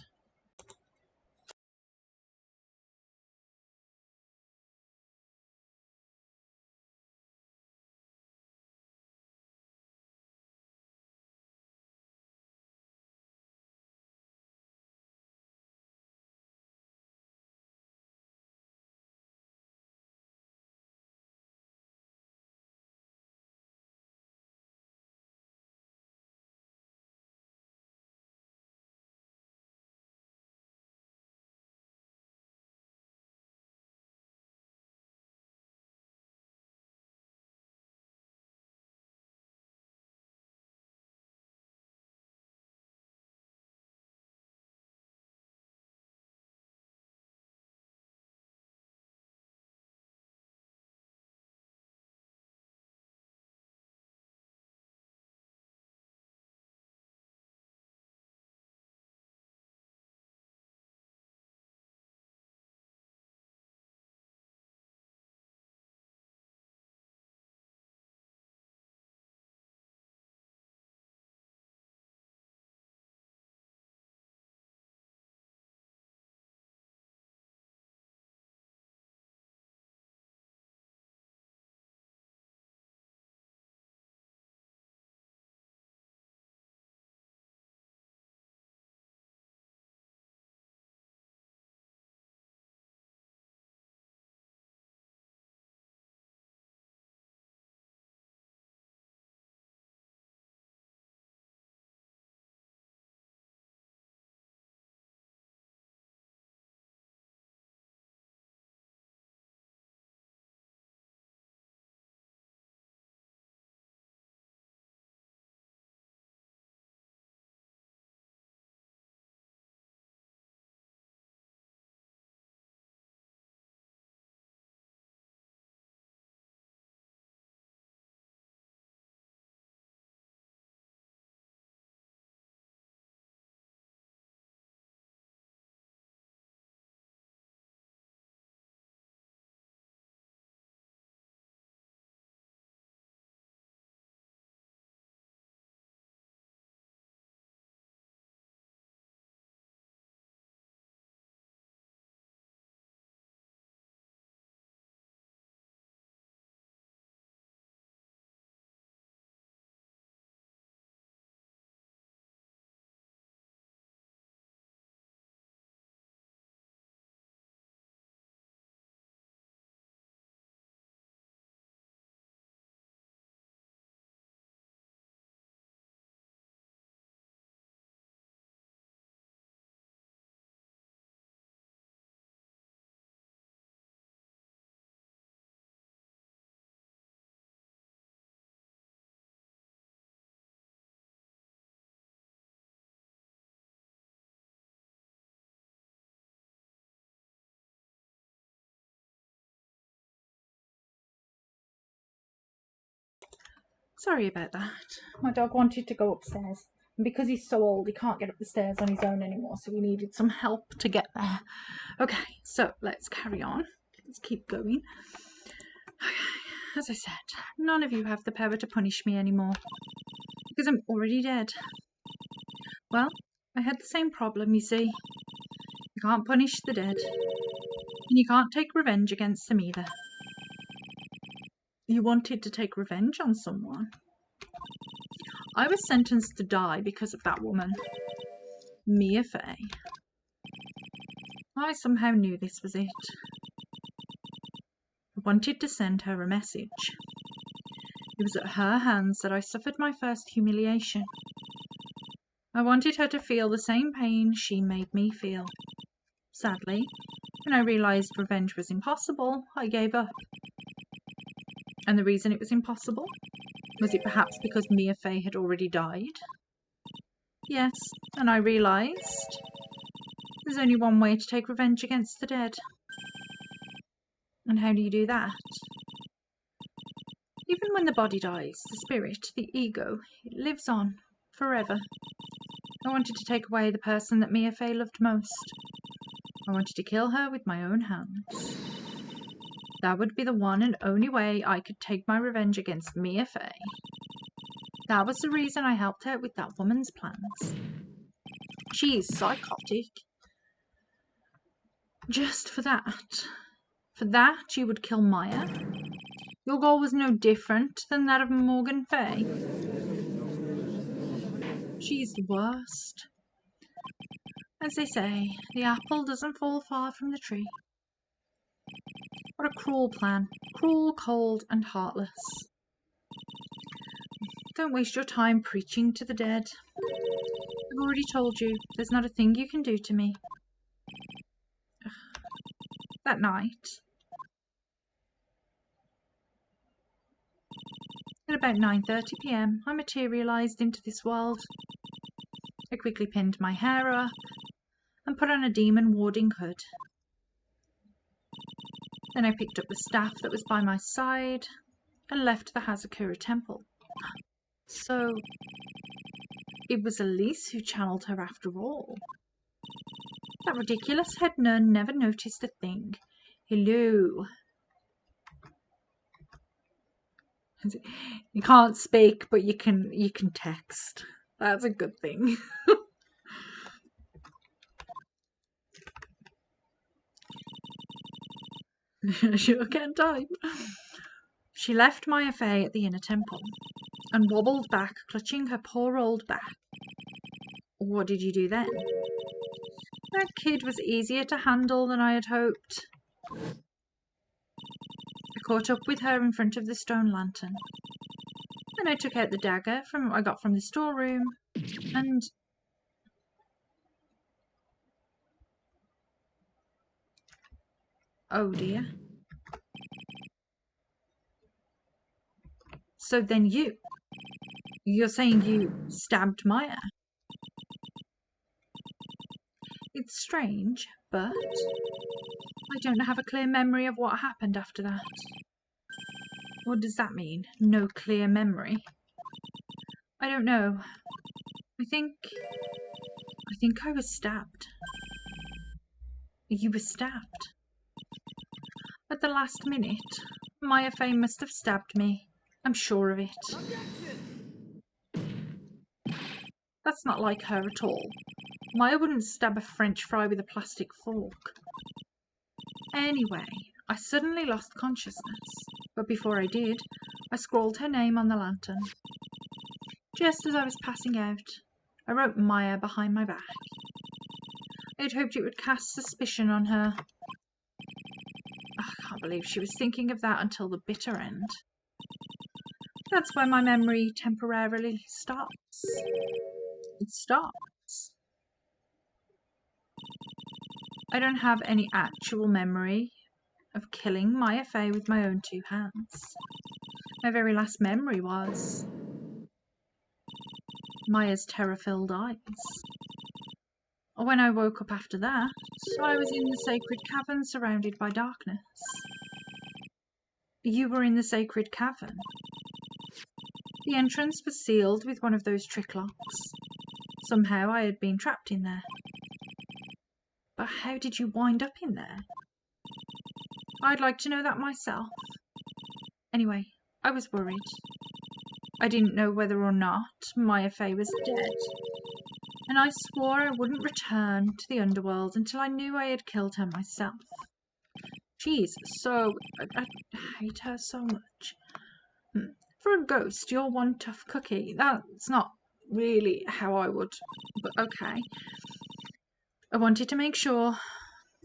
Sorry about that. My dog wanted to go upstairs. And because he's so old, he can't get up the stairs on his own anymore, so we needed some help to get there. Okay, so let's carry on. Let's keep going. Okay, as I said, none of you have the power to punish me anymore, because I'm already dead. Well, I had the same problem, you see. You can't punish the dead, and you can't take revenge against them either. You wanted to take revenge on someone. I was sentenced to die because of that woman, Mia Fey. I somehow knew this was it. I wanted to send her a message. It was at her hands that I suffered my first humiliation. I wanted her to feel the same pain she made me feel. Sadly, when I realised revenge was impossible, I gave up. And the reason it was impossible? Was it perhaps because Mia Fey had already died? Yes, and I realised there's only one way to take revenge against the dead. And how do you do that? Even when the body dies, the spirit, the ego, it lives on forever. I wanted to take away the person that Mia Fey loved most. I wanted to kill her with my own hands. That would be the one and only way I could take my revenge against Mia Fey. That was the reason I helped out with that woman's plans. She's psychotic. Just for that. For that, you would kill Maya? Your goal was no different than that of Morgan Fey. She's the worst. As they say, the apple doesn't fall far from the tree. What a cruel plan. Cruel, cold, and heartless. Don't waste your time preaching to the dead. I've already told you, there's not a thing you can do to me. That night, at about 9:30 p.m, I materialised into this world. I quickly pinned my hair up and put on a demon warding hood. Then I picked up the staff that was by my side and left the Hazakura temple. So, it was Elise who channeled her after all. That ridiculous head nun never noticed a thing. Hello. You can't speak, but you can text. That's a good thing. Sure can type. She left Maya Fey at the inner temple and wobbled back, clutching her poor old back. What did you do then? That kid was easier to handle than I had hoped. I caught up with her in front of the stone lantern. Then I took out the dagger I got from the storeroom and... Oh dear. So then you're saying you stabbed Maya? It's strange, but I don't have a clear memory of what happened after that. What does that mean? No clear memory? I don't know. I think I was stabbed. You were stabbed? At the last minute, Maya Fey must have stabbed me. I'm sure of it. That's not like her at all. Maya wouldn't stab a French fry with a plastic fork. Anyway, I suddenly lost consciousness, but before I did, I scrawled her name on the lantern. Just as I was passing out, I wrote Maya behind my back. I had hoped it would cast suspicion on her. I can't believe she was thinking of that until the bitter end. That's where my memory temporarily stops. It stops. I don't have any actual memory of killing Maya Fey with my own two hands. My very last memory was Maya's terror-filled eyes. When I woke up after that, I was in the sacred cavern surrounded by darkness. You were in the sacred cavern? The entrance was sealed with one of those trick locks. Somehow I had been trapped in there. But how did you wind up in there? I'd like to know that myself. Anyway, I was worried. I didn't know whether or not Maya Fey was dead, and I swore I wouldn't return to the underworld until I knew I had killed her myself. She's so... I hate her so much. For a ghost, you're one tough cookie. That's not really how I would, but okay. I wanted to make sure...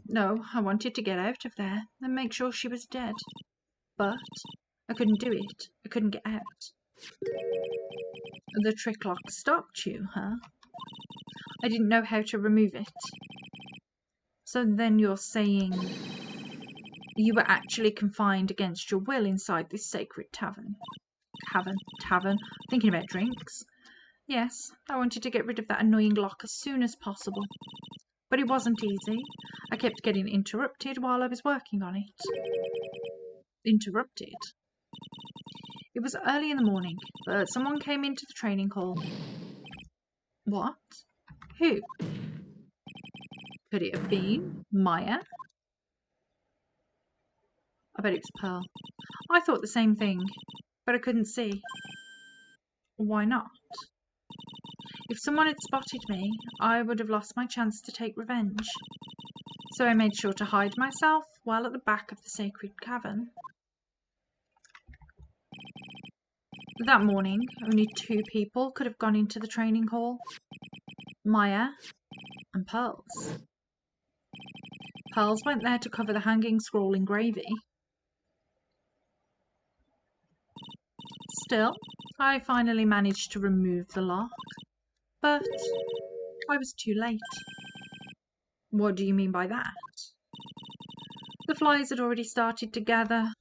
No, I wanted to get out of there and make sure she was dead. But I couldn't do it. I couldn't get out. The trick lock stopped you, huh? I didn't know how to remove it. So then you're saying you were actually confined against your will inside this sacred tavern. Tavern, thinking about drinks. Yes, I wanted to get rid of that annoying lock as soon as possible. But it wasn't easy. I kept getting interrupted while I was working on it. Interrupted? It was early in the morning, but someone came into the training hall. What? Who? Could it have been Maya? I bet it was Pearl. I thought the same thing, but I couldn't see. Why not? If someone had spotted me, I would have lost my chance to take revenge. So I made sure to hide myself while at the back of the sacred cavern. That morning, only 2 people could have gone into the training hall. Maya and Pearls. Pearls went there to cover the hanging scroll in gravy. Still, I finally managed to remove the lock, but I was too late. What do you mean by that? The flies had already started to gather.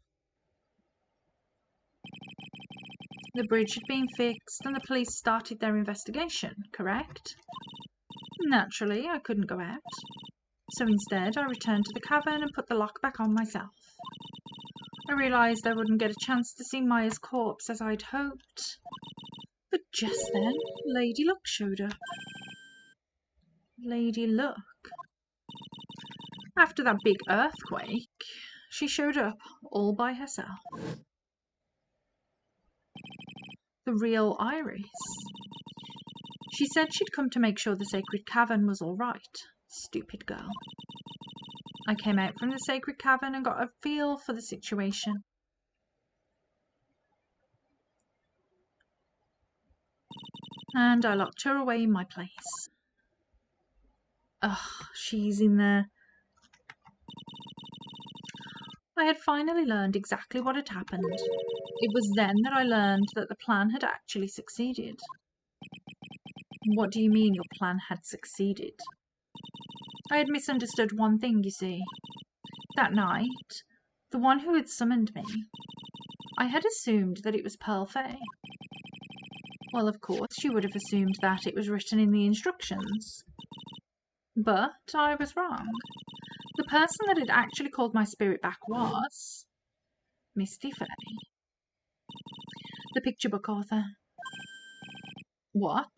The bridge had been fixed and the police started their investigation, correct? Naturally, I couldn't go out. So instead, I returned to the cavern and put the lock back on myself. I realised I wouldn't get a chance to see Maya's corpse as I'd hoped. But just then, Lady Luck showed up. Lady Luck? After that big earthquake, she showed up all by herself. The real Iris. She said she'd come to make sure the sacred cavern was all right. Stupid girl. I came out from the sacred cavern and got a feel for the situation. And I locked her away in my place. Ugh, she's in there. I had finally learned exactly what had happened. It was then that I learned that the plan had actually succeeded. What do you mean your plan had succeeded? I had misunderstood one thing, you see. That night, the one who had summoned me, I had assumed that it was Pearl Fey. Well, of course, she would have assumed that it was written in the instructions. But I was wrong. The person that had actually called my spirit back was Misty Fey, the picture book author. What?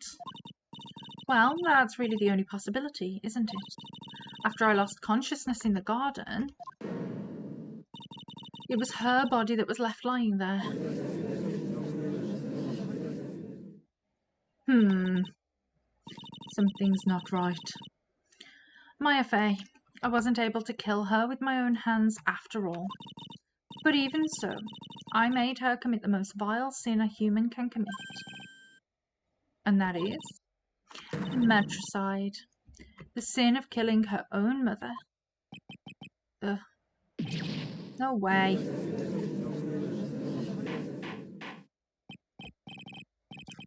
Well, that's really the only possibility, isn't it? After I lost consciousness in the garden, it was her body that was left lying there. Something's not right. Maya Fey. I wasn't able to kill her with my own hands after all. But even so, I made her commit the most vile sin a human can commit. And that is matricide. The sin of killing her own mother. Ugh. No way.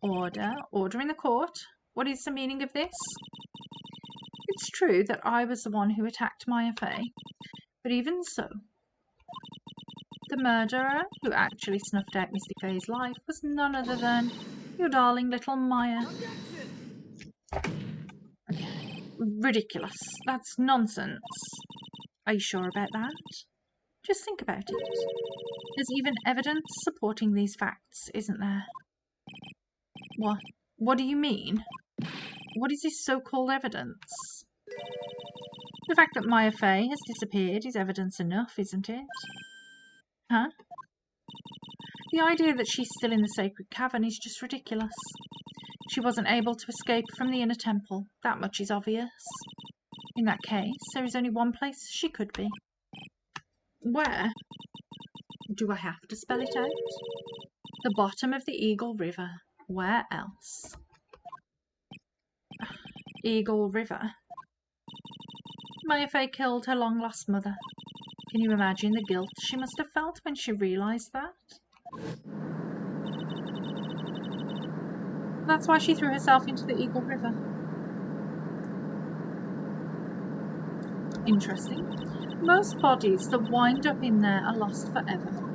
Order in the court. What is the meaning of this? It's true that I was the one who attacked Maya Fey, but even so, the murderer who actually snuffed out Misty Fey's life was none other than your darling little Maya. Okay. Ridiculous. That's nonsense. Are you sure about that? Just think about it. There's even evidence supporting these facts, isn't there? What? What do you mean? What is this so-called evidence? The fact that Maya Fey has disappeared is evidence enough, isn't it? Huh? The idea that she's still in the sacred cavern is just ridiculous. She wasn't able to escape from the inner temple. That much is obvious. In that case, there is only one place she could be. Where? Do I have to spell it out? The bottom of the Eagle River. Where else? Eagle River. Maya Fey killed her long-lost mother. Can you imagine the guilt she must have felt when she realised that? That's why she threw herself into the Eagle River. Interesting. Most bodies that wind up in there are lost forever.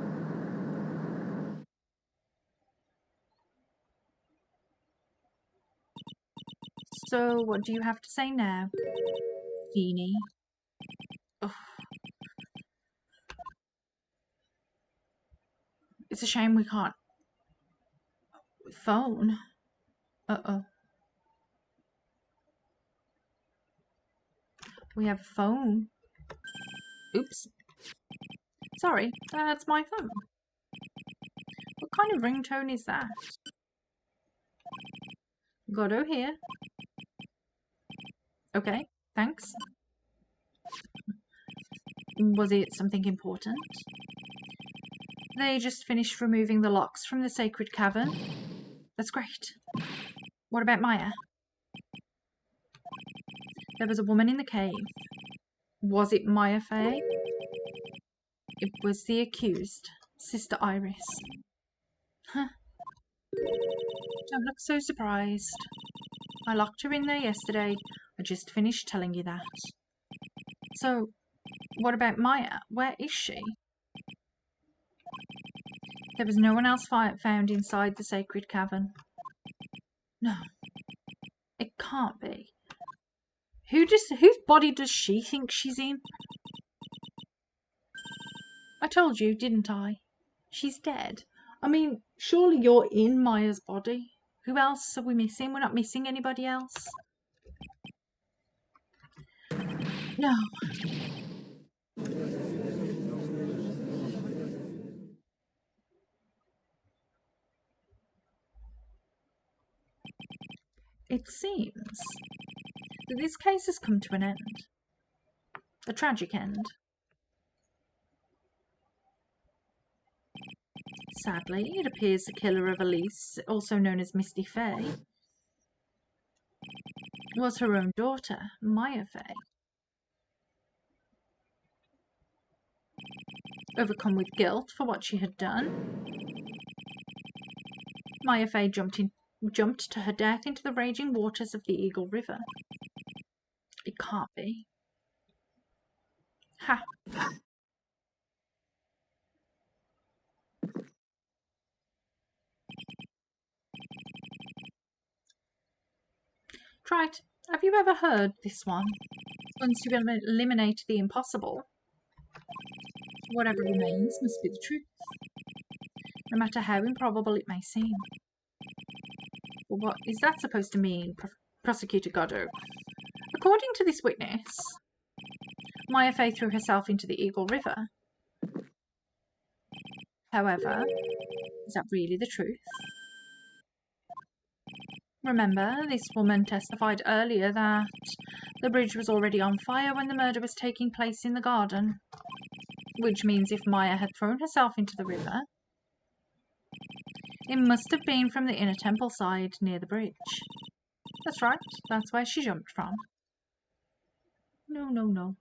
So, what do you have to say now, Feeny? Ugh. It's a shame we can't phone. Uh-oh. We have a phone. Oops. Sorry, that's my phone. What kind of ringtone is that? Godot here. Okay, thanks. Was it something important? They just finished removing the locks from the sacred cavern. That's great. What about Maya? There was a woman in the cave. Was it Maya Fey? It was the accused, Sister Iris. Huh. Don't look so surprised. I locked her in there yesterday. I just finished telling you that. So, what about Maya? Where is she? There was no one else found inside the sacred cavern. No, it can't be. Whose body does she think she's in? I told you, didn't I? She's dead. I mean, surely you're in Maya's body. Who else are we missing? We're not missing anybody else. No. It seems that this case has come to an end. A tragic end. Sadly, it appears the killer of Elise, also known as Misty Fey, was her own daughter, Maya Fey. Overcome with guilt for what she had done, Maya Fey jumped to her death into the raging waters of the Eagle River. It can't be. Ha! Trite, have you ever heard this one? Once you eliminate the impossible, whatever remains must be the truth, no matter how improbable it may seem. Well, what is that supposed to mean, Prosecutor Godot? According to this witness, Maya Fey threw herself into the Eagle River. However, is that really the truth? Remember, this woman testified earlier that the bridge was already on fire when the murder was taking place in the garden. Which means if Maya had thrown herself into the river, it must have been from the inner temple side near the bridge. That's right, that's where she jumped from. No.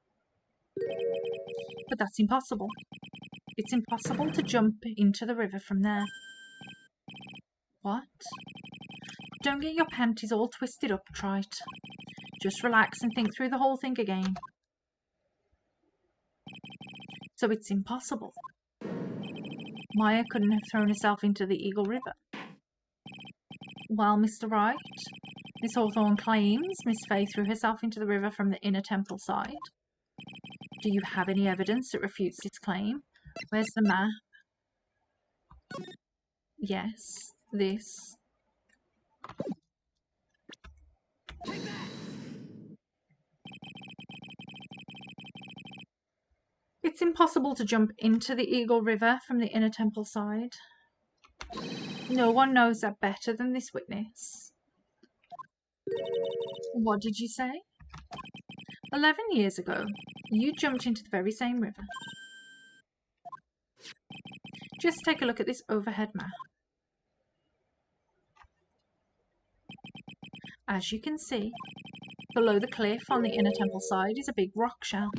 But that's impossible. It's impossible to jump into the river from there. What? Don't get your panties all twisted up, Trite. Just relax and think through the whole thing again. So it's impossible. Maya couldn't have thrown herself into the Eagle River. Well, Mr. Wright, Miss Hawthorne claims Miss Fey threw herself into the river from the inner temple side. Do you have any evidence that refutes this claim? Where's the map? Yes, this. It's impossible to jump into the Eagle River from the inner temple side. No one knows that better than this witness. What did you say? 11 years ago, you jumped into the very same river. Just take a look at this overhead map. As you can see, below the cliff on the inner temple side is a big rock shell.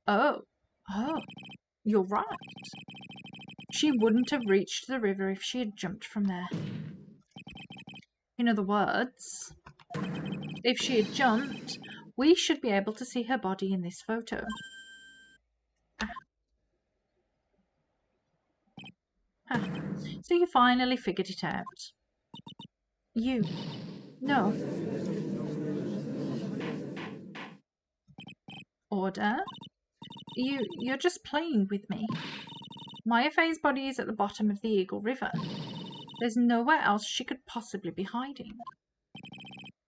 Oh, you're right. She wouldn't have reached the river if she had jumped from there. In other words, if she had jumped, we should be able to see her body in this photo. So you finally figured it out. No. Order? You're just playing with me. Maya Faye's body is at the bottom of the Eagle River. There's nowhere else she could possibly be hiding.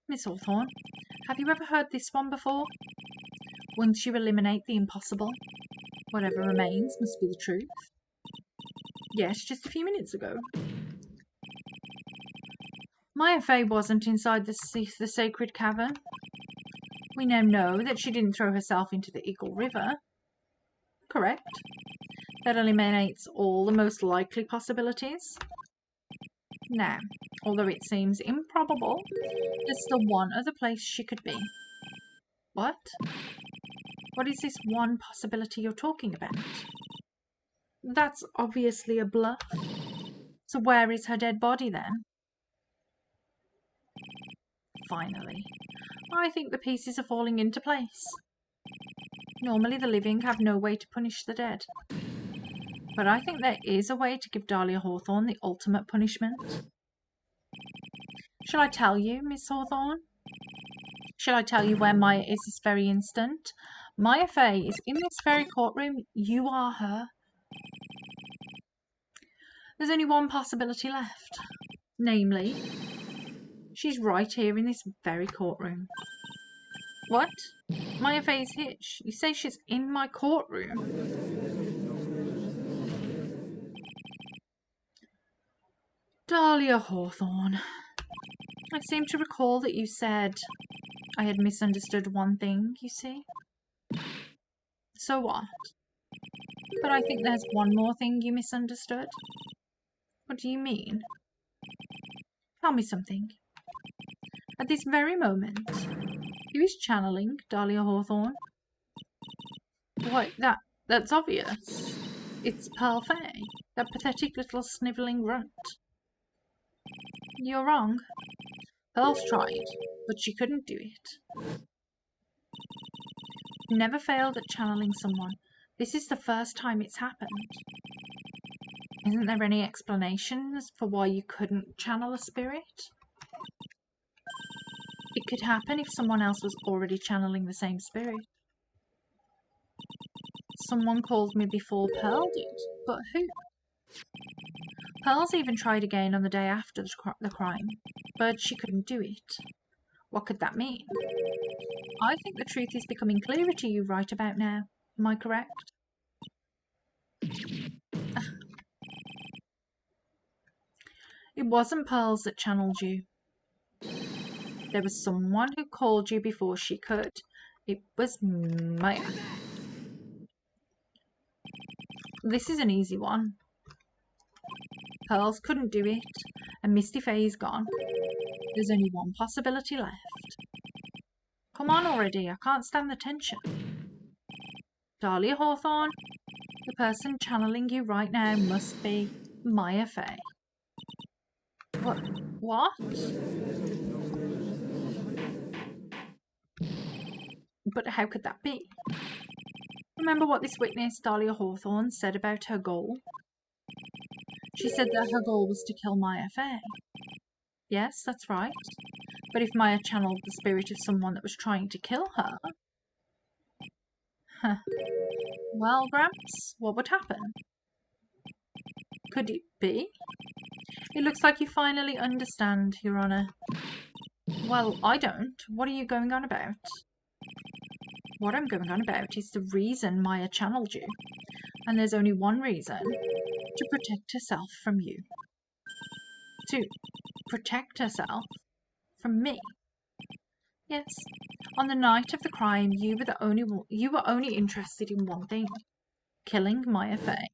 Miss Hawthorne, have you ever heard this one before? Once you eliminate the impossible, whatever remains must be the truth. Yes, just a few minutes ago. Maya Faye wasn't inside the sacred cavern. We now know that she didn't throw herself into the Eagle River. Correct. That eliminates all the most likely possibilities. Now, although it seems improbable, there's still one other place she could be. What? What is this one possibility you're talking about? That's obviously a bluff. So where is her dead body then? Finally, I think the pieces are falling into place. Normally the living have no way to punish the dead. But I think there is a way to give Dahlia Hawthorne the ultimate punishment. Shall I tell you, Miss Hawthorne? Shall I tell you where Maya is this very instant? Maya Faye is in this very courtroom. You are her. There's only one possibility left. Namely, she's right here in this very courtroom. What? Maya Faye is here. You say she's in my courtroom? Dahlia Hawthorne, I seem to recall that you said I had misunderstood one thing, you see. So what? But I think there's one more thing you misunderstood. What do you mean? Tell me something. At this very moment, who is channeling Dahlia Hawthorne? Why, that's obvious. It's Pearl Faye, that pathetic little snivelling runt. You're wrong. Pearl's tried, but she couldn't do it. Never failed at channeling someone. This is the first time it's happened. Isn't there any explanations for why you couldn't channel a spirit? It could happen if someone else was already channeling the same spirit. Someone called me before Pearl did, but who? Pearl's even tried again on the day after the crime, but she couldn't do it. What could that mean? I think the truth is becoming clearer to you right about now. Am I correct? It wasn't Pearls that channeled you. There was someone who called you before she could. It was Maya. This is an easy one. Pearls couldn't do it, and Misty Faye's gone. There's only one possibility left. Come on already, I can't stand the tension. Dahlia Hawthorne, the person channeling you right now must be Maya Faye. What? But how could that be? Remember what this witness, Dahlia Hawthorne, said about her goal? She said that her goal was to kill Maya Faye. Yes, that's right. But if Maya channeled the spirit of someone that was trying to kill her... Well, Gramps, what would happen? Could it be? It looks like you finally understand, Your Honor. Well, I don't. What are you going on about? What I'm going on about is the reason Maya channeled you. And there's only one reason. To protect herself from you. To protect herself from me. Yes. On the night of the crime, you were only interested in one thing. Killing Maya Fey.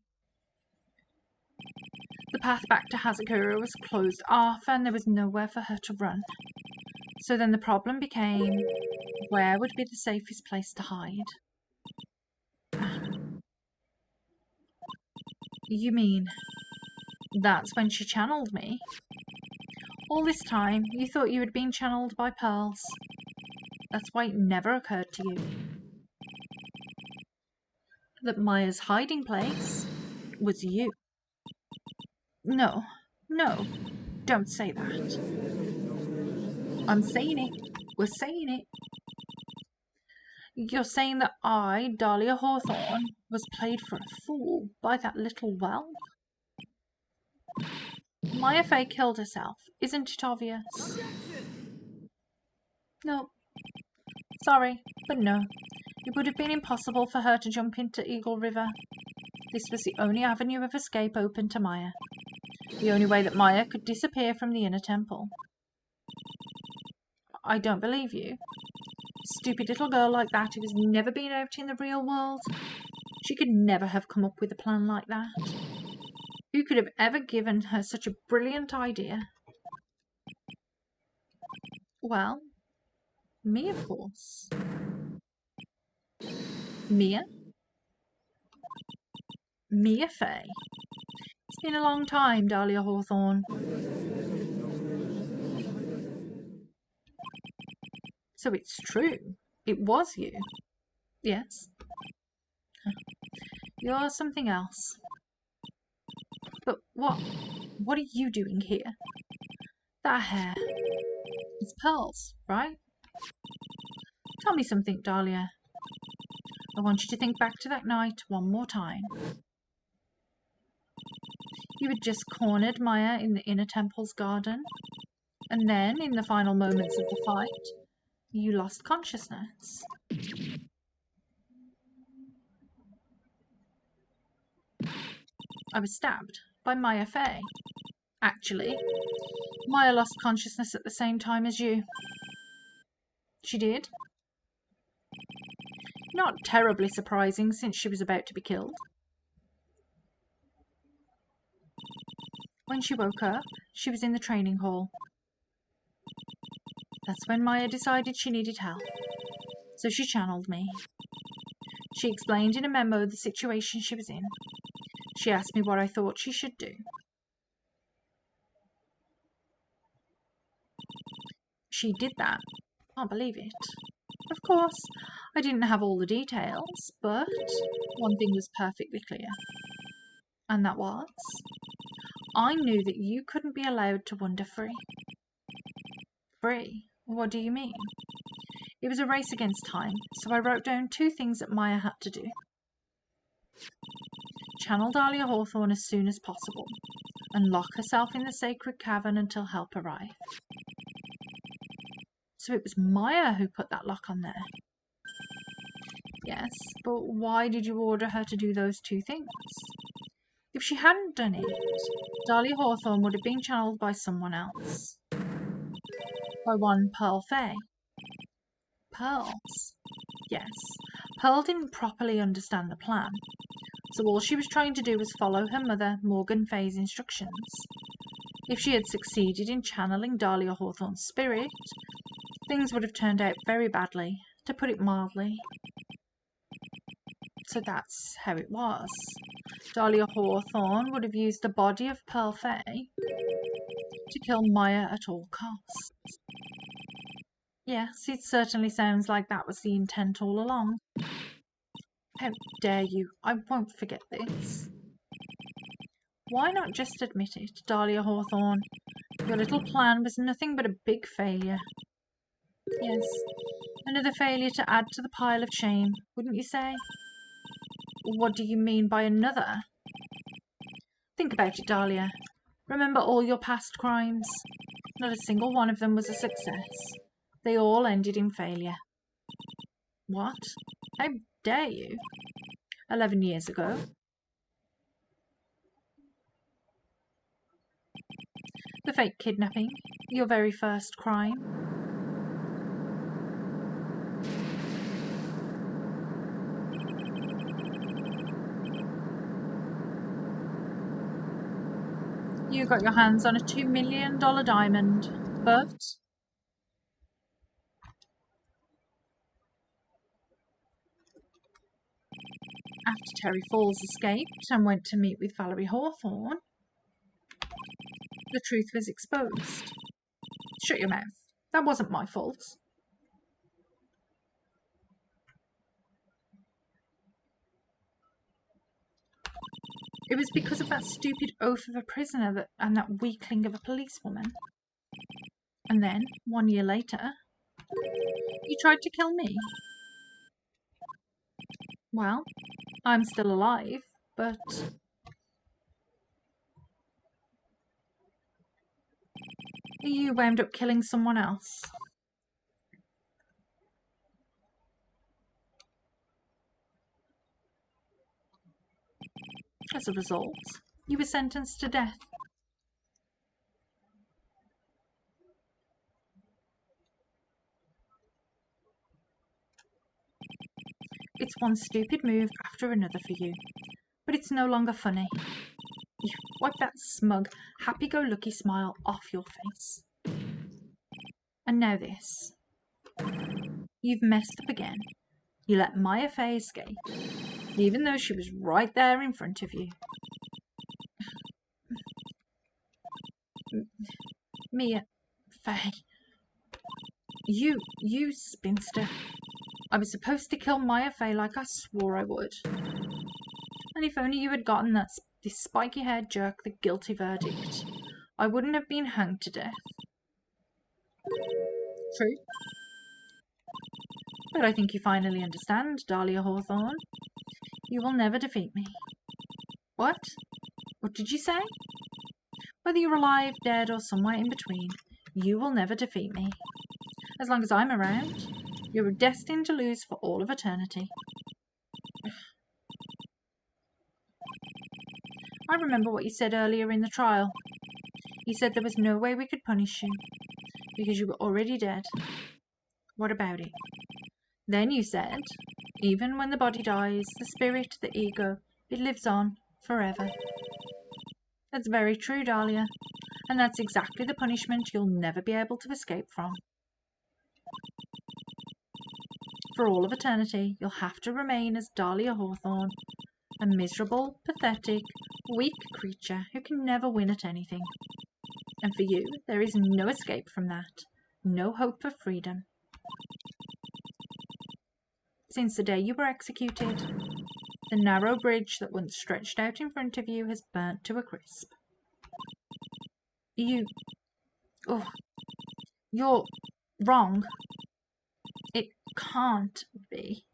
The path back to Hazakura was closed off and there was nowhere for her to run. So then the problem became, where would be the safest place to hide? You mean, that's when she channeled me? All this time, you thought you had been channeled by Pearls. That's why it never occurred to you that Maya's hiding place was you. No, don't say that. I'm saying it. We're saying it. You're saying that I, Dahlia Hawthorne, was played for a fool by that little whelp? Maya Fey killed herself. Isn't it obvious? No. Sorry, but no. It would have been impossible for her to jump into Eagle River. This was the only avenue of escape open to Maya. The only way that Maya could disappear from the inner temple. I don't believe you. Stupid little girl like that who has never been out in the real world. She could never have come up with a plan like that. Who could have ever given her such a brilliant idea? Well, me, of course. Mia? Mia Fey. It's been a long time, Dahlia Hawthorne. So it's true. It was you. Yes. You're something else. But what are you doing here? That hair. It's Pearls, right? Tell me something, Dahlia. I want you to think back to that night one more time. You had just cornered Maya in the inner temple's garden, and then, in the final moments of the fight, you lost consciousness. I was stabbed by Maya Fey. Actually, Maya lost consciousness at the same time as you. She did. Not terribly surprising since she was about to be killed. When she woke up, she was in the training hall. That's when Maya decided she needed help. So she channeled me. She explained in a memo the situation she was in. She asked me what I thought she should do. She did that. Can't believe it. Of course, I didn't have all the details, but one thing was perfectly clear. And that was, I knew that you couldn't be allowed to wander free. Free? What do you mean? It was a race against time, so I wrote down 2 things that Maya had to do. Channel Dahlia Hawthorne as soon as possible, and lock herself in the sacred cavern until help arrived. So it was Maya who put that lock on there. Yes, but why did you order her to do those 2 things? If she hadn't done it, Dahlia Hawthorne would have been channeled by someone else. By one Pearl Fey. Pearls? Yes. Pearl didn't properly understand the plan, so all she was trying to do was follow her mother, Morgan Fey's instructions. If she had succeeded in channeling Dahlia Hawthorne's spirit, things would have turned out very badly, to put it mildly. So that's how it was. Dahlia Hawthorne would have used the body of Pearl Fey to kill Maya at all costs. Yes, it certainly sounds like that was the intent all along. How dare you? I won't forget this. Why not just admit it, Dahlia Hawthorne? Your little plan was nothing but a big failure. Yes, another failure to add to the pile of shame, wouldn't you say? What do you mean by another? Think about it, Dahlia. Remember all your past crimes. Not a single one of them was a success. They all ended in failure. What? How dare you? 11 years ago. The fake kidnapping, your very first crime. You got your hands on a $2 million diamond, but after Terry Falls escaped and went to meet with Valerie Hawthorne, the truth was exposed. Shut your mouth. That wasn't my fault. It was because of that stupid oaf of a prisoner and that weakling of a policewoman. And then, 1 year later, you tried to kill me. Well, I'm still alive, but you wound up killing someone else. As a result, you were sentenced to death. It's one stupid move after another for you, but it's no longer funny. You wipe that smug, happy-go-lucky smile off your face. And now this. You've messed up again. You let Maya Fey escape, even though she was right there in front of you. Mia Fey. You spinster. I was supposed to kill Maya Fey like I swore I would. And if only you had gotten this spiky-haired jerk the guilty verdict, I wouldn't have been hanged to death. True. But I think you finally understand, Dahlia Hawthorne. You will never defeat me. What? What did you say? Whether you're alive, dead, or somewhere in between, you will never defeat me. As long as I'm around, you're destined to lose for all of eternity. I remember what you said earlier in the trial. You said there was no way we could punish you, because you were already dead. What about it? Then you said, even when the body dies, the spirit, the ego, it lives on forever. That's very true, Dahlia, and that's exactly the punishment you'll never be able to escape from. For all of eternity, you'll have to remain as Dahlia Hawthorne, a miserable, pathetic, weak creature who can never win at anything. And for you, there is no escape from that, no hope of freedom. Since the day you were executed, the narrow bridge that once stretched out in front of you has burnt to a crisp. You're wrong. It can't be.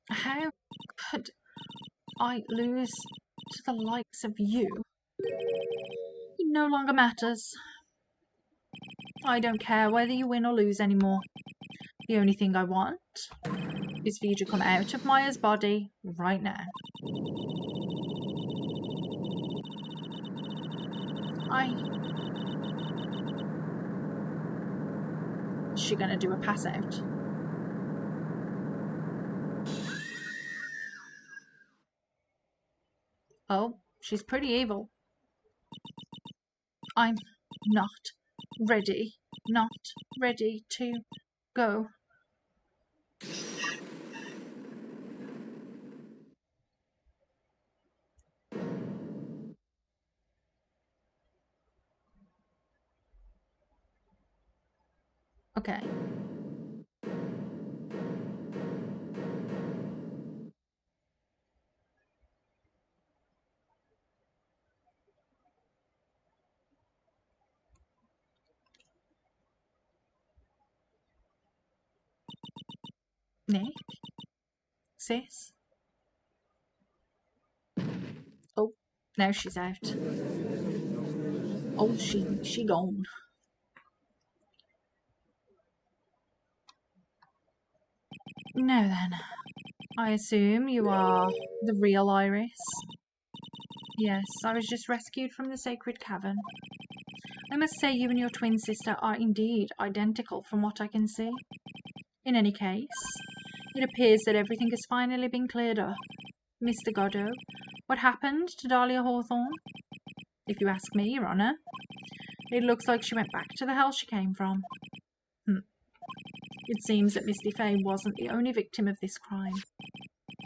How could I lose to the likes of you? It no longer matters. I don't care whether you win or lose anymore. The only thing I want is for you to come out of Maya's body right now. Is she gonna do a pass out? Oh, she's pretty evil. I'm not ready to go. Okay. Nick? Sis? Oh, now she's out. Oh, she gone. Now then, I assume you are the real Iris? Yes, I was just rescued from the sacred cavern. I must say you and your twin sister are indeed identical from what I can see. In any case, it appears that everything has finally been cleared up. Mr. Godot, what happened to Dahlia Hawthorne? If you ask me, Your Honour, it looks like she went back to the hell she came from. It seems that Misty Fay wasn't the only victim of this crime.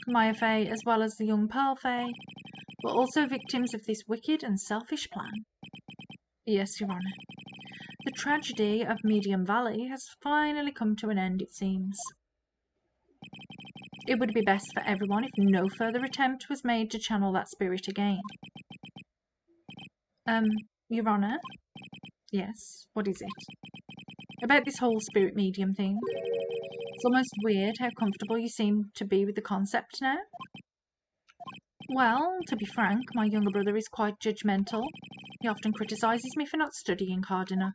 Maya Fay, as well as the young Pearl Fay, were also victims of this wicked and selfish plan. Yes, Your Honour. The tragedy of Medium Valley has finally come to an end, it seems. It would be best for everyone if no further attempt was made to channel that spirit again. Your Honour? Yes, what is it? About this whole spirit medium thing. It's almost weird how comfortable you seem to be with the concept now. Well, to be frank, my younger brother is quite judgmental. He often criticises me for not studying hard enough.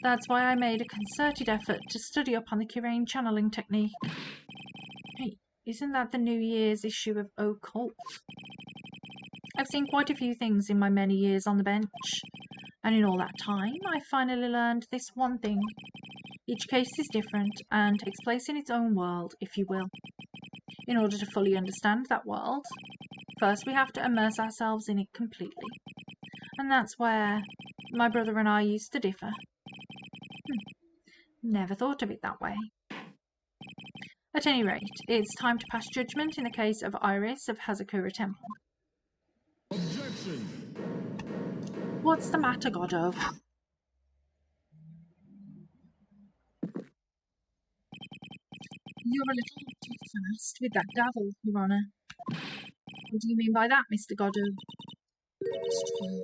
That's why I made a concerted effort to study up on the Kirain channeling technique. Hey, isn't that the New Year's issue of Occult? I've seen quite a few things in my many years on the bench, and in all that time, I finally learned this one thing. Each case is different and takes place in its own world, if you will. In order to fully understand that world, first we have to immerse ourselves in it completely. And that's where my brother and I used to differ. Never thought of it that way. At any rate, it's time to pass judgment in the case of Iris of Hazakura Temple. Objection! What's the matter, Godot? You're a little too fast with that gavel, Your Honour. What do you mean by that, Mr. Godot? It's true.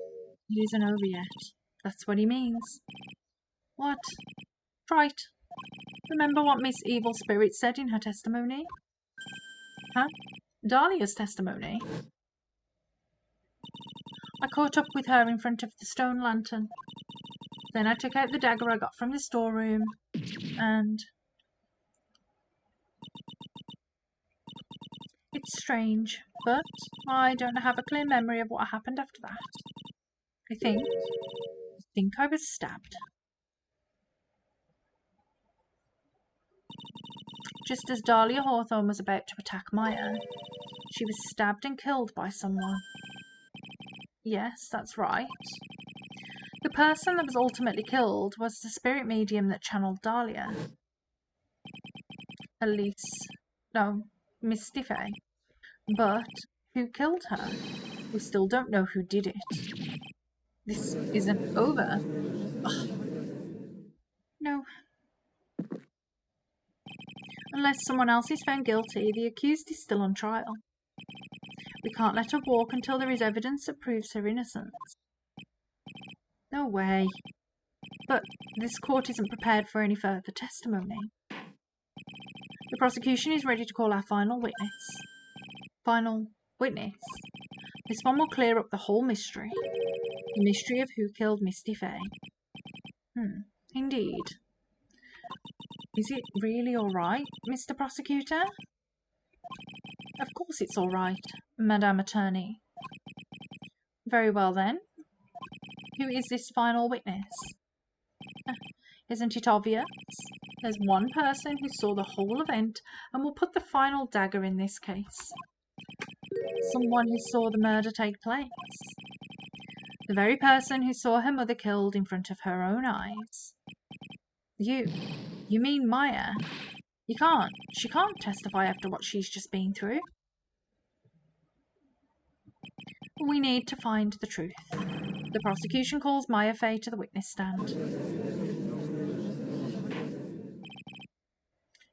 It isn't over yet. That's what he means. What? Right. Remember what Miss Evil Spirit said in her testimony? Huh? Dahlia's testimony? I caught up with her in front of the stone lantern. Then I took out the dagger I got from the storeroom, and... It's strange, but I don't have a clear memory of what happened after that. I think I was stabbed. Just as Dahlia Hawthorne was about to attack Maya, she was stabbed and killed by someone. Yes, that's right. The person that was ultimately killed was the spirit medium that channeled Dahlia. Misty Fay. But who killed her? We still don't know who did it. This isn't over. Ugh. No. Unless someone else is found guilty, the accused is still on trial. We can't let her walk until there is evidence that proves her innocence. No way. But this court isn't prepared for any further testimony. The prosecution is ready to call our final witness. Final witness? This one will clear up the whole mystery. The mystery of who killed Misty Fay. Indeed. Is it really all right, Mr. Prosecutor? Of course it's all right, Madame Attorney. Very well then. Who is this final witness? Isn't it obvious? There's one person who saw the whole event and will put the final dagger in this case. Someone who saw the murder take place. The very person who saw her mother killed in front of her own eyes. You mean Maya? She can't testify after what she's just been through. We need to find the truth. The prosecution calls Maya Fay to the witness stand.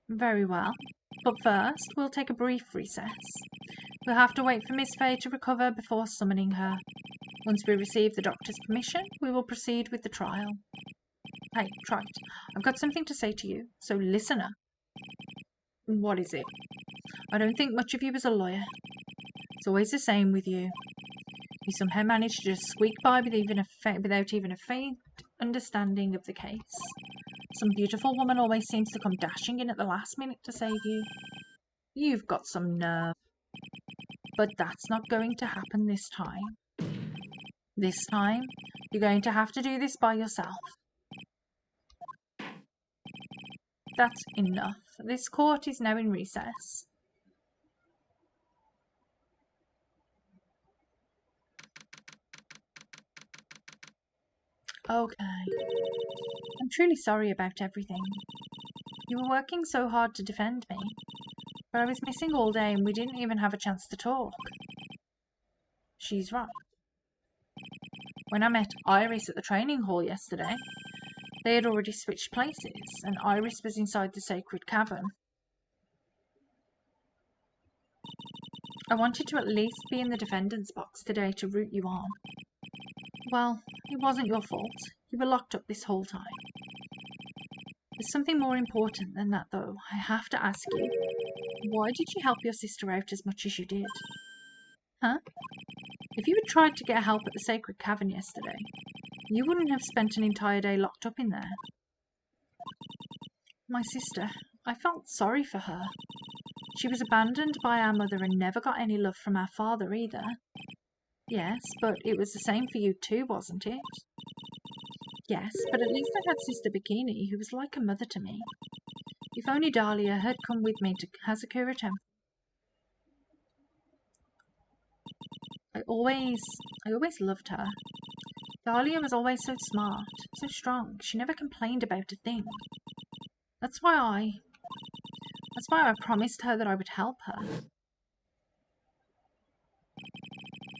Very well, but first we'll take a brief recess. We'll have to wait for Miss Fay to recover before summoning her. Once we receive the doctor's permission, we will proceed with the trial. Hey, Trite, I've got something to say to you, so listen up. What is it? I don't think much of you as a lawyer. It's always the same with you. You somehow manage to just squeak by without even a faint understanding of the case. Some beautiful woman always seems to come dashing in at the last minute to save you. You've got some nerve. But that's not going to happen this time. This time, you're going to have to do this by yourself. That's enough. This court is now in recess. Okay. I'm truly sorry about everything. You were working so hard to defend me, but I was missing all day and we didn't even have a chance to talk. She's right. When I met Iris at the training hall yesterday, they had already switched places, and Iris was inside the sacred cavern. I wanted to at least be in the defendant's box today to root you on. Well, it wasn't your fault. You were locked up this whole time. There's something more important than that, though. I have to ask you, why did you help your sister out as much as you did? Huh? If you had tried to get help at the sacred cavern yesterday, you wouldn't have spent an entire day locked up in there. My sister, I felt sorry for her. She was abandoned by our mother and never got any love from our father either. Yes, but it was the same for you too, wasn't it? Yes, but at least I had Sister Bikini, who was like a mother to me. If only Dahlia had come with me to Hazakura Temple. I always loved her. Dahlia was always so smart, so strong. She never complained about a thing. That's why I promised her that I would help her.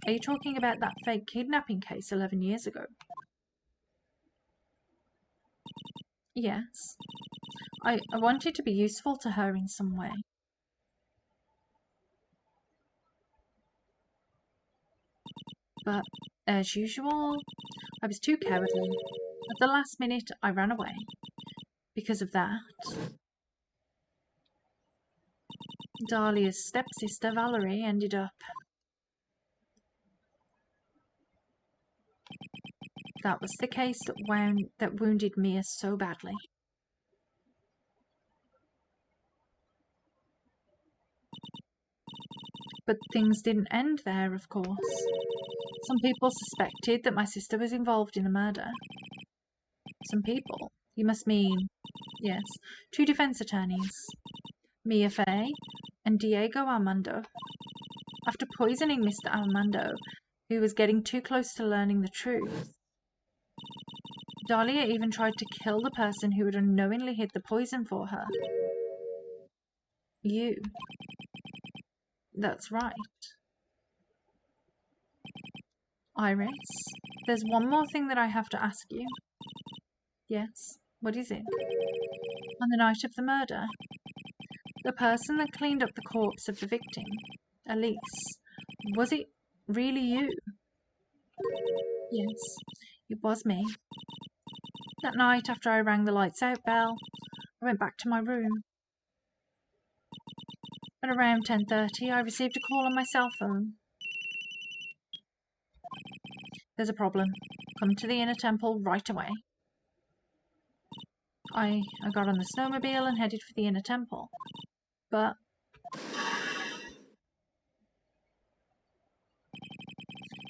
Are you talking about that fake kidnapping case 11 years ago? Yes. I wanted to be useful to her in some way. But, as usual, I was too cowardly. At the last minute, I ran away. Because of that, Dahlia's stepsister, Valerie, ended up... That was the case that wounded Mia so badly. But things didn't end there, of course. Some people suspected that my sister was involved in the murder. Some people? You must mean... Yes, 2 defense attorneys. Mia Fey and Diego Armando. After poisoning Mr. Armando, who was getting too close to learning the truth, Dahlia even tried to kill the person who had unknowingly hid the poison for her. You. That's right. Iris, there's one more thing that I have to ask you. Yes, what is it? On the night of the murder, the person that cleaned up the corpse of the victim, Elise, was it really you? Yes, it was me. That night after I rang the lights out bell, I went back to my room. At around 10:30, I received a call on my cell phone. There's a problem. Come to the inner temple right away. I got on the snowmobile and headed for the inner temple. But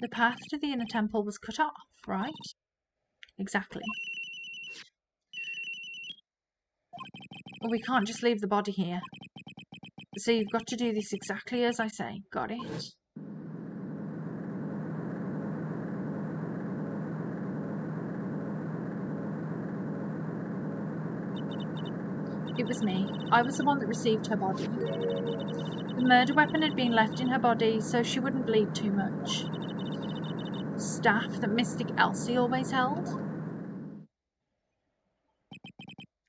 the path to the inner temple was cut off, right? Exactly. We can't just leave the body here. So you've got to do this exactly as I say. Got it? It was me. I was the one that received her body. The murder weapon had been left in her body so she wouldn't bleed too much. The staff that Mystic Elsie always held?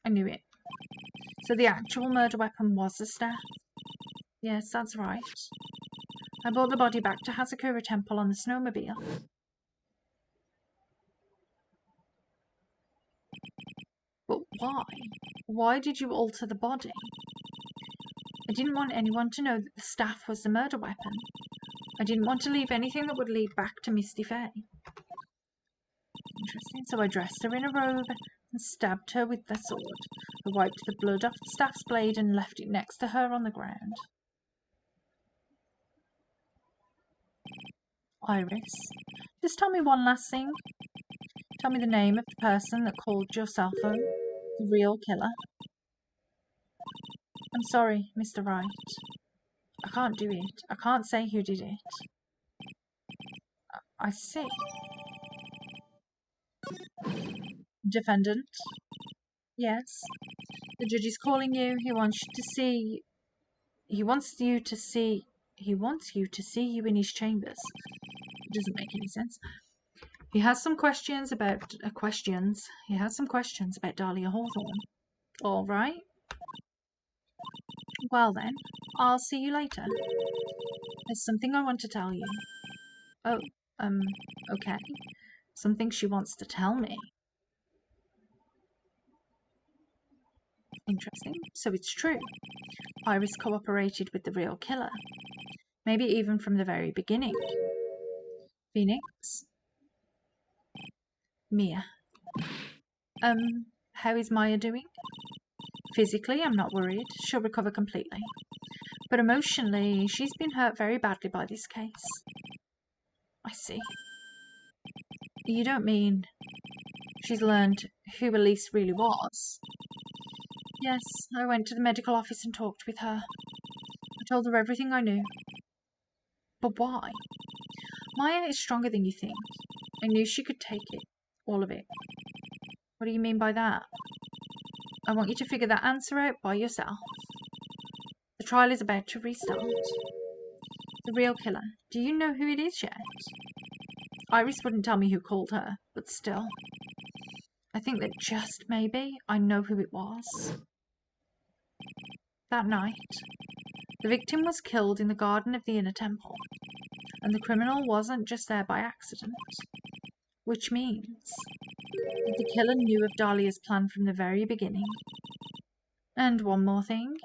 I knew it. So the actual murder weapon was the staff? Yes, that's right. I brought the body back to Hazakura Temple on the snowmobile. But why? Why did you alter the body? I didn't want anyone to know that the staff was the murder weapon. I didn't want to leave anything that would lead back to Misty Faye. Interesting. So I dressed her in a robe and stabbed her with the sword. I wiped the blood off the staff's blade and left it next to her on the ground. Iris, just tell me one last thing. Tell me the name of the person that called your cell phone the real killer. I'm sorry, Mr. Wright. I can't do it. I can't say who did it. I see. Defendant? Yes. The judge is calling you. He wants you to see you in his chambers. It doesn't make any sense. He has some questions about Dahlia Hawthorne. All right. Well then, I'll see you later. There's something I want to tell you. Oh, okay. Something she wants to tell me. Interesting. So it's true. Iris cooperated with the real killer. Maybe even from the very beginning. Phoenix? Mia. How is Maya doing? Physically, I'm not worried. She'll recover completely. But emotionally, she's been hurt very badly by this case. I see. You don't mean she's learned who Elise really was? Yes, I went to the medical office and talked with her. I told her everything I knew. But why? Maya is stronger than you think. I knew she could take it. All of it. What do you mean by that? I want you to figure that answer out by yourself. The trial is about to restart. The real killer. Do you know who it is yet? Iris wouldn't tell me who called her, but still. I think that just maybe I know who it was. That night, the victim was killed in the garden of the inner temple, and the criminal wasn't just there by accident, which means that the killer knew of Dahlia's plan from the very beginning. And one more thing,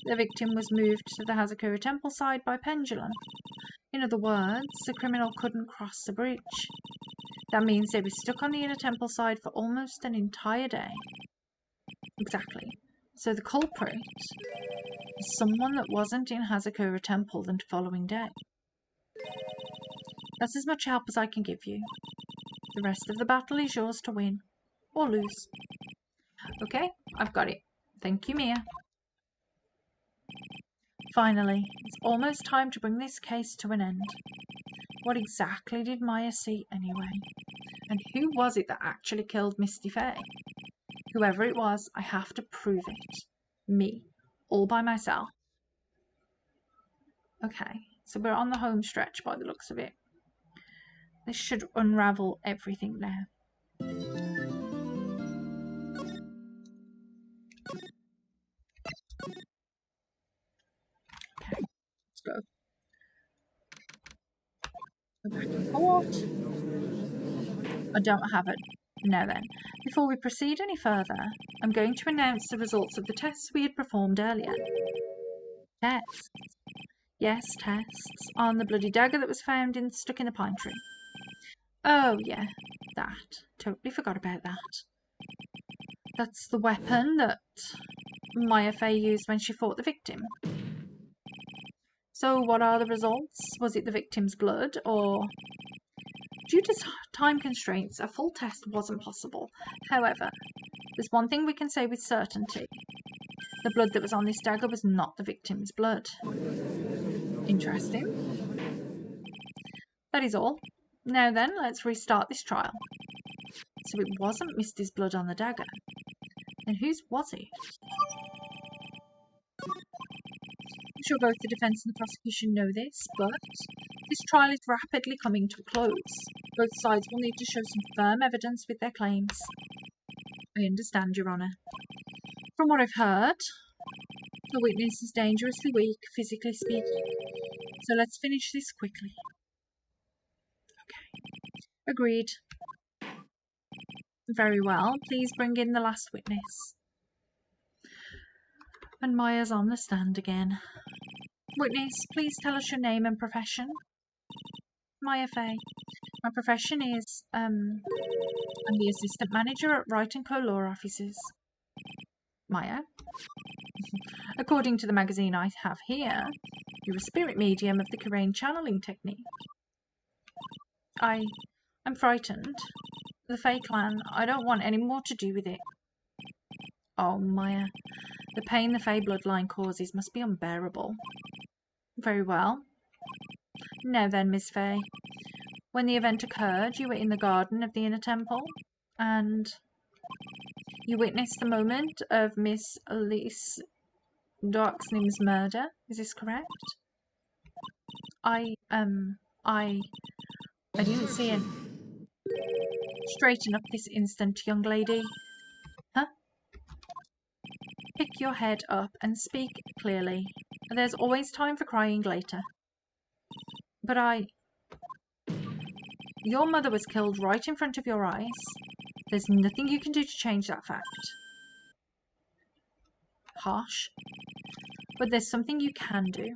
the victim was moved to the Hazakura temple side by pendulum. In other words, the criminal couldn't cross the bridge. That means they were stuck on the inner temple side for almost an entire day. Exactly. So the culprit is someone that wasn't in Hazakura temple the following day. That's as much help as I can give you. The rest of the battle is yours to win or lose. Okay, I've got it. Thank you, Mia. Finally, it's almost time to bring this case to an end. What exactly did Maya see anyway? And who was it that actually killed Misty Faye? Whoever it was, I have to prove it. Me. All by myself. Okay, so we're on the home stretch by the looks of it. This should unravel everything now. Okay, let's go. Go back and forth. I don't have it. Now then, before we proceed any further, I'm going to announce the results of the tests we had performed earlier. Tests? Yes, tests. On the bloody dagger that was found stuck in the pine tree. Oh, yeah, that. Totally forgot about that. That's the weapon that Maya Faye used when she fought the victim. So what are the results? Was it the victim's blood, or... Due to time constraints, a full test wasn't possible. However, there's one thing we can say with certainty. The blood that was on this dagger was not the victim's blood. Interesting. That is all. Now then, let's restart this trial. So it wasn't Misty's blood on the dagger. Then whose was it? I'm sure both the defence and the prosecution know this, but this trial is rapidly coming to a close. Both sides will need to show some firm evidence with their claims. I understand, Your Honour. From what I've heard, the witness is dangerously weak, physically speaking. So let's finish this quickly. Okay. Agreed. Very well. Please bring in the last witness. And Maya's on the stand again. Witness, please tell us your name and profession. Maya Fay. My profession is, I'm the assistant manager at Wright & Co. Law Offices. Maya? According to the magazine I have here, you're a spirit medium of the Karain channeling technique. I'm frightened. The Fae clan, I don't want any more to do with it. Oh, Maya, the pain the Fae bloodline causes must be unbearable. Very well. Now then, Miss Fae, when the event occurred, you were in the garden of the inner temple, and you witnessed the moment of Miss Elise Darksnim's murder. Is this correct? I didn't see it. Straighten up this instant, young lady. Huh? Pick your head up and speak clearly. There's always time for crying later. But your mother was killed right in front of your eyes. There's nothing you can do to change that fact. Harsh. But there's something you can do.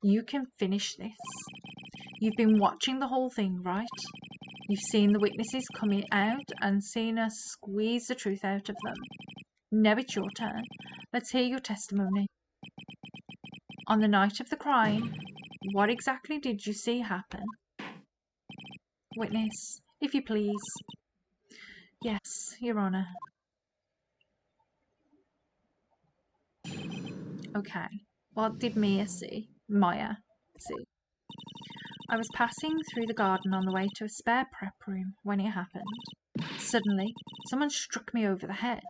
You can finish this. You've been watching the whole thing, right? You've seen the witnesses coming out and seen us squeeze the truth out of them. Now it's your turn. Let's hear your testimony. On the night of the crime, what exactly did you see happen? Witness, if you please. Yes, Your Honour. Okay, what did Maya see? I was passing through the garden on the way to a spare prep room when it happened. Suddenly, someone struck me over the head.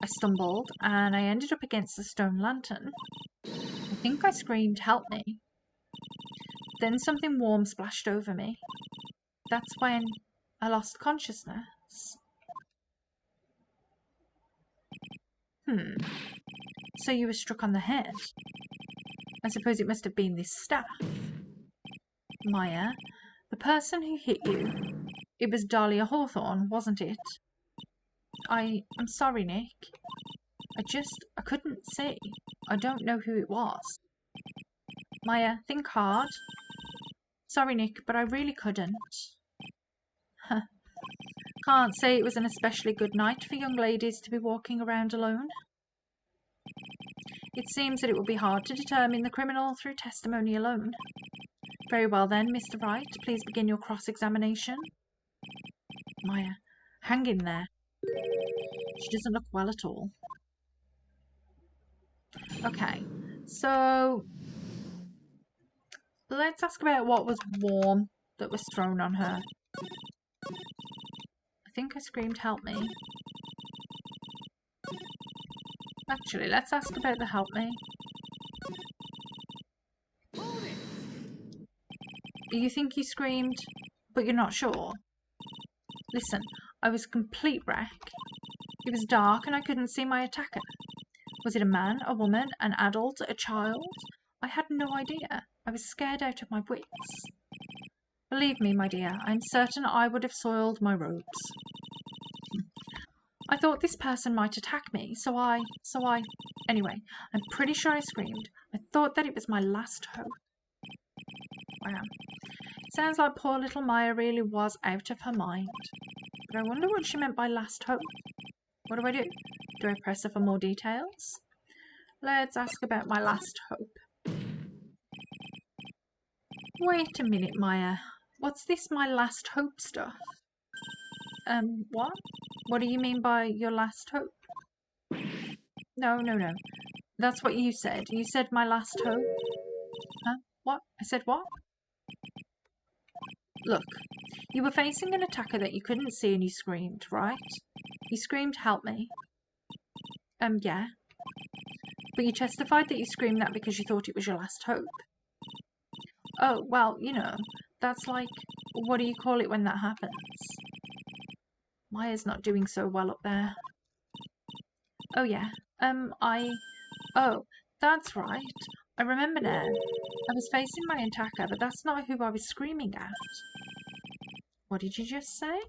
I stumbled and I ended up against the stone lantern. I think I screamed, "Help me." Then something warm splashed over me. That's when I lost consciousness. So you were struck on the head. I suppose it must have been this staff. Maya, the person who hit you, it was Dahlia Hawthorne, wasn't it? I'm sorry, Nick. I couldn't see. I don't know who it was. Maya, think hard. Sorry, Nick, but I really couldn't. Can't say it was an especially good night for young ladies to be walking around alone. It seems that it will be hard to determine the criminal through testimony alone. Very well then, Mr. Wright, please begin your cross-examination. Maya, hang in there. She doesn't look well at all. Okay, so let's ask about what was warm that was thrown on her. I think I screamed, "Help me." Actually, let's ask about the "help me." You think you screamed, but you're not sure? Listen, I was a complete wreck. It was dark and I couldn't see my attacker. Was it a man, a woman, an adult, a child? I had no idea. I was scared out of my wits. Believe me, my dear, I'm certain I would have soiled my robes. I thought this person might attack me, so anyway, I'm pretty sure I screamed. I thought that it was my last hope. Wow. It sounds like poor little Maya really was out of her mind. But I wonder what she meant by last hope. What do I do? Do I press her for more details? Let's ask about my last hope. Wait a minute, Maya. What's this my last hope stuff? What? What do you mean by your last hope? No. That's what you said. You said my last hope. Huh? What? I said what? Look, you were facing an attacker that you couldn't see and you screamed, right? You screamed, "Help me." Yeah. But you testified that you screamed that because you thought it was your last hope. Oh, well, you know, that's like, what do you call it when that happens? Maya's not doing so well up there. Oh, yeah. Oh, that's right. I remember now. I was facing my attacker, but that's not who I was screaming at. What did you just say?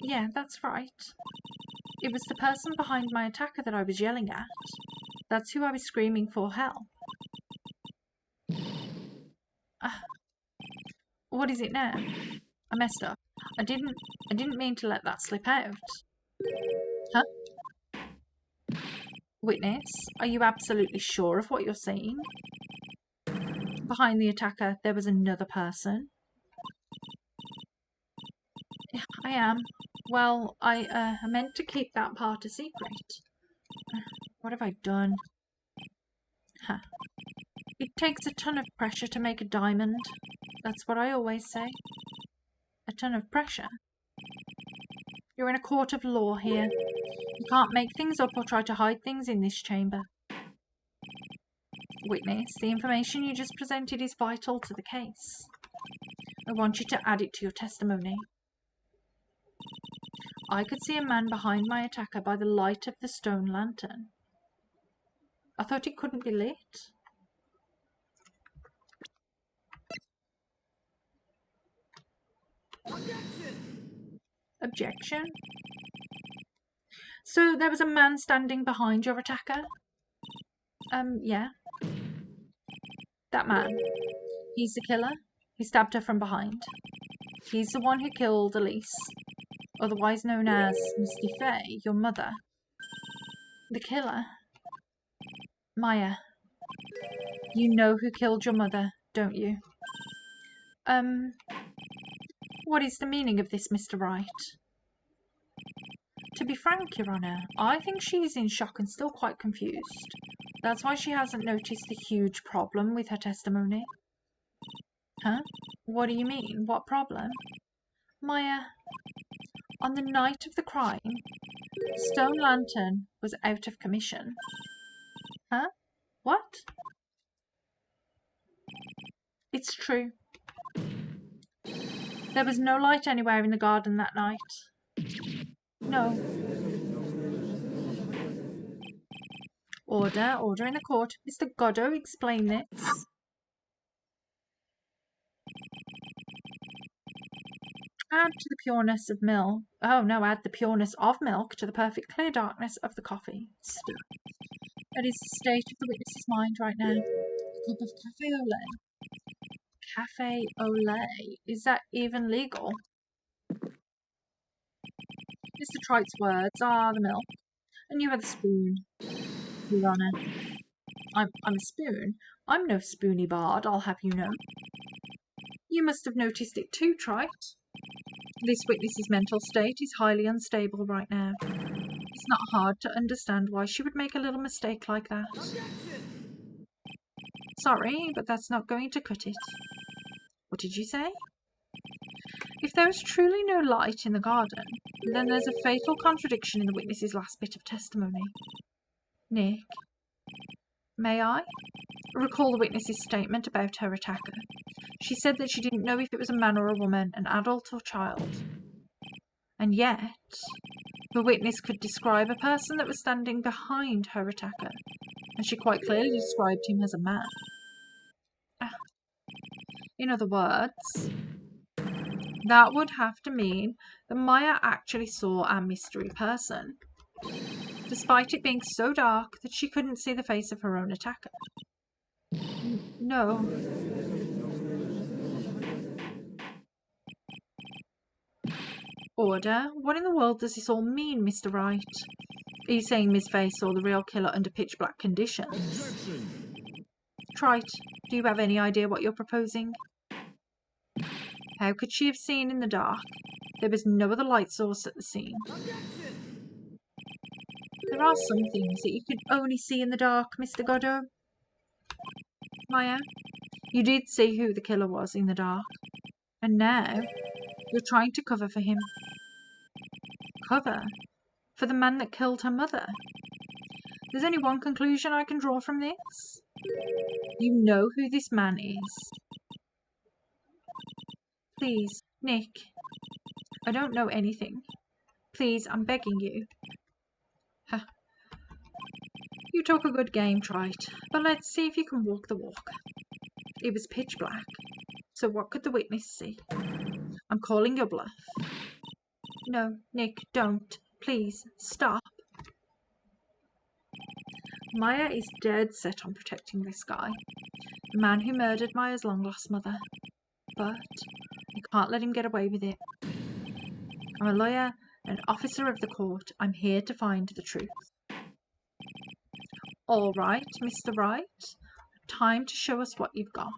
Yeah, that's right. It was the person behind my attacker that I was yelling at. That's who I was screaming for help. What is it now? I messed up. I didn't mean to let that slip out. Huh? Witness, are you absolutely sure of what you're saying? Behind the attacker, there was another person. I am. Well, I meant to keep that part a secret. What have I done? Huh. It takes a ton of pressure to make a diamond. That's what I always say. A ton of pressure? You're in a court of law here. You can't make things up or try to hide things in this chamber. Witness, the information you just presented is vital to the case. I want you to add it to your testimony. I could see a man behind my attacker by the light of the stone lantern. I thought it couldn't be lit. Objection? So there was a man standing behind your attacker? Yeah. That man. He's the killer. He stabbed her from behind. He's the one who killed Elise, otherwise known as Misty Faye, your mother. The killer? Maya. You know who killed your mother, don't you? What is the meaning of this, Mr. Wright? To be frank, Your Honour, I think she's in shock and still quite confused. That's why she hasn't noticed the huge problem with her testimony. Huh? What do you mean? What problem? Maya, on the night of the crime, Stone Lantern was out of commission. Huh? What? It's true. There was no light anywhere in the garden that night. No. Order in the court. Mr. Godot, explain this. Add the pureness of milk to the perfect clear darkness of the coffee. Still. That is the state of the witness's mind right now. A cup of cafe au lait. Cafe au lait? Is that even legal? Mr. Trite's words are the milk, and you are the spoon, Your Honour. I'm a spoon. I'm no spoony bard, I'll have you know. You must have noticed it too, Trite. This witness's mental state is highly unstable right now. It's not hard to understand why she would make a little mistake like that. Sorry, but that's not going to cut it. What did you say? If there is truly no light in the garden, then there's a fatal contradiction in the witness's last bit of testimony. Nick, may I? Recall the witness's statement about her attacker. She said that she didn't know if it was a man or a woman, an adult or child. And yet, the witness could describe a person that was standing behind her attacker, and she quite clearly described him as a man. In other words, that would have to mean that Maya actually saw our mystery person, despite it being so dark that she couldn't see the face of her own attacker. No. Order? What in the world does this all mean, Mr. Wright? Are you saying Miss Faye saw the real killer under pitch black conditions? Objection. Trite, do you have any idea what you're proposing? How could she have seen in the dark? There was no other light source at the scene. There are some things that you can only see in the dark, Mr. Godot. Maya, you did see who the killer was in the dark. And now, you're trying to cover for him. Cover? For the man that killed her mother? There's only one conclusion I can draw from this. You know who this man is. Please, Nick. I don't know anything. Please, I'm begging you. Huh. You talk a good game, Trite, but let's see if you can walk the walk. It was pitch black, so what could the witness see? I'm calling your bluff. No, Nick, don't. Please, stop. Maya is dead set on protecting this guy, the man who murdered Maya's long-lost mother. But You can't let him get away with it. I'm a lawyer, an officer of the court. I'm here to find the truth. All right, Mr. Wright. Time to show us what you've got.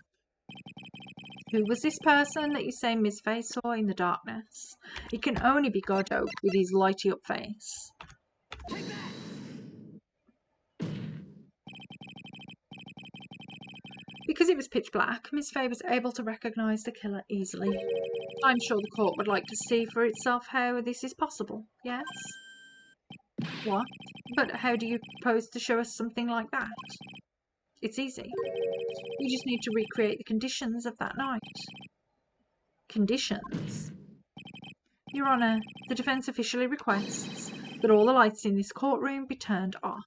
Who was this person that you say Miss Fay saw in the darkness? It can only be Godot with his lighty up face. Because it was pitch black, Miss Fay was able to recognise the killer easily. I'm sure the court would like to see for itself how this is possible, yes? What? But how do you propose to show us something like that? It's easy. We just need to recreate the conditions of that night. Conditions? Your Honour, the defence officially requests that all the lights in this courtroom be turned off.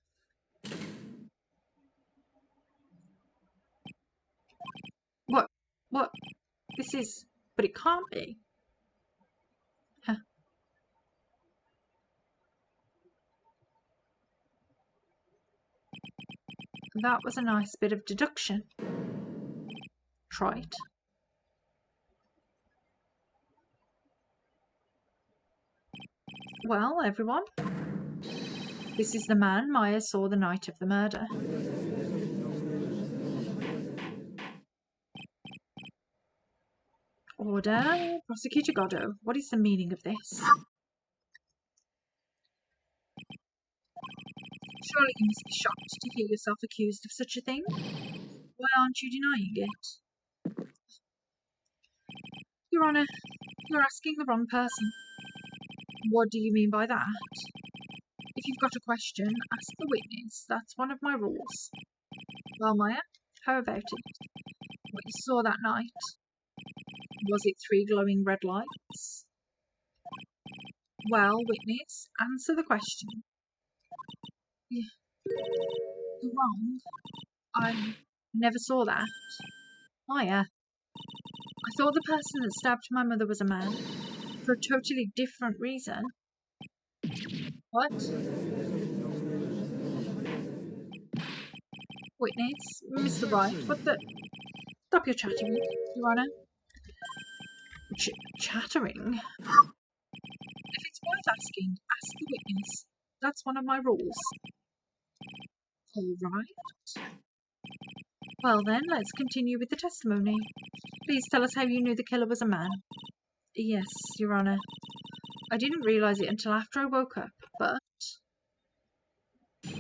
What? This is... But it can't be. Huh. That was a nice bit of deduction. Trite. Well, everyone, this is the man Maya saw the night of the murder. Order. Prosecutor Godot, what is the meaning of this? Surely you must be shocked to hear yourself accused of such a thing. Why aren't you denying it? Your Honour, you're asking the wrong person. What do you mean by that? If you've got a question, ask the witness. That's one of my rules. Well, Maya, how about it? What you saw that night? Was it 3 glowing red lights? Well, witness, answer the question. You're wrong. I never saw that. Maya, I thought the person that stabbed my mother was a man, for a totally different reason. What? Witness, Mr. Wright, what the... Stop your chattering, Your Honour. Chattering? If it's worth asking, ask the witness. That's one of my rules. All right. Well then, let's continue with the testimony. Please tell us how you knew the killer was a man. Yes, Your Honour. I didn't realise it until after I woke up, but... The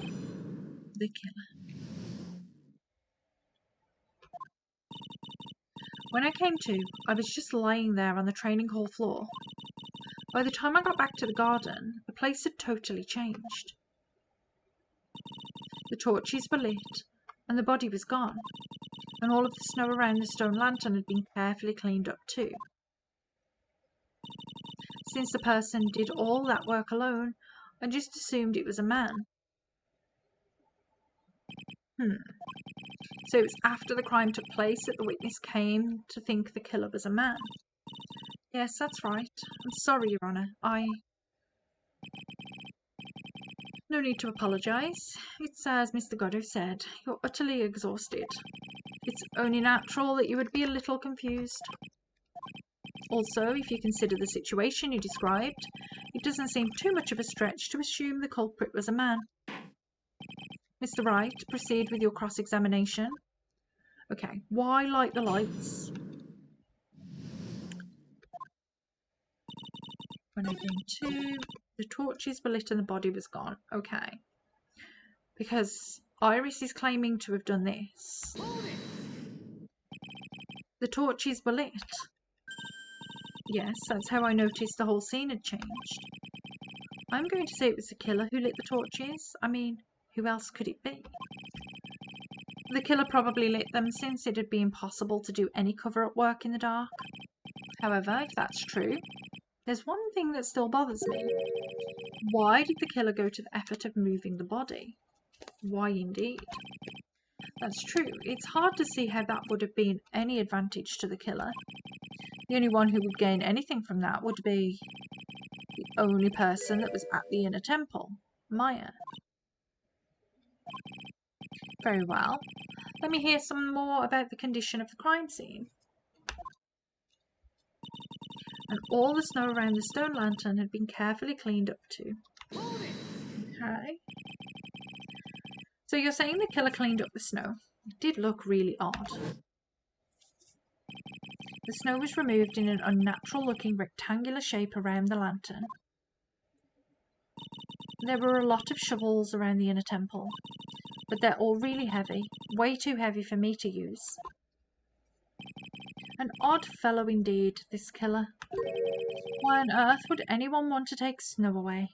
killer. When I came to, I was just lying there on the training hall floor. By the time I got back to the garden, the place had totally changed. The torches were lit, and the body was gone, and all of the snow around the stone lantern had been carefully cleaned up too. Since the person did all that work alone, I just assumed it was a man. So it was after the crime took place that the witness came to think the killer was a man. Yes, that's right. I'm sorry, Your Honour. No need to apologise. It's as Mr. Godot said, you're utterly exhausted. It's only natural that you would be a little confused. Also, if you consider the situation you described, it doesn't seem too much of a stretch to assume the culprit was a man. Mr. Wright, proceed with your cross-examination. Okay, why light the lights? When I came to, the torches were lit and the body was gone. Okay. Because Iris is claiming to have done this. The torches were lit. Yes, that's how I noticed the whole scene had changed. I'm going to say it was the killer who lit the torches. I mean, who else could it be? The killer probably lit them since it had been impossible to do any cover-up work in the dark. However, if that's true, there's one thing that still bothers me. Why did the killer go to the effort of moving the body? Why indeed? That's true. It's hard to see how that would have been any advantage to the killer. The only one who would gain anything from that would be the only person that was at the inner temple, Maya. Very well. Let me hear some more about the condition of the crime scene. and all the snow around the stone lantern had been carefully cleaned up too. Okay. So you're saying the killer cleaned up the snow? It did look really odd. The snow was removed in an unnatural-looking rectangular shape around the lantern. There were a lot of shovels around the inner temple, but they're all really heavy, way too heavy for me to use. An odd fellow indeed, this killer. Why on earth would anyone want to take snow away?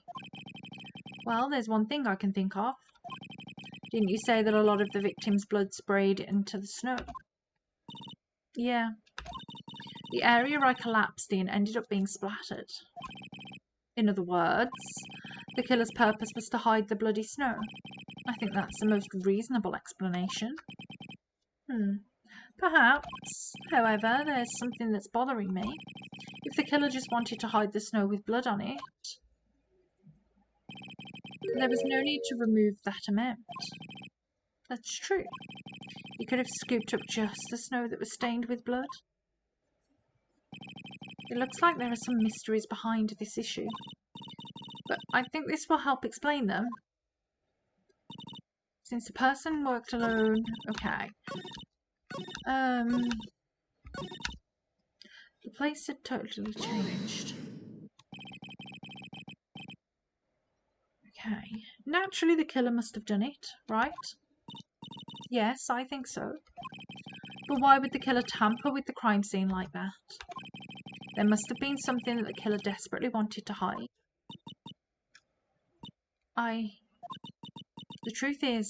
Well, there's one thing I can think of. Didn't you say that a lot of the victims' blood sprayed into the snow? Yeah. The area I collapsed in ended up being splattered. In other words, the killer's purpose was to hide the bloody snow. I think that's the most reasonable explanation. Perhaps. However, there's something that's bothering me. If the killer just wanted to hide the snow with blood on it, there was no need to remove that amount. That's true. He could have scooped up just the snow that was stained with blood. It looks like there are some mysteries behind this issue, but I think this will help explain them. Since the person worked alone, okay. The place had totally changed. Okay. Naturally, the killer must have done it, right? Yes, I think so. But why would the killer tamper with the crime scene like that? There must have been something that the killer desperately wanted to hide. The truth is,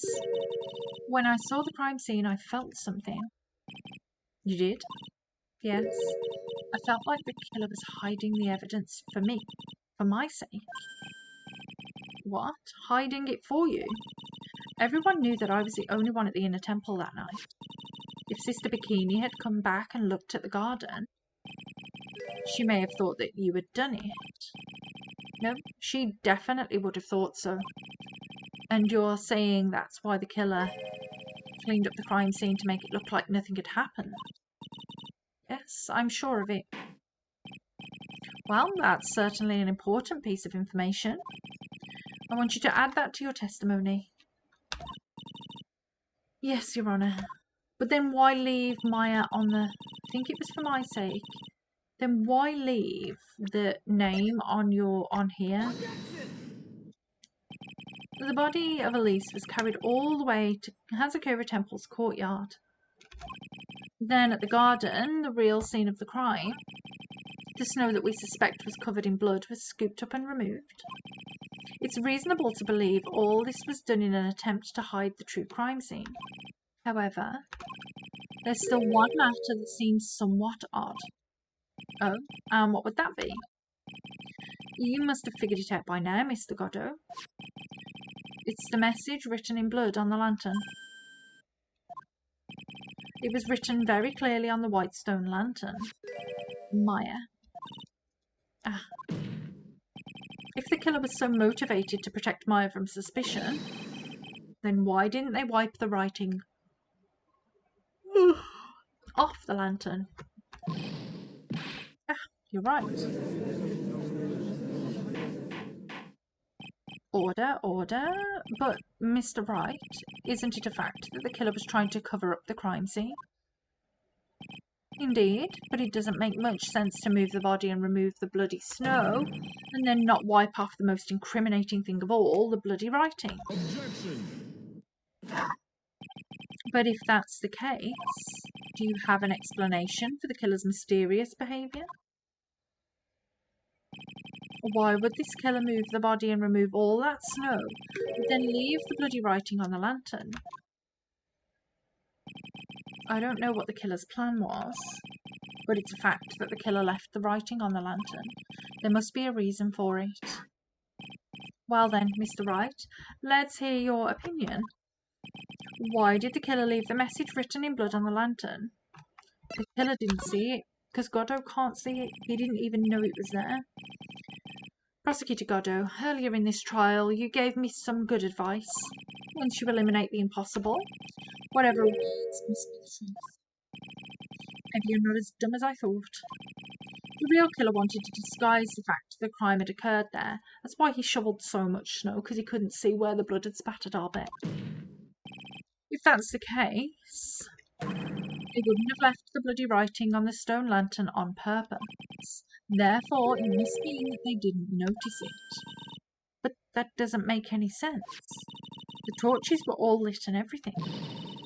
when I saw the crime scene, I felt something. You did? Yes. I felt like the killer was hiding the evidence for me, for my sake. What? Hiding it for you? Everyone knew that I was the only one at the inner temple that night. If Sister Bikini had come back and looked at the garden, she may have thought that you had done it. No, she definitely would have thought so. And you're saying that's why the killer cleaned up the crime scene to make it look like nothing had happened? Yes, I'm sure of it. Well, that's certainly an important piece of information. I want you to add that to your testimony. Yes, Your Honour. But then why leave Maya on the... I think it was for my sake. Then why leave the name on here? The body of Elise was carried all the way to Hazakura Temple's courtyard. Then at the garden, the real scene of the crime, the snow that we suspect was covered in blood was scooped up and removed. It's reasonable to believe all this was done in an attempt to hide the true crime scene. However, there's still one matter that seems somewhat odd. Oh, and what would that be? You must have figured it out by now, Mr. Godot. It's the message written in blood on the lantern. It was written very clearly on the white stone lantern. Maya. Ah. If the killer was so motivated to protect Maya from suspicion, then why didn't they wipe the writing off the lantern? Ah, you're right. Order. But, Mr. Wright, isn't it a fact that the killer was trying to cover up the crime scene? Indeed, but it doesn't make much sense to move the body and remove the bloody snow, and then not wipe off the most incriminating thing of all, the bloody writing. Objection. But if that's the case, do you have an explanation for the killer's mysterious behaviour? Why would this killer move the body and remove all that snow, but then leave the bloody writing on the lantern? I don't know what the killer's plan was, but it's a fact that the killer left the writing on the lantern. There must be a reason for it. Well then, Mr. Wright, let's hear your opinion. Why did the killer leave the message written in blood on the lantern? The killer didn't see it, because Godot can't see it. He didn't even know it was there. Prosecutor Godot, earlier in this trial, you gave me some good advice. Once you eliminate the impossible, whatever remains must be the truth. And you're not as dumb as I thought. The real killer wanted to disguise the fact the crime had occurred there. That's why he shoveled so much snow, because he couldn't see where the blood had spattered our bed. If that's the case, he wouldn't have left the bloody writing on the stone lantern on purpose. Therefore, it must mean that they didn't notice it. But that doesn't make any sense. The torches were all lit and everything.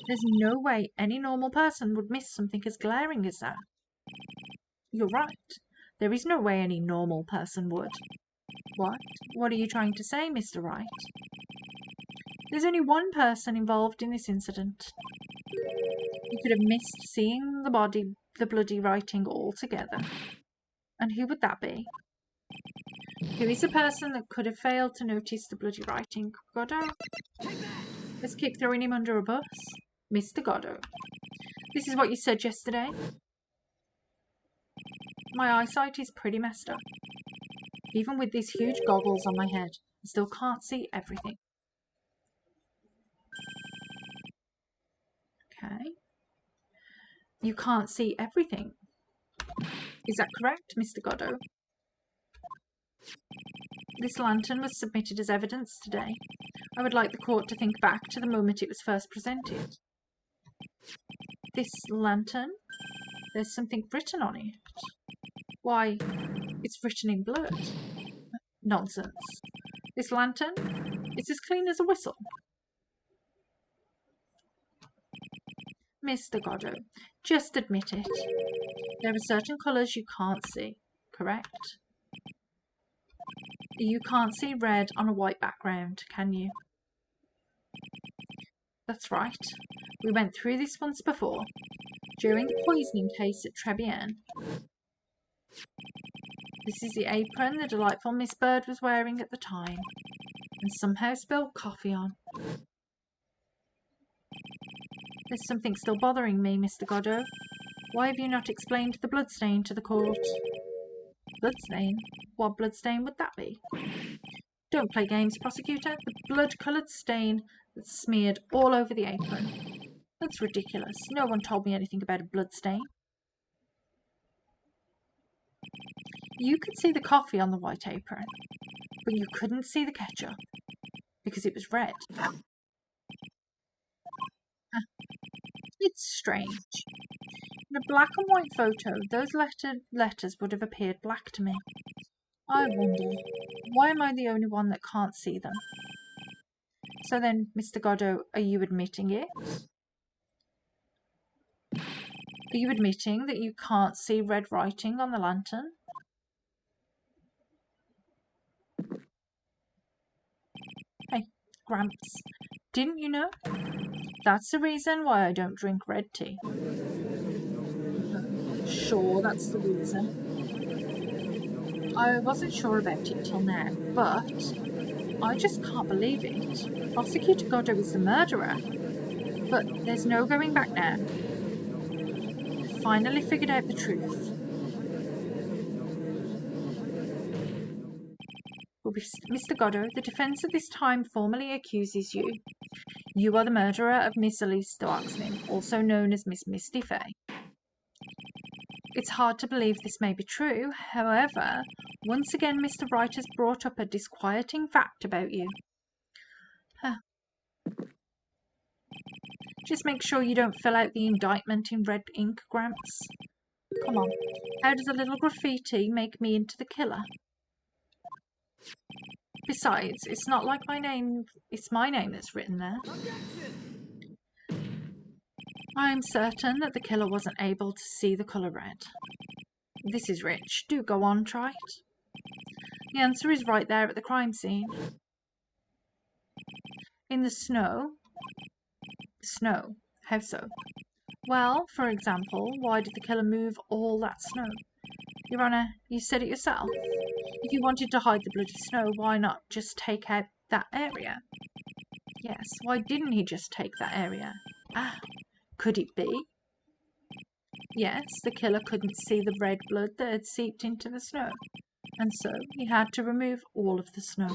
There's no way any normal person would miss something as glaring as that. You're right. There is no way any normal person would. What? What are you trying to say, Mr. Wright? There's only one person involved in this incident. You could have missed seeing the bloody writing altogether. And who would that be? Who is the person that could have failed to notice the bloody writing? Godot? Let's keep throwing him under a bus. Mr. Godot. This is what you said yesterday. My eyesight is pretty messed up. Even with these huge goggles on my head, I still can't see everything. Okay. You can't see everything. Is that correct, Mr. Godot? This lantern was submitted as evidence today. I would like the court to think back to the moment it was first presented. This lantern? There's something written on it. Why, it's written in blood. Nonsense. This lantern? It's as clean as a whistle. Mr. Godot, just admit it. There are certain colours you can't see, correct? You can't see red on a white background, can you? That's right. We went through this once before, during the poisoning case at Trebian. This is the apron the delightful Miss Bird was wearing at the time, and somehow spilled coffee on. There's something still bothering me, Mr. Godot. Why have you not explained the bloodstain to the court? Bloodstain? What bloodstain would that be? Don't play games, prosecutor. The blood-coloured stain that's smeared all over the apron. That's ridiculous. No one told me anything about a bloodstain. You could see the coffee on the white apron, but you couldn't see the ketchup, because it was red. It's strange. In a black and white photo, those letters would have appeared black to me. I wonder, why am I the only one that can't see them? So then, Mr. Godot, are you admitting it? Are you admitting that you can't see red writing on the lantern? Hey, Gramps, didn't you know? That's the reason why I don't drink red tea. Sure, that's the reason. I wasn't sure about it till now, but I just can't believe it. Prosecutor Godot is the murderer. But there's no going back now. I've finally figured out the truth. Well, Mr. Godot, the defence at this time formally accuses you. You are the murderer of Miss Elise Starksman, also known as Miss Misty Fay. It's hard to believe this may be true. However, once again Mr. Wright has brought up a disquieting fact about you. Just make sure you don't fill out the indictment in red ink, Gramps. Come on, how does a little graffiti make me into the killer? Besides, it's not like my name, it's my name that's written there. I'm certain that the killer wasn't able to see the colour red. This is rich. Do go on, try it. The answer is right there at the crime scene. In the snow? Snow. How so? Well, for example, why did the killer move all that snow? Your Honour, you said it yourself. If you wanted to hide the bloody snow, why not just take out that area? Yes, why didn't he just take that area? Could it be? Yes, the killer couldn't see the red blood that had seeped into the snow, and so he had to remove all of the snow.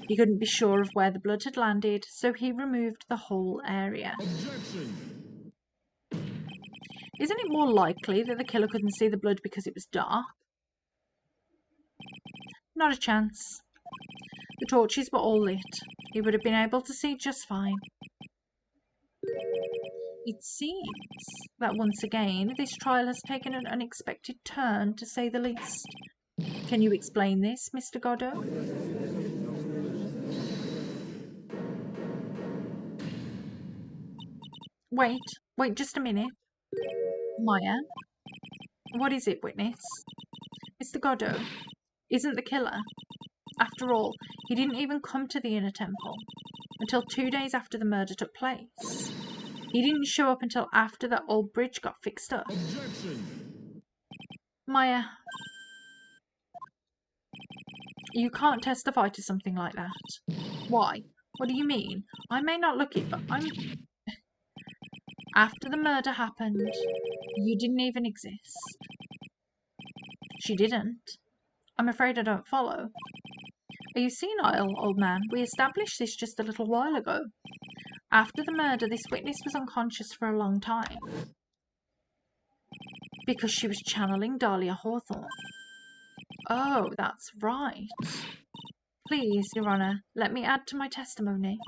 He couldn't be sure of where the blood had landed, so he removed the whole area. Objection. Isn't it more likely that the killer couldn't see the blood because it was dark? Not a chance. The torches were all lit. He would have been able to see just fine. It seems that once again this trial has taken an unexpected turn, to say the least. Can you explain this, Mr. Godot? Wait just a minute. Maya? What is it, witness? Mr. Godot isn't the killer. After all, he didn't even come to the inner temple until 2 days after the murder took place. He didn't show up until after that old bridge got fixed up. Objection. Maya, you can't testify to something like that. Why? What do you mean? I may not look it, but I'm... After the murder happened, you didn't even exist. She didn't. I'm afraid I don't follow. Are you senile, old man? We established this just a little while ago. After the murder, this witness was unconscious for a long time. Because she was channeling Dahlia Hawthorne. Oh, that's right. Please, Your Honour, let me add to my testimony.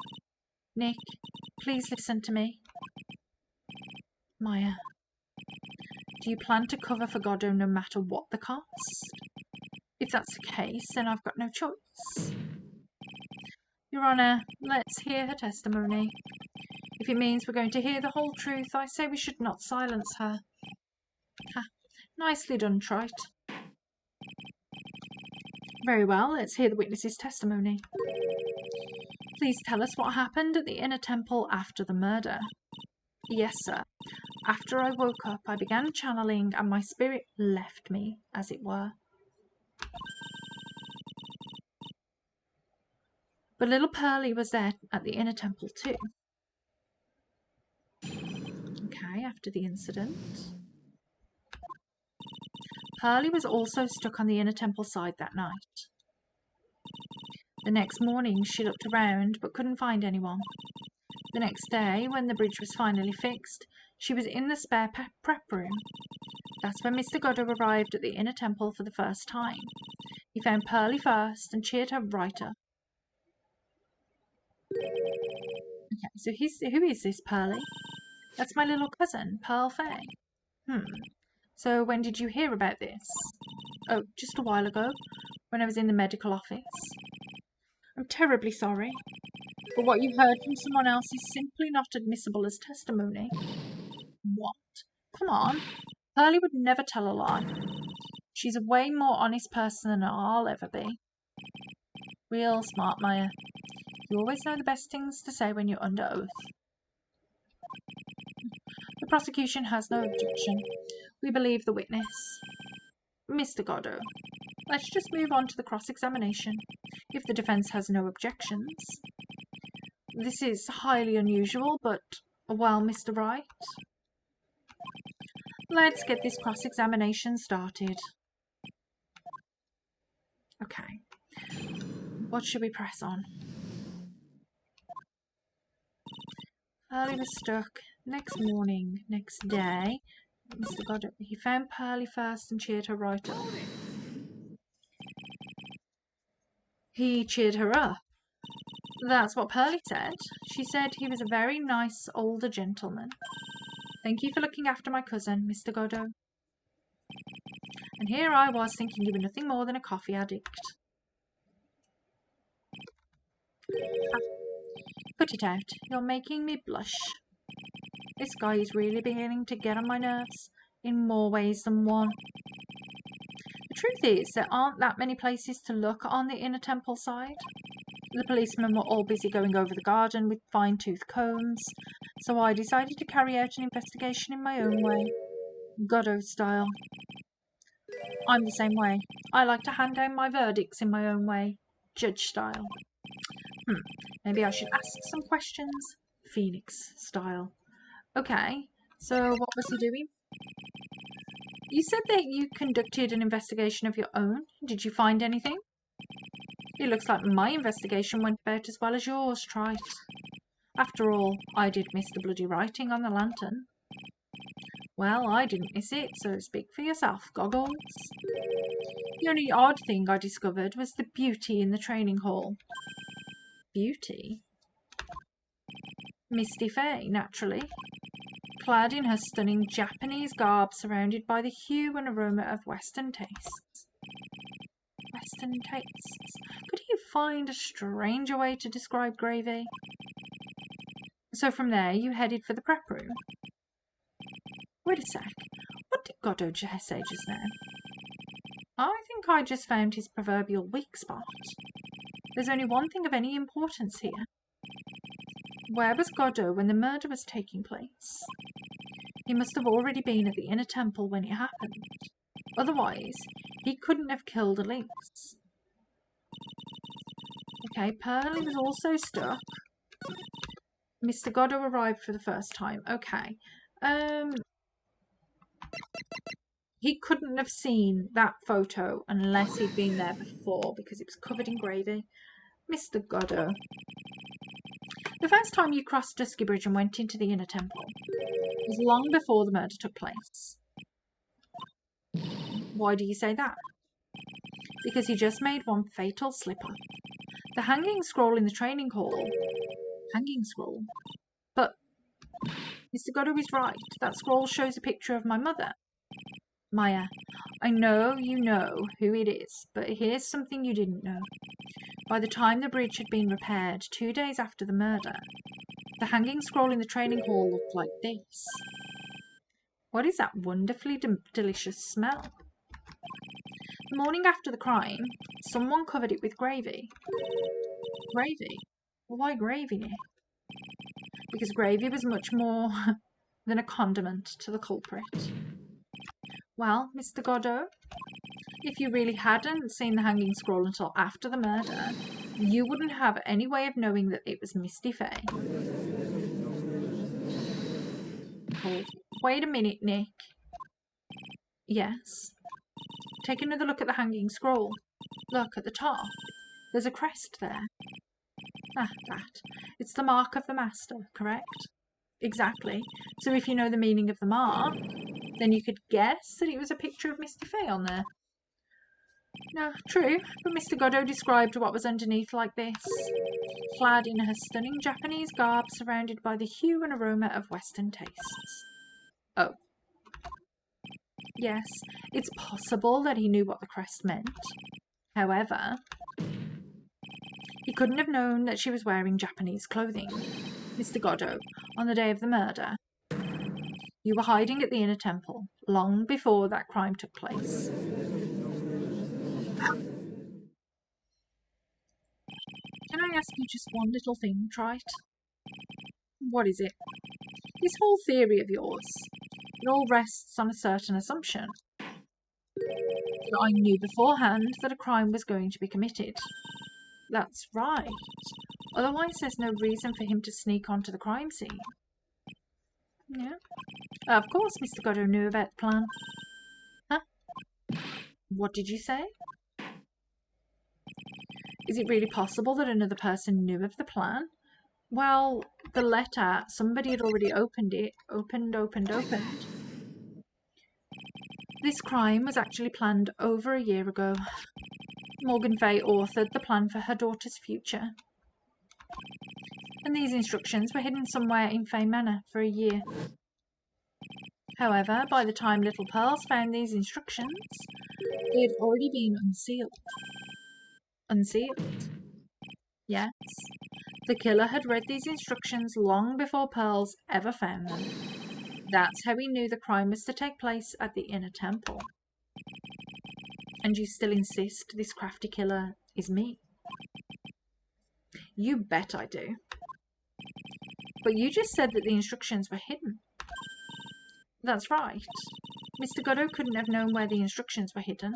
Nick, please listen to me. Maya, do you plan to cover for Godot no matter what the cost? If that's the case, then I've got no choice. Your Honour, let's hear her testimony. If it means we're going to hear the whole truth, I say we should not silence her. Ha, nicely done, Trite. Very well, let's hear the witness's testimony. Please tell us what happened at the inner temple after the murder. Yes, sir. After I woke up, I began channeling and my spirit left me, as it were. But little Pearlie was there at the inner temple too. Okay, after the incident. Pearlie was also stuck on the inner temple side that night. The next morning she looked around but couldn't find anyone. The next day, when the bridge was finally fixed, she was in the spare prep room. That's when Mr. Godot arrived at the inner temple for the first time. He found Pearlie first and cheered her right up. Okay, so who is this Pearlie? That's my little cousin, Pearl Fay. So when did you hear about this? Oh, just a while ago, when I was in the medical office. I'm terribly sorry, but what you heard from someone else is simply not admissible as testimony. What? Come on. Pearlie would never tell a lie. She's a way more honest person than I'll ever be. Real smart, Maya. You always know the best things to say when you're under oath. The prosecution has no objection. We believe the witness. Mr. Godot, let's just move on to the cross-examination, if the defence has no objections. This is highly unusual, but, well, Mr. Wright, let's get this cross-examination started. Okay. What should we press on? Pearlie was stuck. Next morning, next day, Mr. Godot, he found Pearlie first and cheered her right up. He cheered her up. That's what Pearlie said. She said he was a very nice older gentleman. Thank you for looking after my cousin, Mr. Godot. And here I was thinking you were nothing more than a coffee addict. Put it out. You're making me blush. This guy is really beginning to get on my nerves in more ways than one. The truth is, there aren't that many places to look on the inner temple side. The policemen were all busy going over the garden with fine-tooth combs, so I decided to carry out an investigation in my own way, Godot style. I'm the same way. I like to hand down my verdicts in my own way, judge style. Maybe I should ask some questions, Phoenix style. Okay, so what was he doing? You said that you conducted an investigation of your own. Did you find anything? It looks like my investigation went about as well as yours, Trite. After all, I did miss the bloody writing on the lantern. Well, I didn't miss it, so speak for yourself, Goggles. The only odd thing I discovered was the beauty in the training hall. Beauty? Misty Fay, naturally. Clad in her stunning Japanese garb, surrounded by the hue and aroma of Western tastes. Western tastes? Could he find a stranger way to describe gravy? So from there, you headed for the prep room. Wait a sec. What did Godot say just now? I think I just found his proverbial weak spot. There's only one thing of any importance here. Where was Godot when the murder was taking place? He must have already been at the inner temple when it happened. Otherwise, he couldn't have killed Elise. Okay, Pearlie was also stuck. Mr. Godot arrived for the first time. Okay. He couldn't have seen that photo unless he'd been there before because it was covered in gravy. Mr. Godot. The first time you crossed Dusky Bridge and went into the inner temple was long before the murder took place. Why do you say that? Because he just made one fatal slip-up. The hanging scroll in the training hall. Hanging scroll? But Mr. Godot is right. That scroll shows a picture of my mother. Maya, I know you know who it is, but here's something you didn't know. By the time the bridge had been repaired, 2 days after the murder, the hanging scroll in the training hall looked like this. What is that wonderfully delicious smell? The morning after the crime, someone covered it with gravy. Gravy? Well, why gravy, Nick? Because gravy was much more than a condiment to the culprit. Well, Mr. Godot, if you really hadn't seen the hanging scroll until after the murder, you wouldn't have any way of knowing that it was Misty Fay. Wait a minute, Nick. Yes? Take another look at the hanging scroll. Look at the top. There's a crest there. Ah, that. It's the mark of the master, correct? Exactly. So if you know the meaning of the mark, then you could guess that it was a picture of Misty Fay on there. No, true, but Mr. Godot described what was underneath like this. Clad in her stunning Japanese garb, surrounded by the hue and aroma of Western tastes. Oh. Yes, it's possible that he knew what the crest meant. However, he couldn't have known that she was wearing Japanese clothing. Mr. Godot, on the day of the murder, you were hiding at the inner temple, long before that crime took place. Can I ask you just one little thing, Trite? What is it? This whole theory of yours, it all rests on a certain assumption. That I knew beforehand that a crime was going to be committed. That's right. Otherwise, there's no reason for him to sneak onto the crime scene. Yeah. Of course, Mr. Godot knew about the plan. Huh? What did you say? Is it really possible that another person knew of the plan? Well, the letter, somebody had already opened it. Opened. This crime was actually planned over a year ago. Morgan Fay authored the plan for her daughter's future. And these instructions were hidden somewhere in Fay Manor for a year. However, by the time Little Pearls found these instructions, they had already been unsealed. Unsealed? Yes. The killer had read these instructions long before Pearls ever found them. That's how he knew the crime was to take place at the inner temple. And you still insist this crafty killer is me? You bet I do. But you just said that the instructions were hidden. That's right. Mr. Godot couldn't have known where the instructions were hidden.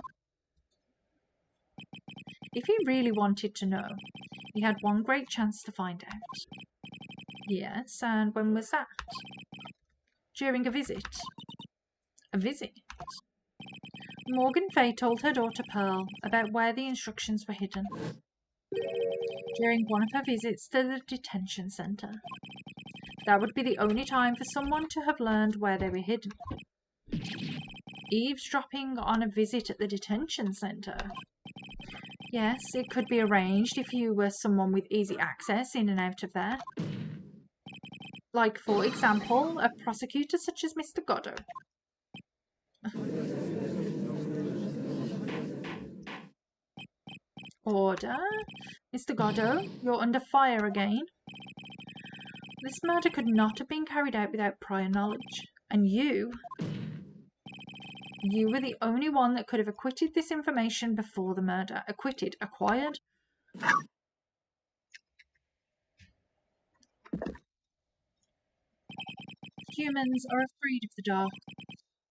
If he really wanted to know, he had one great chance to find out. Yes, and when was that? During a visit. A visit? Morgan Fay told her daughter Pearl about where the instructions were hidden. During one of her visits to the detention centre. That would be the only time for someone to have learned where they were hidden. Eavesdropping on a visit at the detention centre. Yes, it could be arranged if you were someone with easy access in and out of there. Like, for example, a prosecutor such as Mr. Goddo. Order. Mr. Goddo, you're under fire again. This murder could not have been carried out without prior knowledge. And you were the only one that could have acquitted this information before the murder. Acquired. Humans are afraid of the dark,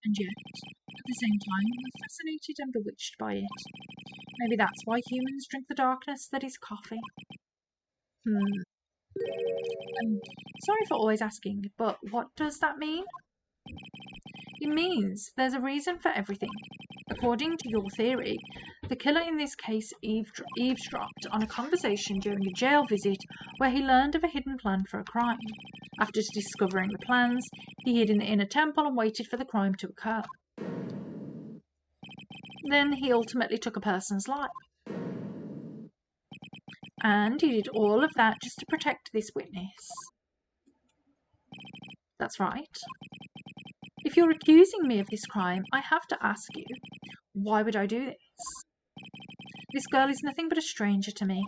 and yet, at the same time, we're fascinated and bewitched by it. Maybe that's why humans drink the darkness that is coffee. Sorry for always asking, but what does that mean? It means there's a reason for everything. According to your theory, the killer in this case eavesdropped on a conversation during a jail visit where he learned of a hidden plan for a crime. After discovering the plans, he hid in the inner temple and waited for the crime to occur. Then he ultimately took a person's life. And he did all of that just to protect this witness. That's right. If you're accusing me of this crime, I have to ask you, why would I do this? This girl is nothing but a stranger to me.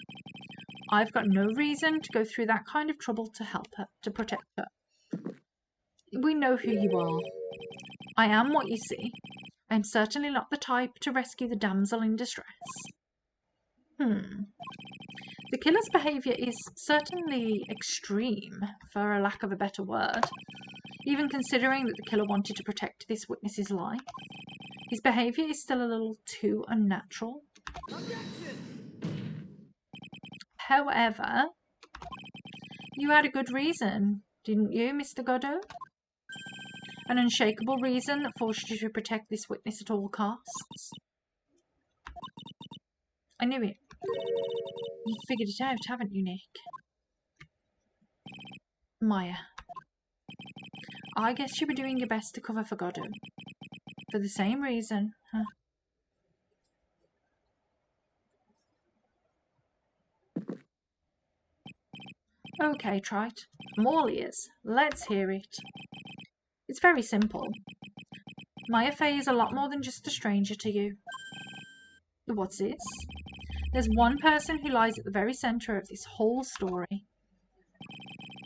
I've got no reason to go through that kind of trouble to help her, to protect her. We know who you are. I am what you see. I am certainly not the type to rescue the damsel in distress. The killer's behaviour is certainly extreme, for a lack of a better word. Even considering that the killer wanted to protect this witness's life, his behaviour is still a little too unnatural. However, you had a good reason, didn't you, Mr. Goddo? An unshakable reason that forced you to protect this witness at all costs. I knew it. You've figured it out, haven't you, Nick? Maya. I guess you were doing your best to cover for Goddo. For the same reason, huh? Okay, Trite. I'm all ears. Let's hear it. It's very simple. Maya Fey is a lot more than just a stranger to you. What's this? There's one person who lies at the very centre of this whole story.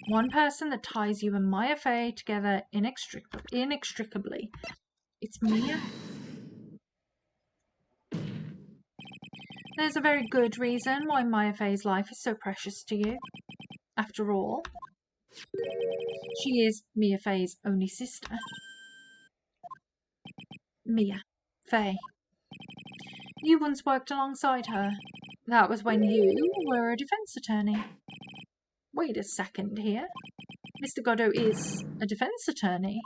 One person that ties you and Maya Fey together inextricably. It's Mia. There's a very good reason why Maya Fey's life is so precious to you. After all, she is Mia Fey's only sister. Mia Fey. You once worked alongside her. That was when you were a defence attorney. Wait a second here. Mr. Goddo is a defence attorney.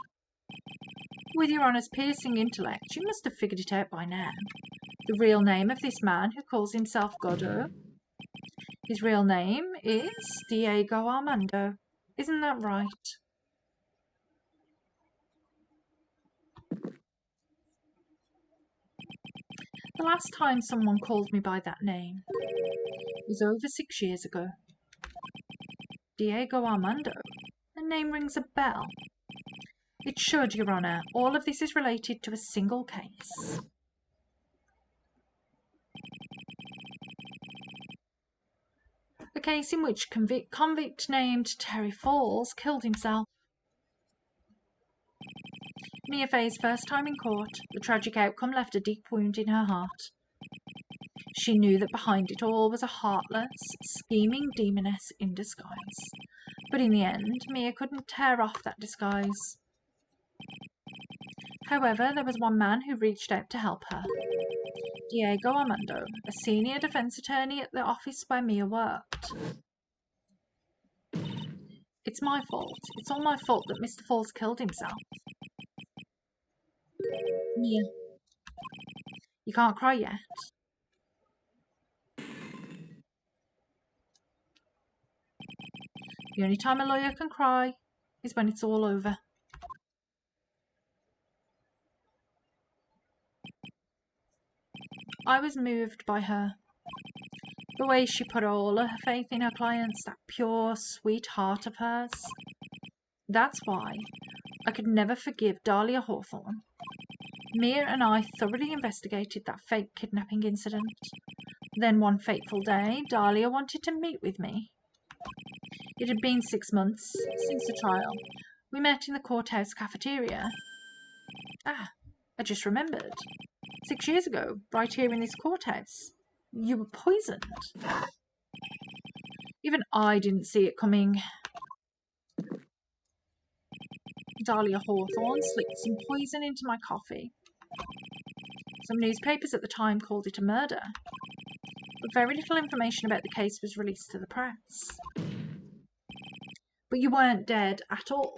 With your Honour's piercing intellect, you must have figured it out by now. The real name of this man who calls himself Goddo. His real name is Diego Armando. Isn't that right? The last time someone called me by that name was over 6 years ago. Diego Armando. The name rings a bell. It should, Your Honour. All of this is related to a single case. A case in which convict named Terry Falls killed himself. Mia Fey's first time in court, the tragic outcome left a deep wound in her heart. She knew that behind it all was a heartless, scheming demoness in disguise. But in the end, Mia couldn't tear off that disguise. However, there was one man who reached out to help her. Diego Armando, a senior defence attorney at the office where Mia worked. It's my fault. It's all my fault that Mr. Falls killed himself. Mia, you can't cry yet. The only time a lawyer can cry is when it's all over. I was moved by her. The way she put all her faith in her clients, that pure, sweet heart of hers. That's why I could never forgive Dahlia Hawthorne. Mia and I thoroughly investigated that fake kidnapping incident. Then one fateful day, Dahlia wanted to meet with me. It had been 6 months since the trial. We met in the courthouse cafeteria. I just remembered. 6 years ago, right here in this courthouse, you were poisoned. Even I didn't see it coming. Dahlia Hawthorne slipped some poison into my coffee. Some newspapers at the time called it a murder, but very little information about the case was released to the press. But you weren't dead at all.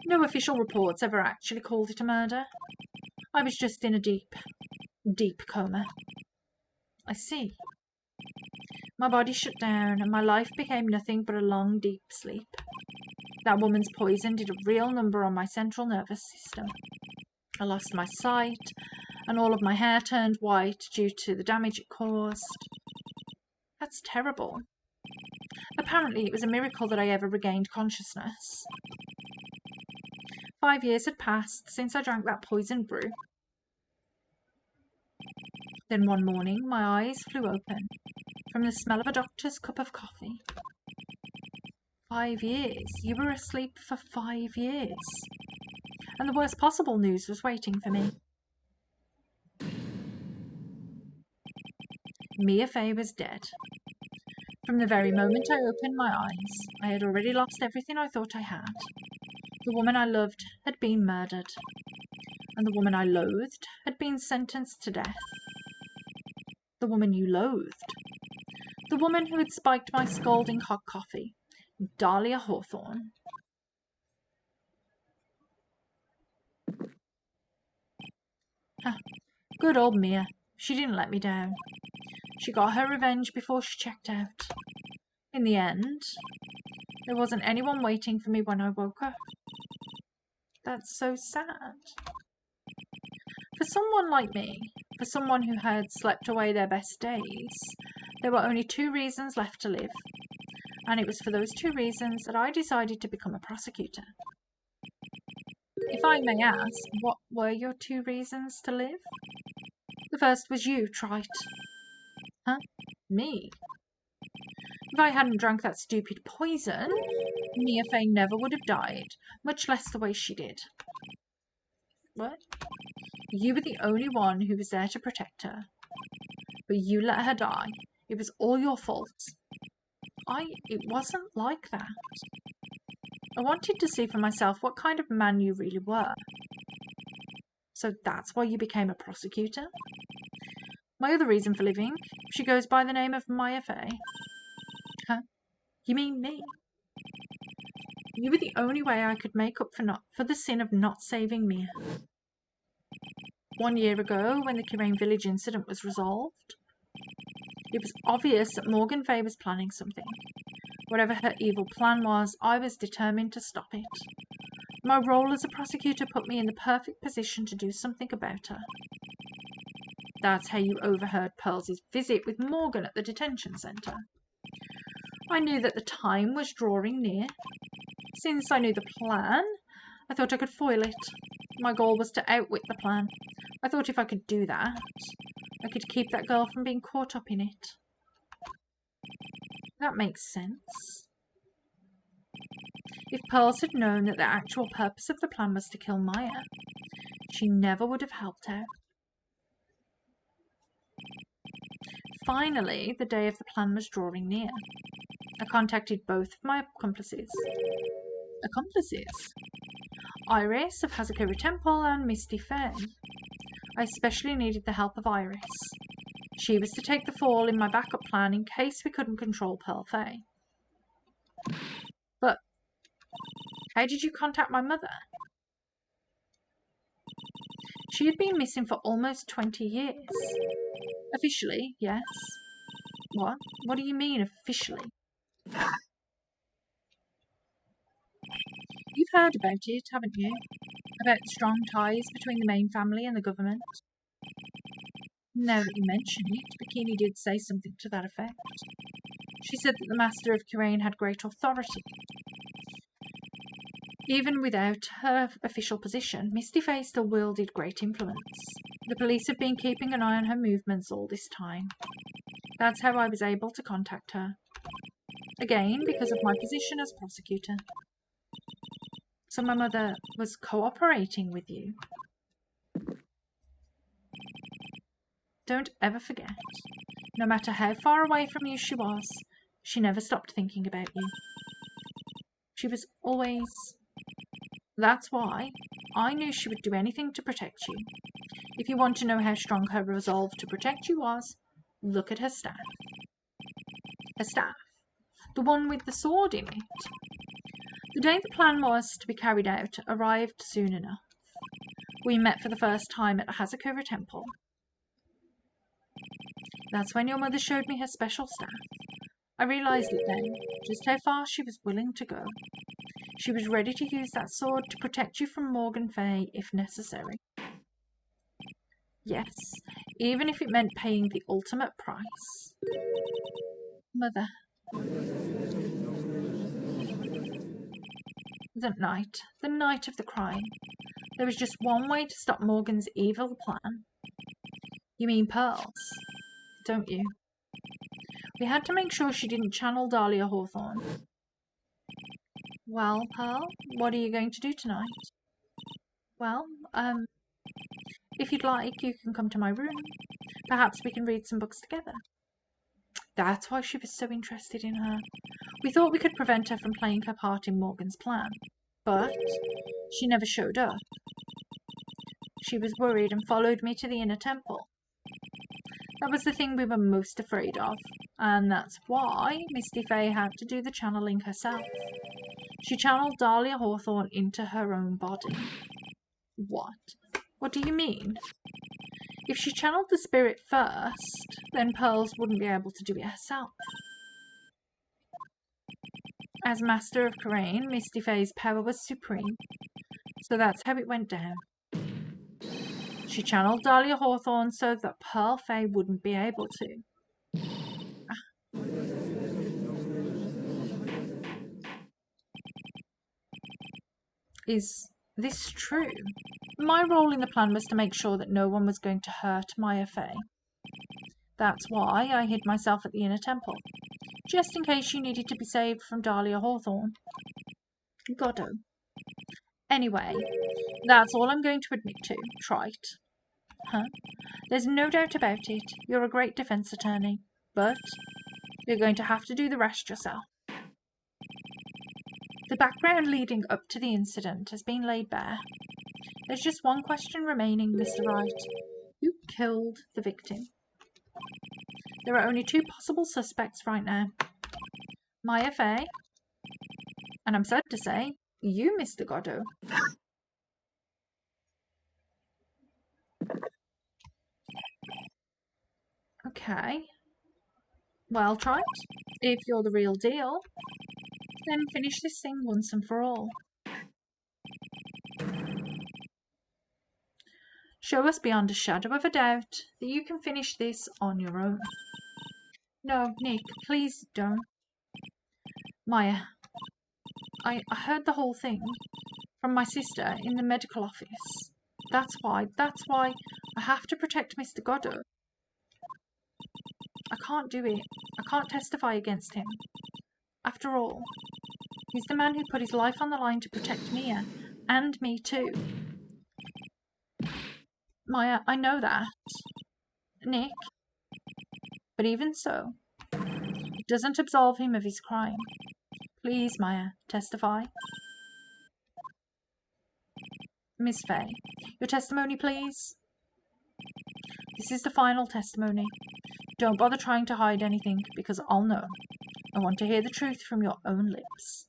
No official reports ever actually called it a murder. I was just in a deep, deep coma. I see. My body shut down and my life became nothing but a long, deep sleep. That woman's poison did a real number on my central nervous system. I lost my sight, and all of my hair turned white due to the damage it caused. That's terrible. Apparently, it was a miracle that I ever regained consciousness. 5 years had passed since I drank that poisoned brew. Then one morning, my eyes flew open from the smell of a doctor's cup of coffee. 5 years? You were asleep for 5 years. And the worst possible news was waiting for me. Mia Fey was dead. From the very moment I opened my eyes, I had already lost everything I thought I had. The woman I loved had been murdered, and the woman I loathed had been sentenced to death. The woman you loathed. The woman who had spiked my scalding hot coffee. Dahlia Hawthorne. Good old Mia. She didn't let me down. She got her revenge before she checked out. In the end, there wasn't anyone waiting for me when I woke up. That's so sad. For someone like me, for someone who had slept away their best days, there were only 2 reasons left to live. And it was for those 2 reasons that I decided to become a prosecutor. If I may ask, what were your 2 reasons to live? The first was you, Trite. Huh? Me? If I hadn't drunk that stupid poison, Mia Fey never would have died, much less the way she did. What? You were the only one who was there to protect her. But you let her die. It was all your fault. It wasn't like that. I wanted to see for myself what kind of man you really were. So that's why you became a prosecutor? My other reason for living, she goes by the name of Maya Fey. Huh? You mean me? You were the only way I could make up for the sin of not saving Mia. 1 year ago, when the Kirain Village incident was resolved, it was obvious that Morgan Fey was planning something. Whatever her evil plan was, I was determined to stop it. My role as a prosecutor put me in the perfect position to do something about her. That's how you overheard Pearl's visit with Morgan at the detention centre. I knew that the time was drawing near. Since I knew the plan, I thought I could foil it. My goal was to outwit the plan. I thought if I could do that, I could keep that girl from being caught up in it. That makes sense. If Pearls had known that the actual purpose of the plan was to kill Maya, she never would have helped out. Finally, the day of the plan was drawing near. I contacted both of my accomplices. Iris of Hazakura Temple and Misty Faye. I especially needed the help of Iris. She was to take the fall in my backup plan in case we couldn't control Pearl Faye. But how did you contact my mother? She had been missing for almost 20 years. Officially, yes. What? What do you mean, officially? You've heard about it, haven't you? About the strong ties between the main family and the government. Now that you mention it, Bikini did say something to that effect. She said that the Master of Kirain had great authority. Even without her official position, Misty Faye still wielded great influence. The police have been keeping an eye on her movements all this time. That's how I was able to contact her. Again, because of my position as prosecutor. So my mother was cooperating with you. Don't ever forget, no matter how far away from you she was, she never stopped thinking about you. She was always... That's why I knew she would do anything to protect you. If you want to know how strong her resolve to protect you was, look at her staff. Her staff. The one with the sword in it. The day the plan was to be carried out arrived soon enough. We met for the first time at Hazakura Temple. That's when your mother showed me her special staff. I realised it then, just how far she was willing to go. She was ready to use that sword to protect you from Morgan Fay if necessary. Yes, even if it meant paying the ultimate price. Mother. The night of the crime. There was just one way to stop Morgan's evil plan. You mean pearls, don't you? We had to make sure she didn't channel Dahlia Hawthorne. Well, Pearl, what are you going to do tonight? Well, if you'd like, you can come to my room. Perhaps we can read some books together. That's why she was so interested in her. We thought we could prevent her from playing her part in Morgan's plan, but she never showed up. She was worried and followed me to the inner temple. That was the thing we were most afraid of, and that's why Misty Faye had to do the channeling herself. She channeled Dahlia Hawthorne into her own body. What? What do you mean? If she channeled the spirit first, then Pearls wouldn't be able to do it herself. As Master of Kirain, Misty Faye's power was supreme, so that's how it went down. She channeled Dahlia Hawthorne so that Pearl Faye wouldn't be able to. Is this true? My role in the plan was to make sure that no one was going to hurt Maya Faye. That's why I hid myself at the inner temple, just in case you needed to be saved from Dahlia Hawthorne. Goddo. Anyway, that's all I'm going to admit to, trite. Huh? There's no doubt about it, you're a great defense attorney, but you're going to have to do the rest yourself. The background leading up to the incident has been laid bare. There's just one question remaining, Mr. Wright. Who killed the victim? There are only two possible suspects right now. Maya Faye, and I'm sad to say, you, Mr. Goddo. Okay. Well, Trite, if you're the real deal, then finish this thing once and for all. Show us beyond a shadow of a doubt that you can finish this on your own. No, Nick, please don't. Maya, I heard the whole thing from my sister in the medical office. That's why I have to protect Mr. Goddo. I can't do it. I can't testify against him. After all, he's the man who put his life on the line to protect Mia, and me too. Maya, I know that. Nick. But even so, it doesn't absolve him of his crime. Please, Maya, testify. Miss Faye, your testimony, please. This is the final testimony. Don't bother trying to hide anything, because I'll know. I want to hear the truth from your own lips.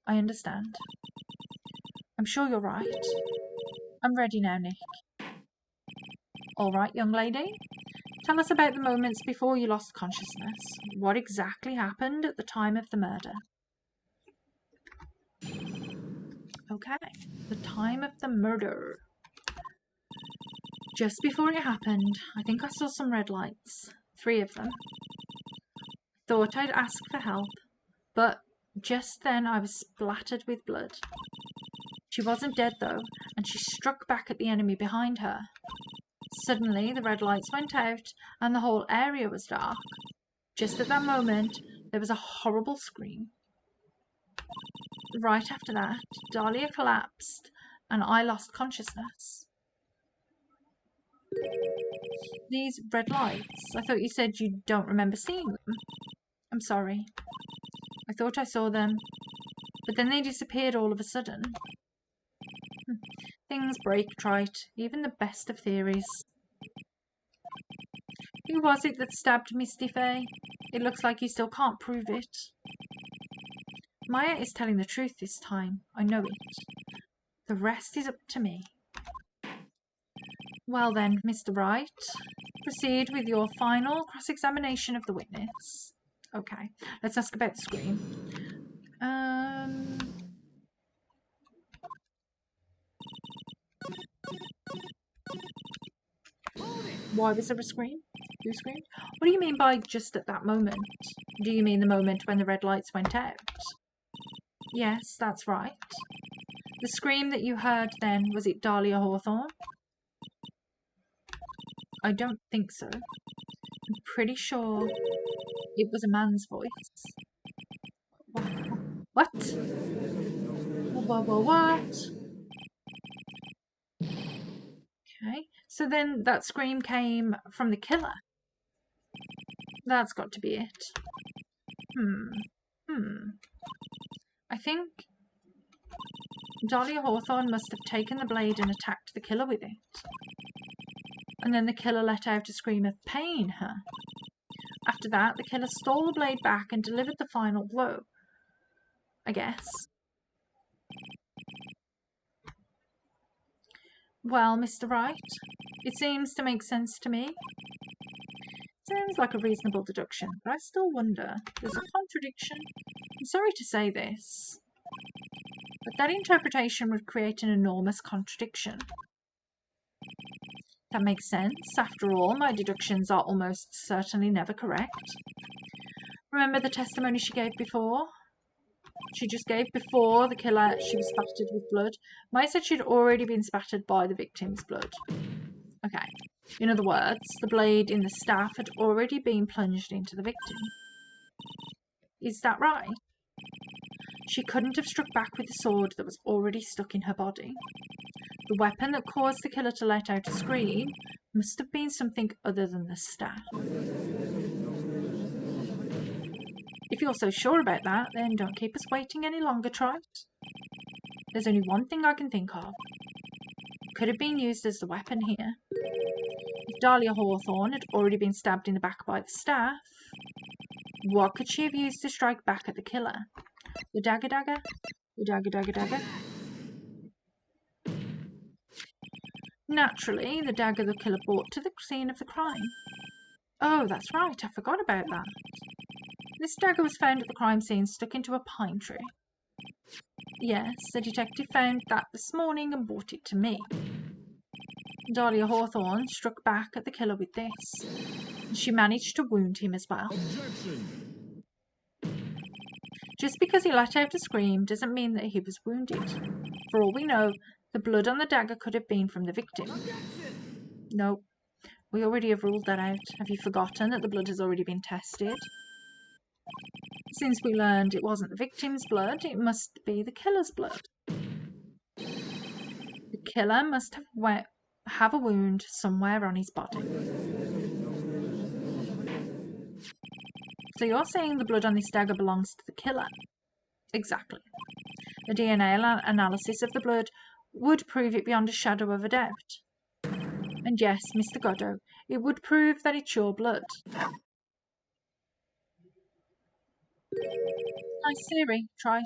I understand. I'm sure you're right. I'm ready now, Nick. All right, young lady. Tell us about the moments before you lost consciousness. What exactly happened at the time of the murder? Okay, the time of the murder. Just before it happened, I think I saw some red lights. 3 of them. Thought I'd ask for help, but just then I was splattered with blood. She wasn't dead though, and she struck back at the enemy behind her. Suddenly, the red lights went out, and the whole area was dark. Just at that moment, there was a horrible scream. Right after that, Dahlia collapsed, and I lost consciousness. These red lights, I thought you said you don't remember seeing them. I'm sorry. I thought I saw them, but then they disappeared all of a sudden. Things break, Trite, even the best of theories. Who was it that stabbed Misty Faye? It looks like you still can't prove it. Maya is telling the truth this time. I know it. The rest is up to me. Well then, Mr. Wright, proceed with your final cross-examination of the witness. Okay, let's ask about the scream. Why was there a scream? Who screamed? What do you mean by just at that moment? Do you mean the moment when the red lights went out? Yes, that's right. The scream that you heard then, was it Dahlia Hawthorne? I don't think so. I'm pretty sure it was a man's voice. What? What? Okay, so then that scream came from the killer. That's got to be it. I think Dahlia Hawthorne must have taken the blade and attacked the killer with it. And then the killer let out a scream of pain, huh? After that, the killer stole the blade back and delivered the final blow. I guess. Well, Mr. Wright, it seems to make sense to me. Sounds like a reasonable deduction, but I still wonder. There's a contradiction. I'm sorry to say this, but that interpretation would create an enormous contradiction. That makes sense. After all, my deductions are almost certainly never correct. Remember the testimony she gave before? She just gave before the killer, she was spattered with blood. Maya said she'd already been spattered by the victim's blood. Okay. In other words, the blade in the staff had already been plunged into the victim. Is that right? She couldn't have struck back with the sword that was already stuck in her body. The weapon that caused the killer to let out a scream must have been something other than the staff. If you're so sure about that, then don't keep us waiting any longer, Trite. There's only one thing I can think of. It could have been used as the weapon here. If Dahlia Hawthorne had already been stabbed in the back by the staff, what could she have used to strike back at the killer? The dagger? The dagger? Naturally, the dagger the killer brought to the scene of the crime. Oh, that's right, I forgot about that. This dagger was found at the crime scene stuck into a pine tree. Yes, the detective found that this morning and brought it to me. Dahlia Hawthorne struck back at the killer with this, and she managed to wound him as well. Objection. Just because he let out a scream doesn't mean that he was wounded. For all we know, the blood on the dagger could have been from the victim. Objection. No, we already have ruled that out. Have you forgotten that the blood has already been tested? Since we learned it wasn't the victim's blood, it must be the killer's blood. The killer must have a wound somewhere on his body. So you're saying the blood on this dagger belongs to the killer? Exactly. The DNA analysis of the blood would prove it beyond a shadow of a doubt. And yes, Mr. Goddo, it would prove that it's your blood. Nice theory, Trite.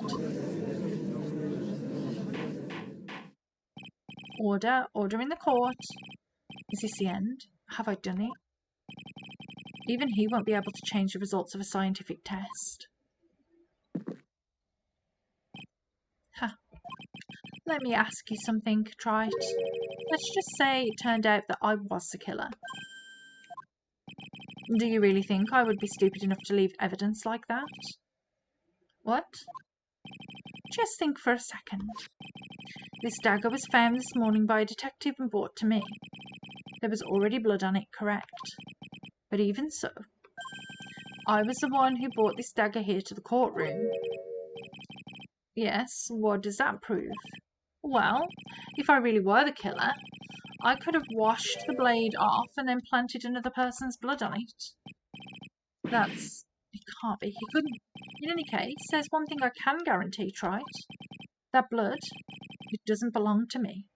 Order in the court. Is this the end? Have I done it? Even he won't be able to change the results of a scientific test. Ha. Let me ask you something, Trite. Let's just say it turned out that I was the killer. Do you really think I would be stupid enough to leave evidence like that? What? Just think for a second. This dagger was found this morning by a detective and brought to me. There was already blood on it, correct? But even so, I was the one who brought this dagger here to the courtroom. Yes, what does that prove? Well, if I really were the killer, I could have washed the blade off and then planted another person's blood on it. It can't be. He couldn't. In any case, there's one thing I can guarantee, Trite. That blood, it doesn't belong to me.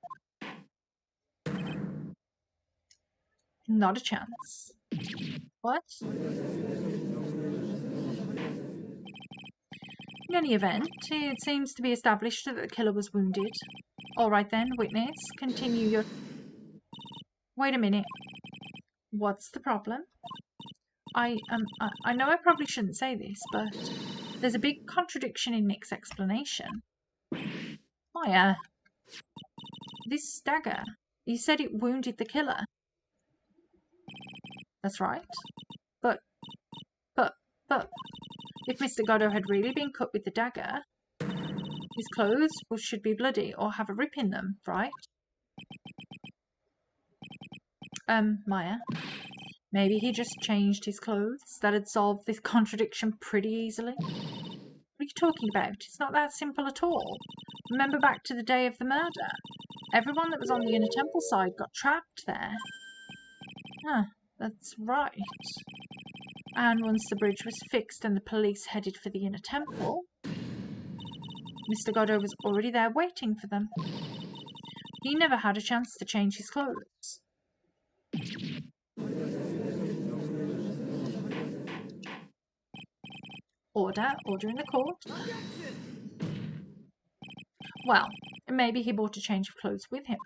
Not a chance. What? In any event, it seems to be established that the killer was wounded. All right then, witness, continue your... Wait a minute. What's the problem? I know I probably shouldn't say this, but there's a big contradiction in Nick's explanation. Maya, this dagger, you said it wounded the killer. That's right. But, if Mr. Godot had really been cut with the dagger, his clothes should be bloody or have a rip in them, right? Maya, maybe he just changed his clothes. That'd solve this contradiction pretty easily. What are you talking about? It's not that simple at all. Remember back to the day of the murder. Everyone that was on the inner temple side got trapped there. Huh, that's right. And once the bridge was fixed and the police headed for the inner temple, Mr. Godot was already there waiting for them. He never had a chance to change his clothes. Order in the court. Well, maybe he brought a change of clothes with him.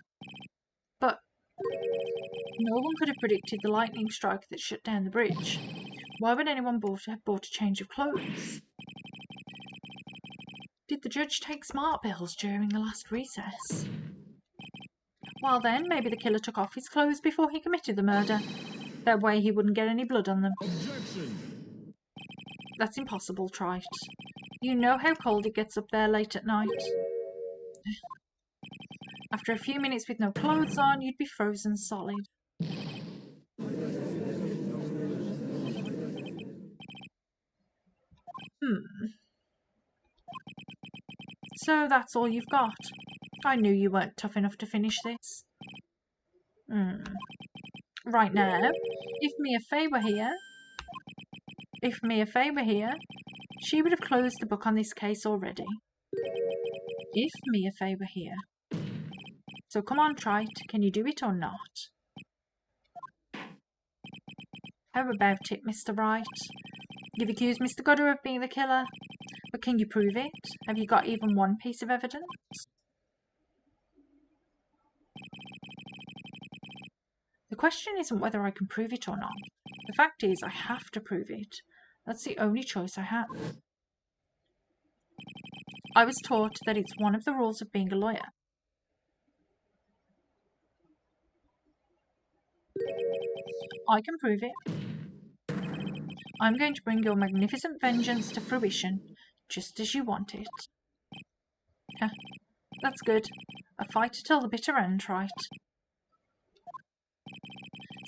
But no one could have predicted the lightning strike that shut down the bridge. Why would anyone have bought a change of clothes? Did the judge take smart pills during the last recess? Well then, maybe the killer took off his clothes before he committed the murder. That way he wouldn't get any blood on them. Objection! That's impossible, Trite. You know how cold it gets up there late at night. After a few minutes with no clothes on, you'd be frozen solid. So that's all you've got. I knew you weren't tough enough to finish this. Right now, if Mia Fey were here, she would have closed the book on this case already. If Mia Fey were here. So come on, Trite, can you do it or not? How about it, Mr. Wright? You've accused Mr. Godder of being the killer, but can you prove it? Have you got even one piece of evidence? The question isn't whether I can prove it or not. The fact is, I have to prove it. That's the only choice I have. I was taught that it's one of the rules of being a lawyer. I can prove it. I'm going to bring your magnificent vengeance to fruition, just as you want it. That's good. A fight till the bitter end, right?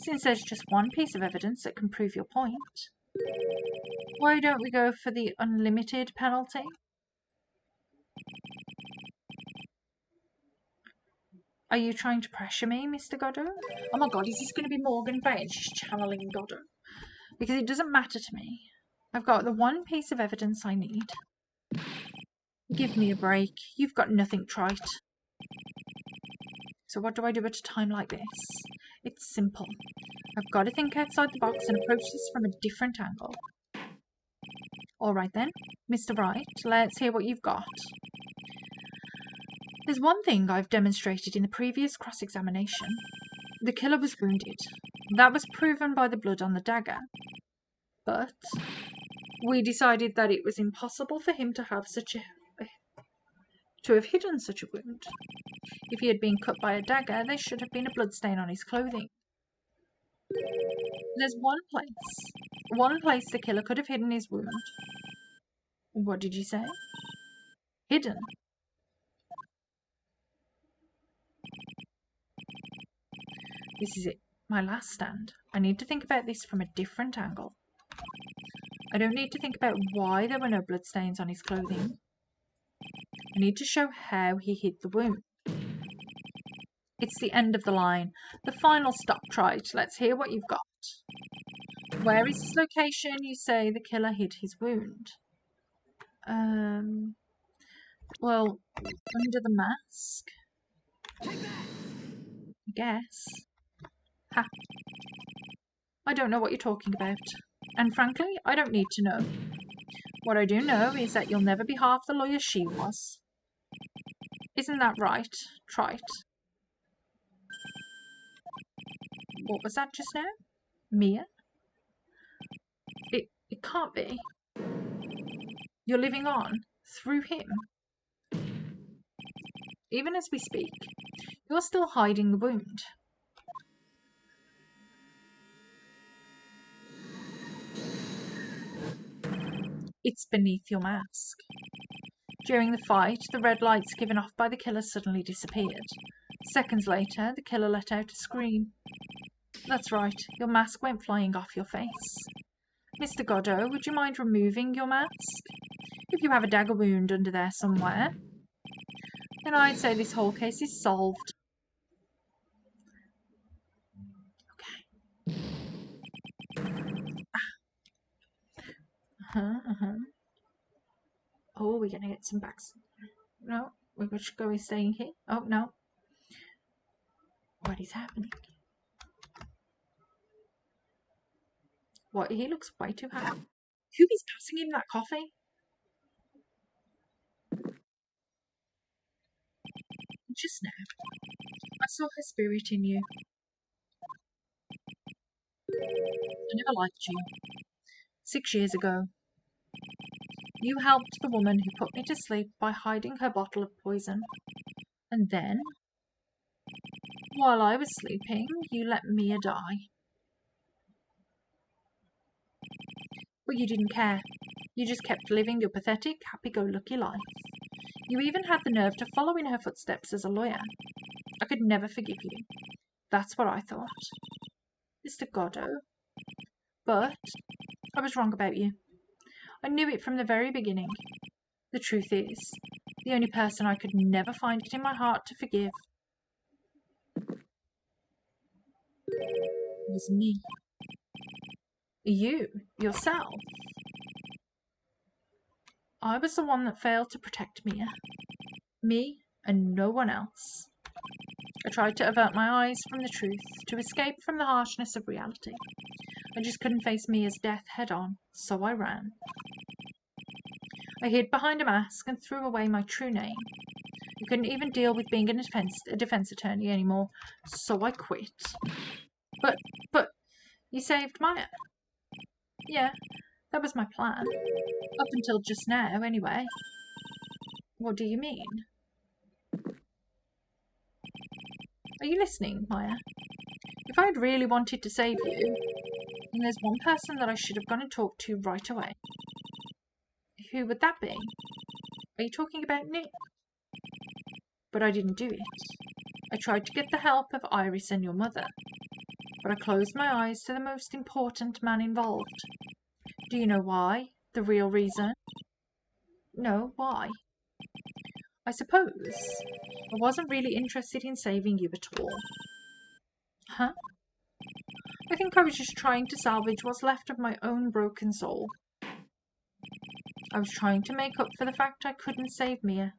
Since there's just one piece of evidence that can prove your point, why don't we go for the unlimited penalty? Are you trying to pressure me, Mr. Godder? Oh my god, is this going to be Morgan Baines just channeling Godder? Because it doesn't matter to me. I've got the one piece of evidence I need. Give me a break. You've got nothing, Trite. So what do I do at a time like this? It's simple. I've got to think outside the box and approach this from a different angle. Alright then, Mr. Wright, let's hear what you've got. There's one thing I've demonstrated in the previous cross-examination. The killer was wounded. That was proven by the blood on the dagger. But we decided that it was impossible for him to have to have hidden such a wound. If he had been cut by a dagger, there should have been a bloodstain on his clothing. There's one place the killer could have hidden his wound. What did you say? Hidden. This is it, my last stand. I need to think about this from a different angle. I don't need to think about why there were no bloodstains on his clothing. I need to show how he hid the wound. It's the end of the line. The final stop, Trite. Let's hear what you've got. Where is this location you say the killer hid his wound? Well, under the mask? I guess. Ha. I don't know what you're talking about. And frankly, I don't need to know. What I do know is that you'll never be half the lawyer she was. Isn't that right, Trite? What was that just now? Mia? It can't be. You're living on through him. Even as we speak, you're still hiding the wound. It's beneath your mask. During the fight, the red lights given off by the killer suddenly disappeared. Seconds later, the killer let out a scream. That's right, your mask went flying off your face. Mr. Godot, would you mind removing your mask? If you have a dagger wound under there somewhere, then I'd say this whole case is solved. Okay. Oh, we're gonna get some backs. No, we're just going staying here. Oh no. What is happening? What? He looks way too happy. Who is passing him that coffee? Just now, I saw her spirit in you. I never liked you. 6 years ago, you helped the woman who put me to sleep by hiding her bottle of poison. And then, while I was sleeping, you let Mia die. But you didn't care. You just kept living your pathetic, happy-go-lucky life. You even had the nerve to follow in her footsteps as a lawyer. I could never forgive you. That's what I thought. Mr. Godot. But I was wrong about you. I knew it from the very beginning. The truth is, the only person I could never find it in my heart to forgive was me. You, yourself. I was the one that failed to protect Mia. Me and no one else. I tried to avert my eyes from the truth, to escape from the harshness of reality. I just couldn't face Mia's death head on, so I ran. I hid behind a mask and threw away my true name. I couldn't even deal with being a defense attorney anymore, so I quit. But, you saved Maya. Yeah, that was my plan. Up until just now, anyway. What do you mean? Are you listening, Maya? If I had really wanted to save you, then there's one person that I should have gone and talked to right away. Who would that be? Are you talking about Nick? But I didn't do it. I tried to get the help of Iris and your mother, but I closed my eyes to the most important man involved. Do you know why? The real reason? No, why? I suppose I wasn't really interested in saving you at all. Huh? I think I was just trying to salvage what's left of my own broken soul. I was trying to make up for the fact I couldn't save Mia.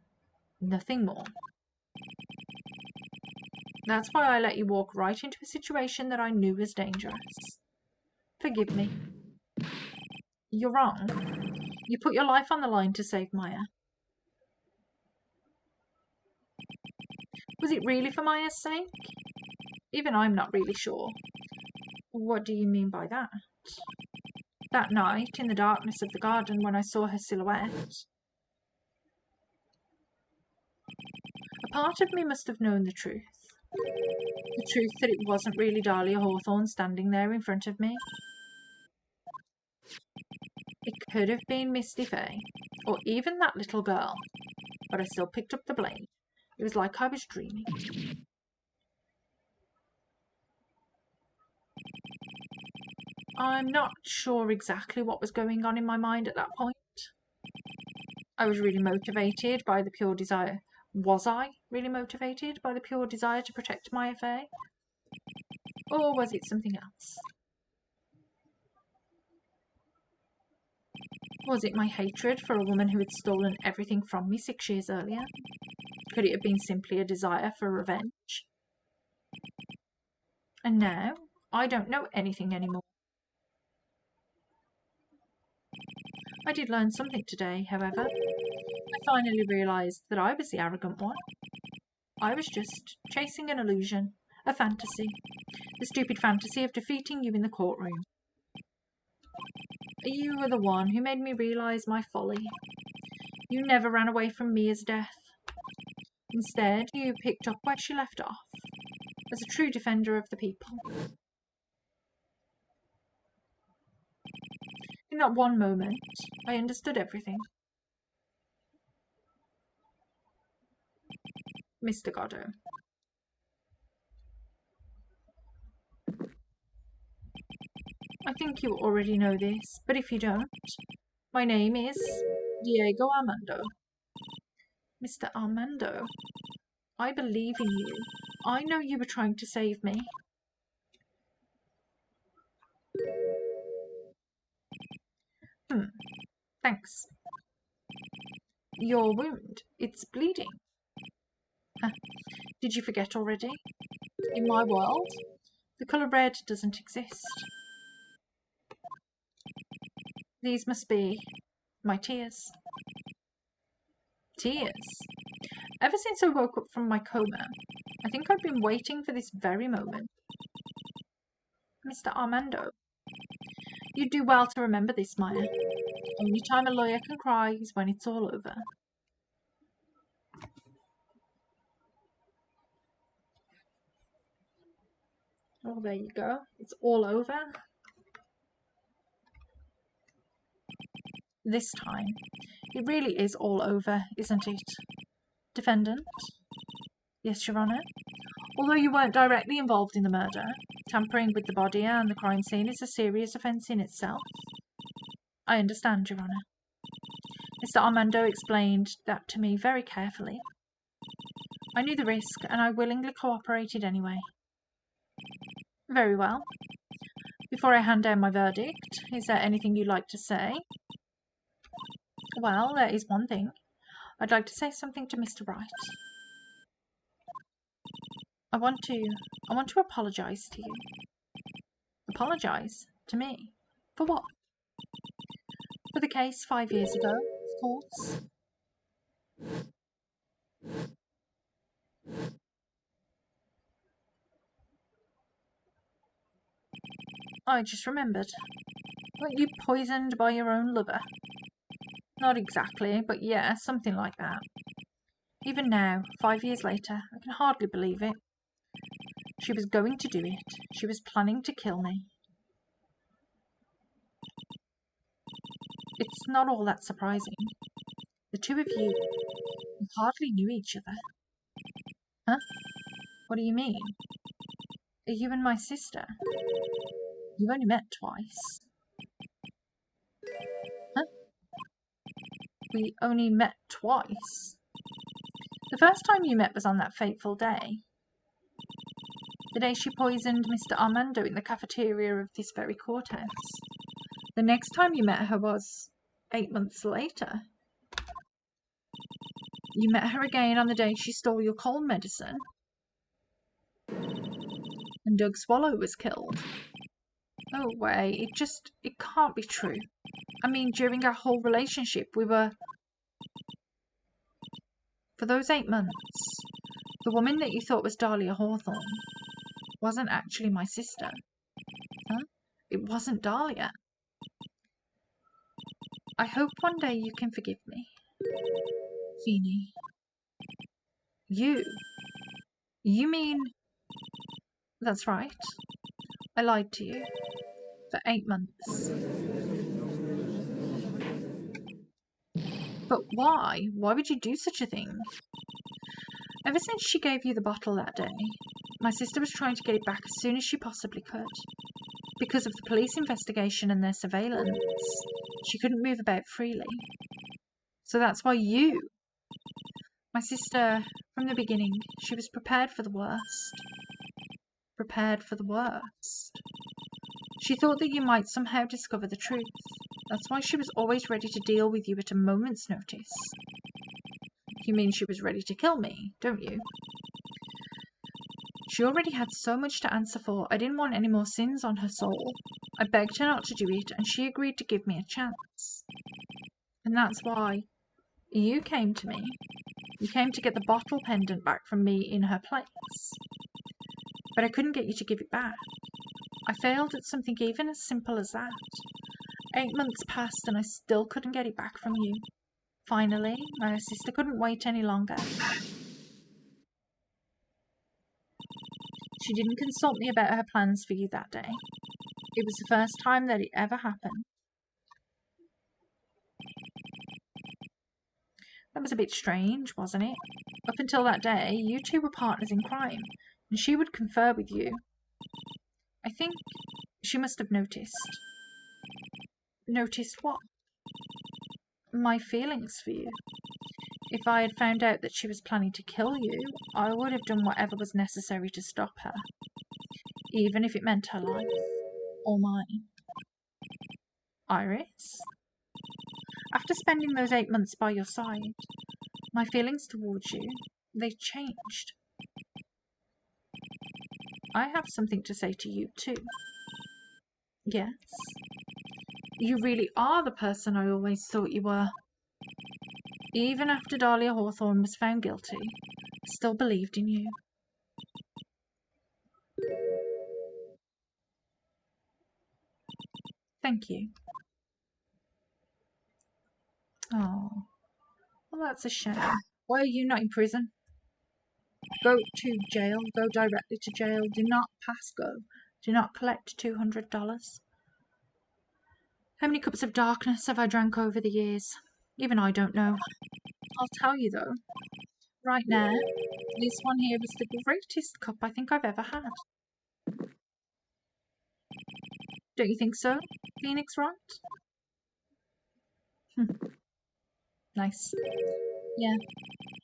Nothing more. That's why I let you walk right into a situation that I knew was dangerous. Forgive me. You're wrong. You put your life on the line to save Maya. Was it really for Maya's sake? Even I'm not really sure. What do you mean by that? That night, in the darkness of the garden, when I saw her silhouette. A part of me must have known the truth. The truth that it wasn't really Dahlia Hawthorne standing there in front of me. It could have been Misty Fay, or even that little girl, but I still picked up the blade. It was like I was dreaming. I'm not sure exactly what was going on in my mind at that point. I was really motivated by the pure desire. Was I really motivated by the pure desire to protect my affair? Or was it something else? Was it my hatred for a woman who had stolen everything from me 6 years earlier? Could it have been simply a desire for revenge? And now, I don't know anything anymore. I did learn something today, however. I finally realised that I was the arrogant one. I was just chasing an illusion, a fantasy, the stupid fantasy of defeating you in the courtroom. You were the one who made me realise my folly. You never ran away from me as death. Instead, you picked up where she left off, as a true defender of the people. In that one moment, I understood everything. Mr. Goddo. I think you already know this, but if you don't, my name is Diego Armando. Mr. Armando, I believe in you. I know you were trying to save me. Thanks. Your wound, it's bleeding. Did you forget already? In my world, the colour red doesn't exist. These must be my tears. Tears? Ever since I woke up from my coma, I think I've been waiting for this very moment. Mr. Armando, you'd do well to remember this, Maya. Only time a lawyer can cry is when it's all over. Oh, there you go. It's all over. This time, it really is all over, isn't it? Defendant? Yes, Your Honour. Although you weren't directly involved in the murder, tampering with the body and the crime scene is a serious offence in itself. I understand, Your Honour. Mr. Armando explained that to me very carefully. I knew the risk, and I willingly cooperated anyway. Very well. Before I hand down my verdict, is there anything you'd like to say? Well, there is one thing. I'd like to say something to Mr. Wright. I want to apologise to you. Apologise? To me? For what? For the case 5 years ago, of course. I just remembered. Weren't you poisoned by your own lover? Not exactly, but yeah, something like that. Even now, 5 years later, I can hardly believe it. She was going to do it. She was planning to kill me. It's not all that surprising. The two of you hardly knew each other. Huh? What do you mean? You and my sister. You only met twice. Huh? We only met twice? The first time you met was on that fateful day. The day she poisoned Mr. Armando in the cafeteria of this very courthouse. The next time you met her was 8 months later. You met her again on the day she stole your cold medicine. And Doug Swallow was killed. No way, it can't be true. I mean, during our whole relationship, we were... For those 8 months, the woman that you thought was Dahlia Hawthorne wasn't actually my sister. Huh? It wasn't Dahlia. I hope one day you can forgive me. Feeny. You? You mean... That's right. I lied to you. For 8 months. But why? Why would you do such a thing? Ever since she gave you the bottle that day, my sister was trying to get it back as soon as she possibly could. Because of the police investigation and their surveillance, she couldn't move about freely. So that's why you... My sister, from the beginning, she was prepared for the worst. Prepared for the worst. She thought that you might somehow discover the truth. That's why she was always ready to deal with you at a moment's notice. You mean she was ready to kill me, don't you? She already had so much to answer for. I didn't want any more sins on her soul. I begged her not to do it, and she agreed to give me a chance. And that's why you came to me. You came to get the bottle pendant back from me in her place. But I couldn't get you to give it back. I failed at something even as simple as that. 8 months passed and I still couldn't get it back from you. Finally, my sister couldn't wait any longer. She didn't consult me about her plans for you that day. It was the first time that it ever happened. That was a bit strange, wasn't it? Up until that day, you two were partners in crime, and she would confer with you. I think she must have noticed. Noticed what? My feelings for you. If I had found out that she was planning to kill you, I would have done whatever was necessary to stop her, even if it meant her life, or mine. Iris? After spending those 8 months by your side, my feelings towards you, they changed. I have something to say to you too. Yes? You really are the person I always thought you were. Even after Dahlia Hawthorne was found guilty, I still believed in you. Thank you. Oh, well, that's a shame. Why are you not in prison? Go to jail. Go directly to jail. Do not pass go. Do not collect $200. How many cups of darkness have I drank over the years? Even I don't know. I'll tell you though. Right now, this one here is the greatest cup I think I've ever had. Don't you think so, Phoenix Wright? Nice. Yeah,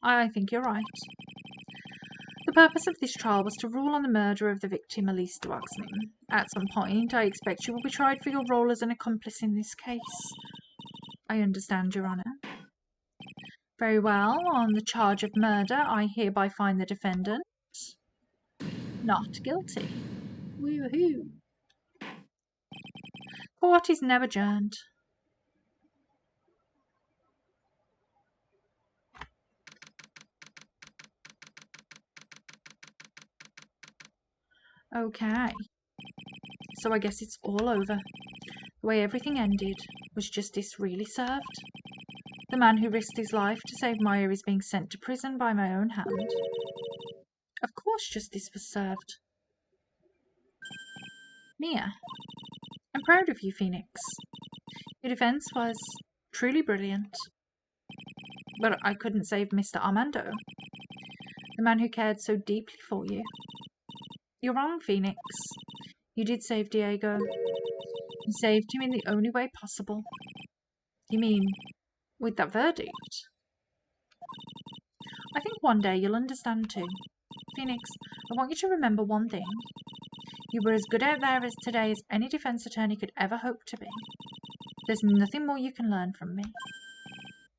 I think you're right. The purpose of this trial was to rule on the murder of the victim, Elise Dwaxman. At some point, I expect you will be tried for your role as an accomplice in this case. I understand, Your Honour. Very well. On the charge of murder, I hereby find the defendant not guilty. Woohoo! Court is now adjourned. Okay. So I guess it's all over. The way everything ended, was justice really served? The man who risked his life to save Maya is being sent to prison by my own hand. Of course justice was served. Mia, I'm proud of you, Phoenix. Your defense was truly brilliant. But I couldn't save Mr. Armando, the man who cared so deeply for you. You're wrong, Phoenix. You did save Diego. You saved him in the only way possible. You mean, with that verdict? I think one day you'll understand too. Phoenix, I want you to remember one thing. You were as good out there as today as any defense attorney could ever hope to be. There's nothing more you can learn from me.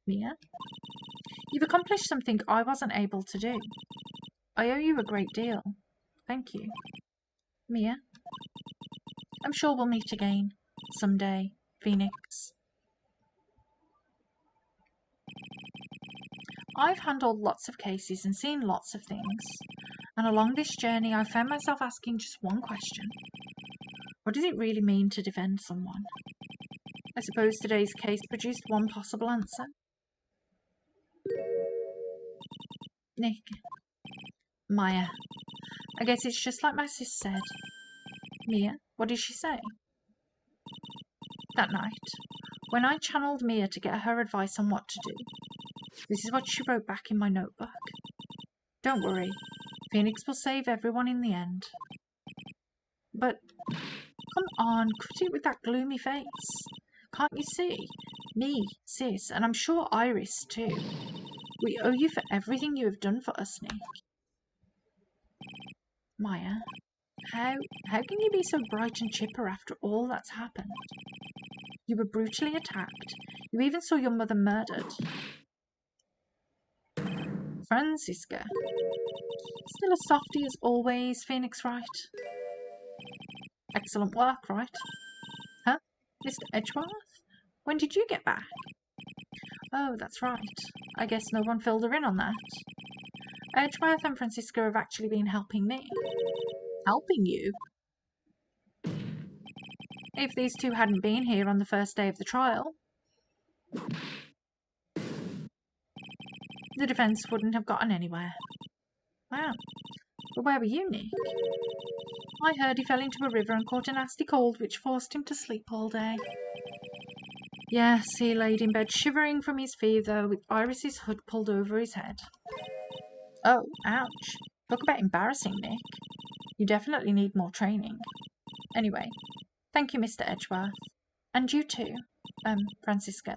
Mia? You've accomplished something I wasn't able to do. I owe you a great deal. Thank you. Mia? I'm sure we'll meet again. Someday, Phoenix. I've handled lots of cases and seen lots of things. And along this journey, I found myself asking just one question. What does it really mean to defend someone? I suppose today's case produced one possible answer. Nick, Maya, I guess it's just like my sis said. Mia, what did she say? That night, when I channeled Mia to get her advice on what to do, this is what she wrote back in my notebook. Don't worry, Phoenix will save everyone in the end. But, come on, quit it with that gloomy face. Can't you see? Me, sis, and I'm sure Iris too. We owe you for everything you have done for us, Nick. Maya, how can you be so bright and chipper after all that's happened? You were brutally attacked. You even saw your mother murdered. Francisca. Still a softie as always, Phoenix Wright. Excellent work, right? Huh? Mr. Edgeworth? When did you get back? Oh, that's right. I guess no one filled her in on that. Edgeworth and Francisca have actually been helping me. Helping you? If these two hadn't been here on the first day of the trial, the defence wouldn't have gotten anywhere. Wow. But where were you, Nick? I heard he fell into a river and caught a nasty cold which forced him to sleep all day. Yes, he laid in bed shivering from his fever with Iris's hood pulled over his head. Oh, ouch. Talk about embarrassing, Nick. You definitely need more training. Anyway, thank you, Mr. Edgeworth. And you too, Francisca.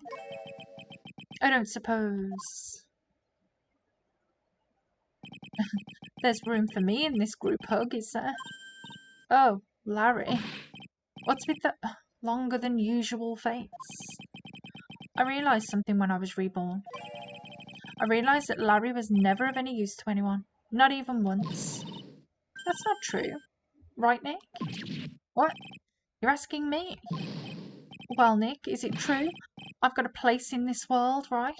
I don't suppose there's room for me in this group hug, is there? Oh, Larry. What's with the longer than usual face? I realised something when I was reborn. I realised that Larry was never of any use to anyone, not even once. That's not true. Right, Nick? What? You're asking me? Well, Nick, is it true? I've got a place in this world, right?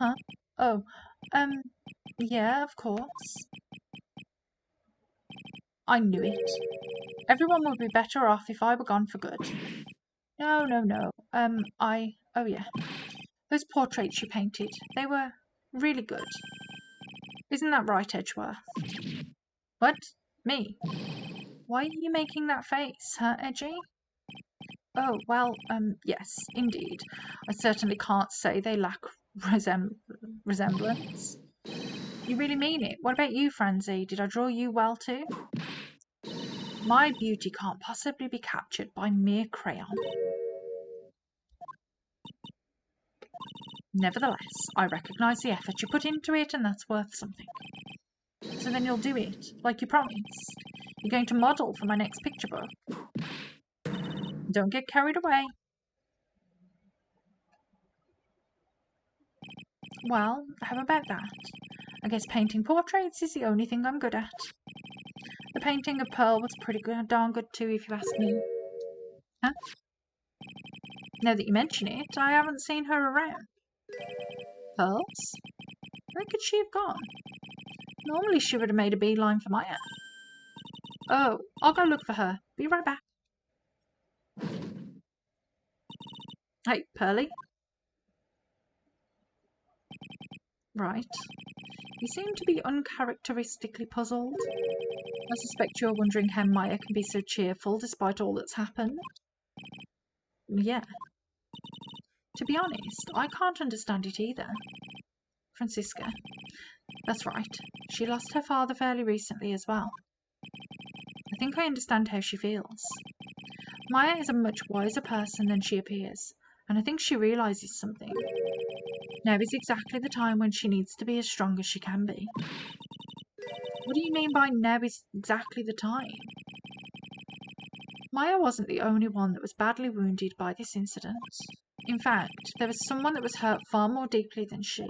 Huh? Oh, yeah, of course. I knew it. Everyone would be better off if I were gone for good. No. Oh yeah. Those portraits you painted, they were really good. Isn't that right, Edgeworth? What? Me? Why are you making that face, huh, Edgy? Oh, well, yes, indeed. I certainly can't say they lack resemblance. You really mean it? What about you, Francie? Did I draw you well too? My beauty can't possibly be captured by mere crayon. Nevertheless, I recognise the effort you put into it, and that's worth something. So then you'll do it, like you promised. You're going to model for my next picture book. Don't get carried away. Well, how about that? I guess painting portraits is the only thing I'm good at. The painting of Pearl was pretty good, darn good too, if you ask me. Huh? Now that you mention it, I haven't seen her around. Pearls? Where could she have gone? Normally she would have made a beeline for Maya. Oh, I'll go look for her. Be right back. Hey, Pearlie? Right. You seem to be uncharacteristically puzzled. I suspect you're wondering how Maya can be so cheerful despite all that's happened. Yeah. To be honest, I can't understand it either. Francisca. That's right. She lost her father fairly recently as well. I think I understand how she feels. Maya is a much wiser person than she appears, and I think she realises something. Now is exactly the time when she needs to be as strong as she can be. What do you mean by now is exactly the time? Maya wasn't the only one that was badly wounded by this incident. In fact, there was someone that was hurt far more deeply than she.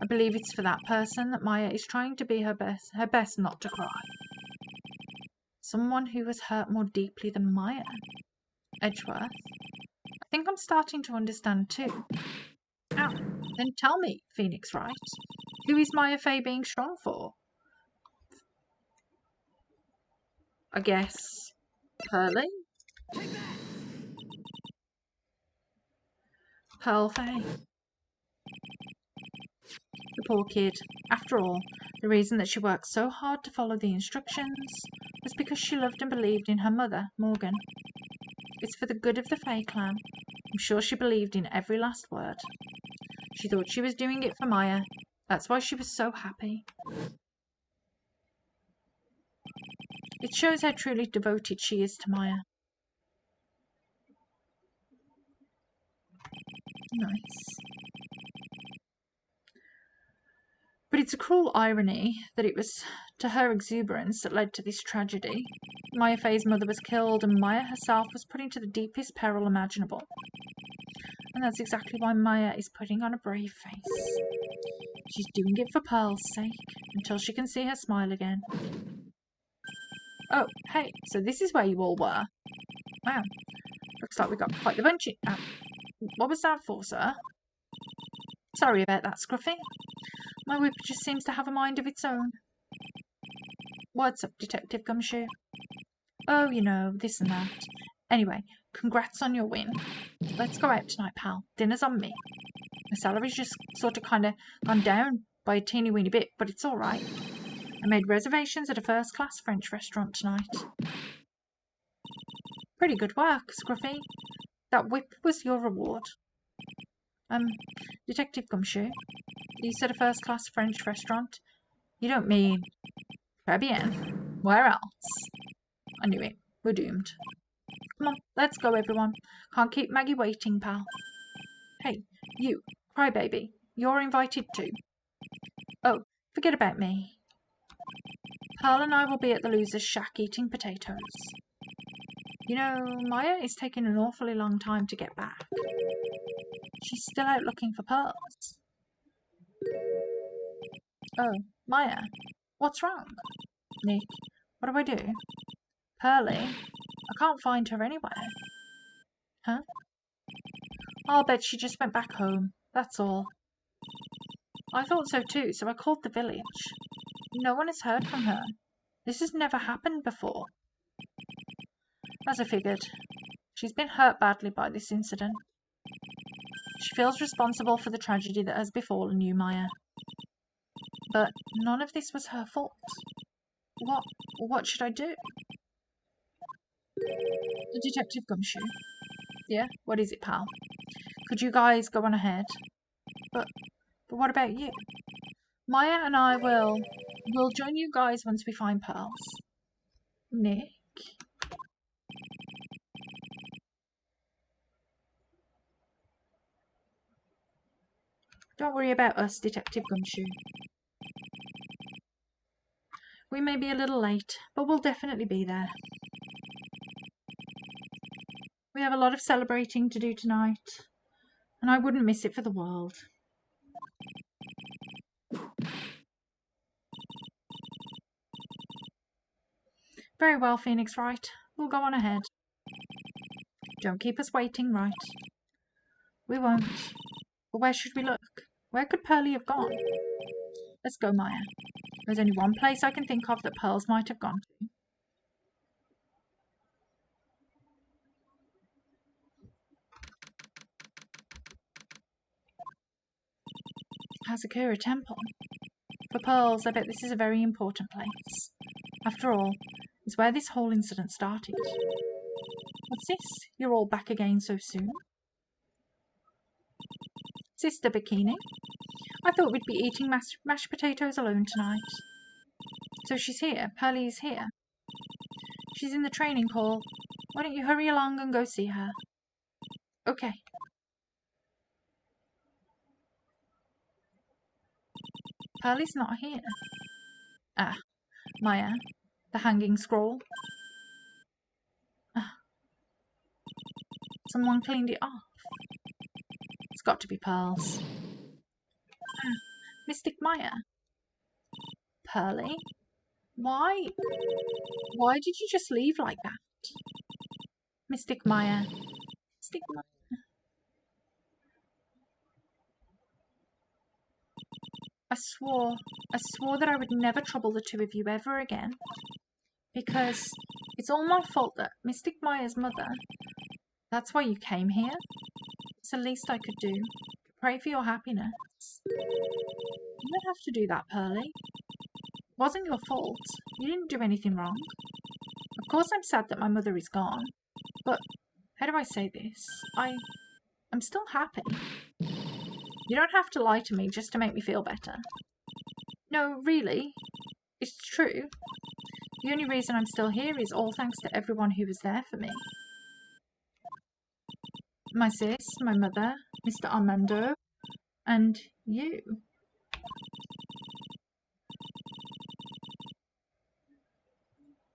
I believe it's for that person that Maya is trying to be her best not to cry. Someone who was hurt more deeply than Maya. Edgeworth. I think I'm starting to understand too. Ow. Then tell me, Phoenix Wright, who is Maya Fey being strong for? I guess Pearlie? Pearl Fey. The poor kid. After all, The reason that she worked so hard to follow the instructions was because she loved and believed in her mother, Morgan. It's for the good of the Fae clan. I'm sure she believed in every last word. She thought she was doing it for Maya. That's why she was so happy. It shows how truly devoted she is to Maya. Nice. But it's a cruel irony that it was to her exuberance that led to this tragedy. Maya Faye's mother was killed, and Maya herself was put into the deepest peril imaginable. And that's exactly why Maya is putting on a brave face. She's doing it for Pearl's sake, until she can see her smile again. Oh, hey, so this is where you all were. Wow, looks like we got quite the bunch. What was that for, sir? Sorry about that, Scruffy. My whip just seems to have a mind of its own. What's up, Detective Gumshoe? Oh, you know, this and that. Anyway, congrats on your win. Let's go out tonight, pal. Dinner's on me. My salary's just sort of kind of gone down by a teeny weeny bit, but it's all right. I made reservations at a first-class French restaurant tonight. Pretty good work, Scruffy. That whip was your reward. Detective Gumshoe, you said a first-class French restaurant. You don't mean... Très bien. Where else? I knew it. We're doomed. Come on, let's go, everyone. Can't keep Maggie waiting, pal. Hey, you, crybaby. You're invited too. Oh, forget about me. Pearl and I will be at the loser's shack eating potatoes. You know, Maya is taking an awfully long time to get back. She's still out looking for pearls. Oh, Maya, what's wrong? Nick, what do I do? Pearlie, I can't find her anywhere. Huh? I'll bet she just went back home, that's all. I thought so too, so I called the village. No one has heard from her. This has never happened before. As I figured, she's been hurt badly by this incident. She feels responsible for the tragedy that has befallen you, Maya. But none of this was her fault. What should I do? Detective Gumshoe. Yeah, what is it, pal? Could you guys go on ahead? But what about you? Maya and I will join you guys once we find pearls. Nick? Don't worry about us, Detective Gumshoe. We may be a little late, but we'll definitely be there. We have a lot of celebrating to do tonight, and I wouldn't miss it for the world. Very well, Phoenix Wright. We'll go on ahead. Don't keep us waiting, Wright. We won't. But where should we look? Where could Pearlie have gone? Let's go, Maya. There's only one place I can think of that pearls might have gone to. Hazakura Temple. For pearls, I bet this is a very important place. After all, it's where this whole incident started. What's this? You're all back again so soon? Sister Bikini? I thought we'd be eating mashed potatoes alone tonight. So she's here. Pearlie's here. She's in the training hall. Why don't you hurry along and go see her? Okay. Pearlie's not here. Ah, Maya. The hanging scroll. Ah. Someone cleaned it off. It's got to be pearls. Ah, Mystic Maya. Pearlie? Why? Why did you just leave like that? Mystic Maya. Mystic Maya. I swore that I would never trouble the two of you ever again. Because it's all my fault that Mystic Maya's mother... That's why you came here? It's the least I could do. Pray for your happiness. You don't have to do that, Pearlie. wasn't your fault. You didn't do anything wrong. Of course I'm sad that my mother is gone, but how do I say this? I'm still happy. You don't have to lie to me just to make me feel better. No, really, it's true. The only reason I'm still here is all thanks to everyone who was there for me. My sis, my mother, Mr. Armando, and you.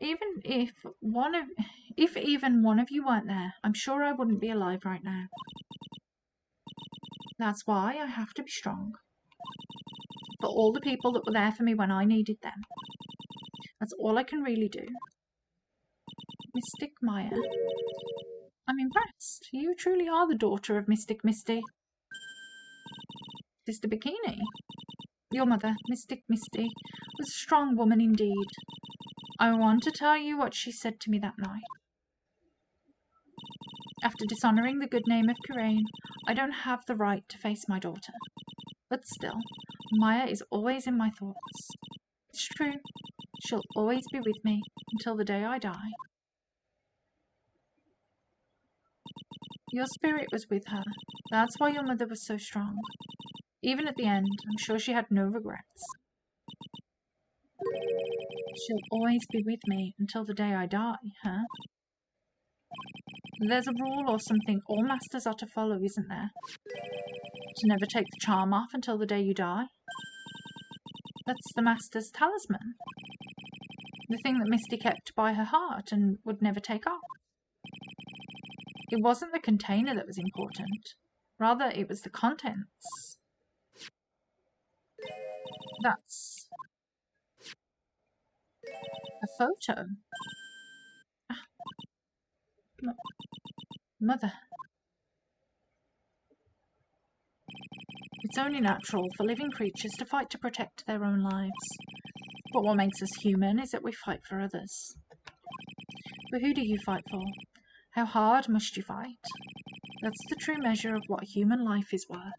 Even if even one of you weren't there, I'm sure I wouldn't be alive right now. That's why I have to be strong. For all the people that were there for me when I needed them. That's all I can really do. Mystic Maya. I'm impressed. You truly are the daughter of Mystic Misty. Sister Bikini. Your mother, Mystic Misty, was a strong woman indeed. I want to tell you what she said to me that night. After dishonoring the good name of Kirain, I don't have the right to face my daughter. But still, Maya is always in my thoughts. It's true. She'll always be with me until the day I die. Your spirit was with her. That's why your mother was so strong. Even at the end, I'm sure she had no regrets. She'll always be with me until the day I die, huh? There's a rule or something all masters are to follow, isn't there? To never take the charm off until the day you die. That's the master's talisman. The thing that Misty kept by her heart and would never take off. It wasn't the container that was important. Rather, it was the contents. That's a photo. Mother. It's only natural for living creatures to fight to protect their own lives. But what makes us human is that we fight for others. But who do you fight for? How hard must you fight? That's the true measure of what human life is worth.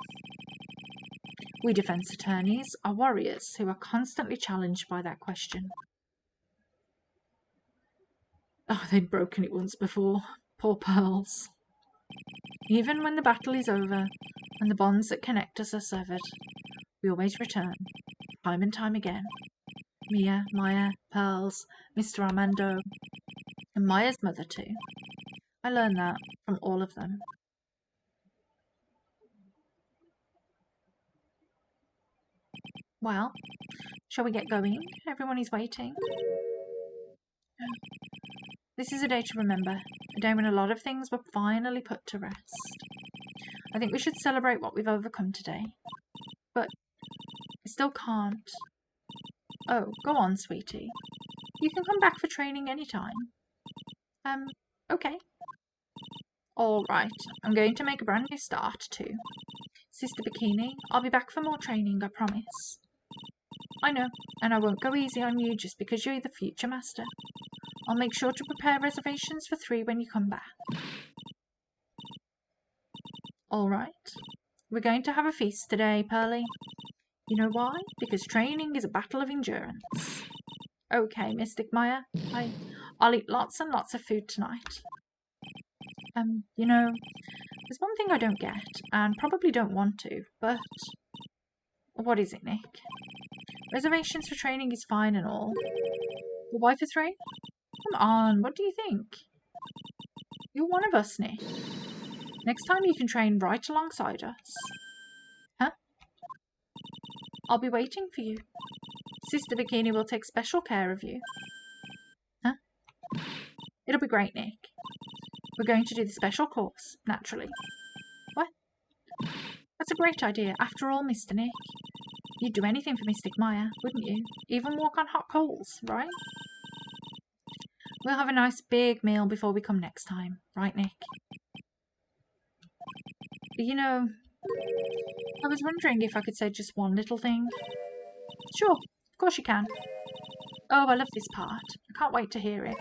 We defense attorneys are warriors who are constantly challenged by that question. Oh, they'd broken it once before. Poor pearls. Even when the battle is over and the bonds that connect us are severed, we always return, time and time again. Mia, Maya, Pearls, Mr. Armando, and Maya's mother too. I learned that from all of them. Well, shall we get going? Everyone is waiting. This is a day to remember, a day when a lot of things were finally put to rest. I think we should celebrate what we've overcome today. But I still can't. Oh, go on, sweetie. You can come back for training anytime. Okay. All right, I'm going to make a brand new start too. Sister Bikini, I'll be back for more training, I promise. I know, and I won't go easy on you just because you're the future master. I'll make sure to prepare reservations for 3 when you come back. All right. We're going to have a feast today, Pearly. You know why? Because training is a battle of endurance. Okay, Mystic Maya. I'll eat lots and lots of food tonight. There's one thing I don't get, and probably don't want to, but... What is it, Nick? Reservations for training is fine and all. But why for 3? Come on, what do you think? You're one of us, Nick. Next time you can train right alongside us. Huh? I'll be waiting for you. Sister Bikini will take special care of you. Huh? It'll be great, Nick. We're going to do the special course, naturally. What? That's a great idea. After all, Mr. Nick, you'd do anything for Mystic Maya, wouldn't you? Even walk on hot coals, right? We'll have a nice big meal before we come next time, right, Nick? You know, I was wondering if I could say just one little thing. Sure, of course you can. Oh, I love this part. I can't wait to hear it.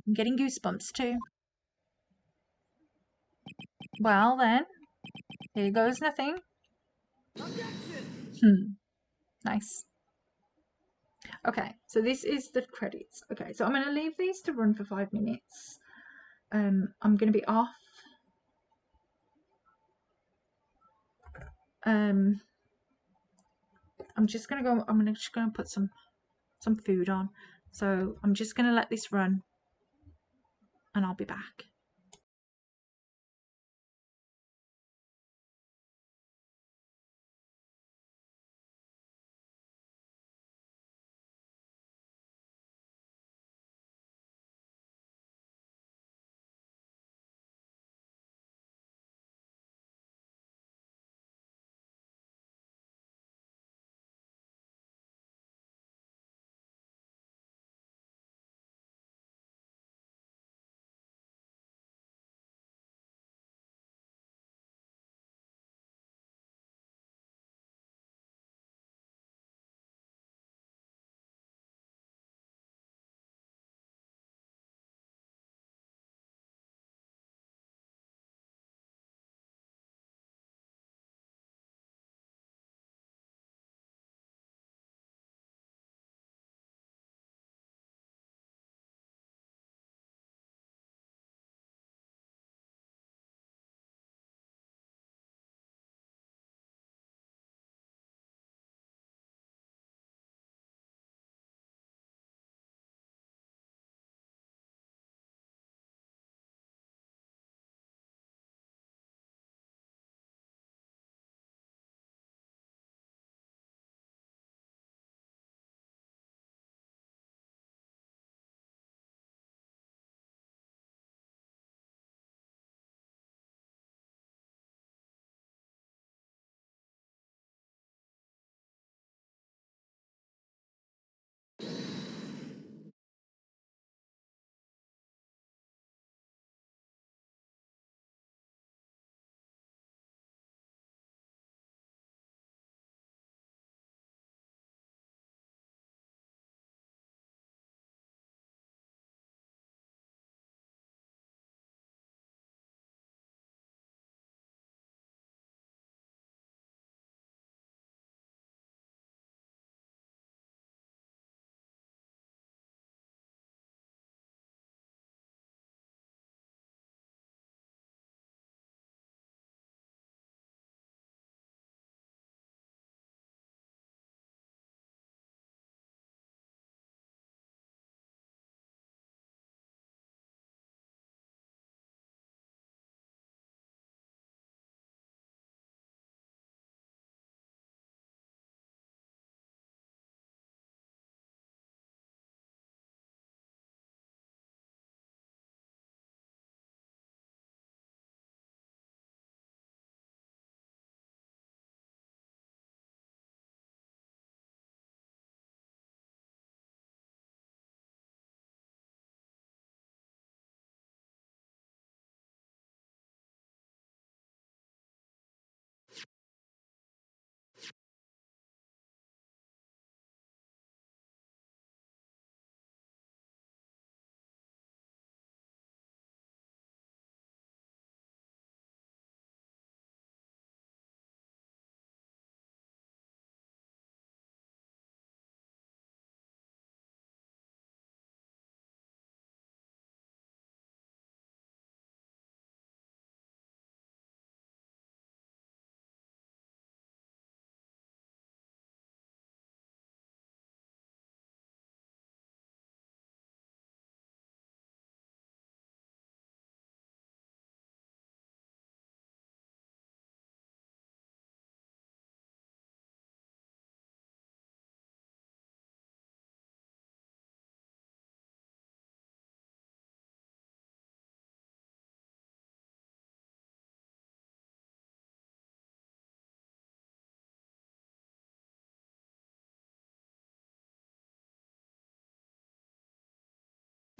I'm getting goosebumps too. Well then, here goes nothing. Objection! Nice. Okay, so this is the credits. Okay, so I'm going to leave these to run for 5 minutes. I'm going to be off. I'm just going to go. I'm just going to put some food on. So I'm just going to let this run, and I'll be back.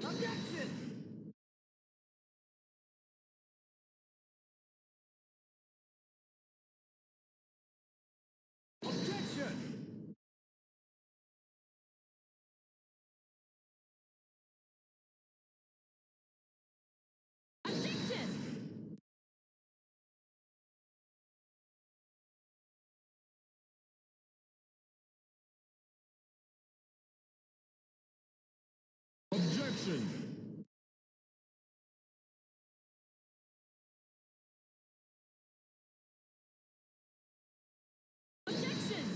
Objection! Objection! Objection! Objection! Objection!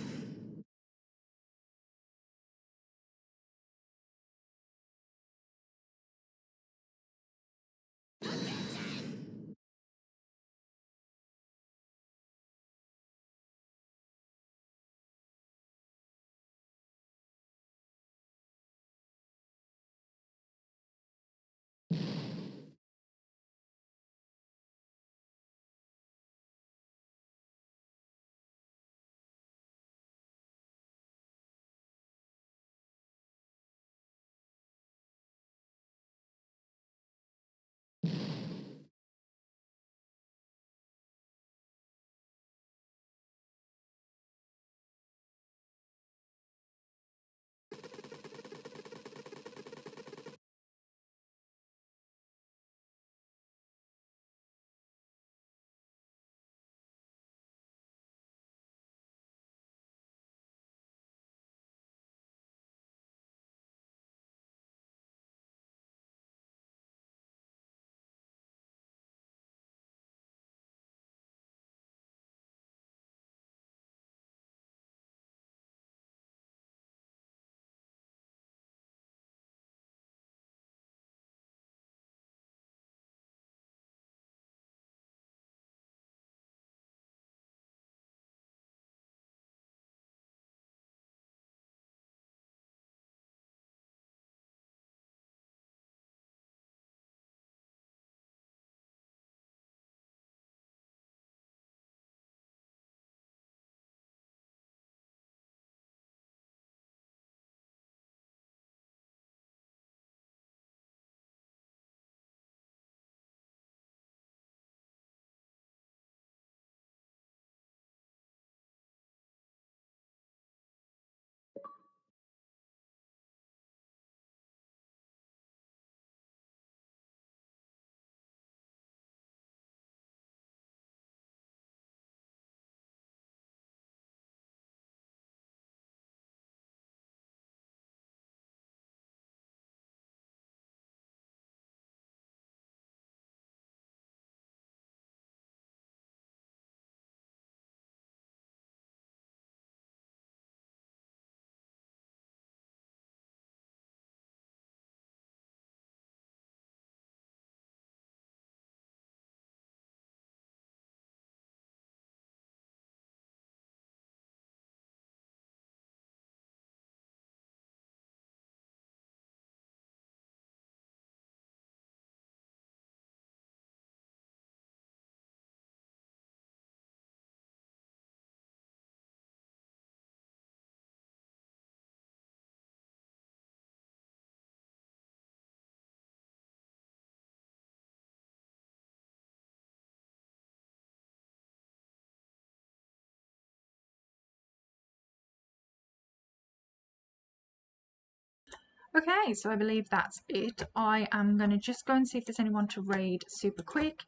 Okay, so I believe that's it. I am going to just go and see if there's anyone to raid super quick.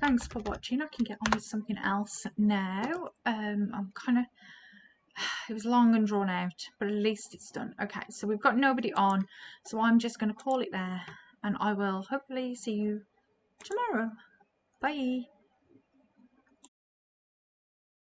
Thanks for watching. I can get on with something else now. I'm kind of... It was long and drawn out, but at least it's done. Okay, so we've got nobody on, so I'm just going to call it there, and I will hopefully see you tomorrow. Bye.